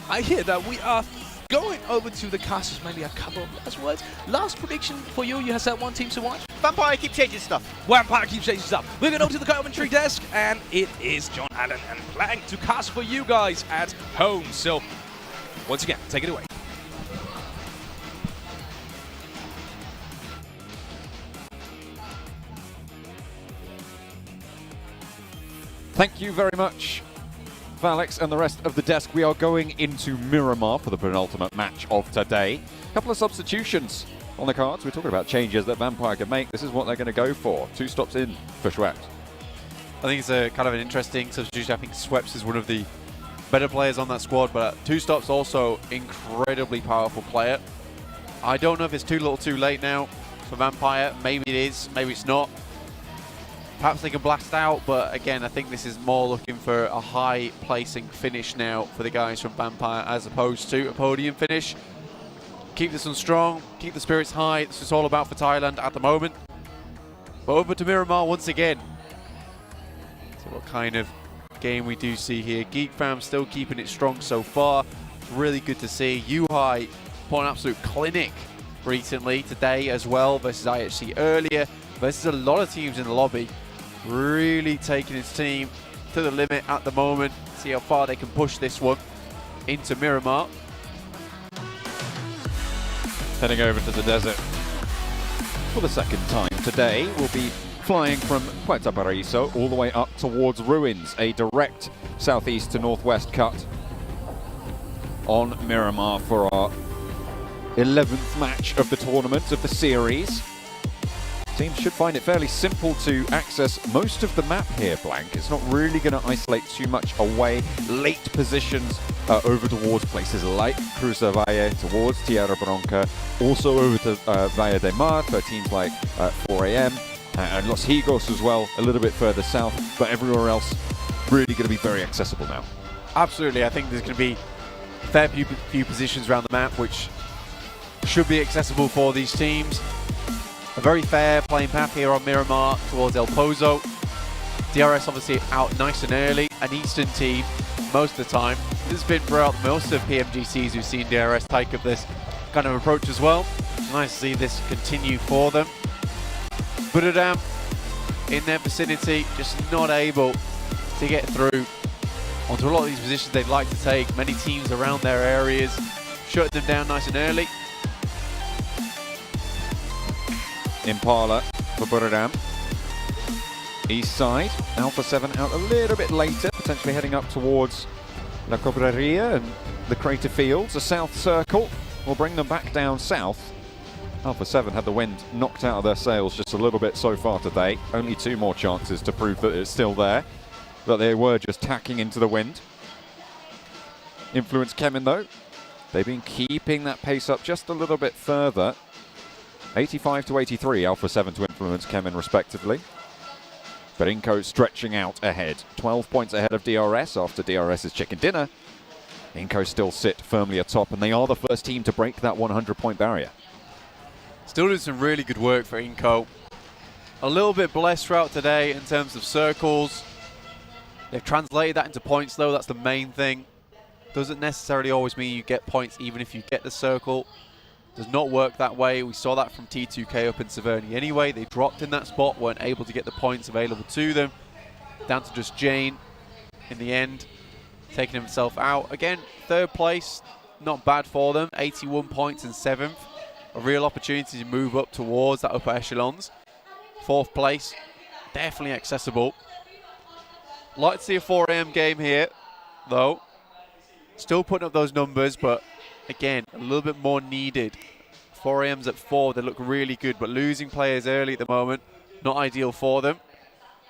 I hear that we are going over to the casters, maybe a couple of last words. Last prediction for you, you have set 1 team to watch? Vampire keep changing stuff. Vampire keeps changing stuff. We're going over to the commentary desk, and it is John Allen and Plank to cast for you guys at home. So, once again, take it away. Thank you very much, Alex and the rest of the desk. We are going into Miramar for the penultimate match of today. A couple of substitutions on the cards. We're talking about changes that Vampire can make. This is what they're going to go for. 2 stops in for Schweppes. I think it's a kind of an interesting substitution. I think Schweppes is one of the better players on that squad, but 2 stops also incredibly powerful player. I don't know if it's too little too late now. for Vampire. Maybe it is, maybe it's not. Perhaps they can blast out, but again, I think this is more looking for a high placing finish now for the guys from Vampire as opposed to a podium finish. Keep this one strong, keep the spirits high. This is all about for Thailand at the moment. But over to Miramar once again. So what kind of game we do see here. Geek Fam still keeping it strong so far. Really good to see. Yuhai put an absolute clinic recently, today as well, versus IHC earlier. Versus a lot of teams in the lobby. Really taking his team to the limit at the moment. See how far they can push this one into Miramar. Heading over to the desert for the second time today. We'll be flying from Puerto Paraíso all the way up towards Ruins, a direct southeast to northwest cut on Miramar for our 11th match of the tournament of the series. Teams should find it fairly simple to access most of the map here, Blank. It's not really going to isolate too much away. Late positions over towards places like Cruza Valle, towards Tierra Bronca, also over to Valle de Mar for teams like 4AM, and Los Higos as well, a little bit further south, but everywhere else really going to be very accessible now. Absolutely, I think there's going to be a fair few positions around the map which should be accessible for these teams. A very fair playing path here on Miramar towards El Pozo. DRS obviously out nice and early. An Eastern team most of the time. This has been throughout most of PMGCs who've seen DRS take up this kind of approach as well. It's nice to see this continue for them. Buradam in their vicinity, just not able to get through onto a lot of these positions they'd like to take. Many teams around their areas shutting them down nice and early. Impala for Buradam. East side, Alpha 7 out a little bit later, potentially heading up towards La Cobreria and the Crater Fields. A south circle will bring them back down south. Alpha 7 had the wind knocked out of their sails just a little bit so far today. Only 2 more chances to prove that it's still there, but they were just tacking into the wind. Influence Kemin though, they've been keeping that pace up just a little bit further. 85 to 83, Alpha 7 to Influence Kemin respectively. But Inco stretching out ahead. 12 points ahead of DRS after DRS's chicken dinner. Inco still sit firmly atop, and they are the first team to break that 100-point barrier. Still doing some really good work for Inco. A little bit blessed throughout today in terms of circles. They've translated that into points though, that's the main thing. Doesn't necessarily always mean you get points even if you get the circle. Does not work that way. We saw that from T2K up in Severny anyway. They dropped in that spot, weren't able to get the points available to them. Down to just Jane in the end, taking himself out. Again, 3rd place, not bad for them. 81 points in 7th. A real opportunity to move up towards that upper echelons. 4th place, definitely accessible. Like to see a 4AM game here, though. Still putting up those numbers, but again, a little bit more needed. 4AM's at 4, they look really good, but losing players early at the moment, not ideal for them.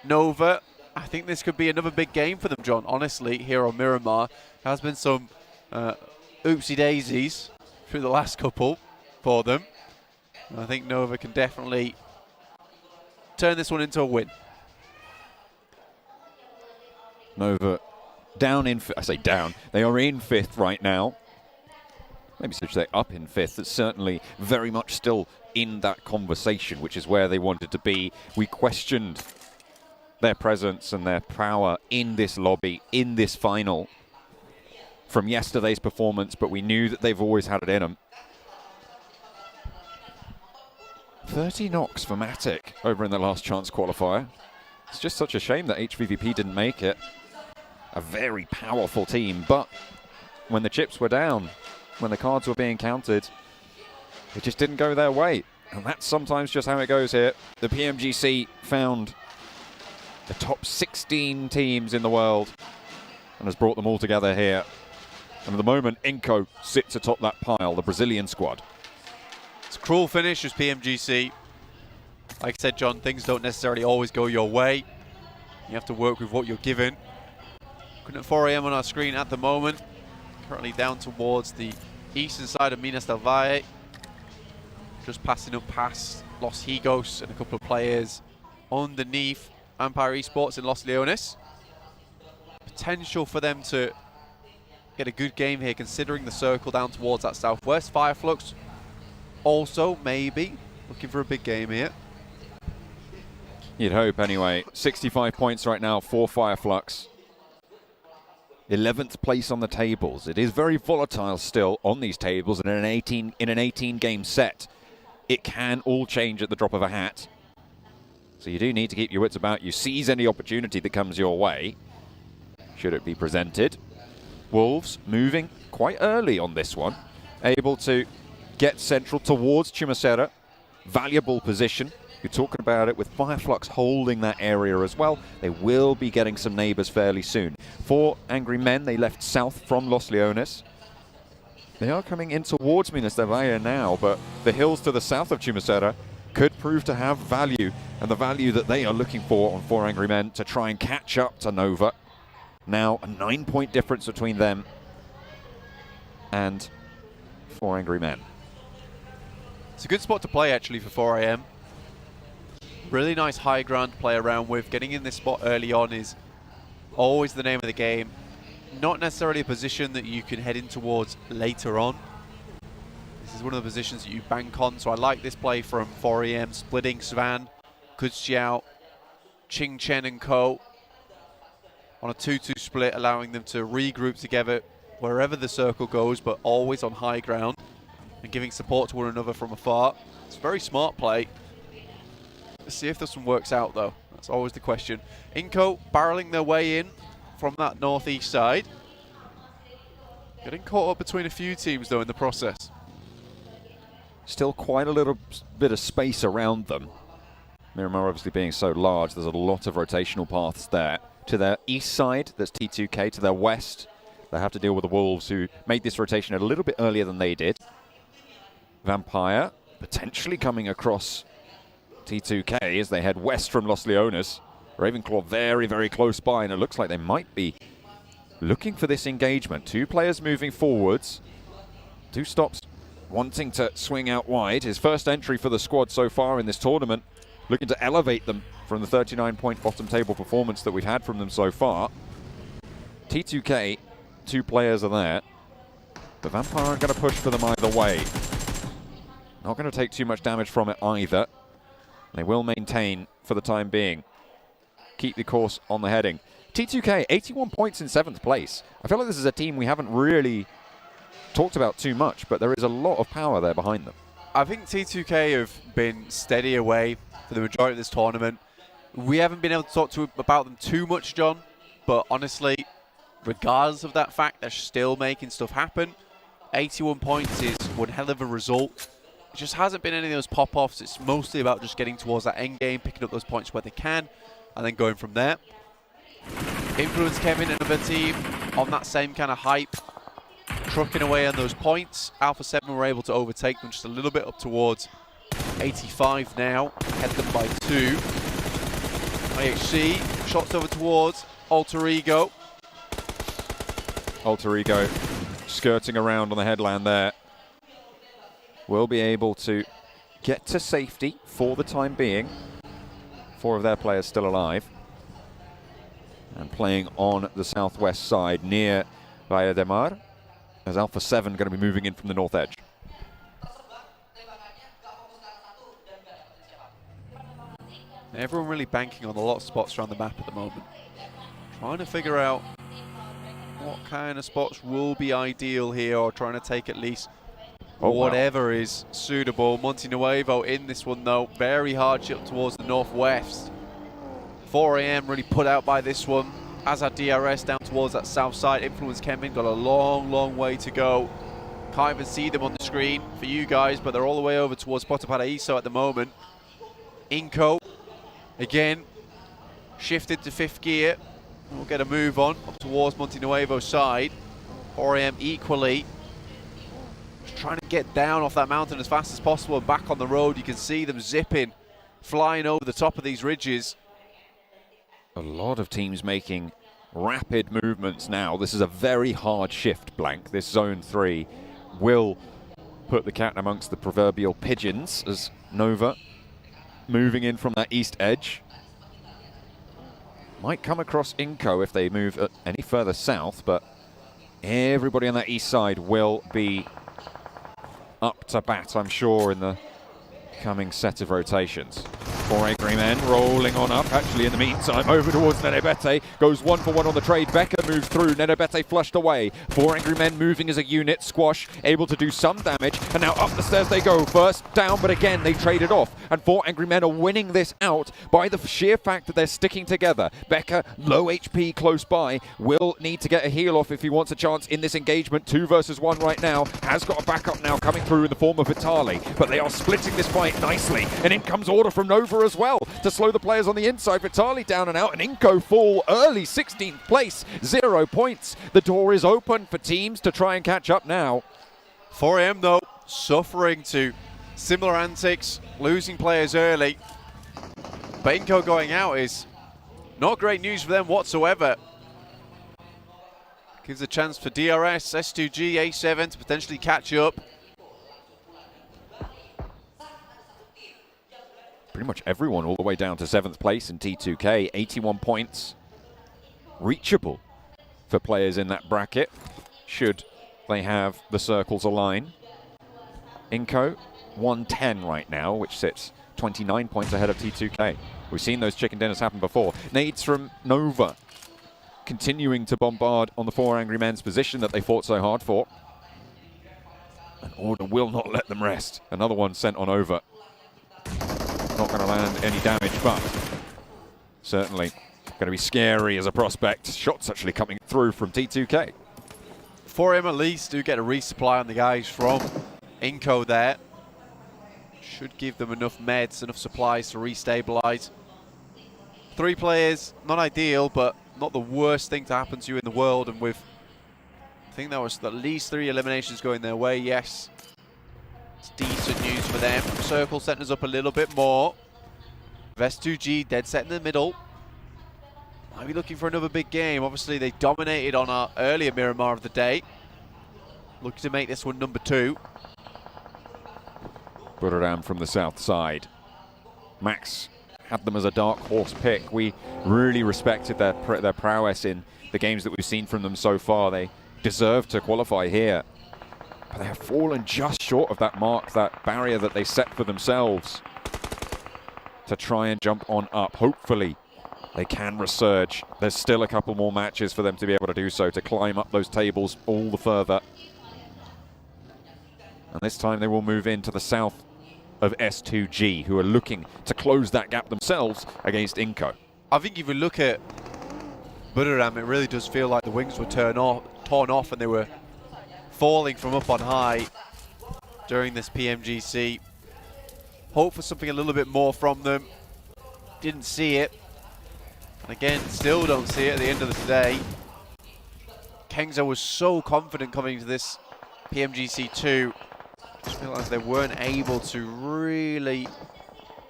Nova, I think this could be another big game for them, John, honestly, here on Miramar. There has been some oopsie daisies through the last couple for them. I think Nova can definitely turn this one into a win. Nova down in, I say down, they are in 5th right now. Maybe should say up in 5th. It's certainly very much still in that conversation, which is where they wanted to be. We questioned their presence and their power in this lobby, in this final, from yesterday's performance, but we knew that they've always had it in them. 30 knocks for Matic over in the last chance qualifier. It's just such a shame that HVVP didn't make it. A very powerful team, but when the chips were down, when the cards were being counted, it just didn't go their way. And that's sometimes just how it goes here. The PMGC found the top 16 teams in the world and has brought them all together here. And at the moment, Inco sits atop that pile, the Brazilian squad. It's a cruel finish as PMGC. Like I said, John, things don't necessarily always go your way. You have to work with what you're given. Looking at 4AM on our screen at the moment. Currently down towards the eastern side of Minas del Valle. just passing up past Los Higos and a couple of players underneath Empire Esports in Los Leones. Potential for them to get a good game here, considering the circle down towards that southwest. Fireflux also maybe looking for a big game here. You'd hope anyway. 65 points right now for Fireflux. 11th place on the tables. It is very volatile still on these tables, and in an 18 game set, it can all change at the drop of a hat. So you do need to keep your wits about you. Seize any opportunity that comes your way, should it be presented. Wolves moving quite early on this one, able to get central towards Chumacera. Valuable position. You're talking about it with Fireflux holding that area as well. They will be getting some neighbors fairly soon. For Angry Men, they left south from Los Leones. They are coming in towards Minas de Valle now, but the hills to the south of Chumacera could prove to have value, and the value that they are looking for on 4 Angry Men to try and catch up to Nova. Now a 9-point difference between them and 4 Angry Men. It's a good spot to play actually for 4 AM. Really nice high ground to play around with. Getting in this spot early on is always the name of the game. Not necessarily a position that you can head in towards later on. This is one of the positions that you bank on, so I like this play from 4 AM, splitting Svan, Kuziao, Ching Chen and Co. on a 2-2 split, allowing them to regroup together wherever the circle goes, but always on high ground, and giving support to one another from afar. It's a very smart play. Let's see if this one works out though. That's always the question. Inco barreling their way in from that northeast side. Getting caught up between a few teams though in the process. Still quite a little bit of space around them. Miramar obviously being so large, there's a lot of rotational paths there. To their east side, there's T2K. To their west, they have to deal with the Wolves, who made this rotation a little bit earlier than they did. Vampire potentially coming across T2K as they head west from Los Leones. Ravenclaw very, very close by, and it looks like they might be looking for this engagement. 2 players moving forwards. 2 stops wanting to swing out wide. His first entry for the squad so far in this tournament, looking to elevate them from the 39-point bottom table performance that we've had from them so far. T2K, 2 players are there. The Vampire aren't going to push for them either way. Not going to take too much damage from it either. They will maintain for the time being. Keep the course on the heading. T2K, 81 points in 7th place. I feel like this is a team we haven't really talked about too much, but there is a lot of power there behind them. I think T2K have been steady away for the majority of this tournament. We haven't been able to talk about them too much, John, but honestly, regardless of that fact, they're still making stuff happen. 81 points is one hell of a result. It just hasn't been any of those pop-offs. It's mostly about just getting towards that end game, picking up those points where they can, and then going from there. Influence Kevin and another team on that same kind of hype, trucking away on those points. Alpha 7 were able to overtake them just a little bit up towards 85 now, head them by 2. IHC shots over towards Alter Ego. Alter Ego skirting around on the headland there. Will be able to get to safety for the time being. 4 of their players still alive. And playing on the southwest side near Valle de Mar, as Alpha 7 going to be moving in from the north edge. Everyone really banking on a lot of spots around the map at the moment. Trying to figure out what kind of spots will be ideal here, or trying to take at least whatever is suitable. Monte Nuevo in this one though, very hardship towards the northwest. 4 AM really put out by this one, as our DRS down towards that south side. Influence Kevin got a long, long way to go. Can't even see them on the screen for you guys, but they're all the way over towards Puerto Paraíso at the moment. Inco, again, shifted to 5th gear. We'll get a move on up towards Monte Nuevo's side. 4 AM equally trying to get down off that mountain as fast as possible and back on the road. You can see them zipping, flying over the top of these ridges. A lot of teams making rapid movements now. This is a very hard shift, Blank. This zone 3 will put the cat amongst the proverbial pigeons as Nova moving in from that east edge. Might come across Inco if they move any further south, but everybody on that east side will be up to bat, I'm sure, in the coming set of rotations. 4 angry men rolling on up. Actually, in the meantime, over towards Nenebete. Goes 1 for 1 on the trade. Becker moves through. Nenebete flushed away. 4 angry men moving as a unit. Squash able to do some damage. And now up the stairs they go. First down, but again, they traded off. And 4 angry men are winning this out by the sheer fact that they're sticking together. Becker, low HP close by, will need to get a heal off if he wants a chance in this engagement. 2 versus 1 right now. Has got a backup now coming through in the form of Vitali. But they are splitting this fight nicely. And in comes order from Nova as well to slow the players on the inside. Vitali down and out, and Inco fall early, 16th place, 0 points. The door is open for teams to try and catch up now. 4AM though, suffering to similar antics, losing players early. But Inco going out is not great news for them whatsoever. Gives a chance for DRS, S2G, A7 to potentially catch up. Pretty much everyone all the way down to 7th place in T2K, 81 points. Reachable for players in that bracket, should they have the circles align. Inco, 110 right now, which sits 29 points ahead of T2K. We've seen those chicken dinners happen before. Nades from Nova, continuing to bombard on the 4 angry men's position that they fought so hard for. And Order will not let them rest. Another one sent on over. Not going to land any damage, but certainly going to be scary as a prospect. Shots actually coming through from T2K. 4M at least do get a resupply on the guys from Inco there. Should give them enough meds, enough supplies to restabilize. 3 players, not ideal, but not the worst thing to happen to you in the world. And with, I think that was at least 3 eliminations going their way, yes. It's decent news for them. Circle setting us up a little bit more. S2G dead set in the middle. Might be looking for another big game. Obviously, they dominated on our earlier Miramar of the day. Looking to make this one number 2. Buriram from the south side. Max had them as a dark horse pick. We really respected their prowess in the games that we've seen from them so far. They deserve to qualify here. But they have fallen just short of that mark, that barrier that they set for themselves to try and jump on up. Hopefully they can resurge. There's still a couple more matches for them to be able to do so, to climb up those tables all the further. And this time they will move into the south of S2G, who are looking to close that gap themselves against Inco. I think if you look at Buriram, it really does feel like the wings were torn off and they were falling from up on high during this PMGC. Hope for something a little bit more from them. Didn't see it. And again, still don't see it at the end of the day. Kengza was so confident coming into this PMGC 2. Just feel like they weren't able to really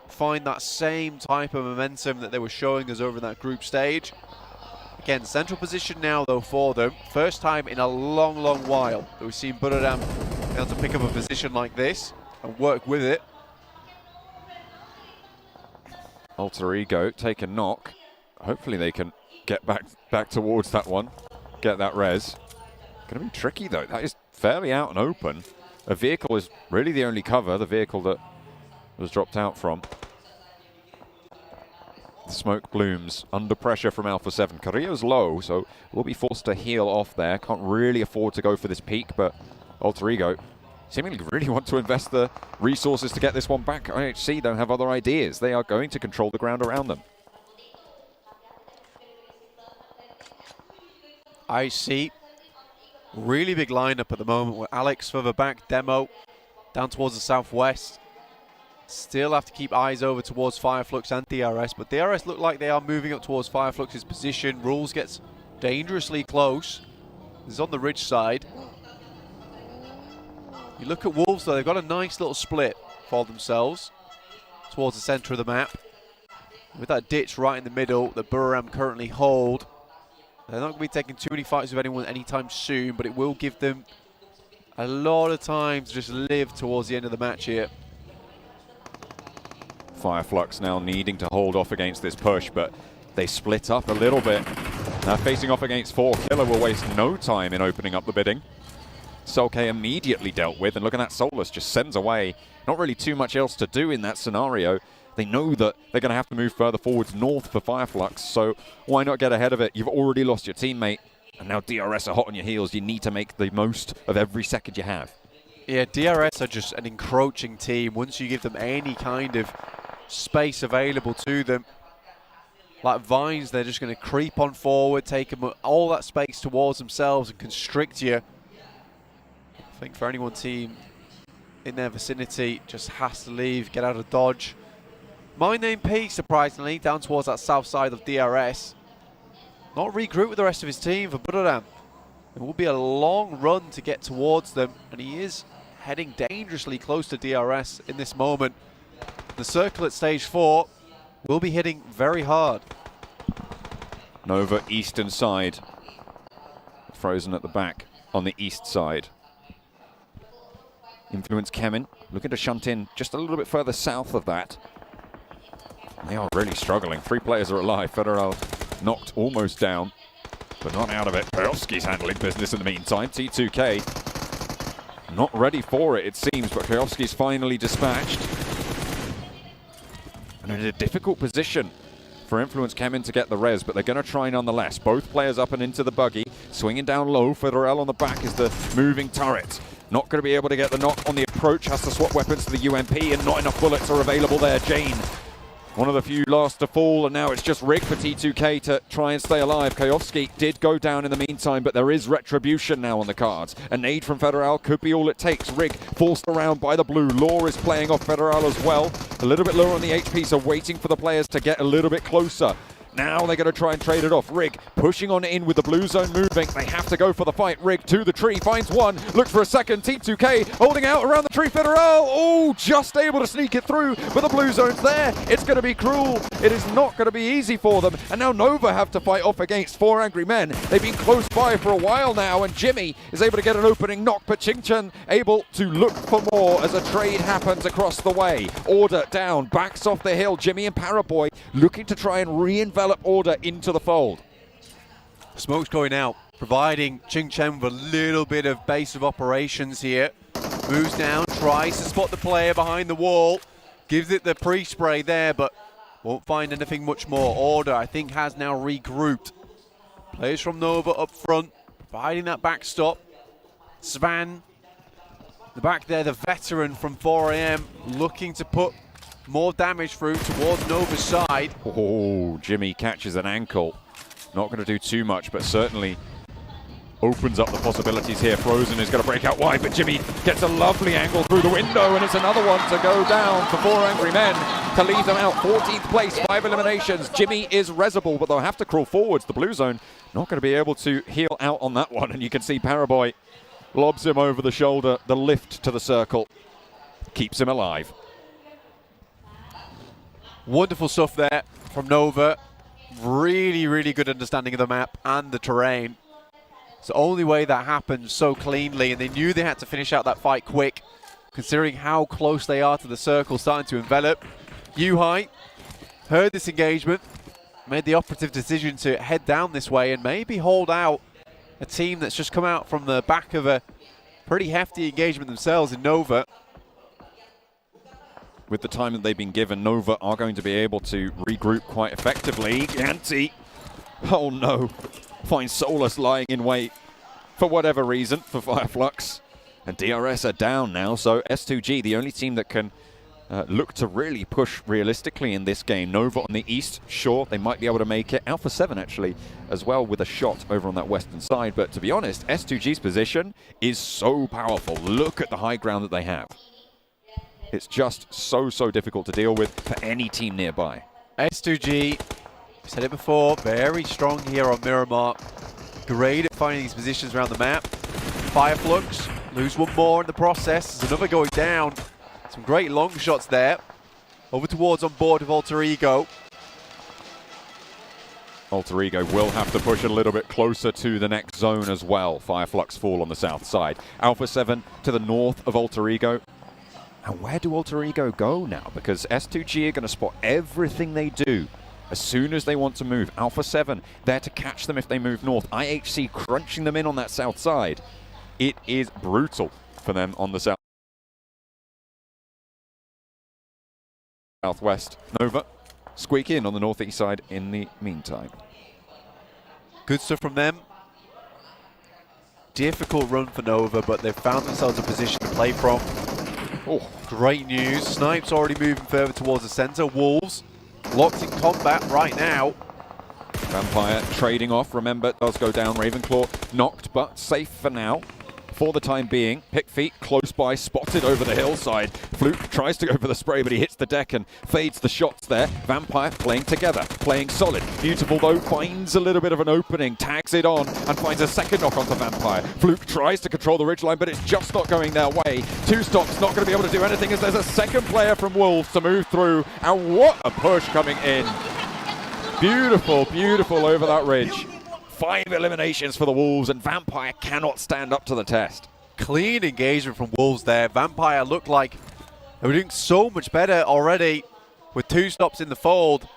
find that same type of momentum that they were showing us over in that group stage. Again, central position now though for them. First time in a long, long while that we've seen Buriram be able to pick up a position like this and work with it. Alter Ego take a knock. Hopefully they can get back towards that one, get that res. Going to be tricky though. That is fairly out and open. A vehicle is really the only cover, the vehicle that was dropped out from. The smoke blooms under pressure from Alpha 7. Carrillo's low, so will be forced to heal off there. Can't really afford to go for this peak, but Alter Ego seemingly really want to invest the resources to get this one back. IHC don't have other ideas. They are going to control the ground around them. IHC, really big lineup at the moment with Alex further back, Demo down towards the southwest. Still have to keep eyes over towards Fireflux and DRS, but DRS look like they are moving up towards Fireflux's position. Rules gets dangerously close. He's on the ridge side. You look at Wolves though, they've got a nice little split for themselves towards the centre of the map. With that ditch right in the middle that Buriram currently hold. They're not going to be taking too many fights with anyone anytime soon, but it will give them a lot of time to just live towards the end of the match here. Fireflux now needing to hold off against this push, but they split up a little bit. Now facing off against 4, Killer will waste no time in opening up the bidding. Solke immediately dealt with, and look at that, Solus just sends away. Not really too much else to do in that scenario. They know that they're going to have to move further forwards north for Fireflux, so why not get ahead of it? You've already lost your teammate, and now DRS are hot on your heels. You need to make the most of every second you have. Yeah, DRS are just an encroaching team. Once you give them any kind of space available to them, like vines, they're just going to creep on forward, take them all that space towards themselves and constrict you. I think for any one team in their vicinity, just has to leave, get out of dodge. My name P, surprisingly, down towards that south side of DRS. Not regroup with the rest of his team for Budoram. It will be a long run to get towards them, and he is heading dangerously close to DRS in this moment. The circle at stage 4 will be hitting very hard. Nova eastern side. Frozen at the back on the east side. Influence Kemin looking to shunt in just a little bit further south of that. They are really struggling. 3 players are alive. Federal knocked almost down, but not out of it. Kayovski's handling business in the meantime. T2K not ready for it, it seems, but Kayovski's finally dispatched. And in a difficult position for Influence Kemin to get the res, but they're going to try nonetheless. Both players up and into the buggy. Swinging down low. Federal on the back is the moving turret. Not going to be able to get the knock on the approach. Has to swap weapons to the UMP, and not enough bullets are available there. Jane, one of the few last to fall, and now it's just Rig for T2K to try and stay alive. Kayovski did go down in the meantime, but there is retribution now on the cards. A nade from Federal could be all it takes. Rig forced around by the blue. Law is playing off Federal as well. A little bit lower on the HP, so waiting for the players to get a little bit closer. Now they're going to try and trade it off. Rig pushing on in with the blue zone moving. They have to go for the fight. Rig to the tree, finds one, looks for a second. T2K holding out around the tree. Federal, oh, just able to sneak it through, but the blue zone's there. It's going to be cruel. It is not going to be easy for them. And now Nova have to fight off against 4 angry men. They've been close by for a while now, and Jimmy is able to get an opening knock, but Chingchen able to look for more as a trade happens across the way. Order down, backs off the hill. Jimmy and Paraboy looking to try and re-envelop Order into the fold. Smoke's going out, providing Ching Chen with a little bit of base of operations here. Moves down, tries to spot the player behind the wall, gives it the pre-spray there, but won't find anything much more. Order, I think, has now regrouped. Players from Nova up front, providing that backstop. Svan, the back there, the veteran from 4AM, looking to put more damage through towards Nova's side. Oh, Jimmy catches an ankle. Not going to do too much, but certainly opens up the possibilities here. Frozen is going to break out wide, but Jimmy gets a lovely angle through the window, and it's another one to go down for 4 angry men to leave them out. 14th place, 5 eliminations. Jimmy is resable, but they'll have to crawl forwards. The blue zone not going to be able to heal out on that one, and you can see Paraboy lobs him over the shoulder. The lift to the circle keeps him alive. Wonderful stuff there from Nova. Really, really good understanding of the map and the terrain. It's the only way that happened so cleanly, and they knew they had to finish out that fight quick, considering how close they are to the circle starting to envelop. Yuhai heard this engagement, made the operative decision to head down this way and maybe hold out a team that's just come out from the back of a pretty hefty engagement themselves in Nova. With the time that they've been given, Nova are going to be able to regroup quite effectively. Yanti, oh no, finds Solus lying in wait for whatever reason for Fireflux. And DRS are down now, so S2G, the only team that can look to really push realistically in this game. Nova on the east, sure, they might be able to make it. Alpha 7 actually as well with a shot over on that western side. But to be honest, S2G's position is so powerful. Look at the high ground that they have. It's just so difficult to deal with for any team nearby. S2G, said it before, very strong here on Miramar. Great at finding these positions around the map. Fireflux, lose one more in the process. There's another going down. Some great long shots there. Over towards on board with Alter Ego. Alter Ego will have to push a little bit closer to the next zone as well. Fireflux fall on the south side. Alpha 7 to the north of Alter Ego. And where do Alter Ego go now? Because S2G are going to spot everything they do as soon as they want to move. Alpha 7 there to catch them if they move north. IHC crunching them in on that south side. It is brutal for them on the southwest. Nova squeak in on the northeast side in the meantime. Good stuff from them. Difficult run for Nova, but they've found themselves a position to play from. Oh, great news. Snipes already moving further towards the center. Wolves locked in combat right now. Vampire trading off. Remember, it does go down. Ravenclaw knocked, but safe for now. For the time being, Pick Feet close by, spotted over the hillside. Fluke tries to go for the spray, but he hits the deck and fades the shots there. Vampire playing together, playing solid. Beautiful though, finds a little bit of an opening, tags it on, and finds a second knock onto Vampire. Fluke tries to control the ridgeline, but it's just not going their way. Two stops, not going to be able to do anything as there's a second player from Wolves to move through. And what a push coming in. Beautiful, beautiful over that ridge. 5 eliminations for the Wolves, and Vampire cannot stand up to the test. Clean engagement from Wolves there. Vampire looked like they were doing so much better already with 2 stops in the fold.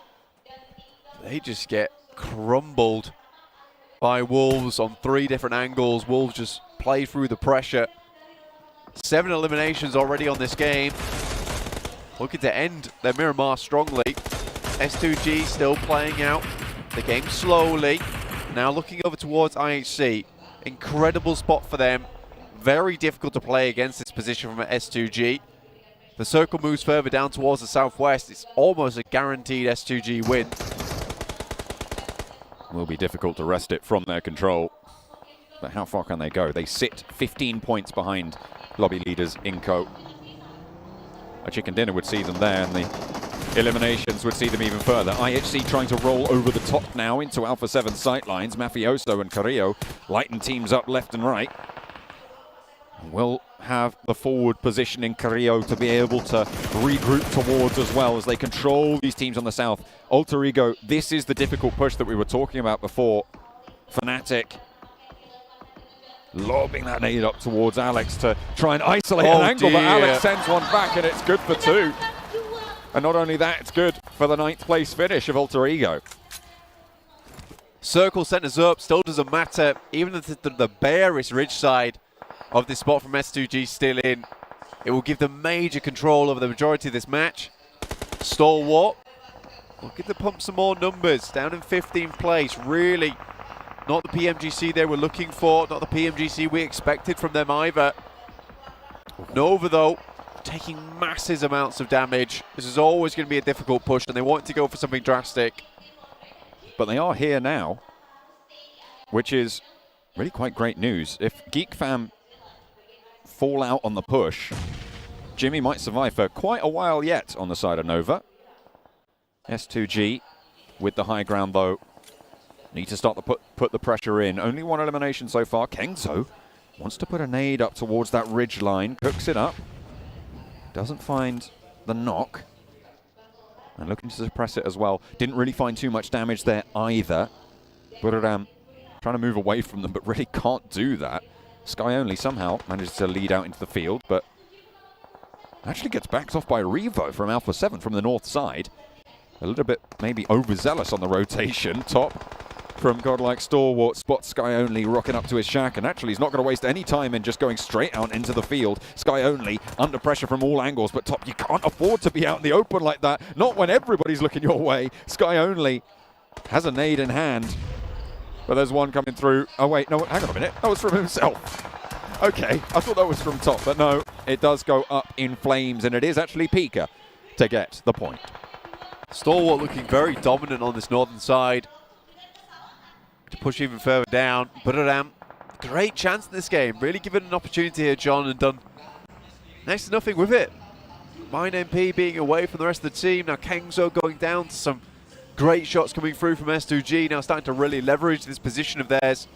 They just get crumbled by Wolves on 3 different angles. Wolves just play through the pressure. 7 eliminations already on this game. Looking to end their Miramar strongly. S2G still playing out the game slowly. Now looking over towards IHC. Incredible spot for them. Very difficult to play against this position from S2G. The circle moves further down towards the southwest. It's almost a guaranteed S2G win. Will be difficult to wrest it from their control. But how far can they go? They sit 15 points behind lobby leaders Inco. A chicken dinner would see them there, and the eliminations would see them even further. IHC trying to roll over the top now into Alpha 7 sightlines. Mafioso and Carrillo lighten teams up left and right. Will have the forward position in Carrillo to be able to regroup towards as well as they control these teams on the south. Alter Ego, this is the difficult push that we were talking about before. Fnatic lobbing that nade up towards Alex to try and isolate an angle, but Alex sends one back and it's good for 2. And not only that, it's good for the 9th place finish of Alter Ego. Circle centers up, still doesn't matter. Even the barest ridge side of this spot from S2G still in. It will give them major control over the majority of this match. Stalwart, looking to pump some more numbers. Down in 15th place, really not the PMGC they were looking for, not the PMGC we expected from them either. Nova though, taking massive amounts of damage. This is always going to be a difficult push, and they want to go for something drastic. But they are here now, which is really quite great news. If GeekFam fall out on the push, Jimmy might survive for quite a while yet on the side of Nova. S2G with the high ground though. Need to start to put the pressure in. Only 1 elimination so far. Kengzo wants to put a nade up towards that ridge line. Cooks it up. Doesn't find the knock. And looking to suppress it as well. Didn't really find too much damage there either. Buradam trying to move away from them, but really can't do that. Sky Only somehow manages to lead out into the field, but actually gets backed off by Revo from Alpha 7 from the north side. A little bit maybe overzealous on the rotation. Top from Godlike Stalwart, spots Sky Only rocking up to his shack, and actually he's not going to waste any time in just going straight out into the field. Sky Only under pressure from all angles, but Top, you can't afford to be out in the open like that, not when everybody's looking your way. Sky Only has a nade in hand, but there's one coming through. Oh wait, no, hang on a minute, that was from himself. Okay, I thought that was from Top, but no, it does go up in flames, and it is actually Pika to get the point. Stalwart looking very dominant on this northern side. To push even further down. Buradam, great chance in this game. Really given an opportunity here, John, and done next to nothing with it. Mine MP being away from the rest of the team. Now Kengzo going down to some great shots coming through from S2G. Now starting to really leverage this position of theirs.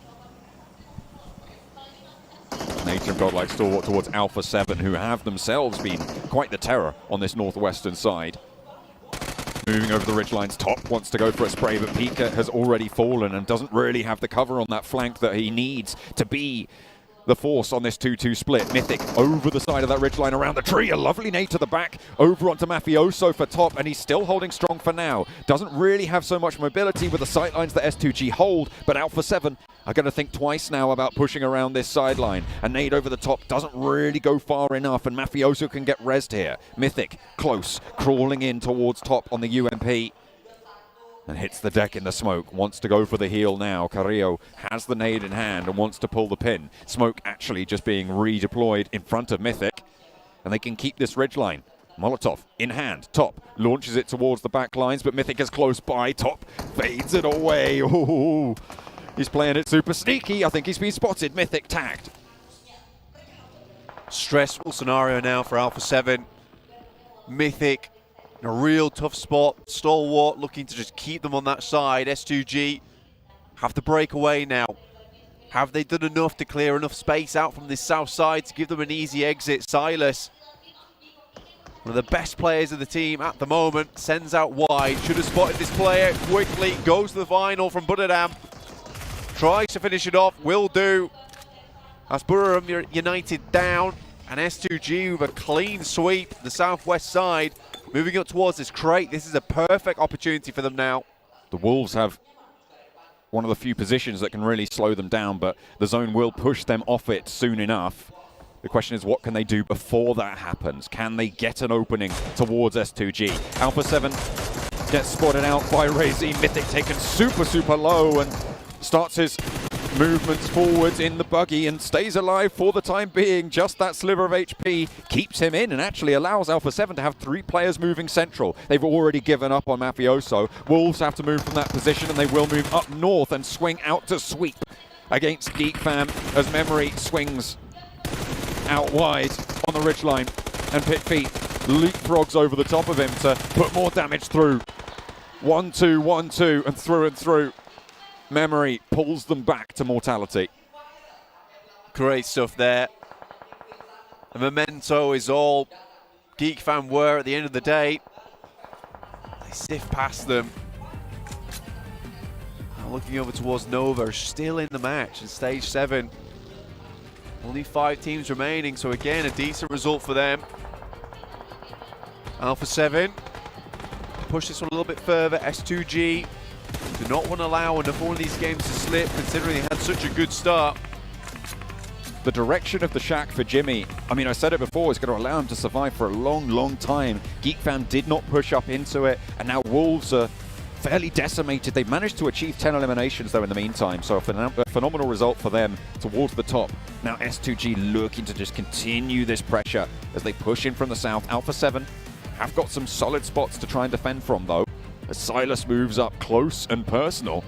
Nature of Godlike Stalwart towards Alpha 7, who have themselves been quite the terror on this northwestern side. moving over the ridgelines. Top wants to go for a spray, but Pika has already fallen and doesn't really have the cover on that flank that he needs to be the force on this 2-2 split. Mythic over the side of that ridgeline around the tree. A lovely nade to the back. Over onto Mafioso for top, and he's still holding strong for now. Doesn't really have so much mobility with the sightlines that S2G hold, but Alpha 7 are going to think twice now about pushing around this sideline. A nade over the top doesn't really go far enough, and Mafioso can get rezzed here. Mythic close, crawling in towards top on the UMP. And hits the deck in the smoke, wants to go for the heal now. Carrillo has the nade in hand and wants to pull the pin. Smoke actually just being redeployed in front of Mythic, and they can keep this ridgeline. Molotov in hand, Top launches it towards the back lines, but Mythic is close by. Top fades it away. Ooh, he's playing it super sneaky. I think he's been spotted. Mythic tagged. Stressful scenario now for Alpha 7. Mythic in a real tough spot. Stalwart looking to just keep them on that side. S2G have to break away now. Have they done enough to clear enough space out from this south side to give them an easy exit? Silas, one of the best players of the team at the moment, sends out wide. Should have spotted this player quickly. Goes to the final from Buddadam. Tries to finish it off. Will do. As Buddadam United down. And S2G with a clean sweep. The southwest side. Moving up towards this crate. This is a perfect opportunity for them now. The Wolves have one of the few positions that can really slow them down, but the zone will push them off it soon enough. The question is, what can they do before that happens? Can they get an opening towards S2G? Alpha 7 gets spotted out by Razee. Mythic taken super low and starts his movements forwards in the buggy and stays alive for the time being. Just that sliver of HP keeps him in and actually allows Alpha 7 to have 3 players moving central. They've already given up on Mafioso. Wolves have to move from that position, and they will move up north and swing out to sweep against GeekFam as Memory swings out wide on the ridgeline, and Pitfeet leapfrogs over the top of him to put more damage through. 1-2, 1-2, and through. Memory pulls them back to mortality. Great stuff there. The memento is all GeekFam were at the end of the day. They sift past them. Now looking over towards Nova, still in the match in stage 7. Only 5 teams remaining, so again, a decent result for them. Alpha 7 push this one a little bit further. S2G do not want to allow enough one of these games to slip, considering they had such a good start. The direction of the shack for Jimmy, I mean, I said it before, is going to allow him to survive for a long time. GeekFam did not push up into it, and now Wolves are fairly decimated. They've managed to achieve 10 eliminations, though, in the meantime, so a phenomenal result for them towards the top. Now S2G looking to just continue this pressure as they push in from the south. Alpha 7 have got some solid spots to try and defend from, though. As Silas moves up close and personal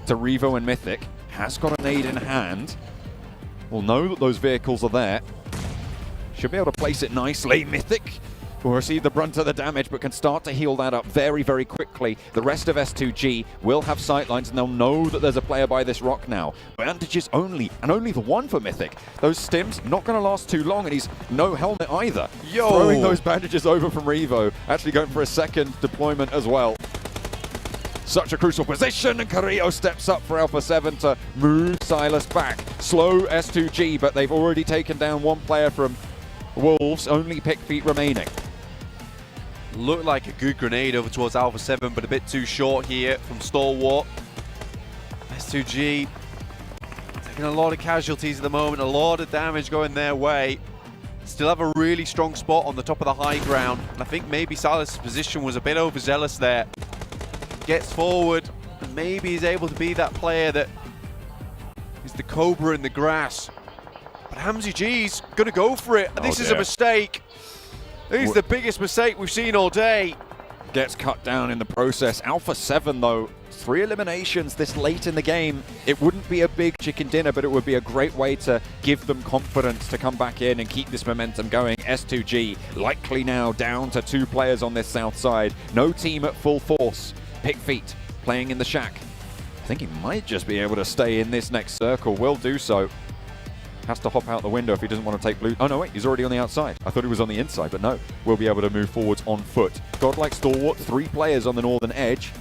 to Revo and Mythic, has got a nade in hand. Will know that those vehicles are there. Should be able to place it nicely. Mythic will receive the brunt of the damage, but can start to heal that up very quickly. The rest of S2G will have sightlines, and they'll know that there's a player by this rock now. Bandages only, and only the one for Mythic. Those stims not going to last too long, and he's no helmet either. Yo! Throwing those bandages over from Revo, actually going for a second deployment as well. Such a crucial position, and Carrillo steps up for Alpha 7 to move Silas back. Slow S2G, but they've already taken down one player from Wolves, only Pitfeet remaining. Looked like a good grenade over towards Alpha 7, but a bit too short here from Stalwart. S2G taking a lot of casualties at the moment, a lot of damage going their way. Still have a really strong spot on the top of the high ground, and I think maybe Silas' position was a bit overzealous there. Gets forward, and maybe is able to be that player that is the cobra in the grass. But Hamzy G's going to go for it, and this is a mistake. This is the biggest mistake we've seen all day. Gets cut down in the process. Alpha 7, though, 3 eliminations this late in the game. It wouldn't be a big chicken dinner, but it would be a great way to give them confidence to come back in and keep this momentum going. S2G likely now down to 2 players on this south side. No team at full force. Pitfeet playing in the shack. I think he might just be able to stay in this next circle. Will do so. has to hop out the window if he doesn't want to take blue. Oh no, wait, he's already on the outside. I thought he was on the inside, but no. We'll be able to move forwards on foot. Godlike Stalwart, 3 players on the northern edge,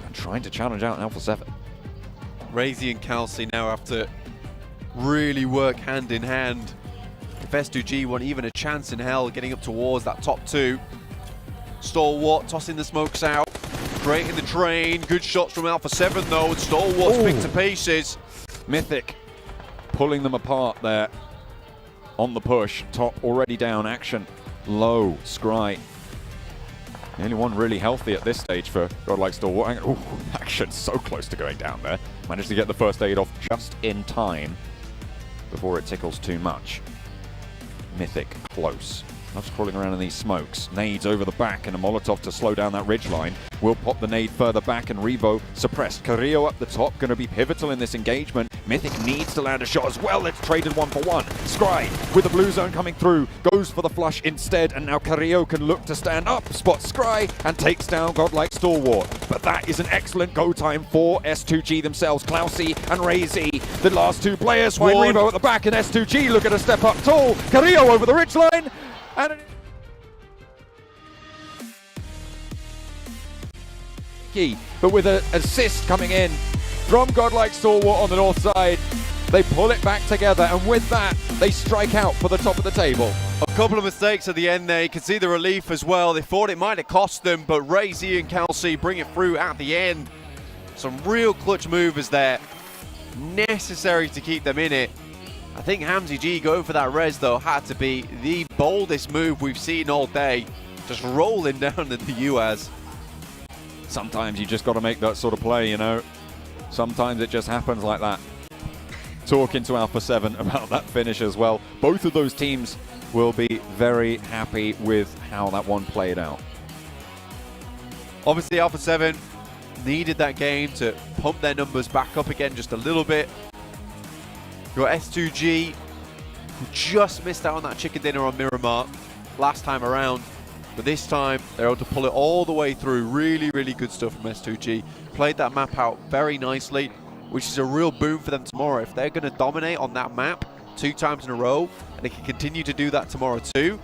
and trying to challenge out Alpha 7. Razy and Kelsey now have to really work hand in hand. If S2G want even a chance in hell getting up towards that top 2. Stalwart tossing the smokes out, creating the train. Good shots from Alpha 7 though, and Stalwart's picked to pieces. Mythic pulling them apart there on the push. Top already down, action low. Scry, the only one really healthy at this stage for Godlike Stalwart. Ooh, action so close to going down there. Managed to get the first aid off just in time before it tickles too much. Mythic close. Loves crawling around in these smokes. Nades over the back and a Molotov to slow down that ridgeline. Will pop the nade further back and Revo suppressed. Carrillo up the top, going to be pivotal in this engagement. Mythic needs to land a shot as well. It's traded 1-for-1. Scry with the blue zone coming through, goes for the flush instead, and now Carrillo can look to stand up, spots Scry, and takes down Godlike Stalwart. But that is an excellent go time for S2G themselves. Klausy and Razy, the last 2 players. Find Revo at the back, and S2G looking to step up tall. Carrillo over the ridgeline. And but with an assist coming in from Godlike Stalwart on the north side, they pull it back together, and with that, they strike out for the top of the table. A couple of mistakes at the end there. You can see the relief as well. They thought it might have cost them, but Razy and Kelsey bring it through at the end. Some real clutch movers there, necessary to keep them in it. I think Hamzy G going for that res though had to be the boldest move we've seen all day. Just rolling down the UAS. Sometimes you just got to make that sort of play, you know. Sometimes it just happens like that. Talking to Alpha 7 about that finish as well. Both of those teams will be very happy with how that one played out. Obviously Alpha 7 needed that game to pump their numbers back up again just a little bit. Your S2G, who just missed out on that chicken dinner on Miramar last time around, but this time they're able to pull it all the way through. Really, really good stuff from S2G. Played that map out very nicely, which is a real boon for them tomorrow. If they're going to dominate on that map 2 times in a row, and they can continue to do that tomorrow too,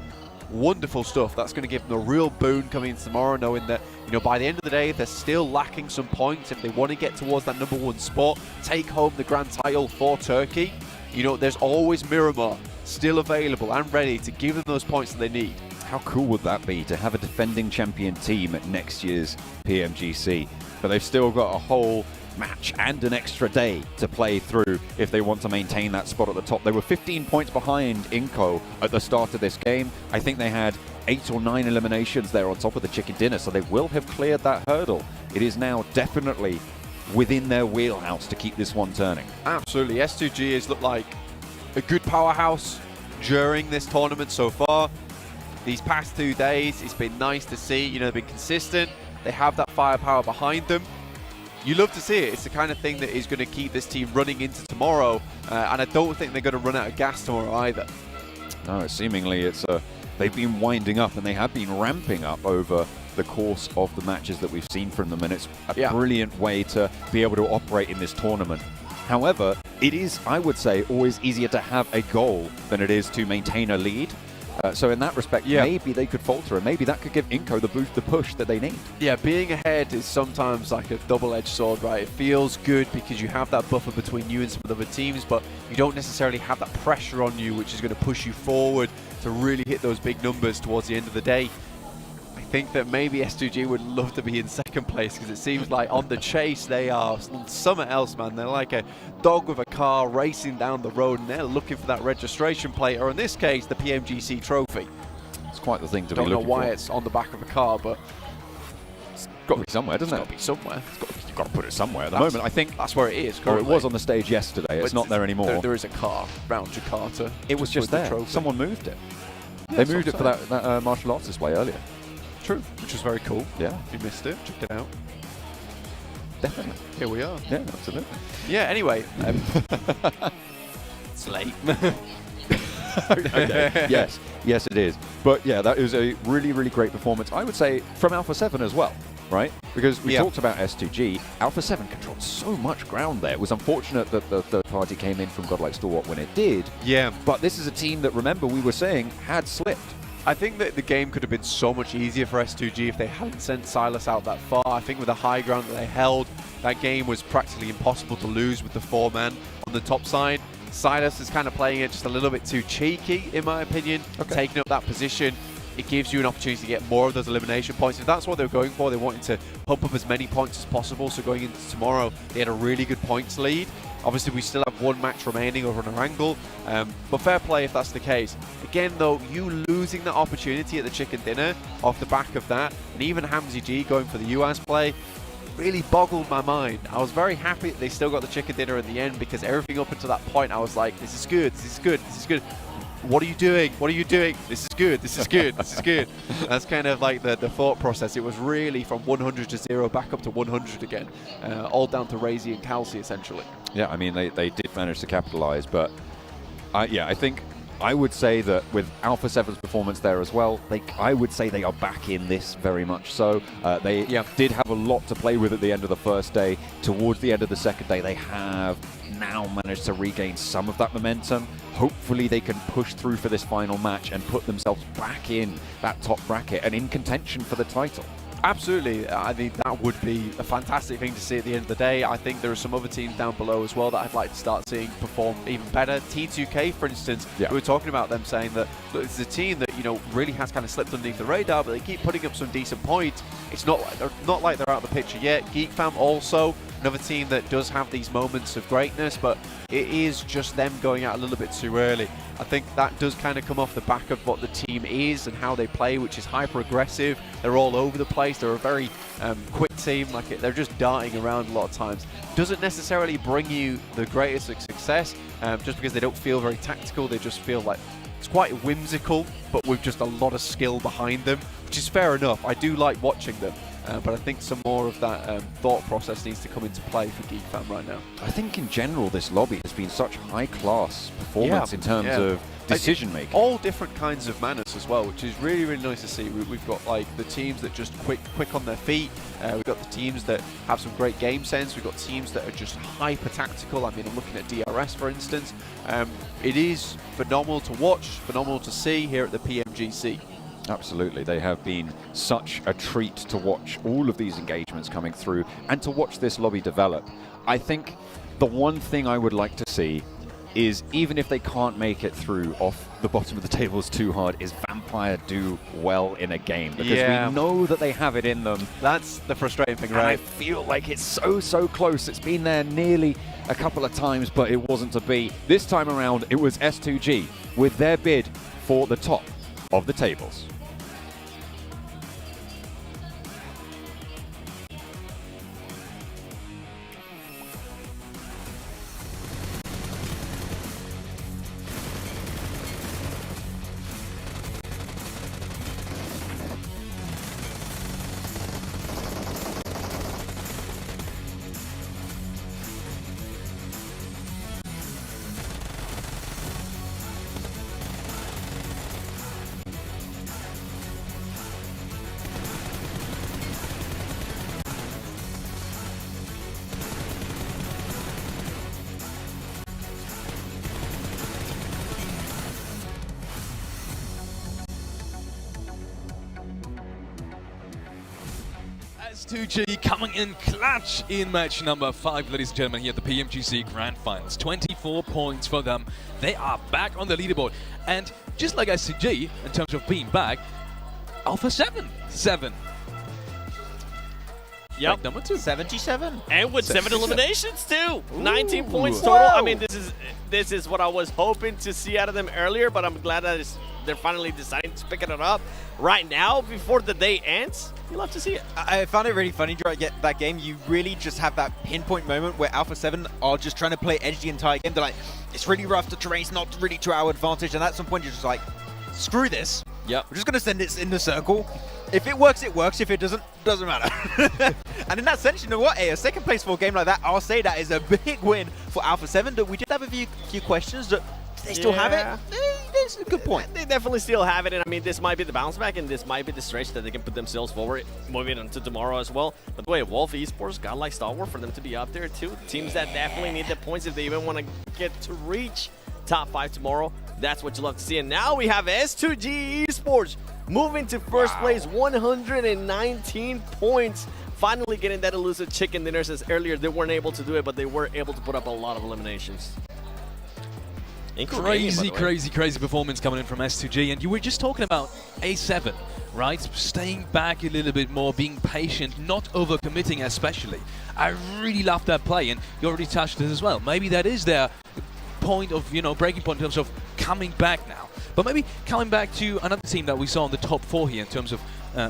wonderful stuff. That's going to give them a real boon coming in tomorrow, knowing that, you know, by the end of the day, they're still lacking some points. If they want to get towards that #1 spot, take home the grand title for Turkey, you know, there's always Miramar still available and ready to give them those points that they need. How cool would that be to have a defending champion team at next year's PMGC? But they've still got a whole match and an extra day to play through if they want to maintain that spot at the top. They were 15 points behind Inco at the start of this game. I think they had 8 or 9 eliminations there on top of the chicken dinner, so they will have cleared that hurdle. It is now definitely within their wheelhouse to keep this one turning. Absolutely. S2G has looked like a good powerhouse during this tournament so far. These past 2 days, it's been nice to see. You know, they've been consistent. They have that firepower behind them. You love to see it. It's the kind of thing that is going to keep this team running into tomorrow. And I don't think they're going to run out of gas tomorrow either. No, seemingly they've been winding up, and they have been ramping up over the course of the matches that we've seen from them, and it's a brilliant way to be able to operate in this tournament. However, it is, I would say, always easier to have a goal than it is to maintain a lead. So in that respect, maybe they could falter, and maybe that could give Inco the push that they need. Yeah, being ahead is sometimes like a double-edged sword, right? It feels good because you have that buffer between you and some of the other teams, but you don't necessarily have that pressure on you, which is going to push you forward to really hit those big numbers towards the end of the day. I think that maybe S2G would love to be in second place, because it seems like on the chase they are somewhere else, man. They're like a dog with a car racing down the road, and they're looking for that registration plate, or in this case, the PMGC trophy. It's quite the thing to be looking for. Don't know why it's on the back of a car, but it's got to be somewhere, doesn't it? It's got to be somewhere. You've got to put it somewhere at the moment. I think that's where it is or currently. it was on the stage yesterday. It's not there anymore. There is a car round Jakarta. It was just there. Someone moved it. They moved it for that martial arts display earlier. True, which was very cool. Yeah. If you missed it, check it out. Definitely. Here we are. Yeah, absolutely. Yeah, anyway. It's late. Okay. Yes, it is. But yeah, that was a really, really great performance. I would say from Alpha 7 as well. right? Because we talked about S2G. Alpha 7 controlled so much ground there. It was unfortunate that the third party came in from Godlike Stalwart when it did. Yeah. But this is a team that, remember, we were saying had slipped. I think that the game could have been so much easier for S2G if they hadn't sent Silas out that far. I think with the high ground that they held, that game was practically impossible to lose with the 4-man on the top side. Silas is kind of playing it just a little bit too cheeky, in my opinion, taking up that position. It gives you an opportunity to get more of those elimination points. If that's what they're going for, they wanted to pump up as many points as possible. So going into tomorrow, they had a really good points lead. Obviously, we still have one match remaining over on Erangel, but fair play if that's the case. Again, though, you losing that opportunity at the chicken dinner off the back of that, and even Hamzy G going for the US play, really boggled my mind. I was very happy that they still got the chicken dinner in the end, because everything up until that point, I was like, this is good, this is good, this is good. What are you doing? What are you doing? This is good, this is good, this is good. That's kind of like the thought process. It was really from 100 to 0 back up to 100 again, all down to Razy and Calci, essentially. Yeah, I mean, they did manage to capitalize, but yeah, I think I would say that with Alpha 7's performance there as well, I would say they are back in this very much so. They did have a lot to play with at the end of the first day. Towards the end of the second day, they have now managed to regain some of that momentum. Hopefully they can push through for this final match and put themselves back in that top bracket and in contention for the title. Absolutely. I think that would be a fantastic thing to see at the end of the day. I think there are some other teams down below as well that I'd like to start seeing perform even better. T2K, for instance, we were talking about them saying that, look, it's a team that, you know, really has kind of slipped underneath the radar, but they keep putting up some decent points. It's not like they're out of the picture yet. GeekFam also, another team that does have these moments of greatness, but it is just them going out a little bit too early. I think that does kind of come off the back of what the team is and how they play, which is hyper aggressive. They're all over the place. They're a very quick team. They're just darting around a lot of times. Doesn't necessarily bring you the greatest of success, just because they don't feel very tactical. They just feel like it's quite whimsical, but with just a lot of skill behind them, which is fair enough. I do like watching them. But I think some more of that thought process needs to come into play for GeekFam right now. I think in general this lobby has been such high-class performance in terms of decision-making. All different kinds of manners as well, which is really, really nice to see. We've got like the teams that just quick on their feet. We've got the teams that have some great game sense. We've got teams that are just hyper-tactical. I mean, I'm looking at DRS, for instance. It is phenomenal to watch, phenomenal to see here at the PMGC. Absolutely, they have been such a treat to watch all of these engagements coming through and to watch this lobby develop. I think the one thing I would like to see is, even if they can't make it through off the bottom of the tables too hard, is Vampire do well in a game, because we know that they have it in them. That's the frustrating thing, right? And I feel like it's so close. It's been there nearly a couple of times, but it wasn't to be. This time around, it was S2G with their bid for the top of the tables. S2G coming in clutch in match number 5, ladies and gentlemen, here at the PMGC Grand Finals. 24 points for them. They are back on the leaderboard. And just like S2G, in terms of being back, Alpha 7. Yep. Like number 2. 77. And with 7 eliminations too. 19 points total. I mean, this is what I was hoping to see out of them earlier, but I'm glad that they're finally deciding to pick it up right now before the day ends. You love to see it. I found it really funny during that game. You really just have that pinpoint moment where Alpha 7 are just trying to play edge the entire game. They're like, it's really rough, the terrain's not really to our advantage, and at some point you're just like, screw this. Yep. We're just going to send it in the circle. If it works, it works. If it doesn't matter. And in that sense, you know what? A second place for a game like that, I'll say that is a big win for Alpha 7. We did have a few questions. Do they still have it? it's a good point. They definitely still have it, and I mean, this might be the bounce back, and this might be the stretch that they can put themselves forward, moving into tomorrow as well. But the way Wolf Esports got like Stalwart for them to be up there too. Teams that definitely need the points if they even want to get to reach top 5 tomorrow. That's what you love to see. And now we have S2G Esports moving to first place, 119 points. Finally getting that elusive chicken dinner, since earlier they weren't able to do it, but they were able to put up a lot of eliminations. Crazy performance coming in from S2G. And you were just talking about A7, right? Staying back a little bit more, being patient, not overcommitting especially. I really love that play, and you already touched it as well. Maybe that is their point of, breaking point in terms of coming back now. But maybe coming back to another team that we saw in the top 4 here in terms of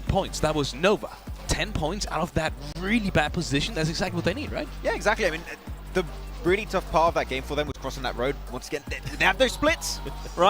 points. That was Nova. 10 points out of that really bad position. That's exactly what they need, right? Yeah, exactly. I mean, the really tough part of that game for them was crossing that road. Once again, they have those splits, right?